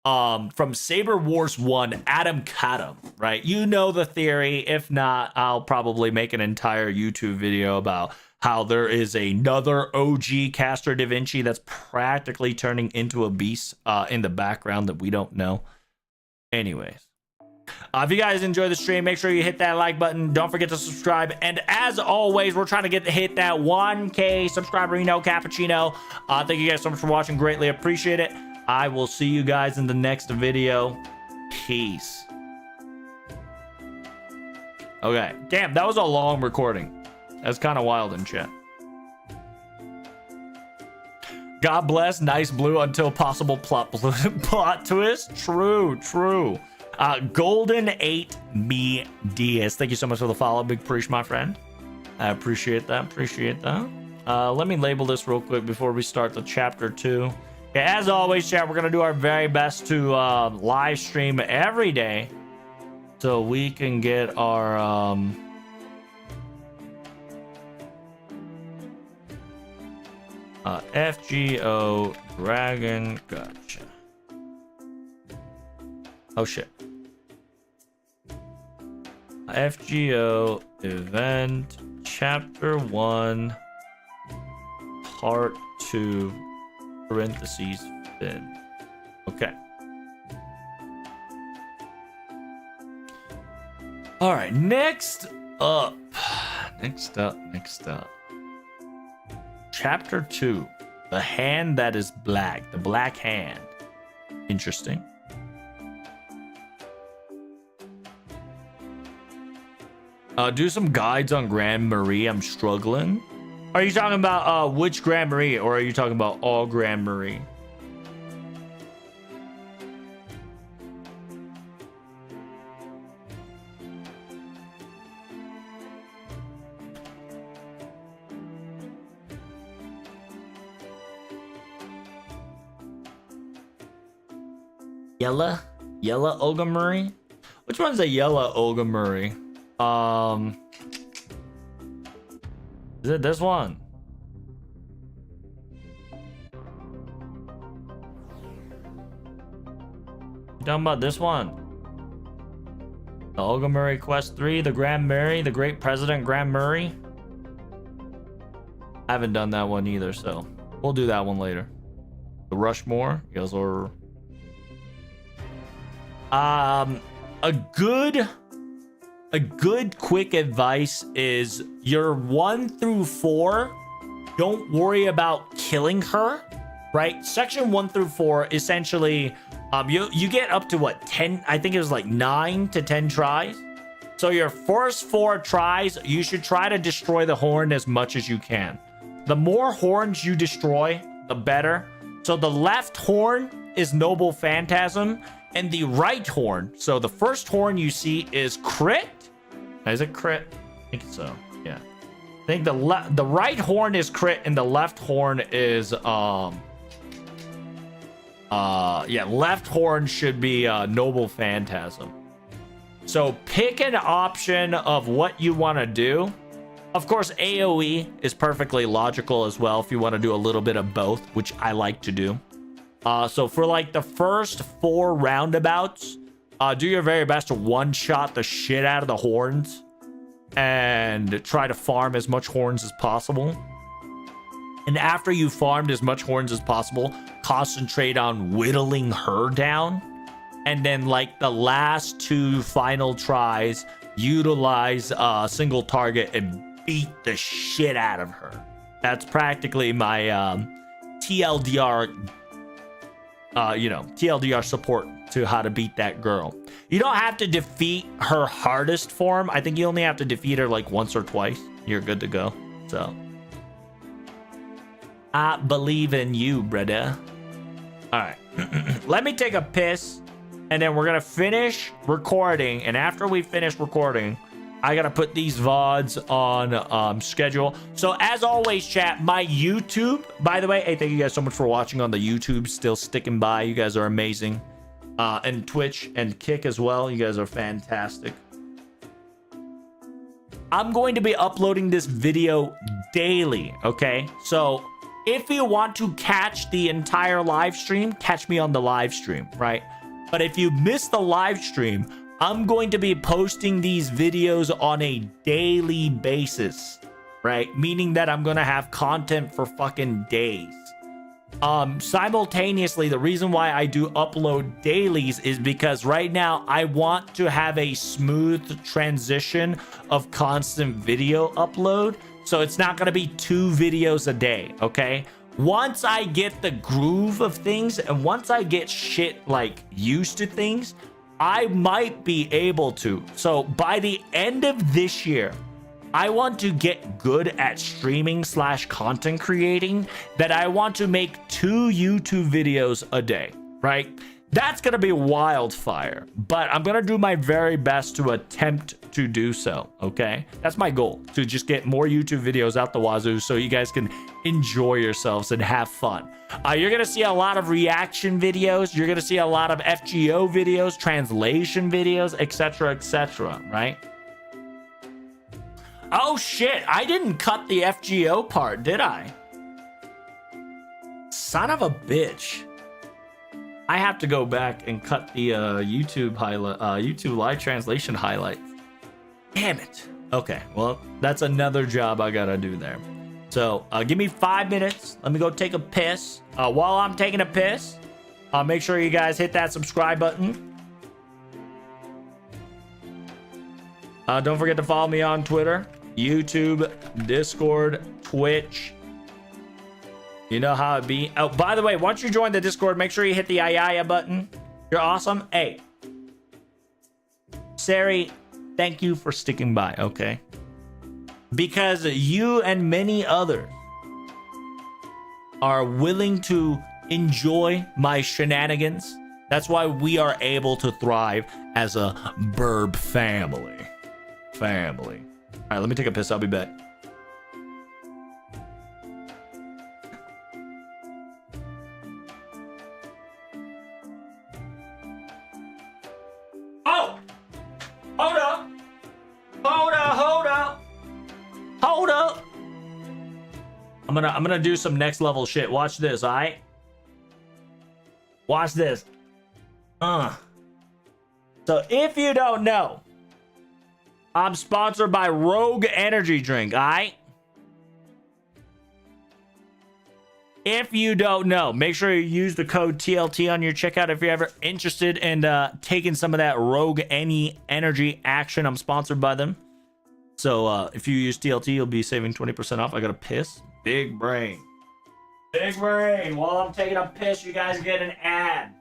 from Saber Wars 1, Adam Kadam, right? You know the theory. If not, I'll probably make an entire YouTube video about how there is another OG Caster Da Vinci that's practically turning into a beast in the background that we don't know. Anyways, if you guys enjoy the stream, make sure you hit that like button. Don't forget to subscribe. And as always, we're trying to hit that 1K subscriberino cappuccino. Thank you guys so much for watching. Greatly appreciate it. I will see you guys in the next video. Peace. Okay. Damn, that was a long recording. That's kind of wild in chat. God bless. Nice blue until possible plot twist. True. Golden 8 me Diaz. Thank you so much for the follow, Big Preach, my friend. I appreciate that. Let me label this real quick before we start the chapter 2. Okay, as always, chat, we're gonna do our very best to live stream every day so we can get our FGO Dragon. Gotcha. Oh shit. FGO event chapter 1 part 2 parentheses fin. Okay. All right, next up. Chapter 2. The hand that is black. The black hand. Interesting. Do some guides on Grand Marie. I'm struggling. Are you talking about which Grand Marie, or are you talking about all Grand Marie? Yellow Olga Marie? Which one's a yellow Olga Marie? Is it this one? You talking about this one? The Olga Murray Quest 3, the Grand Murray, the Great President Grand Murray? I haven't done that one either, so we'll do that one later. The Rushmore, yes, or a good quick advice is your 1 through 4, don't worry about killing her, right? Section 1 through 4, essentially, you get up to what, 10? I think it was like 9 to 10 tries. So your first 4 tries, you should try to destroy the horn as much as you can. The more horns you destroy, the better. So the left horn is Noble Phantasm, and the right horn, so the first horn you see is crit. Is it crit? I think so. Yeah. I think the right horn is crit and the left horn is left horn should be Noble Phantasm. So pick an option of what you want to do. Of course, AoE is perfectly logical as well if you want to do a little bit of both, which I like to do. So for like the first 4 roundabouts, do your very best to one-shot the shit out of the horns and try to farm as much horns as possible. And after you farmed as much horns as possible, concentrate on whittling her down. And then like the last 2 final tries, utilize a single target and beat the shit out of her. That's practically my TLDR TLDR support to how to beat that girl. You don't have to defeat her hardest form. I think you only have to defeat her like once or twice. You're good to go. So I believe in you, brother. All right. Let me take a piss and then we're going to finish recording. And after we finish recording, I got to put these VODs on schedule. So as always, chat, my YouTube, by the way, hey, thank you guys so much for watching on the YouTube, still sticking by. You guys are amazing. And Twitch and Kick as well. You guys are fantastic. I'm going to be uploading this video daily, okay? So if you want to catch the entire live stream, catch me on the live stream, right? But if you miss the live stream, I'm going to be posting these videos on a daily basis. right? Meaning that I'm gonna have content for fucking days. Simultaneously, the reason why I do upload dailies is because right now I want to have a smooth transition of constant video upload. So it's not going to be 2 videos a day, okay? Once I get the groove of things and once I get shit like used to things, I might be able to. So by the end of this year, I want to get good at streaming / content creating, that I want to make 2 YouTube videos a day, right? That's going to be wildfire, but I'm going to do my very best to attempt to do so, okay? That's my goal, to just get more YouTube videos out the wazoo so you guys can enjoy yourselves and have fun. You're going to see a lot of reaction videos. You're going to see a lot of FGO videos, translation videos, etc., right? Oh shit, I didn't cut the FGO part, did I? Son of a bitch. I have to go back and cut the YouTube live translation highlights. Damn it. Okay, well, that's another job I gotta do there. So, give me 5 minutes. Let me go take a piss. While I'm taking a piss, make sure you guys hit that subscribe button. Don't forget to follow me on Twitter, YouTube, Discord, Twitch. You know how it be. Oh, by the way, once you join the Discord, make sure you hit the Ayaya button. You're awesome. Hey, Sari, thank you for sticking by, okay? Because you and many others are willing to enjoy my shenanigans. That's why we are able to thrive as a burb family. All right, let me take a piss. I'll be back. Oh! Hold up! Hold up! I'm gonna do some next level shit. Watch this, alright? Watch this. So if you don't know, I'm sponsored by Rogue Energy Drink, alright? If you don't know, make sure you use the code TLT on your checkout if you're ever interested in taking some of that Rogue Energy action. I'm sponsored by them. So if you use TLT, you'll be saving 20% off. I got to piss. Big brain. Big brain. While I'm taking a piss, you guys get an ad.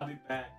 I'll be back.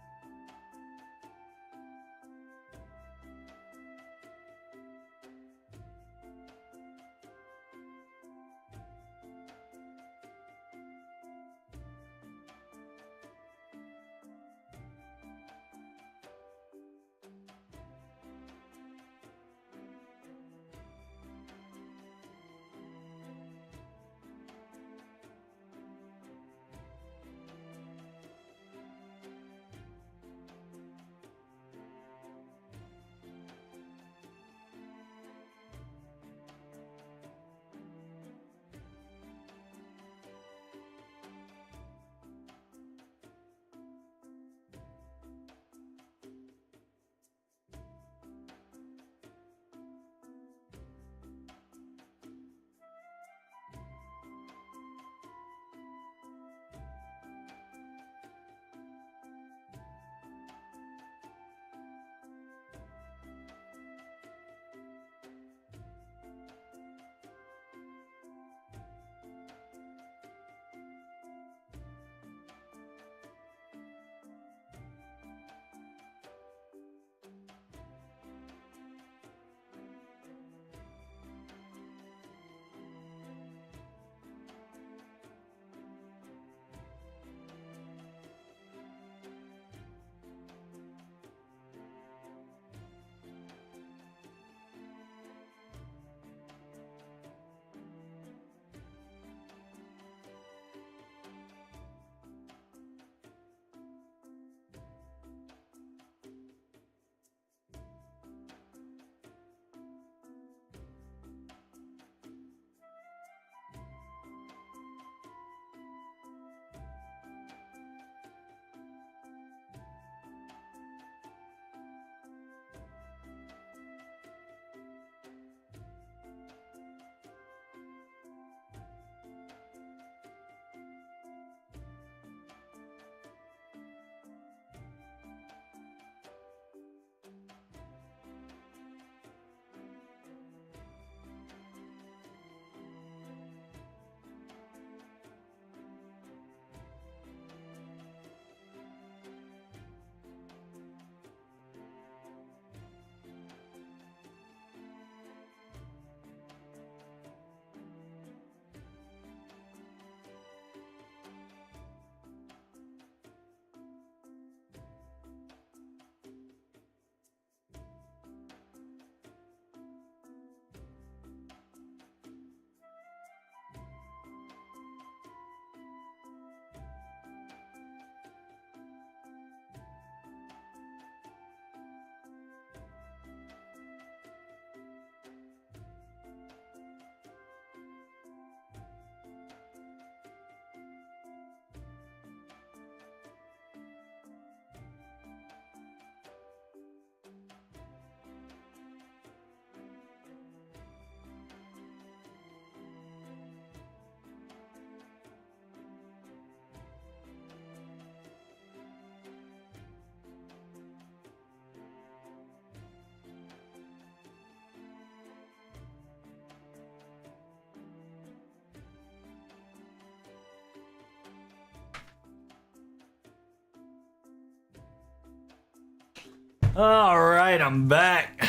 All right, I'm back.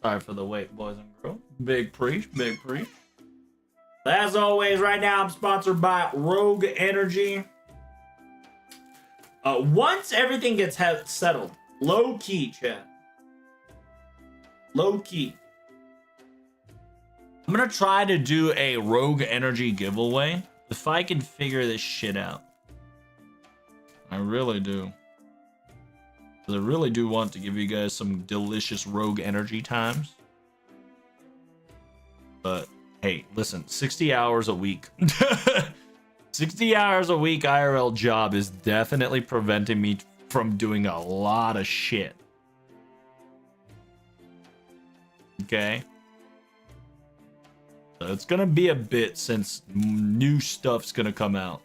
Sorry for the wait, boys and girls. Big preach, big preach. As always, right now I'm sponsored by Rogue Energy. Once everything gets settled, low key, chat. Low key. I'm gonna try to do a Rogue Energy giveaway if I can figure this shit out. I really do. I really do want to give you guys some delicious Rogue Energy times. But hey, listen, 60 hours a week. 60 hours a week IRL job is definitely preventing me from doing a lot of shit. Okay? So it's gonna be a bit since new stuff's gonna come out.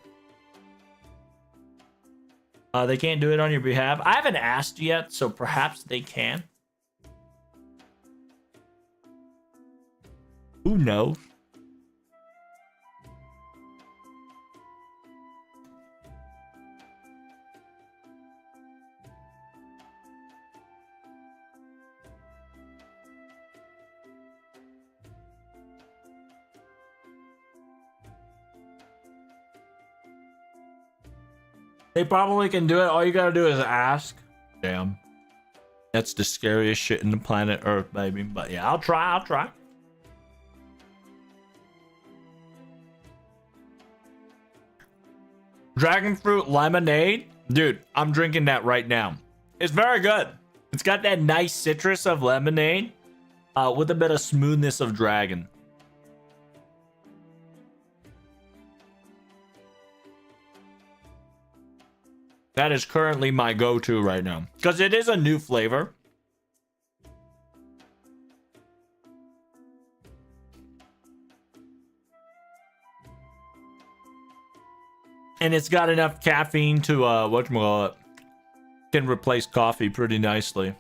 They can't do it on your behalf. I haven't asked yet, so perhaps they can. Who knows? They probably can do it. All you gotta do is ask. Damn. That's the scariest shit in the planet Earth, baby. But yeah, I'll try. Dragon fruit lemonade? Dude, I'm drinking that right now. It's very good. It's got that nice citrus of lemonade with a bit of smoothness of dragon. That is currently my go-to right now. Because it is a new flavor. And it's got enough caffeine to, whatchamacallit, can replace coffee pretty nicely.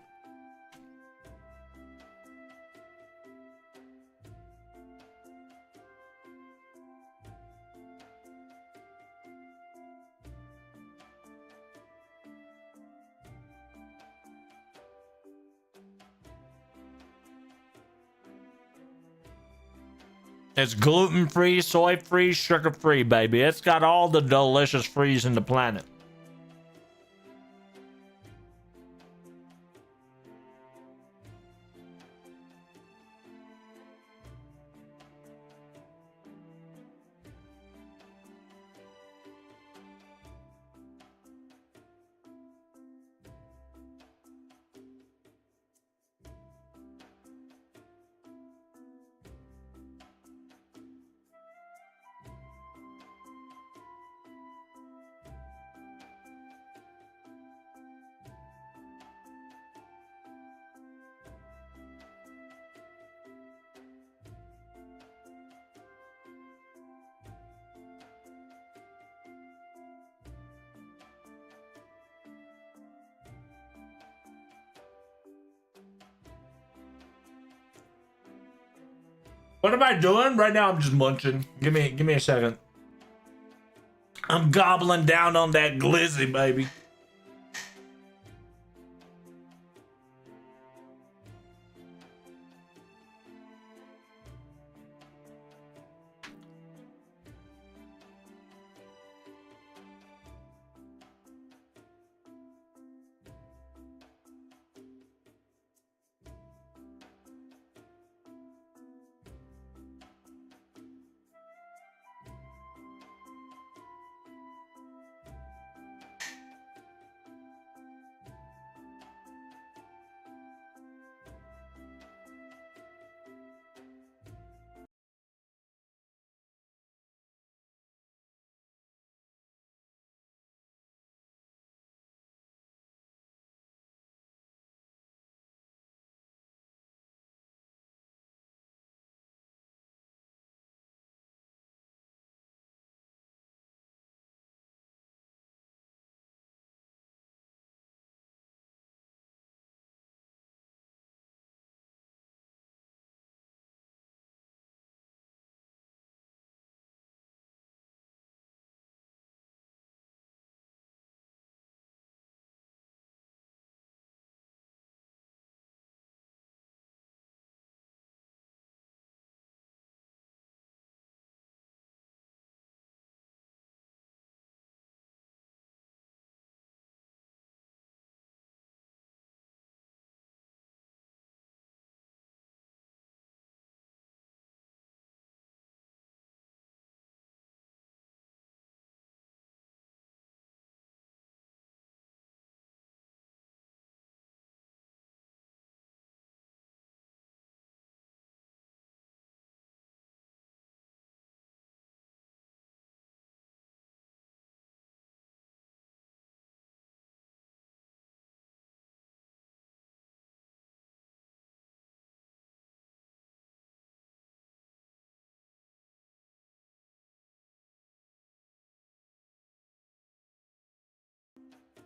It's gluten-free, soy-free, sugar-free, baby. It's got all the delicious frees in the planet. What am I doing? Right now I'm just munching. Give me a second. I'm gobbling down on that glizzy, baby.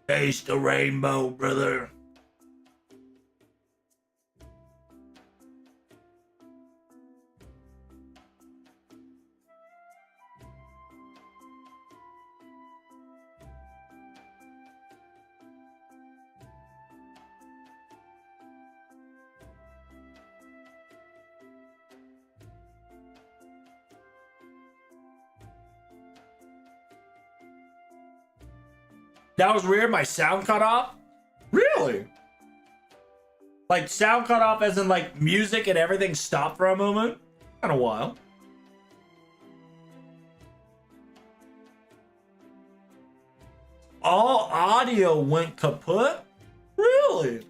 Taste the rainbow, brother. That was weird. My sound cut off? Really? Like sound cut off as in like music and everything stopped for a moment? Kind of wild. All audio went kaput? Really?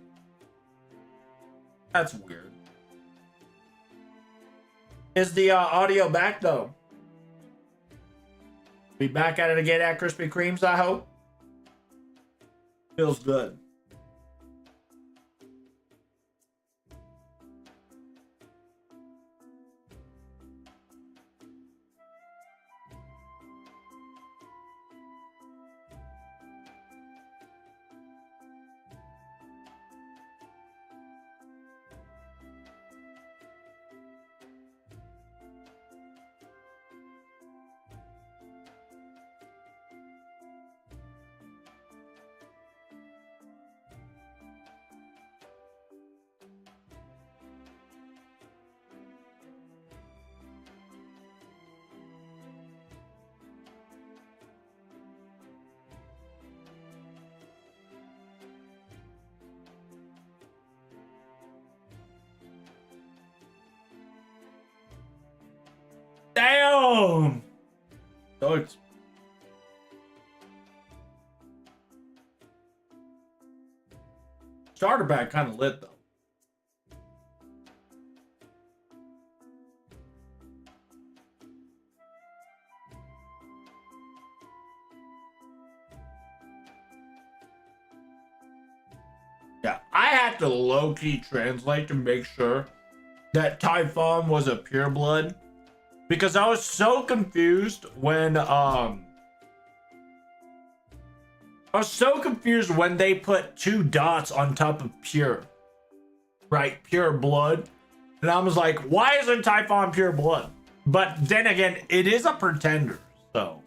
That's weird. Is the audio back though? Be back at it again at Krispy Kremes, I hope. Feels good. Damn! So it's starter pack kind of lit though. Yeah, I had to low-key translate to make sure that Typhon was a pureblood. Because I was so confused when they put 2 dots on top of pure. Right, pure blood. And I was like, why isn't Typhon pure blood? But then again, it is a pretender, so.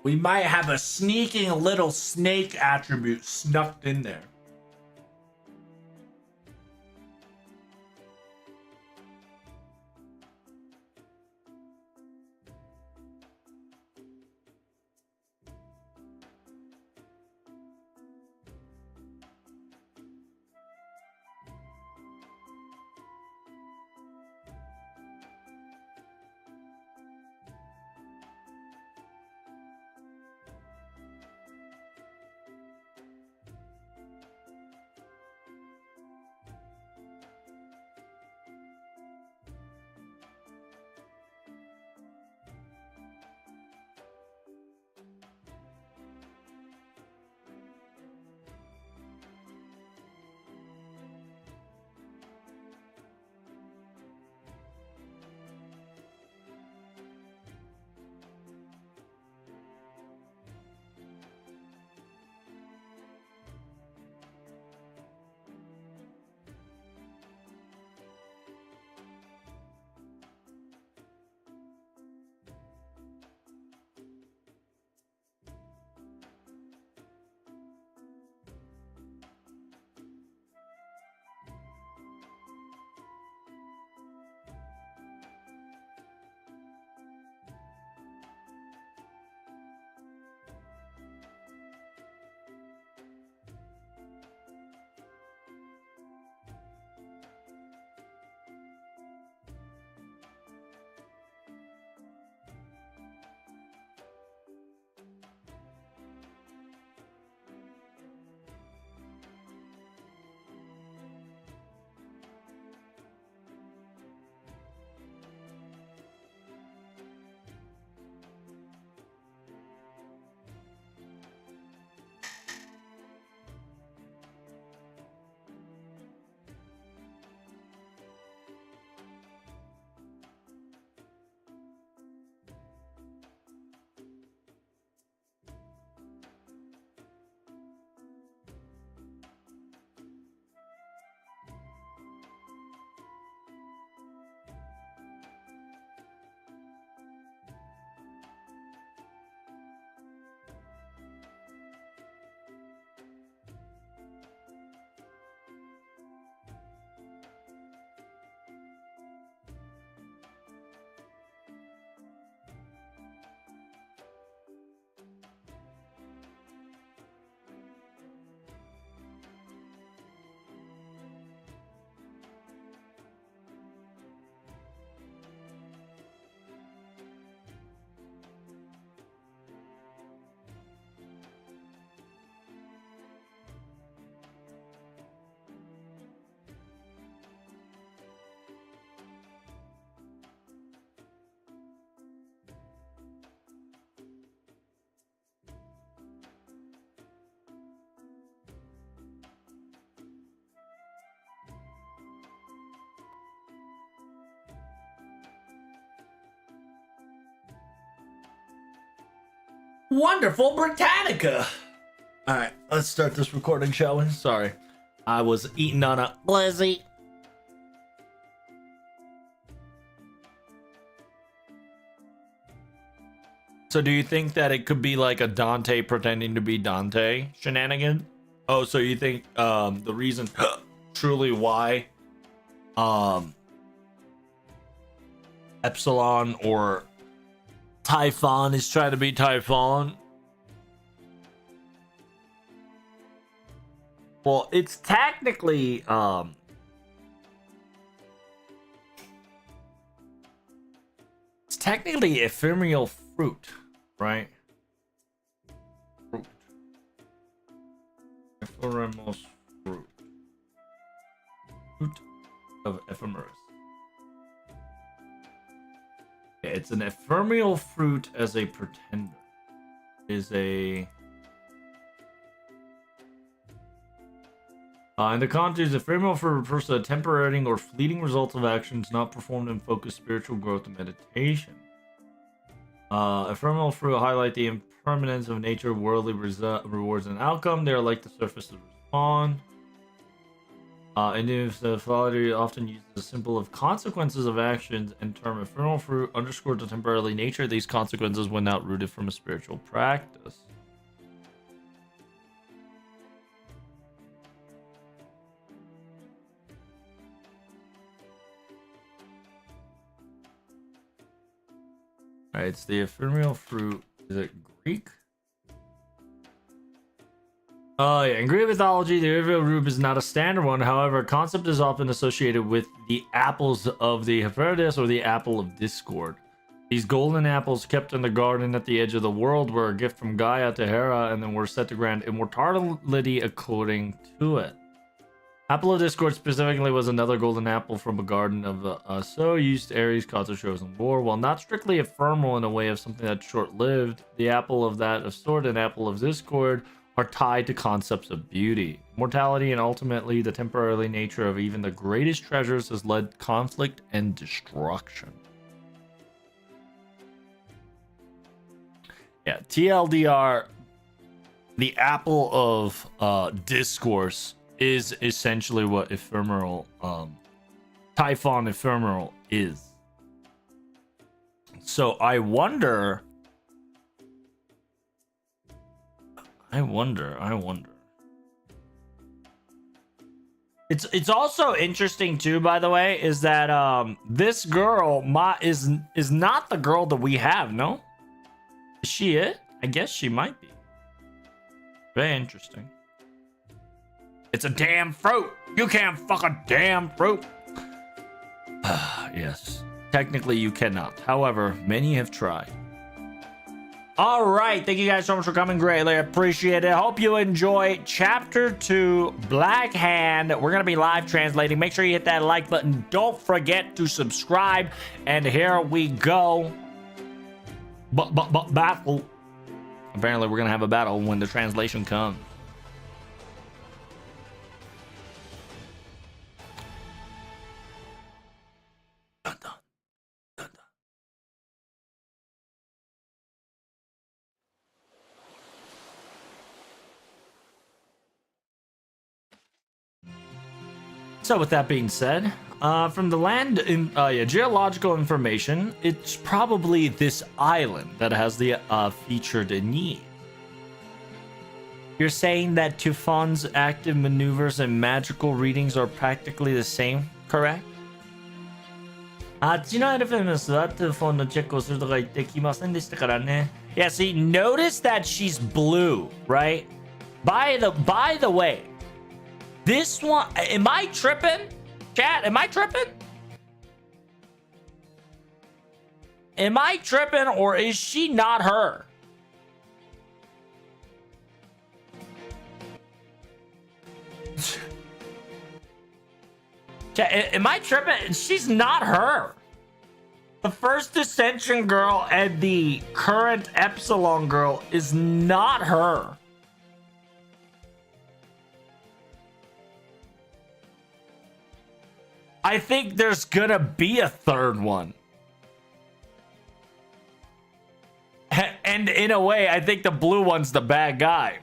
We might have a sneaking little snake attribute snuffed in there. wonderful Britannica. All right, let's start this recording, shall we? Sorry, I was eating on a glizzy. So do you think that it could be like a Dante pretending to be Dante shenanigan? Oh, so you think the reason truly why Epsilon or Typhon is trying to be Typhon? Well, it's technically ephemeral fruit, right? Fruit. Ephemeral fruit. Fruit of ephemeris. Yeah, it's an ephemeral fruit as a pretender. Is a in the context, ephemeral fruit refers to a temporary or fleeting result of actions not performed in focused spiritual growth and meditation. Ephemeral fruit highlight the impermanence of nature, worldly rewards and outcome. They are like the surface of respawn. Indian philosophy often uses a symbol of consequences of actions, and term ephemeral fruit underscores the temporary nature of these consequences when not rooted from a spiritual practice. Alright, it's the ephemeral fruit. Is it Greek? Oh, yeah. In Greek mythology, the ephemeral fruit is not a standard one. However, a concept is often associated with the apples of the Hephaestus or the apple of discord. These golden apples kept in the garden at the edge of the world were a gift from Gaia to Hera and then were set to grant immortality according to it. Apple of Discord specifically was another golden apple from a garden of so used to Ares, gods of shows and war. While not strictly ephemeral in a way of something that's short-lived, the apple of that of sword and apple of discord are tied to concepts of beauty. Mortality and ultimately the temporary nature of even the greatest treasures has led conflict and destruction. Yeah, TLDR, the apple of discourse is essentially what ephemeral Typhon ephemeral is. So I wonder it's also interesting too, by the way, is that this girl is not the girl that we have. No, is she it? I guess she might be. Very interesting. It's a damn fruit. You can't fuck a damn fruit. Yes. Technically, you cannot. However, many have tried. All right. Thank you guys so much for coming. Greatly appreciate it. Hope you enjoy Chapter 2, Black Hand. We're going to be live translating. Make sure you hit that like button. Don't forget to subscribe. And here we go. Battle. Apparently, we're going to have a battle when the translation comes. Dun, dun, dun, dun. So with that being said, from the land in geological information, it's probably this island that has the featured need. You're saying that Typhon's active maneuvers and magical readings are practically the same, correct? あっちのエルフェムスはトゥフォンのチェックをするとか言ってきませんでしたからね。Yeah, see, notice that she's blue, right? By the way, this one, am I tripping? Chat, am I tripping? Am I tripping or is she not her? Am I tripping? She's not her. The first Ascension girl and the current Epsilon girl is not her. I think there's gonna be a third one. And in a way, I think the blue one's the bad guy.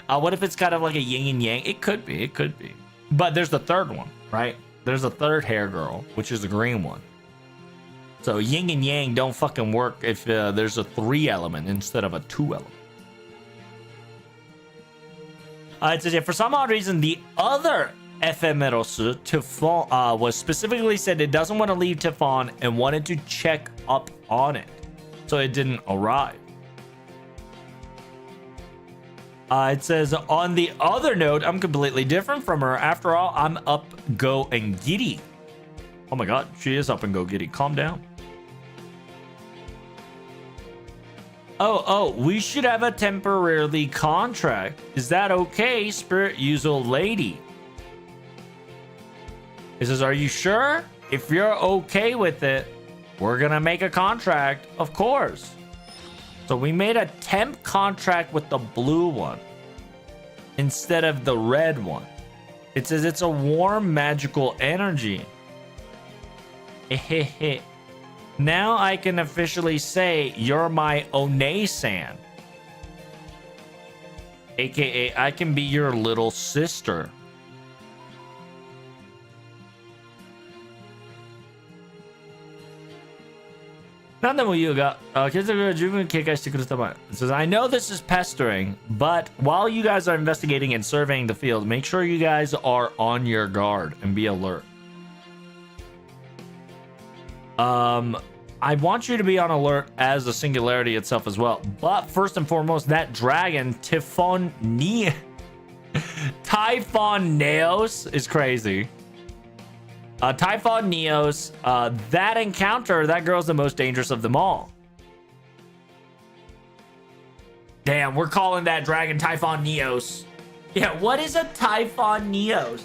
What if it's kind of like a yin and yang? It could be. It could be. But there's the third one, right? There's a third hair girl, which is the green one. So yin and yang don't fucking work if there's a 3 element instead of a 2 element. It says, yeah, for some odd reason, the other Ephemeros Typhon was specifically said it doesn't want to leave Typhon and wanted to check up on it. So it didn't arrive. It says, on the other note, I'm completely different from her. After all, I'm up, go, and giddy. Oh my god, she is up and go giddy. Calm down. Oh, we should have a temporarily contract. Is that okay, Spirit Usual Lady? It says, are you sure? If you're okay with it, we're gonna make a contract, of course. So we made a temp contract with the blue one instead of the red one. It says it's a warm magical energy. Now I can officially say you're my One-san. AKA I can be your little sister. It says, I know this is pestering, but while you guys are investigating and surveying the field, make sure you guys are on your guard and be alert. I want you to be on alert as the singularity itself as well. But first and foremost, that dragon, Typhon Neos is crazy. Typhon Neos, that encounter, that girl's the most dangerous of them all. Damn, we're calling that dragon Typhon Neos. Yeah, what is a Typhon Neos?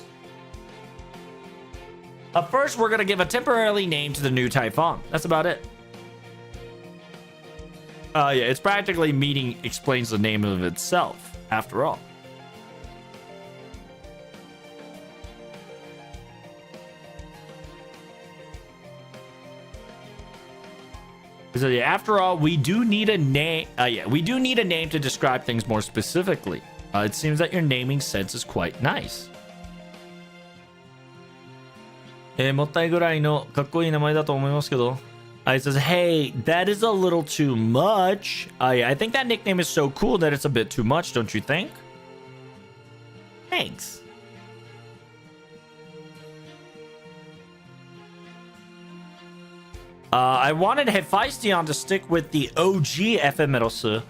First, we're going to give a temporarily name to the new Typhon. That's about it. Yeah, it's practically meaning explains the name of itself, after all. So yeah, after all, we do need a name. We do need a name to describe things more specifically. It seems that your naming sense is quite nice. もったいぐらいのかっこいい名前だと思いますけど。It says, hey, that is a little too much. I think that nickname is so cool that it's a bit too much, don't you think? Thanks. I wanted Hephaestion to stick with the OG Ephemeros,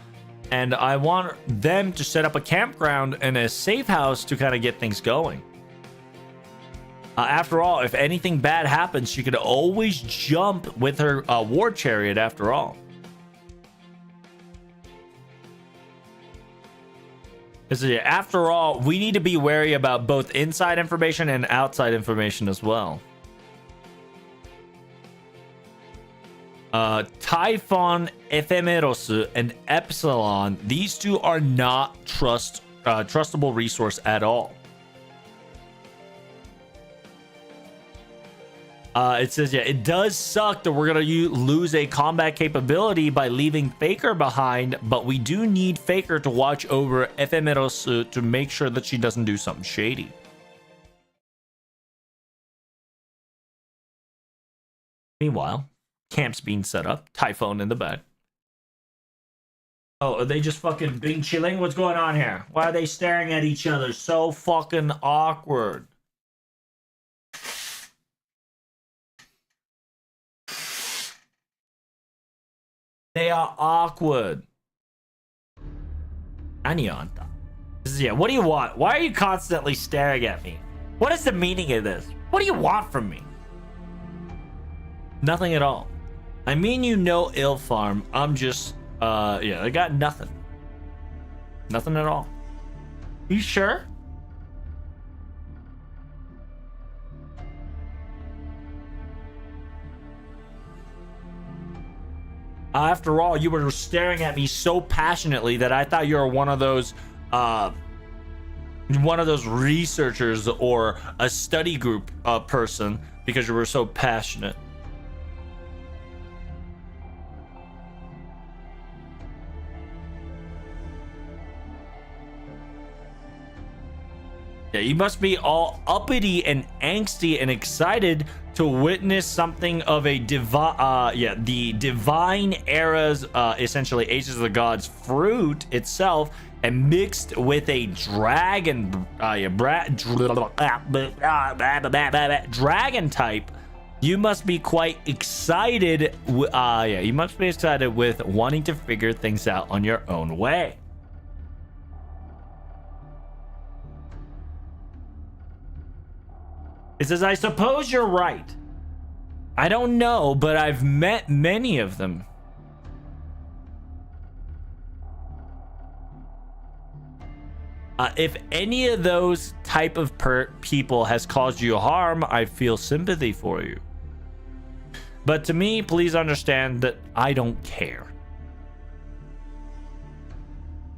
and I want them to set up a campground and a safe house to kind of get things going. After all, if anything bad happens, she could always jump with her war chariot after all. After all, we need to be wary about both inside information and outside information as well. Typhon, Ephemeros, and Epsilon, these two are not trustable resource at all. It says, yeah, it does suck that we're going to lose a combat capability by leaving Faker behind, but we do need Faker to watch over Ephemeros to make sure that she doesn't do something shady. Meanwhile, camp's being set up. Typhon in the back. Oh, are they just fucking being chilling? What's going on here? Why are they staring at each other? So fucking awkward. They are awkward. Anyanta. Yeah, what do you want? Why are you constantly staring at me? What is the meaning of this? What do you want from me? Nothing at all. I mean, you know, ill farm. I'm just, yeah, I got nothing. Nothing at all. You sure? After all, you were staring at me so passionately that I thought you were one of those researchers or a study group person because you were so passionate. Yeah, you must be all uppity and angsty and excited to witness something of a the divine era's, essentially Ages of the Gods fruit itself, and mixed with a dragon, dragon type. You must be quite excited. You must be excited with wanting to figure things out on your own way. It says, I suppose you're right. I don't know, but I've met many of them. If any of those type of people has caused you harm, I feel sympathy for you. But to me, please understand that I don't care.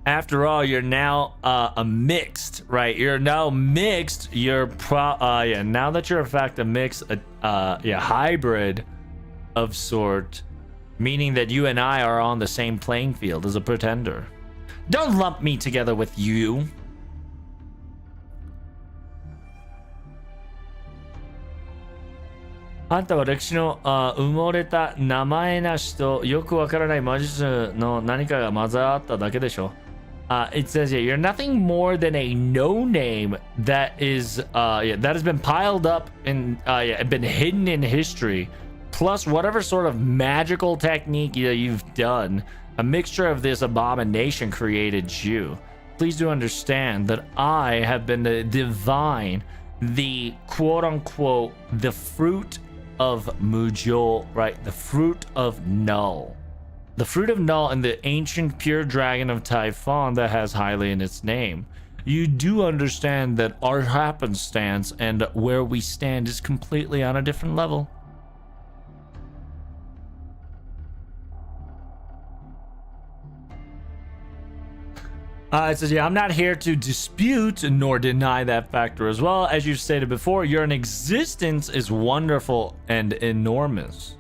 After all, you're now a mixed, right? You're now mixed. You're now that you're in fact a mix, hybrid of sort, meaning that you and I are on the same playing field as a pretender. Don't lump me together with you. It says here, you're nothing more than a no-name that is that has been piled up and been hidden in history, plus whatever sort of magical technique you've done. A mixture of this abomination created you. Please do understand that I have been the divine, the quote-unquote the fruit of Mujol, right? The fruit of Null. The fruit of Null and the ancient pure dragon of Typhon that has highly in its name. You do understand that our happenstance and where we stand is completely on a different level. It says, yeah, I'm not here to dispute nor deny that factor as well. As you've stated before, your existence is wonderful and enormous.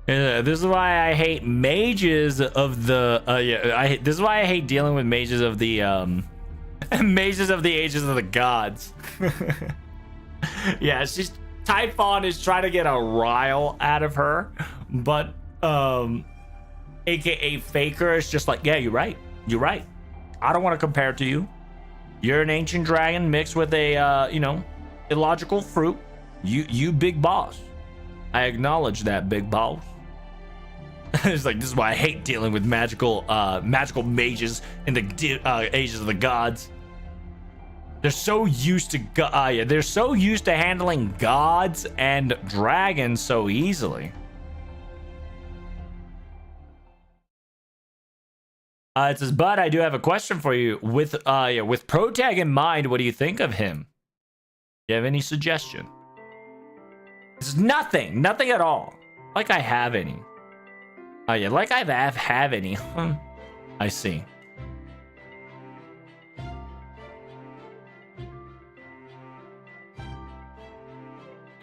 This is why I hate mages of the this is why I hate dealing with mages of the mages of the Ages of the Gods. Yeah, she's Typhon is trying to get a rile out of her, but aka Faker is just like, yeah, you're right. You're right. I don't want to compare to you. You're an ancient dragon mixed with a illogical fruit. You big boss. I acknowledge that, big boss. It's like, this is why I hate dealing with magical mages in the Ages of the Gods. They're so used to they're so used to handling gods and dragons so easily. It says, but I do have a question for you. With Protag in mind, what do you think of him? Do you have any suggestion? It's nothing at all. Like I have any. Like I have any. I see.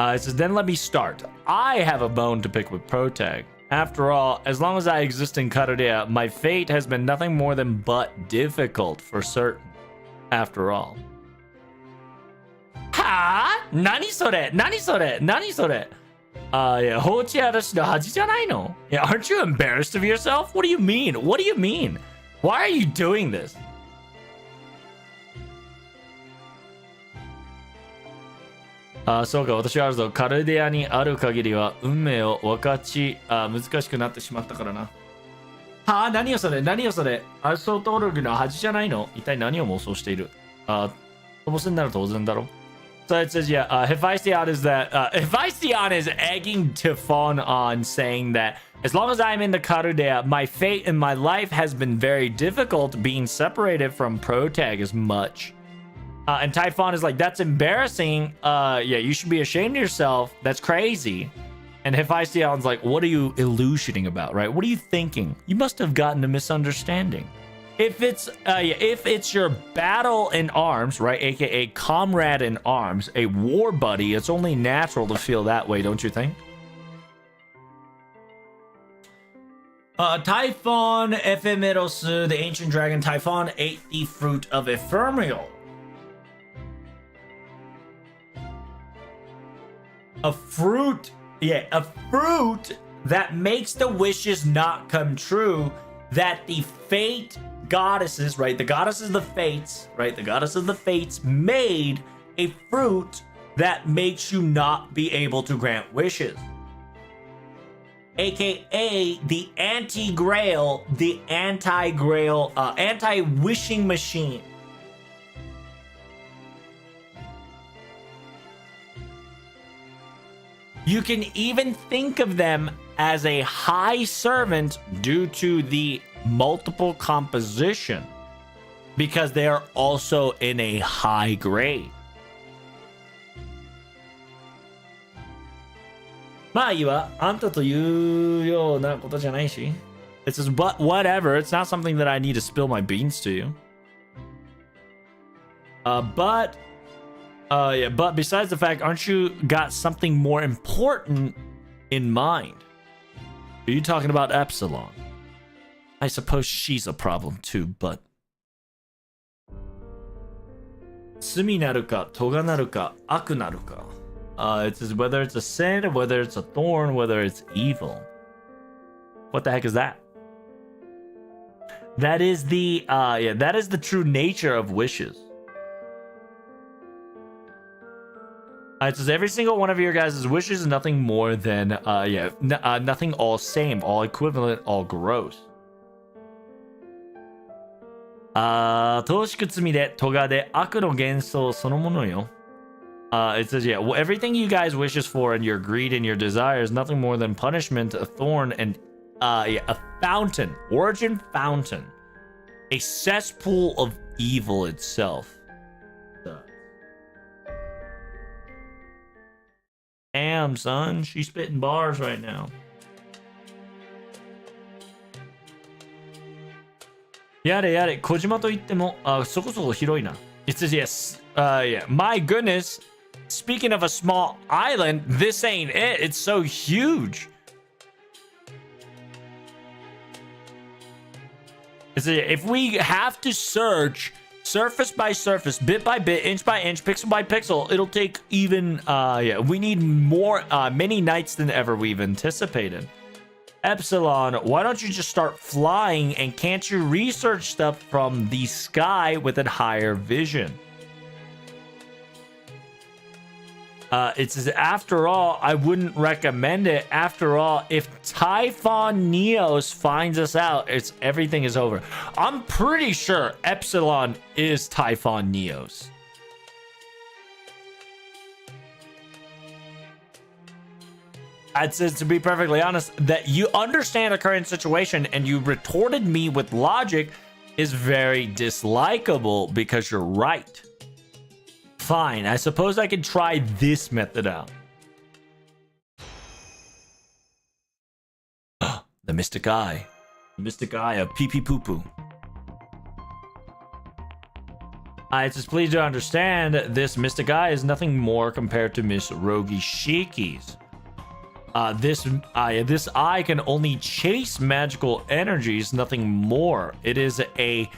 It says, then let me start. I have a bone to pick with Protag. After all, as long as I exist in Karurea, my fate has been nothing more than but difficult for certain. After all. Ha? Nani sore? Nani sore? Nani sore? Yeah, Hochi arashi no haji janai no? Yeah, aren't you embarrassed of yourself? What do you mean? What do you mean? Why are you doing this? Ah, そうか、私はあるぞ。カルデアにある限りは運命を分かち、難しくなってしまったからな。はあ、何よそれ、何よそれ。アルソートオルグの恥じゃないの？一体何を妄想している？飛ばすんなら当然だろ。So it says, yeah, Hephaestion is that, Hephaestion is egging Typhon on, saying that as long as I'm in the Karudea, my fate in my life has been very difficult, being separated from Protag as much. And Typhon is like, that's embarrassing. Yeah, you should be ashamed of yourself. That's crazy. And Hephaestion's like, what are you illusioning about, right? What are you thinking? You must have gotten a misunderstanding. If it's your battle in arms, right, aka comrade in arms, a war buddy, it's only natural to feel that way, don't you think? Typhon Ephemeros, the ancient dragon Typhon, ate the fruit of Ephemeral. A fruit, yeah, a fruit that makes the wishes not come true, that the fate goddesses, right? The goddesses of the fates, right? The goddess of the fates made a fruit that makes you not be able to grant wishes. AKA the anti-grail, the anti-grail, anti-wishing machine. You can even think of them as a high servant due to the multiple composition, because they are also in a high grade. まあいいわ。あんたというようなことじゃないし。It's just, but whatever. It's not something that I need to spill my beans to you. But besides the fact, aren't you got something more important in mind? Are you talking about Epsilon? I suppose she's a problem too, but 罪なるか、咎なるか、悪なるか。It's just whether it's a sin, whether it's a thorn, whether it's evil. What the heck is that? That is the that is the true nature of wishes. It says every single one of your guys' wishes is nothing more than nothing all same, all equivalent, all gross. 等しく罪で咎で悪の幻想そのものよ。It says, yeah, well, everything you guys wishes for and your greed and your desire is nothing more than punishment, a thorn, and a fountain, origin fountain, a cesspool of evil itself. Damn, son, she's spitting bars right now. Yada yada, Kojima to itte mo, soko soko hiroi na. It says, yes, yeah, my goodness. Speaking of a small island, this ain't it. It's so huge. If we have to search surface by surface, bit by bit, inch by inch, pixel by pixel, it'll take even, we need more, many nights than ever we've anticipated. Epsilon, why don't you just start flying, and can't you research stuff from the sky with a higher vision? It says, after all, I wouldn't recommend it. After all, if Typhon Neos finds us out, everything is over. I'm pretty sure Epsilon is Typhon Neos. It says, to be perfectly honest, that you understand the current situation and you retorted me with logic is very dislikable, because you're right. Fine, I suppose I could try this method out. The mystic eye. The mystic eye of pee pee poo poo. It says, please do understand, this mystic eye is nothing more compared to Miss Rogi Shiki's. This eye can only chase magical energies, nothing more. It is a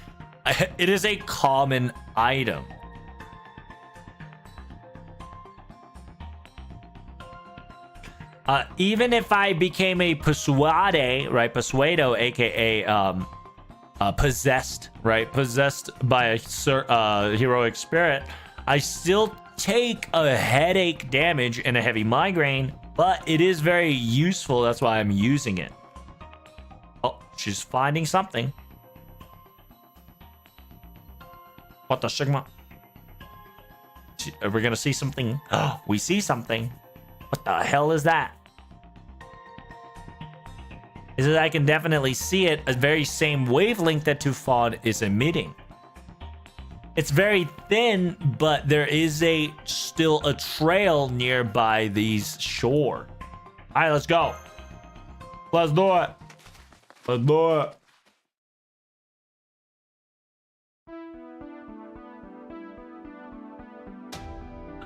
common item. Even if I became a persuade, right? Persuado, aka possessed, right? Possessed by a heroic spirit, I still take a headache damage and a heavy migraine, but it is very useful. That's why I'm using it. Oh, she's finding something. What the Sigma? We're gonna see something. Oh, we see something. What the hell is that? Is that I can definitely see it, a very same wavelength that Tufod is emitting. It's very thin, but there is still a trail nearby these shore. All right, let's go. Let's do it. Let's do it.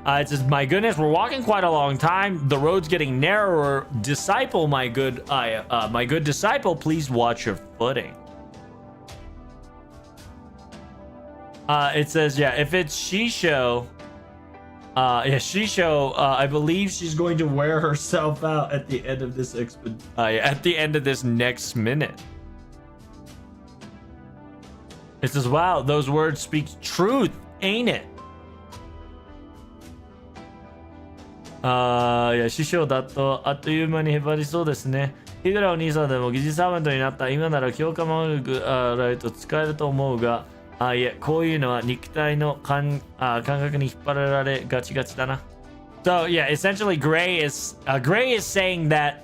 It says, my goodness, we're walking quite a long time. The road's getting narrower. Disciple, my good disciple, please watch your footing. It says, yeah, if it's Shisho, I believe she's going to wear herself out at the end of this at the end of this next minute. It says, wow, those words speak truth, ain't it? Yeah, 師匠だとあっという間にへばりそうですね。いくらお兄さんでも疑似サーバントになった今なら強化守るライト使えると思うが、いえ、こういうのは肉体の感覚に引っ張られガチガチだな。So yeah, essentially Gray is saying that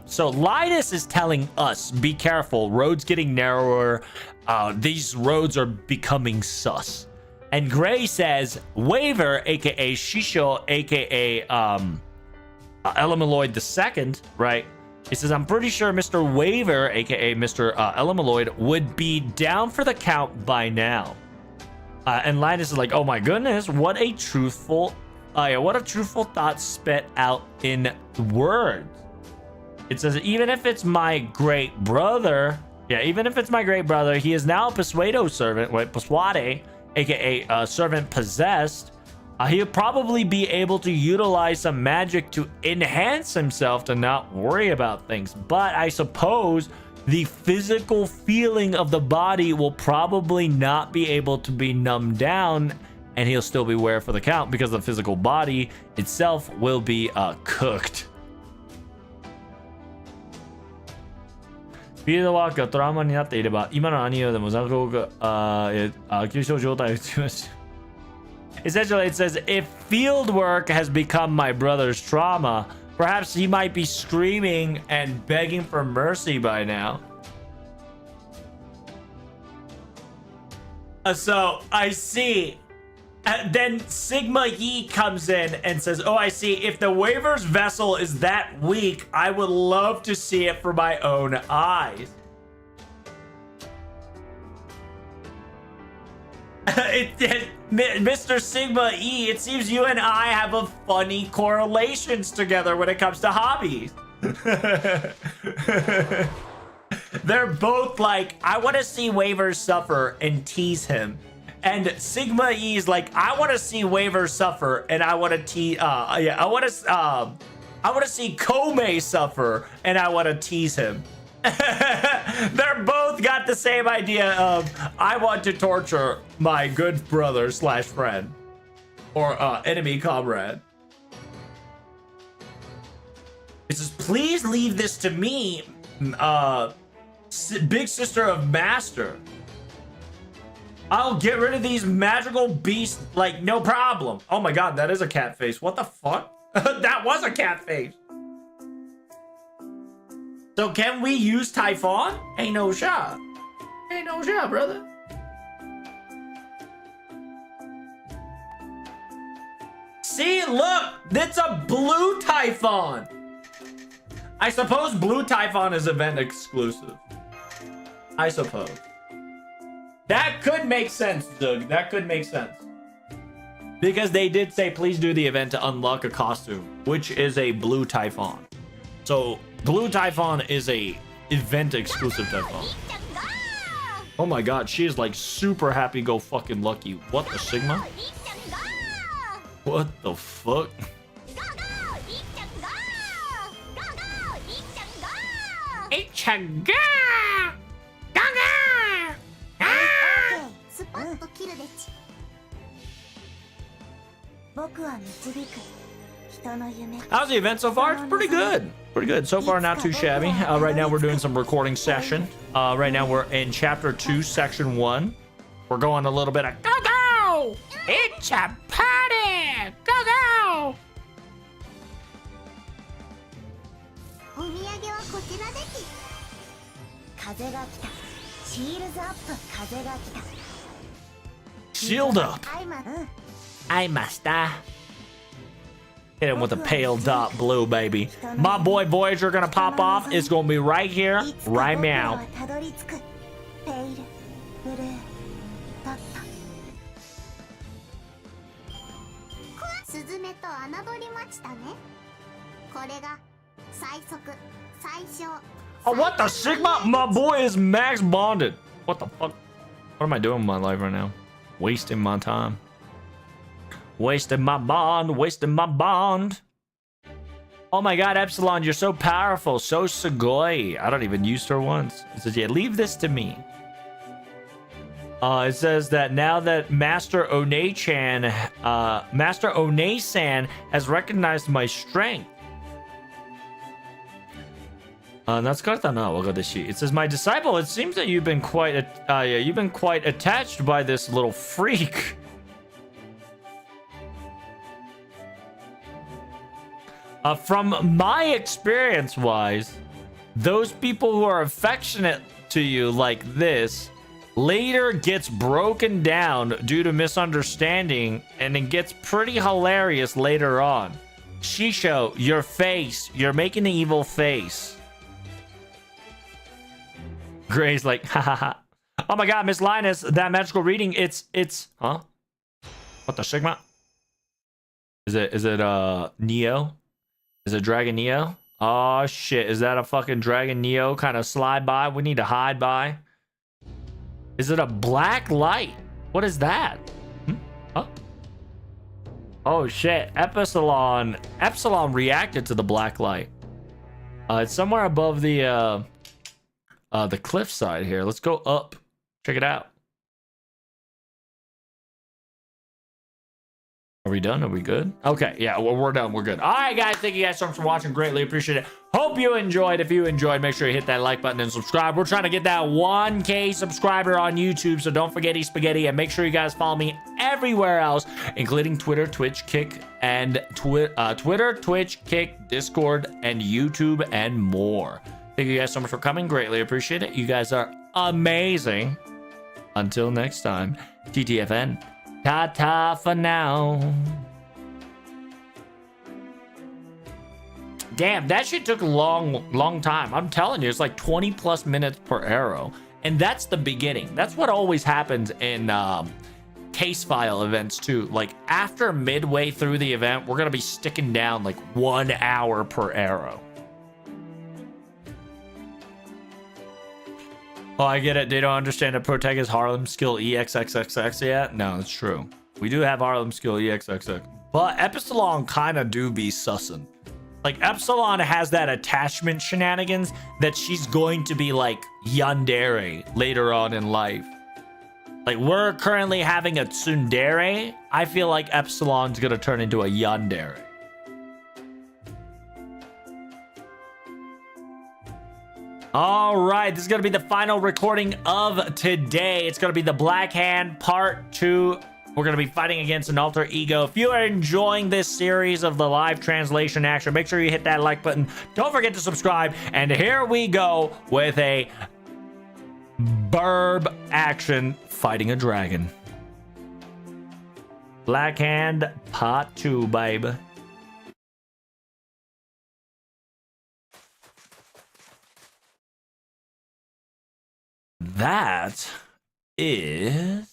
so Linus is telling us, be careful, roads getting narrower, these roads are becoming sus. And Gray says, Waver, aka Shisho, aka Elemeloid II, right? He says, I'm pretty sure Mr. Waver, aka Mr. Elemeloid, would be down for the count by now. And Linus is like, oh my goodness, what a truthful thought spit out in words. It says, even if it's my great brother, he is now a Persuado servant, Persuade, aka servant possessed. He'll probably be able to utilize some magic to enhance himself to not worry about things. But I suppose the physical feeling of the body will probably not be able to be numbed down, and he'll still be aware for the count because the physical body itself will be cooked. フィールドワークがトラウマになっていれば、今の兄よでも残酷が急所状態を打ちました。Essentially, it says, if field work has become my brother's trauma, perhaps he might be screaming and begging for mercy by now. So, I see. Then Sigma Yi comes in and says, oh, I see. If the Waver's vessel is that weak, I would love to see it for my own eyes. Mr. Sigma E, it seems you and I have a funny correlations together when it comes to hobbies. They're both like, I want to see Waver suffer and tease him. And Sigma E is like, I want to see Waver suffer and I want to tease, I want to see Kome suffer and I want to tease him. They're both got the same idea of, I want to torture my good brother slash friend or enemy comrade. It says, please leave this to me, big sister of master. I'll get rid of these magical beasts like no problem. Oh my god, that is a cat face. What the fuck? That was a cat face. So can we use Typhon? Ain't no shot. Ain't no shot, brother. See, look, that's a blue Typhon. I suppose blue Typhon is event exclusive. I suppose. That could make sense, Doug. That could make sense. Because they did say, please do the event to unlock a costume, which is a blue Typhon. So, blue Typhon is a event exclusive Typhon. Oh my god, she is like super happy go fucking lucky. What the Sigma? What the fuck? It's a girl! How's the event so far? It's pretty good. Pretty good. So far, not too shabby. Right now, we're doing some recording session. Right now, we're in Chapter 2, Section 1. We're going a little bit of go-go! It's a party! Go-go! Shield up! I must hit him with a pale dot blue, baby. My boy Voyager gonna pop off. It's gonna be right here, right now. スズメと侮りましたね。これが最速最小。 Oh, what the Sigma? My boy is max bonded. What the fuck? What am I doing with my life right now? Wasting my time. Wasting my bond. Wasting my bond. Oh my god, Epsilon, you're so powerful. So Sugoi. I don't even use her once. It says, yeah, leave this to me. It says that now that Master One-san has recognized my strength. It says, my disciple, it seems that you've been quite attached by this little freak. From my experience wise, those people who are affectionate to you like this later gets broken down due to misunderstanding, and it gets pretty hilarious later on. Shisho, your face, you're making an evil face. Gray's like, ha ha ha. Oh my god, Miss Linus, that magical reading, it's, huh? What the Sigma? Is it, Neo? Is it Dragon Neo? Oh shit, is that a fucking Dragon Neo kind of slide by? We need to hide by. Is it a black light? What is that? Huh? Oh shit, Epsilon reacted to the black light. It's somewhere above the cliffside here. Let's go up. Check it out. Are we done? Are we good? Okay, yeah, well, we're done. We're good. All right, guys. Thank you guys so much for watching. Greatly appreciate it. Hope you enjoyed. If you enjoyed, make sure you hit that like button and subscribe. We're trying to get that 1K subscriber on YouTube, so don't forget spaghetti. And make sure you guys follow me everywhere else, including Twitter, Twitch, Kick, and Twitter, Twitch, Kick, Discord, and YouTube, and more. Thank you guys so much for coming. Greatly appreciate it. You guys are amazing. Until next time, TTFN. Ta-ta for now. Damn, that shit took a long time. I'm telling you, it's like 20 plus minutes per arrow. And that's the beginning. That's what always happens in case file events too. Like after midway through the event, we're going to be sticking down like 1 hour per arrow. Oh, I get it. They don't understand that Protect is Harlem skill EXXXX yet. No, it's true. We do have Harlem skill EXXX. But Epsilon kind of do be sussin'. Like, Epsilon has that attachment shenanigans that she's going to be like yandere later on in life. Like, we're currently having a tsundere. I feel like Epsilon's going to turn into a yandere. All right, this is going to be the final recording of today. It's going to be the Black Hand Part 2. We're going to be fighting against an alter ego. If you are enjoying this series of the live translation action, make sure you hit that like button. Don't forget to subscribe. And here we go with a burb action fighting a dragon. Black Hand Part 2, babe. That is.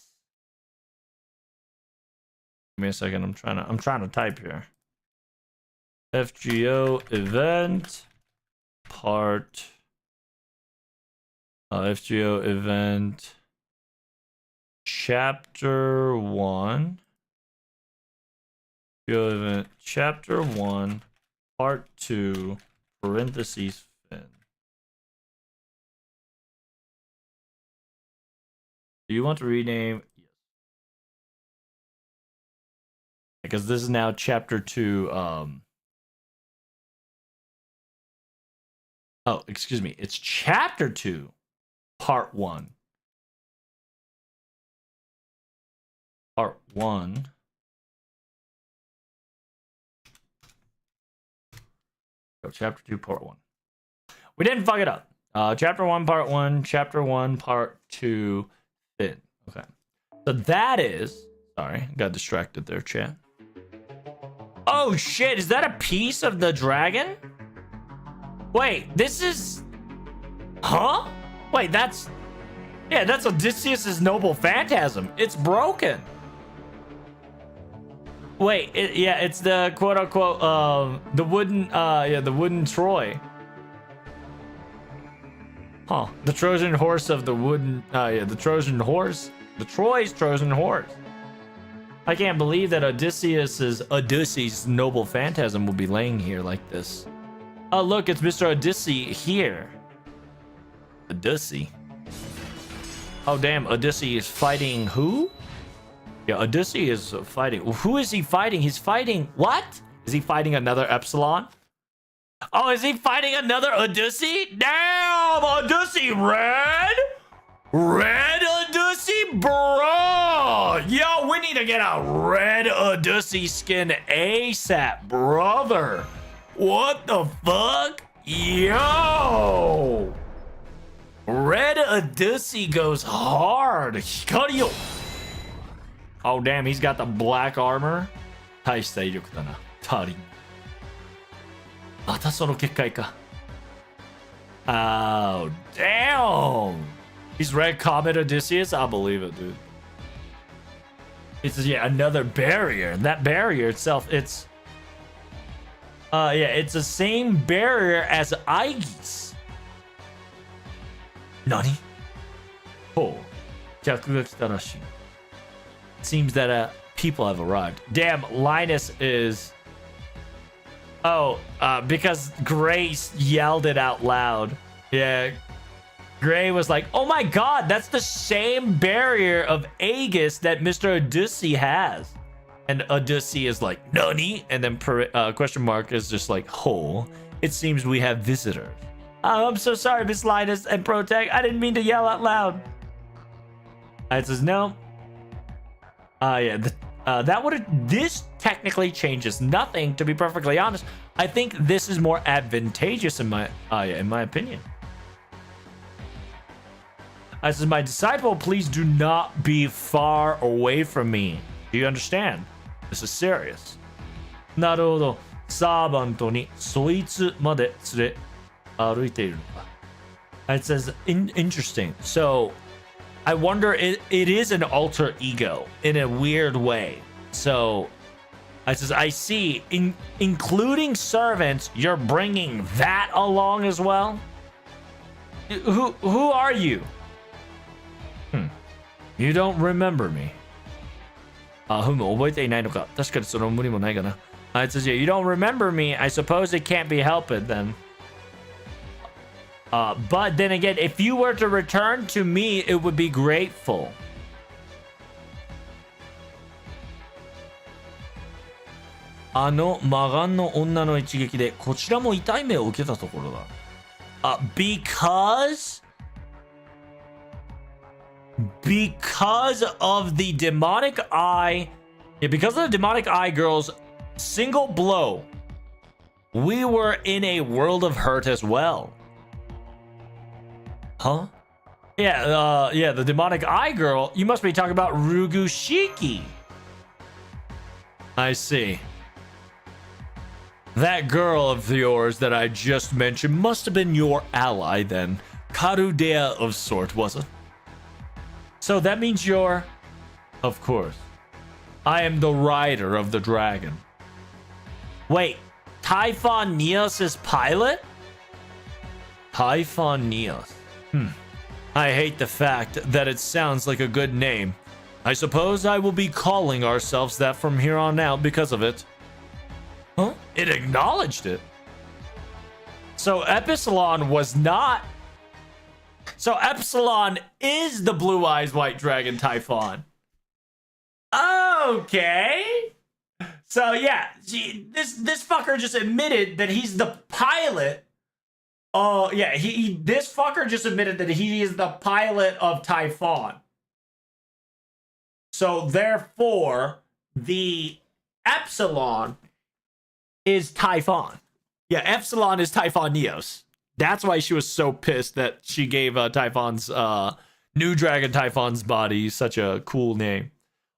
Give me a second. I'm trying to type here. FGO event part. FGO event chapter 1. FGO event chapter 1 part 2 parentheses. Do you want to rename? Yes. Because this is now chapter 2. Oh, excuse me. It's chapter 2, part 1. Part 1. Go chapter 2, part 1. We didn't fuck it up. Chapter 1, part 1. Chapter 1, part 2. Fin. Okay. So that is. Sorry, got distracted there, chat. Oh shit, is that a piece of the dragon? Wait, this is. Huh? Wait, that's. Yeah, that's Odysseus's noble phantasm. It's broken. Wait, yeah, it's the quote unquote the wooden the wooden Troy. Huh. The Trojan horse of the wooden the Trojan horse. The Troy's Trojan horse. I can't believe that Odysseus' noble phantasm will be laying here like this. Oh look, it's Mr. Odysseus here. Odysseus. Oh damn, Odysseus is fighting who? Yeah, Odysseus is fighting. Who is he fighting? He's fighting what? Is he fighting another Epsilon? Oh, is he fighting another Odysseus? Damn, Odysseus red? Red Odysseus, bro! Yo, we need to get a red Odysseus skin ASAP, brother. What the fuck? Yo! Red Odysseus goes hard. Hikario. Oh, damn, he's got the black armor. 大した威力だな。ターリン。またその結界か。Oh, damn! He's Red Comet Odysseus? I'll believe it, dude. It's yeah, another barrier. And that barrier itself, it's yeah, it's the same barrier as Aegis. Nani? Oh. 客が来たらしい. Seems that people have arrived. Damn, Linus is because Grace yelled it out loud. Yeah. Gray was like, oh my god, that's the same barrier of Aegis that Mr. Odysseus has. And Odysseus is like, Nani? And then question mark is just like, oh, it seems we have visitors. Oh, I'm so sorry, Miss Linus and Protect. I didn't mean to yell out loud. It says, no. Yeah, this technically changes nothing, to be perfectly honest. I think this is more advantageous in my opinion. I says, my disciple, please do not be far away from me. Do you understand? This is serious. なるほど。サーバントにそいつまで連れ歩いているのか。It says, interesting. So, I wonder, it is an alter ego in a weird way. So, I says, I see, including servants, you're bringing that along as well? Who are you? You don't remember me. 覚えていないのか。確かにその無理もないかな。It says, yeah, you don't remember me. I suppose it can't be helped then. But then again, if you were to return to me, it would be grateful. Because of the demonic eye, yeah, because of the demonic eye girl's single blow, we were in a world of hurt as well. Huh? Yeah, yeah, the demonic eye girl. You must be talking about Rugushiki. I see. That girl of yours that I just mentioned must have been your ally then. Karudea of sort, was it? So that means you're... Of course. I am the rider of the dragon. Wait, Typhon Neos' pilot? Typhon Neos. I hate the fact that it sounds like a good name. I suppose I will be calling ourselves that from here on out because of it. Huh? It acknowledged it. So Epsilon was not... So Epsilon is the Blue Eyes White Dragon Typhon. Okay. So yeah, this fucker just admitted that he's the pilot. Oh yeah, this fucker just admitted that he is the pilot of Typhon. So therefore, the Epsilon is Typhon. Yeah, Epsilon is Typhon Neos. That's why she was so pissed that she gave Typhon's new dragon Typhon's body such a cool name.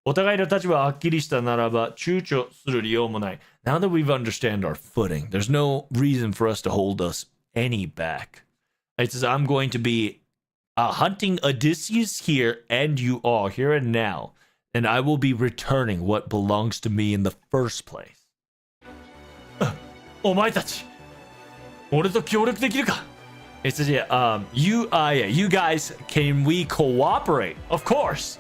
お互いの立場ははっきりしたならば躊躇する理由もない。Now that we've understand our footing, there's no reason for us to hold us any back. It says, I'm going to be hunting Odysseus here and you all, here and now. and I will be returning what belongs to me in the first place. お前たち、俺と協力できるか? It's you guys, can we cooperate? Of course.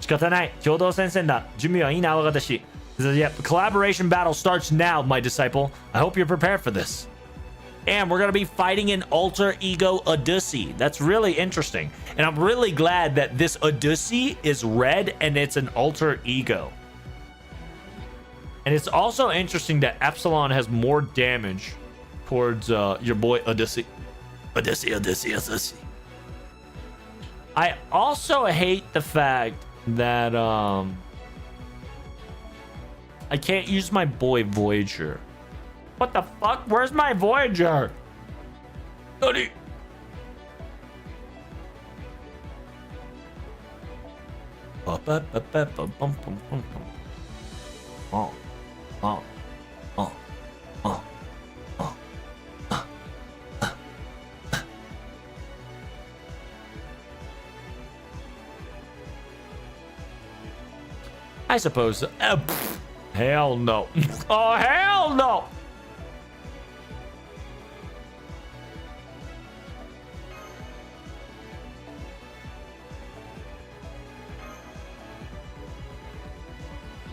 仕方ない。共同戦線だ。準備はいいな、我が私。Yeah, collaboration battle starts now, my disciple. I hope you're prepared for this. And we're going to be fighting an alter ego Odyssey. That's really interesting. And I'm really glad that this Odyssey is red and it's an alter ego. And it's also interesting that Epsilon has more damage towards your boy Odyssey. Odyssey. I also hate the fact that I can't use my boy Voyager. What the fuck? Where's my Voyager? Buddy. I suppose. Hell no. Oh, hell no.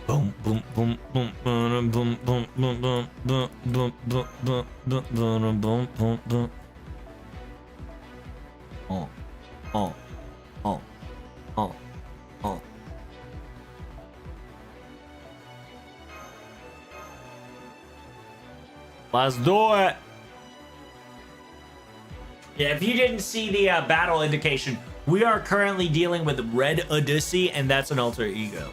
Boom, boom, boom, boom, boom, boom, boom, boom, boom, boom, boom, boom, boom, boom, boom, boom, boom. Oh, oh, oh, oh, oh. Let's do it. Yeah, if you didn't see the battle indication, we are currently dealing with Red Odyssey, and that's an alter ego.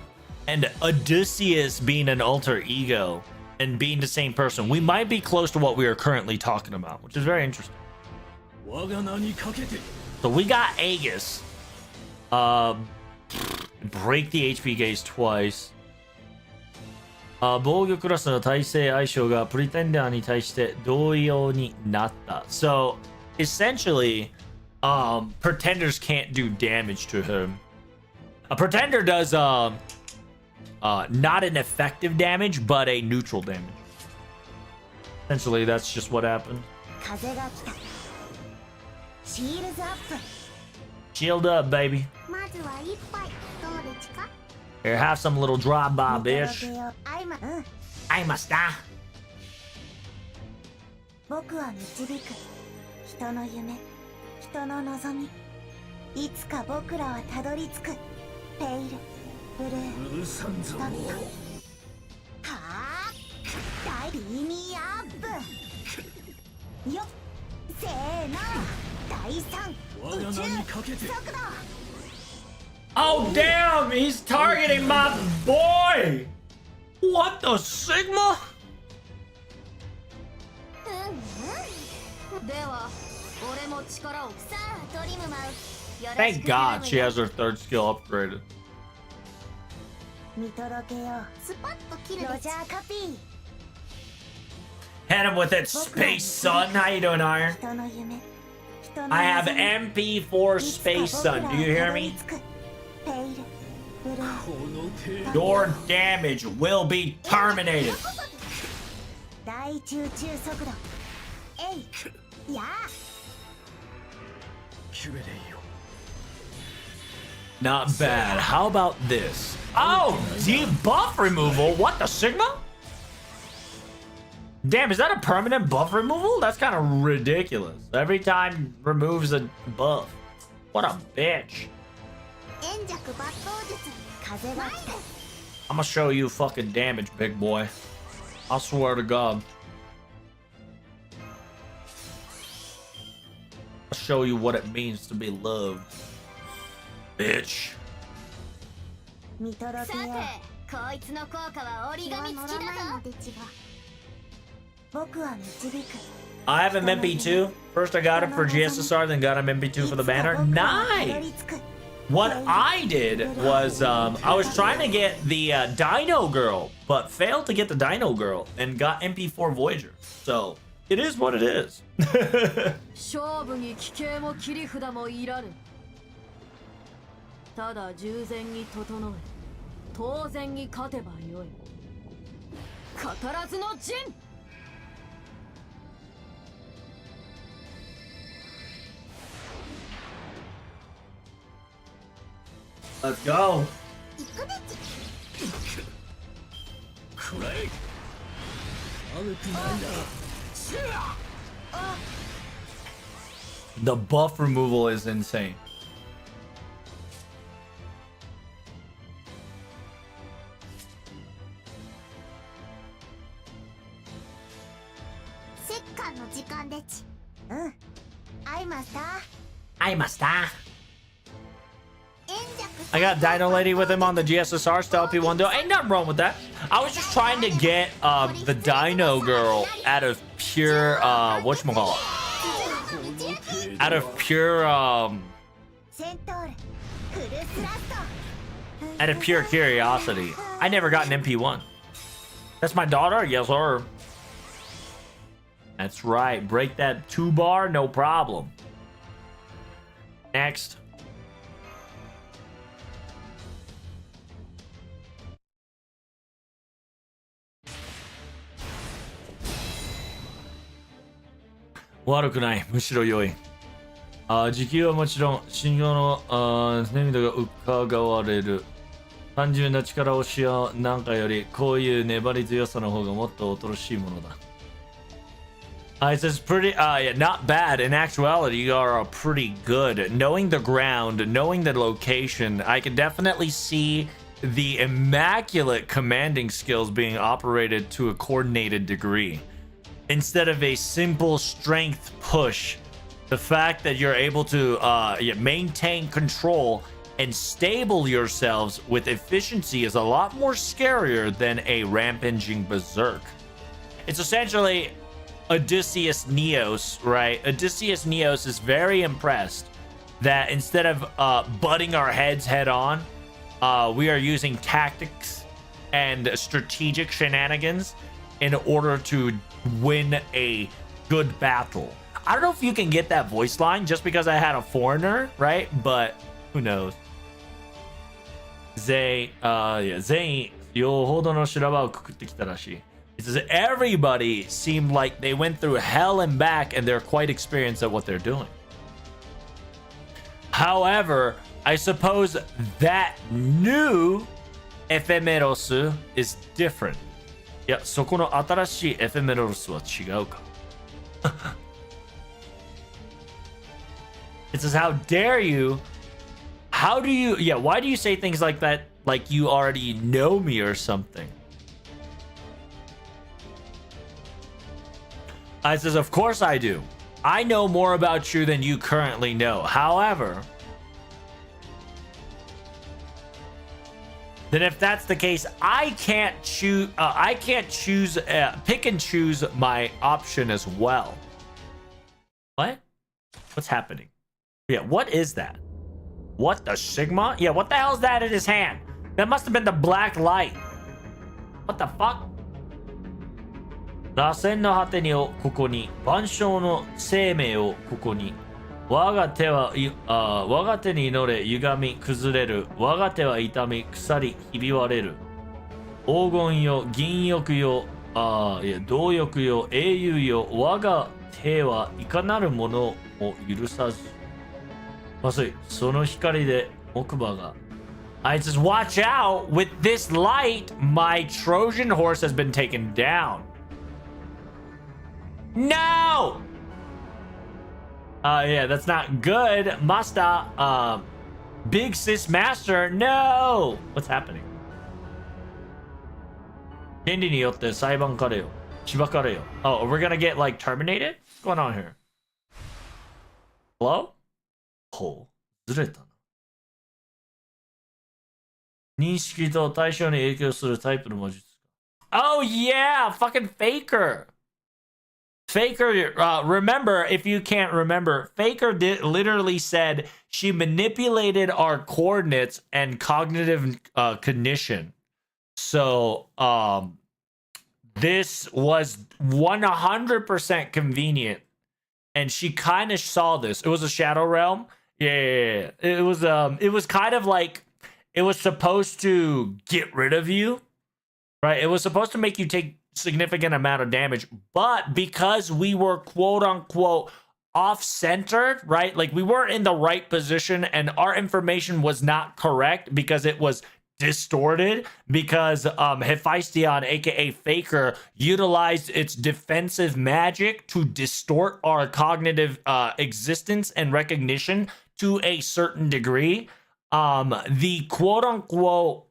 And Odysseus being an alter ego and being the same person, we might be close to what we are currently talking about, which is very interesting. So we got Aegis. Break the HP gauge twice. 防御クラスの耐性相性がプリテンダーに対して同様になった。So essentially, pretenders can't do damage to him. A pretender does not an effective damage, but a neutral damage. Essentially, that's just what happened. Shield up, baby. Here, have some little drive-by, bitch. I must die. 僕は導く人の夢、人の望み。いつか僕らはたどり着く。ペイル、ブルー、ストット。はあ、大ビーミーアップ。よっ、せーの、第三宇宙速度。Oh, damn! He's targeting my boy! What the Sigma? Thank God she has her third skill upgraded. Hit him with it, Space Sun. How you doing, Iron? I have MP4 Space Sun. Do you hear me? Your damage will be terminated. Not bad. How about this? Oh, debuff removal. What the Sigma? Damn, is that a permanent buff removal? That's kind of ridiculous. Every time removes a buff. What a bitch. I'm gonna show you fucking damage, big boy. I swear to God. I'll show you what it means to be loved. Bitch. I have an MP2. First I got it for GSSR, then got an MP2 for the banner. Nice! What I did was, I was trying to get the Dino Girl, but failed to get the Dino Girl, and got MP4 Voyager. So, it is what it is. ただ従前に整え当然に勝てばよい語らずの陣 Let's go. 行くでち The buff removal is insane. 折檻の時間でちうんアイマスター I must die. 円弱 I got Dino Lady with him on the GSSR still P1 Ain't nothing wrong with that. I was just trying to get the Dino Girl out of pure whatchamacallit. Out of pure セントールフルスラスト out of pure curiosity. I never got an MP1. That's my daughter? Yes, sir. That's right. Break that 2-bar, no problem. Next. Warukunai, mushiro yoi. 時給はもちろん、信用の涙が伺われる。単純な力押しやなんかより、こういう粘り強さの方がもっと恐ろしいものだ。It says pretty, yeah, not bad. In actuality, you are pretty good. Knowing the ground, knowing the location, I can definitely see the immaculate commanding skills being operated to a coordinated degree. Instead of a simple strength push, the fact that you're able to maintain control and stable yourselves with efficiency is a lot more scarier than a rampaging berserk. It's essentially Odysseus Neos, right? Odysseus Neos is very impressed that instead of butting our heads head on, we are using tactics and strategic shenanigans in order to win a good battle. I don't know if you can get that voice line just because I had a foreigner, right? But who knows? Zay, Zay, yo hodo no shiraba o kukutte kita rashi. It says everybody seemed like they went through hell and back and they're quite experienced at what they're doing. However, I suppose that new Ephemeros is different. いや、そこの新しいエフェメロスは違うか。It says, how dare you? How do you, yeah, why do you say things like that like you already know me or something? I says, of course I do. I know more about you than you currently know. However, then if that's the case, I can't choose. Pick and choose my option as well. What? What's happening? Yeah, what is that? What the Sigma? Yeah, what the hell is that in his hand? That must have been the black light. What the fuck? 螺旋の果てにをここに、万象の生命をここに。我が手に祈れ、歪み、崩れる。我が手は痛み、腐り、ひび割れる。黄金よ、銀翼よ、銅翼よ、英雄よ。我が手はいかなるものを許さず。まずい、その光で木馬が。I just watch out! With this light, my Trojan horse has been taken down. No! Yeah, that's not good. Masta, Big Sis Master, no! What's happening? 権利によって裁判かれよ。しばかれよ。Oh, we're gonna get, like, terminated? What's going on here? Hello? ほう、ずれたな。認識と対象に影響するタイプの魔術。Oh, yeah! Fucking Faker! Faker, remember, if you can't remember, Faker literally said she manipulated our coordinates and cognitive cognition. So, this was 100% convenient. And she kind of saw this. It was a Shadow Realm. Yeah. It was kind of like it was supposed to get rid of you, right? It was supposed to make you take significant amount of damage, but because we were quote unquote off-centered, right? Like we weren't in the right position and our information was not correct because it was distorted, because Hephaestion, aka Faker, utilized its defensive magic to distort our cognitive existence and recognition to a certain degree. The quote unquote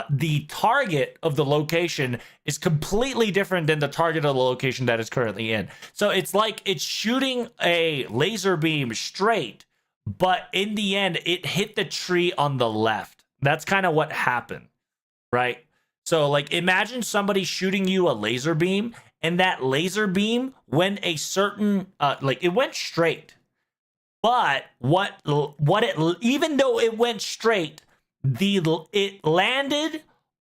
the target of the location is completely different than the target of the location that it's currently in. So it's like it's shooting a laser beam straight, but in the end, it hit the tree on the left. That's kind of what happened, right? So like imagine somebody shooting you a laser beam, and that laser beam went a certain like it went straight. But what it, even though it went straight, it landed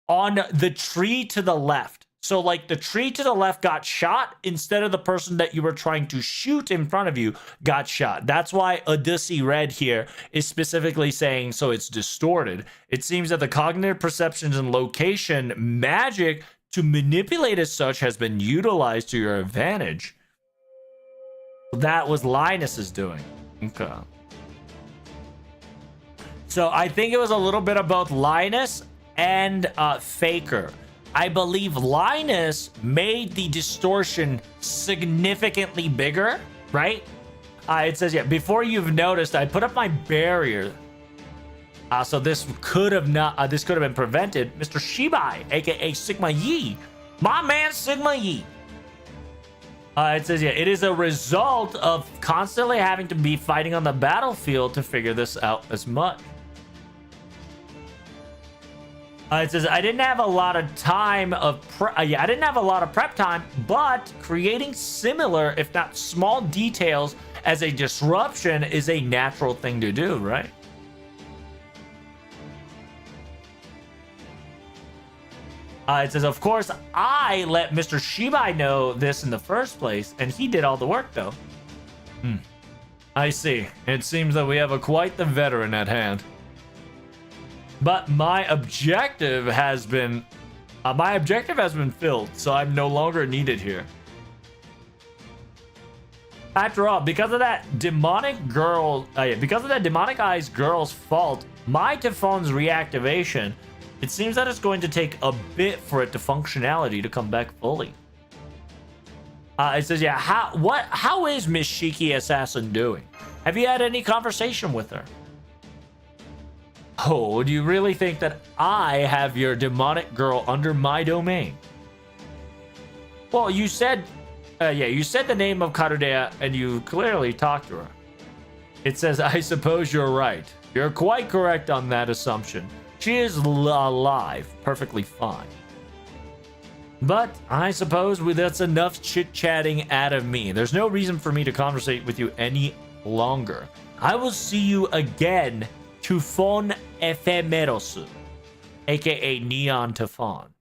on the tree to the left. So like the tree to the left got shot instead of the person that you were trying to shoot in front of you got shot. That's why Odyssey Red here is specifically saying so it's distorted. It seems that the cognitive perceptions and location magic to manipulate as such has been utilized to your advantage. That was Linus's doing. Okay. So I think it was a little bit of both Linus and Faker. I believe Linus made the distortion significantly bigger, right? It says, yeah, before you've noticed, I put up my barrier. So this could have been prevented. Mr. Shibai, aka Sigma Yi. My man Sigma Yi. It says, yeah, it is a result of constantly having to be fighting on the battlefield to figure this out as much. It says, I didn't have a lot of time of I didn't have a lot of prep time, but creating similar, if not small details as a disruption is a natural thing to do, right? It says, of course, I let Mr. Shibai know this in the first place, and he did all the work, though. I see. It seems that we have quite the veteran at hand. But my objective has been filled, so I'm no longer needed here. After all, because of that demonic eyes girl's fault, my Typhon's reactivation, it seems that it's going to take a bit for it to functionality to come back fully. It says, yeah, how is Miss Shiki Assassin doing? Have you had any conversation with her? Oh, do you really think that I have your demonic girl under my domain? Well, you said the name of Karudea, and you clearly talked to her. It says, I suppose you're right. You're quite correct on that assumption. She is alive, perfectly fine. But I suppose that's enough chit-chatting out of me. There's no reason for me to conversate with you any longer. I will see you again, Typhon Ephemeros, aka Neon Typhon.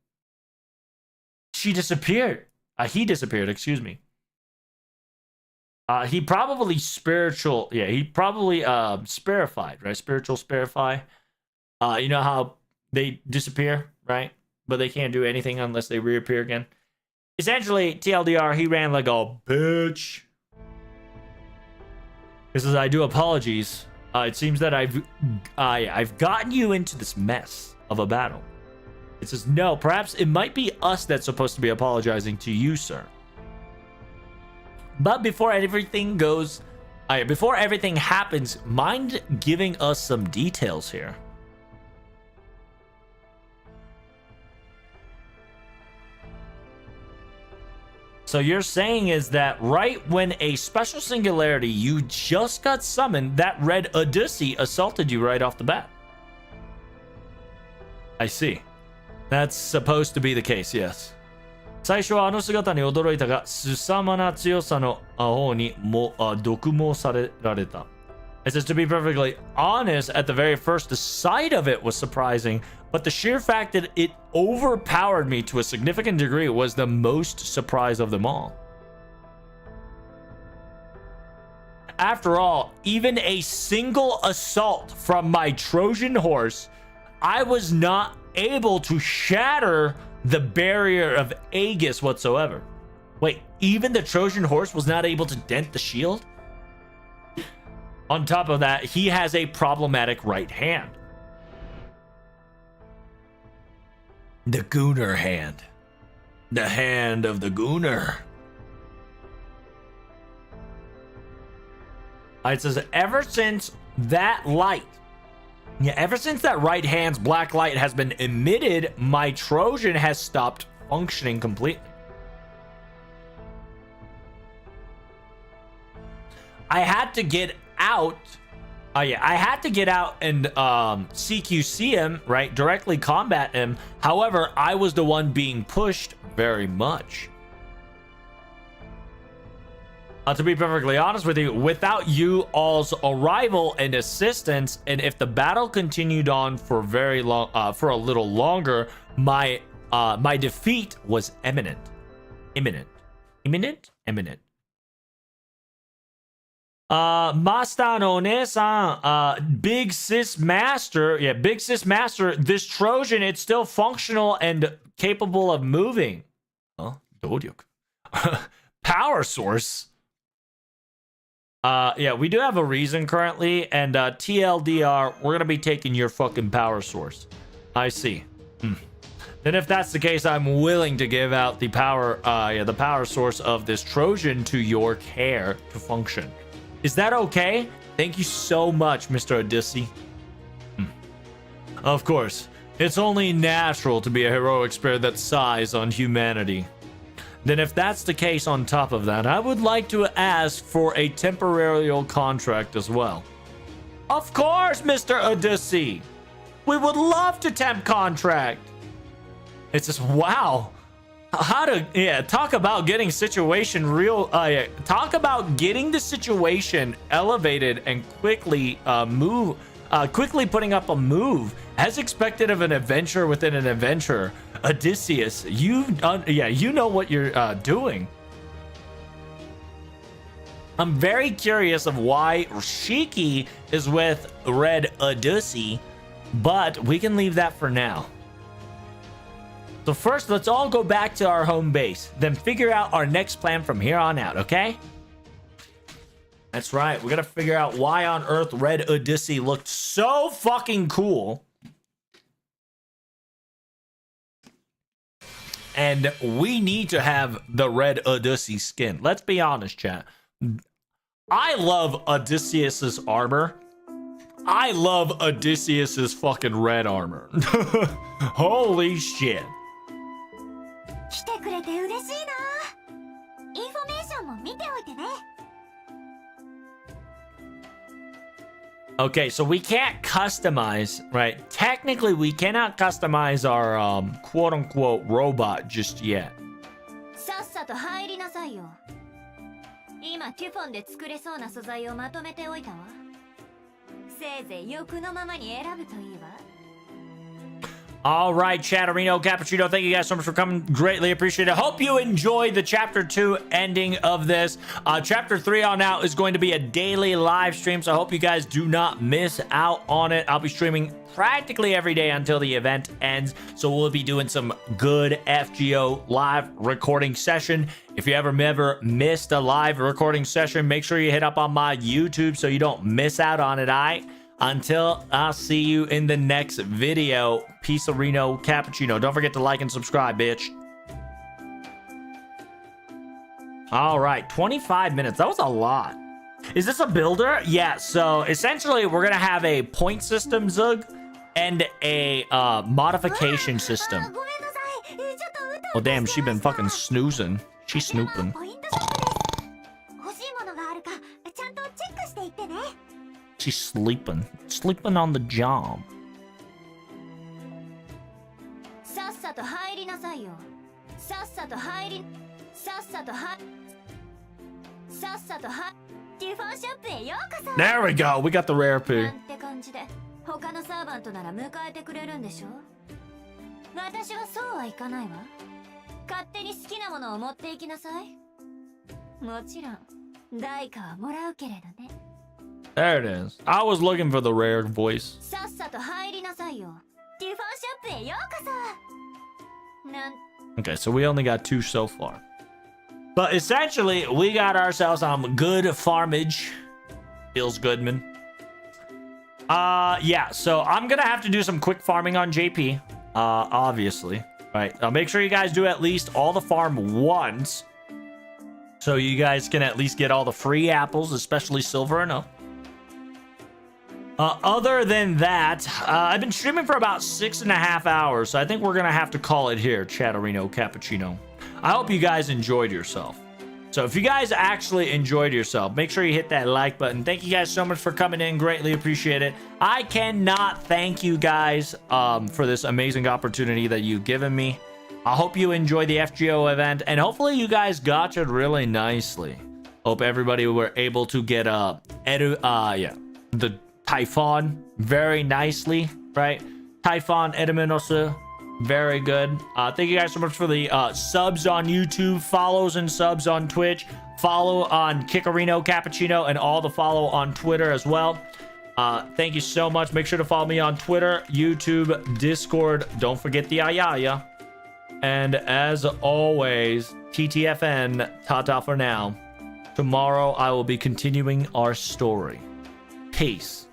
She disappeared. He disappeared, excuse me. He probably spirified, right? Spiritual spirify. You know how they disappear, right? But they can't do anything unless they reappear again. Essentially, TLDR, he ran like a bitch. This is, I do apologies. It seems that I've gotten you into this mess of a battle. It says, no, perhaps it might be us that's supposed to be apologizing to you, sir. But before everything happens, mind giving us some details here? So you're saying is that right when a special singularity you just got summoned, that red Odyssey assaulted you right off the bat. I see. That's supposed to be the case, yes. 最初はあの姿に驚いたが、凄まな強さの方にも毒網されられた。It says, to be perfectly honest, at the very first, the sight of it was surprising, but the sheer fact that it overpowered me to a significant degree was the most surprise of them all. after all, even a single assault from my Trojan horse, I was not able to shatter the barrier of Aegis whatsoever. Wait, even the Trojan horse was not able to dent the shield? On top of that, he has a problematic right hand. The Gooner hand. The hand of the Gooner. It says, ever since that right hand's black light has been emitted, my Trojan has stopped functioning completely. I had to get out. I had to get out and CQC him, right? Directly combat him. However, I was the one being pushed very much. To be perfectly honest with you, without you all's arrival and assistance, and if the battle continued on for very long, for a little longer, my defeat was imminent. Master no One-san, Big Sis Master, Big Sis Master, this Trojan, it's still functional and capable of moving. Huh? Power source. We do have a reason currently, and TLDR, we're gonna be taking your fucking power source. I see. Then if that's the case, I'm willing to give out the power source of this Trojan to your care to function. Is that okay? Thank you so much, Mr. Odyssey. Of course, it's only natural to be a heroic spirit that sighs on humanity. Then if that's the case, on top of that, I would like to ask for a temporary contract as well. Of course, Mr. Odyssey. We would love to temp contract. It's just, wow. How to, talk about getting situation talk about getting the situation elevated and quickly quickly putting up a move as expected of an adventure within an adventure. Odysseus, you know what you're doing. I'm very curious of why Shiki is with Red Odyssey, but we can leave that for now. So first, let's all go back to our home base, then figure out our next plan from here on out, okay? That's right, we gotta figure out why on earth Red Odyssey looked so fucking cool. And we need to have the Red Odyssey skin. Let's be honest, chat. I love Odysseus's armor. I love Odysseus's fucking red armor. Holy shit. 来てくれて嬉しいな。インフォメーションも見ておいてね。Okay, so we can't customize, right? Technically, we cannot customize our quote-unquote robot just yet. さっさと入りなさいよ。今テュフォンで作れそうな素材をまとめておいたわ。せいぜい欲のままに選ぶといいわ。All right, Chatterino, Cappuccino, thank you guys so much for coming. Greatly appreciate it. Hope you enjoyed the Chapter 2 ending of this. Chapter 3 on out is going to be a daily live stream, so I hope you guys do not miss out on it. I'll be streaming practically every day until the event ends, so we'll be doing some good FGO live recording session. If you ever missed a live recording session, make sure you hit up on my YouTube so you don't miss out on it, alright? Until I'll see you in the next video, peace, Reno, Cappuccino. Don't forget to like and subscribe, bitch. All right, 25 minutes. That was a lot. Is this a builder? Yeah, so essentially we're going to have a point system, Zug, and a modification system. Oh, damn, she been fucking snoozing. She's snooping. She's sleeping. Sleeping on the job. There we go. We got the rare pig. 他のサーバントなら迎えてくれるんでしょ。私はそうはいかないわ。勝手に好きなものを持っていきなさい。もちろん代価はもらうけれどね。 There it is. I was looking for the rare voice. さっさと入りなさいよ。ティファンショップへようこそ。なん Okay, so we only got 2 so far. But essentially, we got ourselves some good farmage. Feels good, man. Yeah, so I'm gonna have to do some quick farming on JP. Obviously. Right. Make sure you guys do at least all the farm once. So you guys can at least get all the free apples, especially silver and up. Other than that, I've been streaming for about 6.5 hours, so I think we're gonna have to call it here, Chatterino Cappuccino. I hope you guys enjoyed yourself. So if you guys actually enjoyed yourself, make sure you hit that like button. Thank you guys so much for coming in. Greatly appreciate it. I cannot thank you guys for this amazing opportunity that you've given me. I hope you enjoyed the FGO event, and hopefully you guys gotcha'd really nicely. Hope everybody were able to get the Typhon very nicely, right? Typhon Edaminosu, very good. Thank you guys so much for the subs on YouTube, follows and subs on Twitch, follow on Kikarino Cappuccino, and all the follow on Twitter as well. Thank you so much. Make sure to follow me on Twitter, YouTube, Discord. Don't forget the Ayaya. And as always, TTFN, ta-ta for now. Tomorrow I will be continuing our story. Peace.